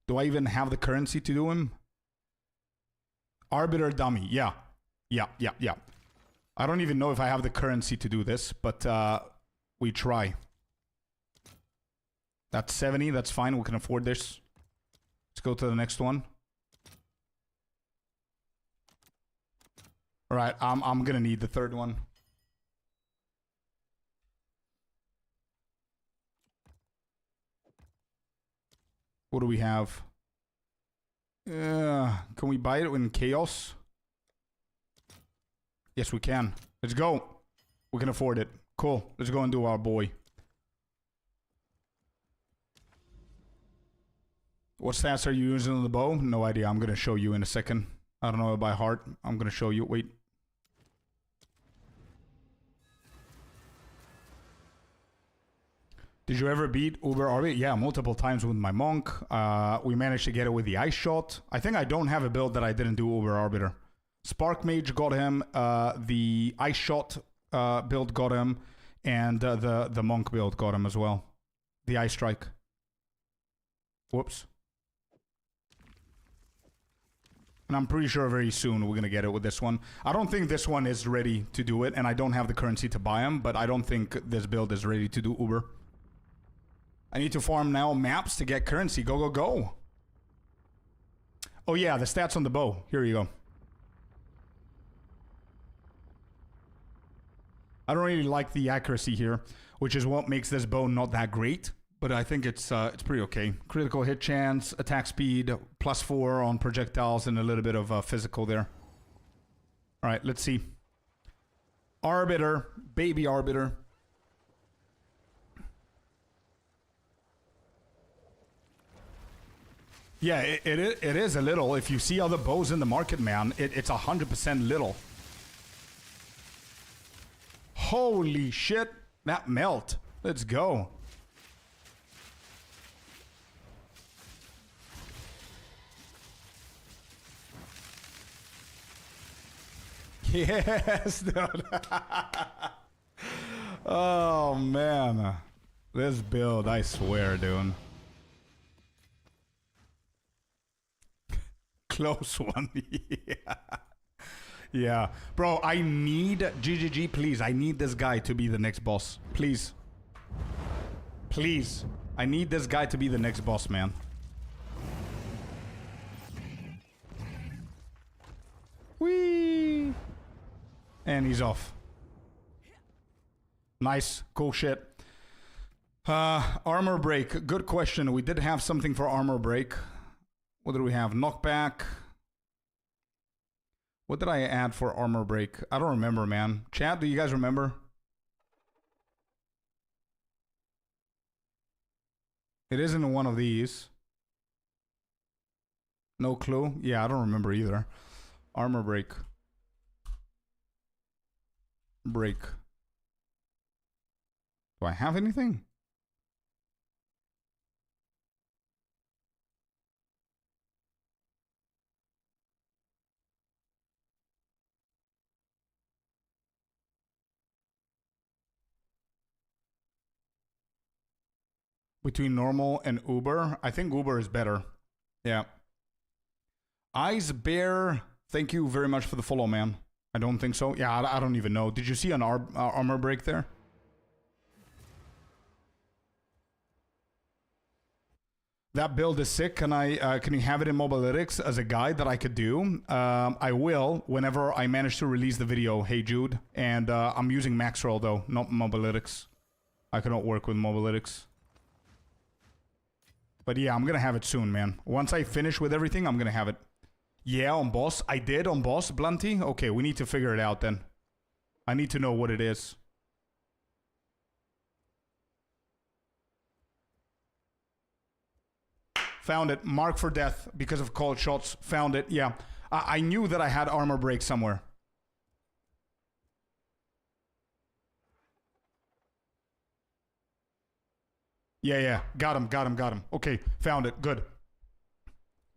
Speaker 1: Do I even have the currency to do him? Arbiter dummy. Yeah. Yeah. I don't even know if I have the currency to do this, but we try. That's 70. That's fine. We can afford this. Let's go to the next one. All right. I'm going to need the third one. What do we have? Can we buy it in chaos? Yes, we can. Let's go. We can afford it. Cool. Let's go and do our boy. What stats are you using on the bow? No idea. I'm going to show you in a second. I don't know it by heart. I'm going to show you. Wait. Did you ever beat Uber Orbit? Yeah, multiple times with my monk. We managed to get it with the ice shot. I think I don't have a build that I didn't do Uber Arbiter. Spark Mage got him. The ice shot build got him, and the monk build got him as well. The ice strike. Whoops. And I'm pretty sure very soon we're gonna get it with this one. I don't think this one is ready to do it, and I don't have the currency to buy them. But I don't think this build is ready to do Uber. I need to farm now maps to get currency. Go, go, go. Oh yeah, the stats on the bow. Here you go. I don't really like the accuracy here, which is what makes this bow not that great. But I think it's pretty okay. Critical hit chance, attack speed, +4 on projectiles, and a little bit of physical there. All right, let's see. Arbiter, baby Arbiter. Yeah, it is a little. If you see other bows in the market, man, it's 100% little. Holy shit, that melt. Let's go. Yes, dude. Oh, man. This build, I swear, dude. Close one. Yeah. Yeah. Bro, I need... GGG, please. I need this guy to be the next boss. Please. Please. I need this guy to be the next boss, man. Whee! And he's off. Nice. Cool shit. Armor break. Good question. We did have something for armor break. What do we have? Knockback. What did I add for armor break? I don't remember, man. Chat, do you guys remember? It isn't one of these. No clue? Yeah, I don't remember either. Armor break. Break. Do I have anything? Between normal and Uber? I think Uber is better. Yeah. Eyes Bear, thank you very much for the follow, man. I don't think so. Yeah, I don't even know. Did you see an armor break there? That build is sick. Can you have it in Mobalytics as a guide that I could do? I will whenever I manage to release the video. Hey Jude, and I'm using Maxroll though, not Mobalytics. I cannot work with Mobalytics. But yeah, I'm gonna have it soon, man. Once I finish with everything, I'm gonna have it. Yeah, on boss. I did on boss, Blunty. Okay, we need to figure it out then. I need to know what it is. Found it. Mark for death because of cold shots. Found it. Yeah. I knew that I had armor break somewhere. Yeah. Got him. Okay, found it. Good.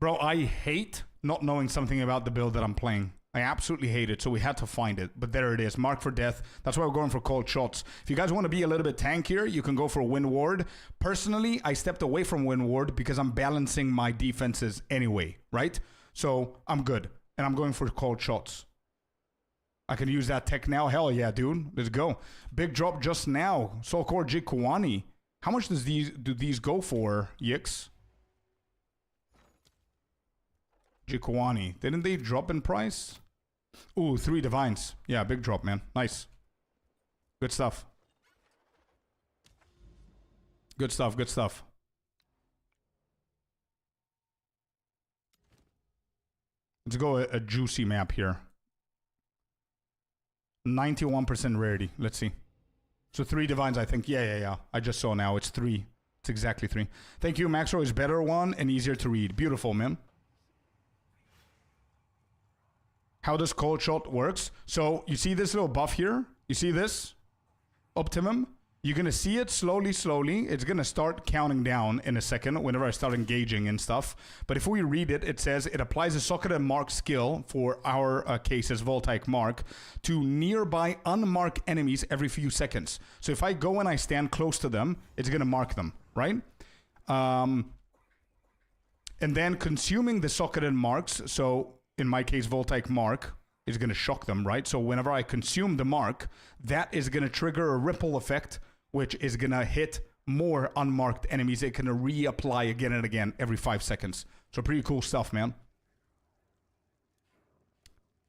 Speaker 1: Bro, I hate not knowing something about the build that I'm playing. I absolutely hate it, so we had to find it. But there it is, mark for death. That's why we're going for cold shots. If you guys want to be a little bit tankier, you can go for Wind Ward. Personally, I stepped away from Wind Ward because I'm balancing my defenses anyway, right? So I'm good, and I'm going for cold shots. I can use that tech now. Hell yeah, dude. Let's go. Big drop just now. Soulcore Jikwani. How much do these go for, Yix? Jikwani. Didn't they drop in price? Ooh, 3 divines. Yeah, big drop, man. Nice. Good stuff. Good stuff. Let's go a juicy map here. 91% rarity. Let's see. So 3 divines, I think. Yeah. I just saw now. It's 3. It's exactly 3. Thank you. Maxro is better one and easier to read. Beautiful, man. How does cold shot works? So you see this little buff here? You see this? Optimum? You're going to see it slowly. It's going to start counting down in a second whenever I start engaging and stuff. But if we read it, it says it applies a socket and mark skill, for our case as Voltaic Mark, to nearby unmarked enemies every few seconds. So if I go and I stand close to them, it's going to mark them, right? And then consuming the socket and marks, so in my case, Voltaic Mark is going to shock them, right? So whenever I consume the mark, that is going to trigger a ripple effect, which is going to hit more unmarked enemies. It can reapply again and again every 5 seconds. So pretty cool stuff, man.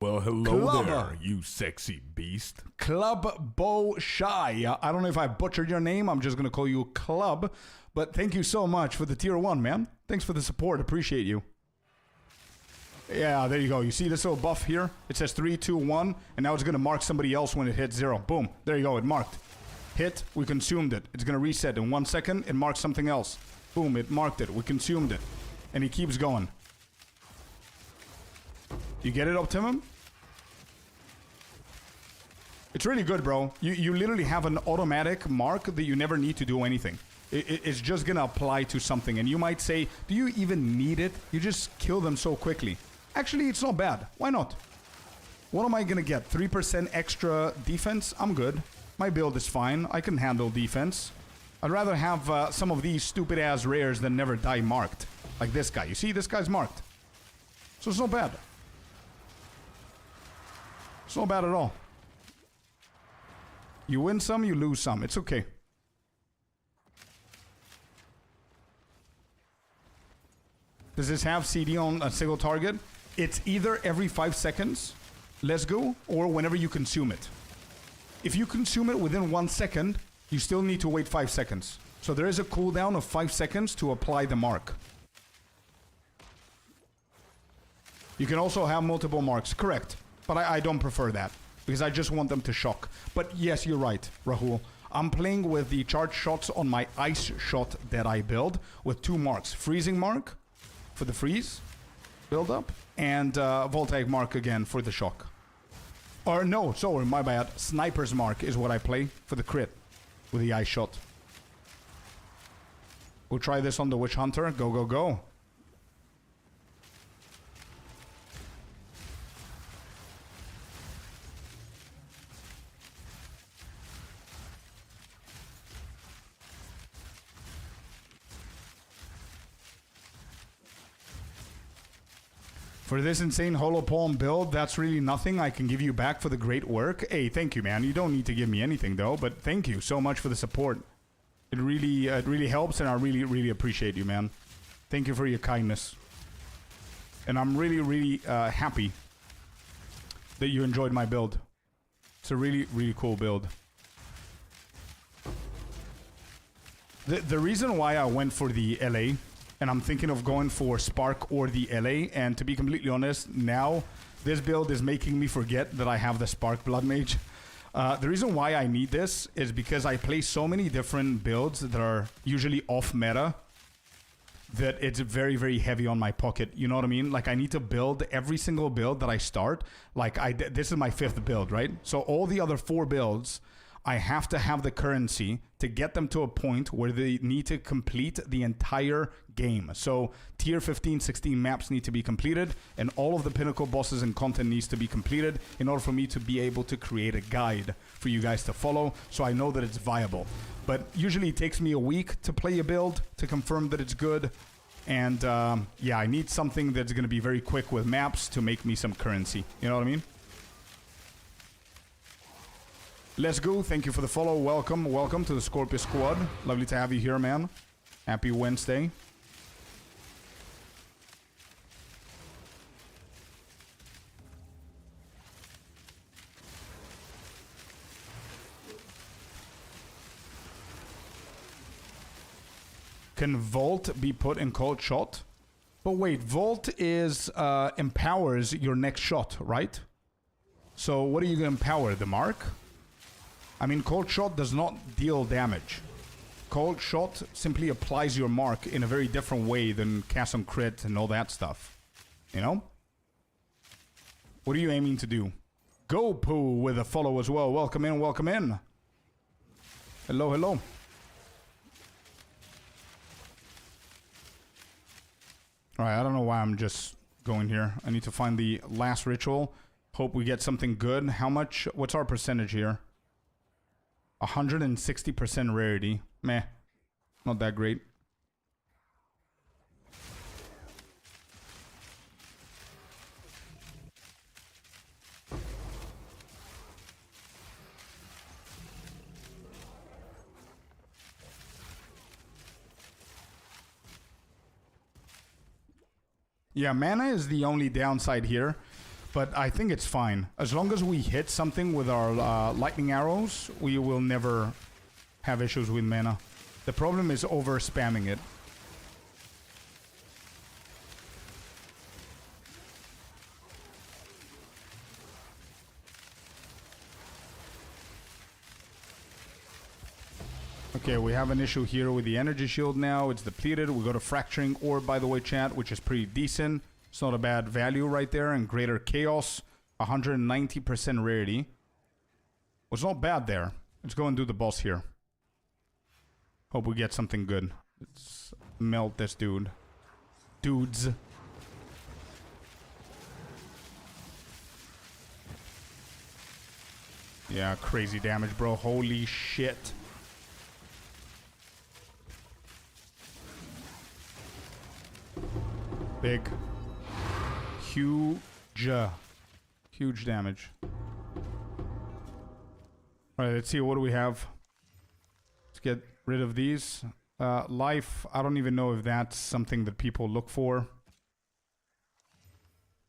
Speaker 2: Well, hello there, you sexy beast.
Speaker 1: Club Bo Shy. I don't know if I butchered your name. I'm just going to call you Club. But thank you so much for the tier 1, man. Thanks for the support. Appreciate you. Yeah, there you go. You see this little buff here? It says 3, 2, 1, and now it's going to mark somebody else when it hits 0. Boom. There you go. It marked. Hit. We consumed it. It's going to reset in 1 second. It marks something else. Boom. It marked it. We consumed it. And he keeps going. You get it, Optimum? It's really good, bro. You literally have an automatic mark that you never need to do anything. It's just gonna apply to something. And you might say, do you even need it? You just kill them so quickly. Actually, it's not bad. Why not? What am I gonna get? 3% extra defense? I'm good. My build is fine. I can handle defense. I'd rather have some of these stupid ass rares than never die marked. Like this guy. You see, this guy's marked. So it's not bad. It's not bad at all. You win some, you lose some. It's okay. Does this have CD on a single target? It's either every 5 seconds, let's go, or whenever you consume it. If you consume it within 1 second, you still need to wait 5 seconds. So there is a cooldown of 5 seconds to apply the mark. You can also have multiple marks, correct. But I don't prefer that, because I just want them to shock. But yes, you're right, Rahul. I'm playing with the charge shots on my ice shot Deadeye build with 2 marks. Freezing mark for the freeze build up, and voltaic mark again for the shock. Or no, sorry, my bad. Sniper's mark is what I play for the crit with the ice shot. We'll try this on the Witch Hunter. Go, go, go. For this insane holopalm build, that's really nothing I can give you back for the great work. Hey, thank you, man. You don't need to give me anything, though, but thank you so much for the support. It really helps, and I really appreciate you, man. Thank you for your kindness. And I'm really happy that you enjoyed my build. It's a really cool build. The reason why I went for the LA, and I'm thinking of going for Spark or the LA, and to be completely honest, now this build is making me forget that I have the Spark Blood Mage. The reason why I need this is because I play so many different builds that are usually off meta that it's very heavy on my pocket. You know what I mean? Like, I need to build every single build that I start. Like, this is my 5th build, right? So all the other 4 builds, I have to have the currency to get them to a point where they need to complete the entire game. So tier 15, 16 maps need to be completed, and all of the pinnacle bosses and content needs to be completed in order for me to be able to create a guide for you guys to follow, so I know that it's viable. But usually it takes me a week to play a build to confirm that it's good. And yeah, I need something that's going to be very quick with maps to make me some currency. You know what I mean? Let's go. Thank you for the follow. Welcome to the Scorpio Squad. Lovely to have you here, man. Happy Wednesday. Can Volt be put in cold shot? But wait, Volt is empowers your next shot, right? So what are you going to empower? The mark? I mean, cold shot does not deal damage. Cold shot simply applies your mark in a very different way than cast on crit and all that stuff. You know? What are you aiming to do? Go Poo with a follow as well. Welcome in, welcome in. Hello, hello. Alright, I don't know why I'm just going here. I need to find the last ritual. Hope we get something good. How much? What's our percentage here? 160% rarity. Meh. Not that great. Yeah, mana is the only downside here, but I think it's fine. As long as we hit something with our lightning arrows, we will never have issues with mana. The problem is over spamming it. Okay, we have an issue here with the energy shield now. It's depleted. We go to Fracturing Orb, by the way, chat, which is pretty decent. It's not a bad value right there. And Greater Chaos, 190% rarity. Was not bad there. Let's go and do the boss here. Hope we get something good. Let's melt this dude. Dudes. Yeah, crazy damage, bro. Holy shit. Big. Huge. Huge damage. Alright, let's see. What do we have? Let's get rid of these. Life. I don't even know if that's something that people look for.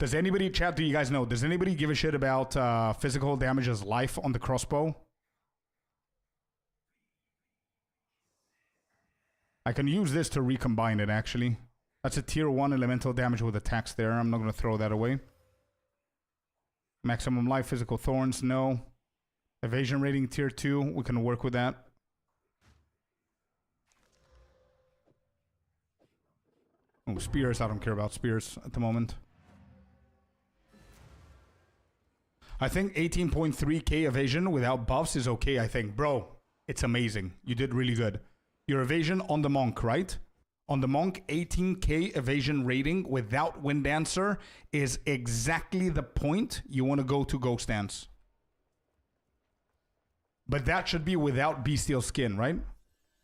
Speaker 1: Does anybody, chat, do you guys know? Does anybody give a shit about physical damage as life on the crossbow? I can use this to recombine it, actually. That's a tier 1 elemental damage with attacks there. I'm not going to throw that away. Maximum life, physical thorns, no. Evasion rating tier 2, we can work with that. Oh, spears, I don't care about spears at the moment. I think 18.3k evasion without buffs is okay, I think. Bro, it's amazing. You did really good. Your evasion on the monk, right? On the monk, 18k evasion rating without Wind Dancer is exactly the point you want to go to Ghost Dance. But that should be without Bestial Skin, right?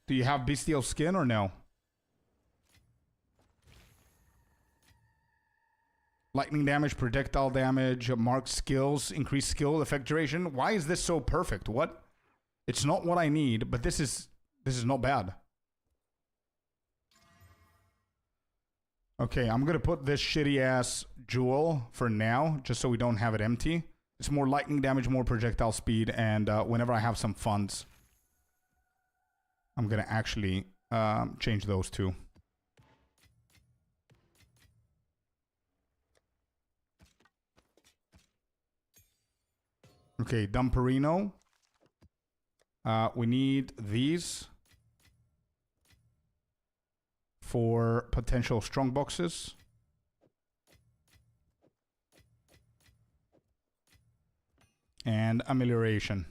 Speaker 1: Do you have Bestial Skin or no? Lightning damage, projectile damage, marked skills, increased skill effect duration. Why is this so perfect? What? It's not what I need, but this is not bad. Okay, I'm gonna put this shitty ass jewel for now, just so we don't have it empty. It's more lightning damage, more projectile speed, and whenever I have some funds, I'm gonna actually change those two. Okay, Dumperino. We need these for potential strong boxes. And amelioration.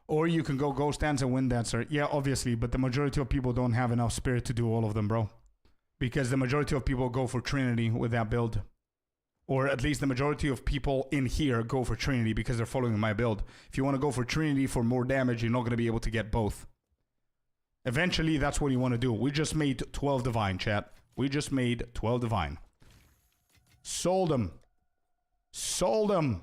Speaker 1: Or you can go Ghost Dance and Wind Dancer. Yeah, obviously, but the majority of people don't have enough spirit to do all of them, bro. Because the majority of people go for Trinity with that build. Or at least the majority of people in here go for Trinity because they're following my build. If you want to go for Trinity for more damage, you're not going to be able to get both. Eventually, that's what you want to do. We just made 12 Divine, chat. We just made 12 Divine. Sold them. Sold them.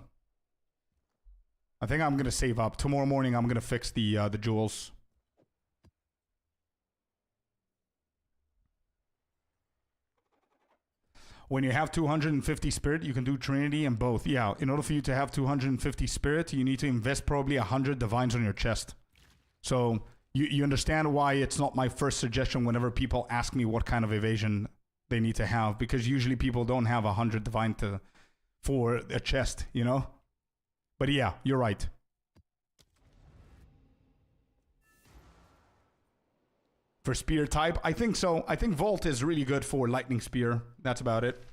Speaker 1: I think I'm going to save up. Tomorrow morning, I'm going to fix the jewels. When you have 250 spirit, you can do Trinity and both. Yeah, in order for you to have 250 spirit, you need to invest probably 100 divines on your chest. So you understand why it's not my first suggestion whenever people ask me what kind of evasion they need to have, because usually people don't have 100 divine for a chest, you know? But yeah, you're right. For spear type, I think so. I think Volt is really good for lightning spear. That's about it.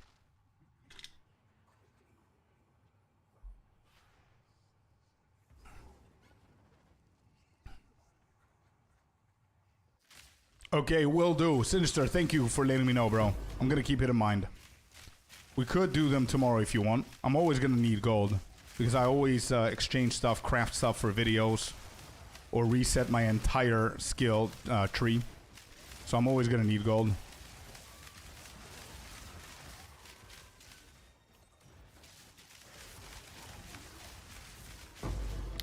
Speaker 1: Okay, will do. Sinister, thank you for letting me know, bro. I'm gonna keep it in mind. We could do them tomorrow if you want. I'm always gonna need gold, because I always exchange stuff, craft stuff for videos, or reset my entire skill tree. So I'm always gonna need gold.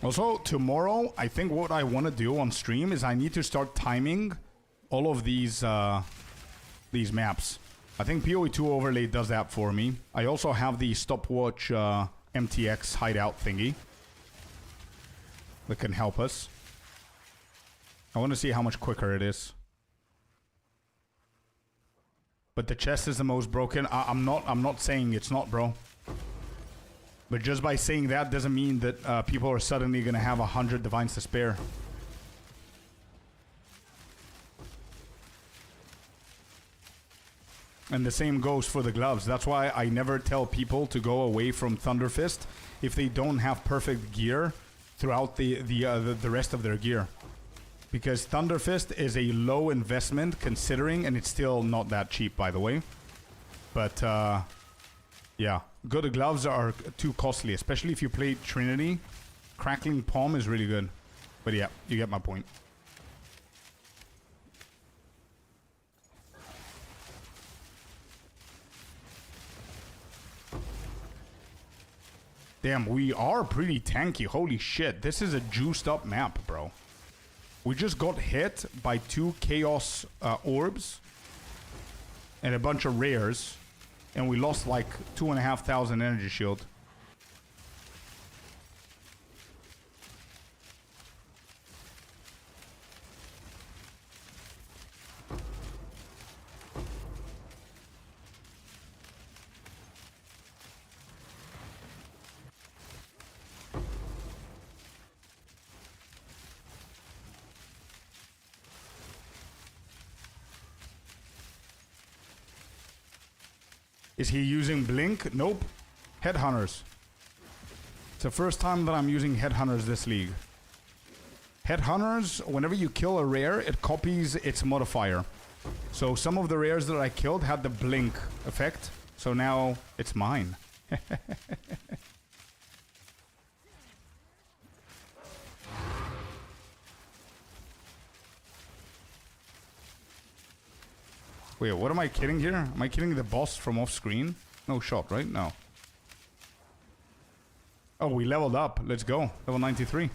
Speaker 1: Also, tomorrow, I think what I want to do on stream is I need to start timing all of these maps. I think PoE2 overlay does that for me. I also have the stopwatch MTX hideout thingy that can help us. I want to see how much quicker it is. But the chest is the most broken. I'm not saying it's not, bro. But just by saying that doesn't mean that people are suddenly gonna have 100 divines to spare. And the same goes for the gloves. That's why I never tell people to go away from Thunderfist if they don't have perfect gear throughout the rest of their gear. Because Thunderfist is a low investment considering, and it's still not that cheap, by the way. But, yeah. Good gloves are too costly, especially if you play Trinity. Crackling Palm is really good. But yeah, you get my point. Damn, we are pretty tanky. Holy shit, this is a juiced up map, bro. We just got hit by 2 Chaos Orbs and a bunch of rares, and we lost like 2,500 energy shield. Is he using Blink? Nope. Headhunters. It's the first time that I'm using Headhunters this league. Headhunters, whenever you kill a rare, it copies its modifier. So some of the rares that I killed had the Blink effect. So now it's mine. Wait, what am I killing here? Am I killing the boss from off screen? No shot, right? No. Oh, we leveled up. Let's go. Level 93.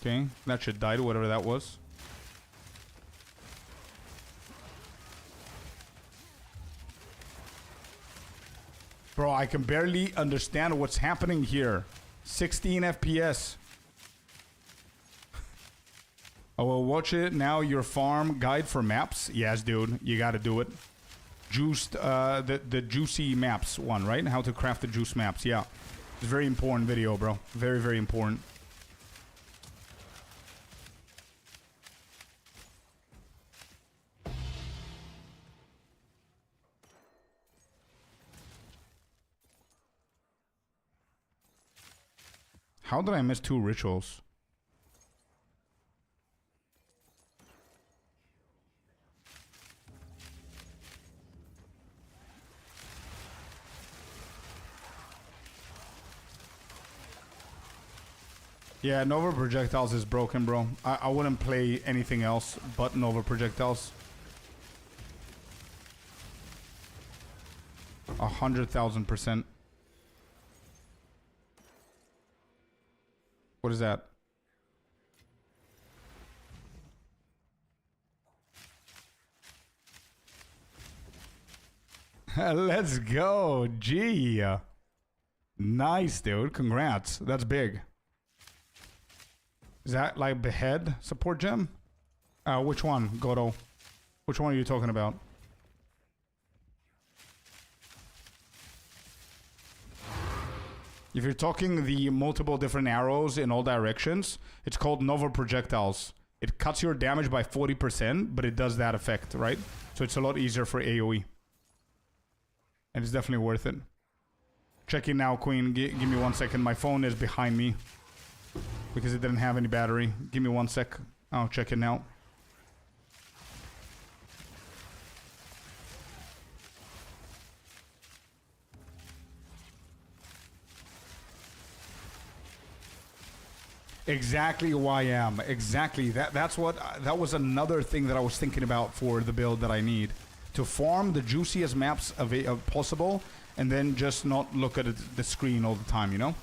Speaker 1: Okay, that should die to whatever that was. Bro, I can barely understand what's happening here. 16 FPS. I will watch it now. Your farm guide for maps. Yes, dude, you gotta do it. Juiced, the juicy maps one, right? How to craft the juice maps. Yeah, it's a very important video, bro. Very, very important. How did I miss 2 rituals? Yeah, Nova Projectiles is broken, bro. I wouldn't play anything else but Nova Projectiles. 100,000%. What is that? Let's go. Gee. Nice, dude. Congrats. That's big. Is that like Behead support gem? Which one, Godo? Which one are you talking about? If you're talking the multiple different arrows in all directions, it's called Nova Projectiles. It cuts your damage by 40%, but it does that effect, right? So it's a lot easier for AoE. And it's definitely worth it. Checking now, Queen. Give me 1 second. My phone is behind me. Because it didn't have any battery. Give me 1 sec. I'll check it now. Exactly YM. Exactly. That was another thing that I was thinking about for the build that I need. To farm the juiciest maps possible, and then just not look at the screen all the time, you know?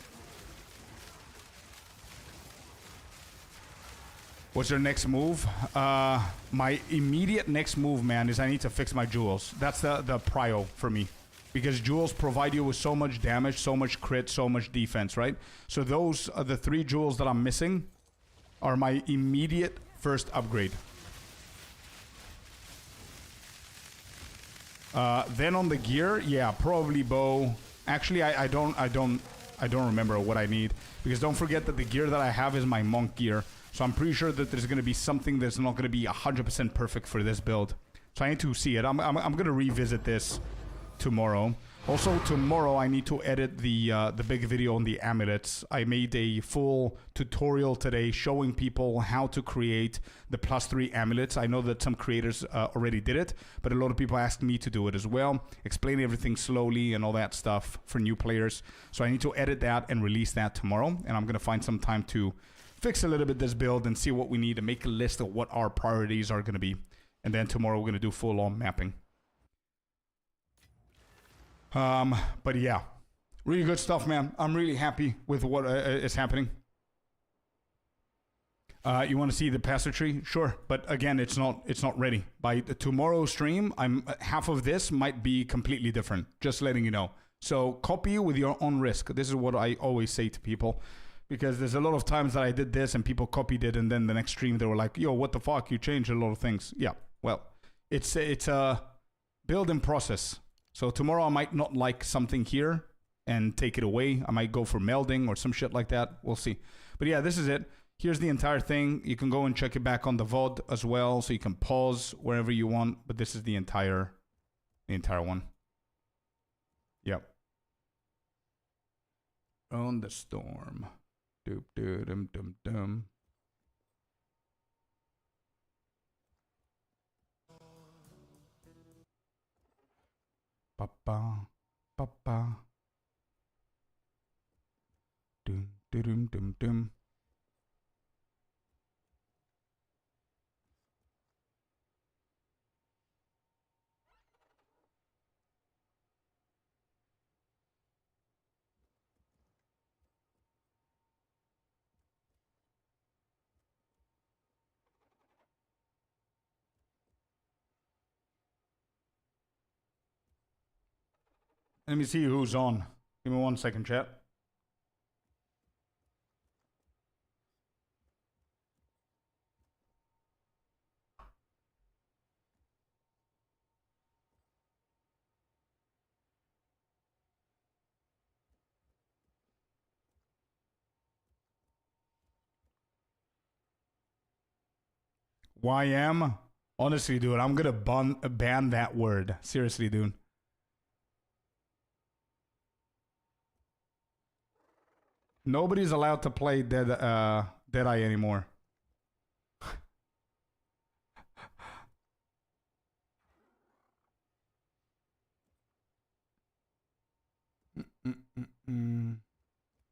Speaker 1: What's your next move? My immediate next move, man, is I need to fix my jewels. That's the prio for me. Because jewels provide you with so much damage, so much crit, so much defense, right? So those are the 3 jewels that I'm missing are my immediate first upgrade. Then on the gear, yeah, probably bow. Actually, I don't remember what I need, because don't forget that the gear that I have is my monk gear. So I'm pretty sure that there's going to be something that's not going to be 100% perfect for this build. So I need to see it. I'm going to revisit this tomorrow. Also, tomorrow I need to edit the big video on the amulets. I made a full tutorial today showing people how to create the +3 amulets. I know that some creators already did it, but a lot of people asked me to do it as well. Explain everything slowly and all that stuff for new players. So I need to edit that and release that tomorrow. And I'm going to find some time to fix a little bit this build and see what we need and make a list of what our priorities are going to be. And then tomorrow we're going to do full-on mapping. But yeah, really good stuff, man. I'm really happy with what is happening. You want to see the passer tree? Sure, but again, it's not ready. By tomorrow's stream, half of this might be completely different. Just letting you know. So copy with your own risk. This is what I always say to people, because there's a lot of times that I did this and people copied it, and then the next stream they were like, "Yo, what the fuck? You changed a lot of things." Yeah, well, it's a building process. So tomorrow I might not like something here and take it away. I might go for melding or some shit like that. We'll see. But yeah, this is it. Here's the entire thing. You can go and check it back on the VOD as well. So you can pause wherever you want. But this is the entire one. Yep. On the storm. Doop doo dum dum dum. Papa, papa. Dum dum dum dum. Let me see who's on. Give me 1 second, chat. YM? Honestly, dude, I'm gonna ban that word. Seriously, dude. Nobody's allowed to play Deadeye anymore.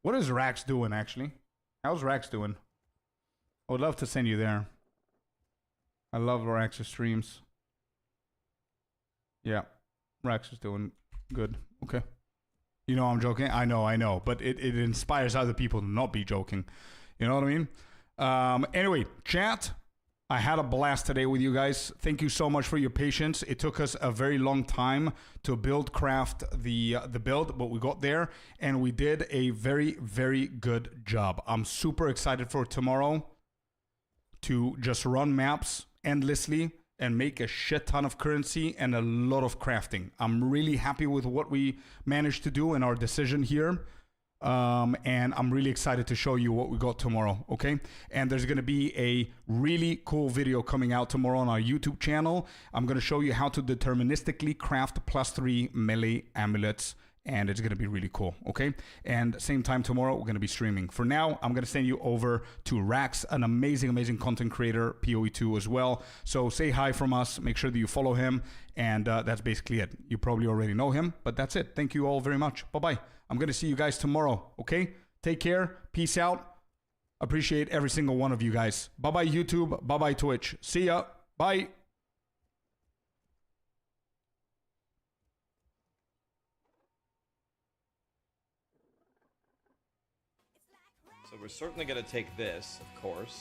Speaker 1: What is Rax doing, actually? How's Rax doing? I would love to send you there. I love Rax's streams. Yeah, Rax is doing good. Okay. You know I'm joking? I know. But it inspires other people to not be joking. You know what I mean? Anyway, chat. I had a blast today with you guys. Thank you so much for your patience. It took us a very long time to craft the build, but we got there and we did a very, very good job. I'm super excited for tomorrow to just run maps endlessly and make a shit ton of currency and a lot of crafting. I'm really happy with what we managed to do and our decision here. And I'm really excited to show you what we got tomorrow, okay? And there's gonna be a really cool video coming out tomorrow on our YouTube channel. I'm gonna show you how to deterministically craft +3 melee amulets, and it's gonna be really cool, okay? And same time tomorrow, we're gonna be streaming. For now, I'm gonna send you over to Rax, an amazing, amazing content creator, PoE2 as well. So say hi from us, make sure that you follow him, and that's basically it. You probably already know him, but that's it. Thank you all very much. Bye-bye. I'm going to see you guys tomorrow, okay? Take care. Peace out. Appreciate every single one of you guys. Bye-bye, YouTube. Bye-bye, Twitch. See ya. Bye.
Speaker 4: So we're certainly going to take this, of course.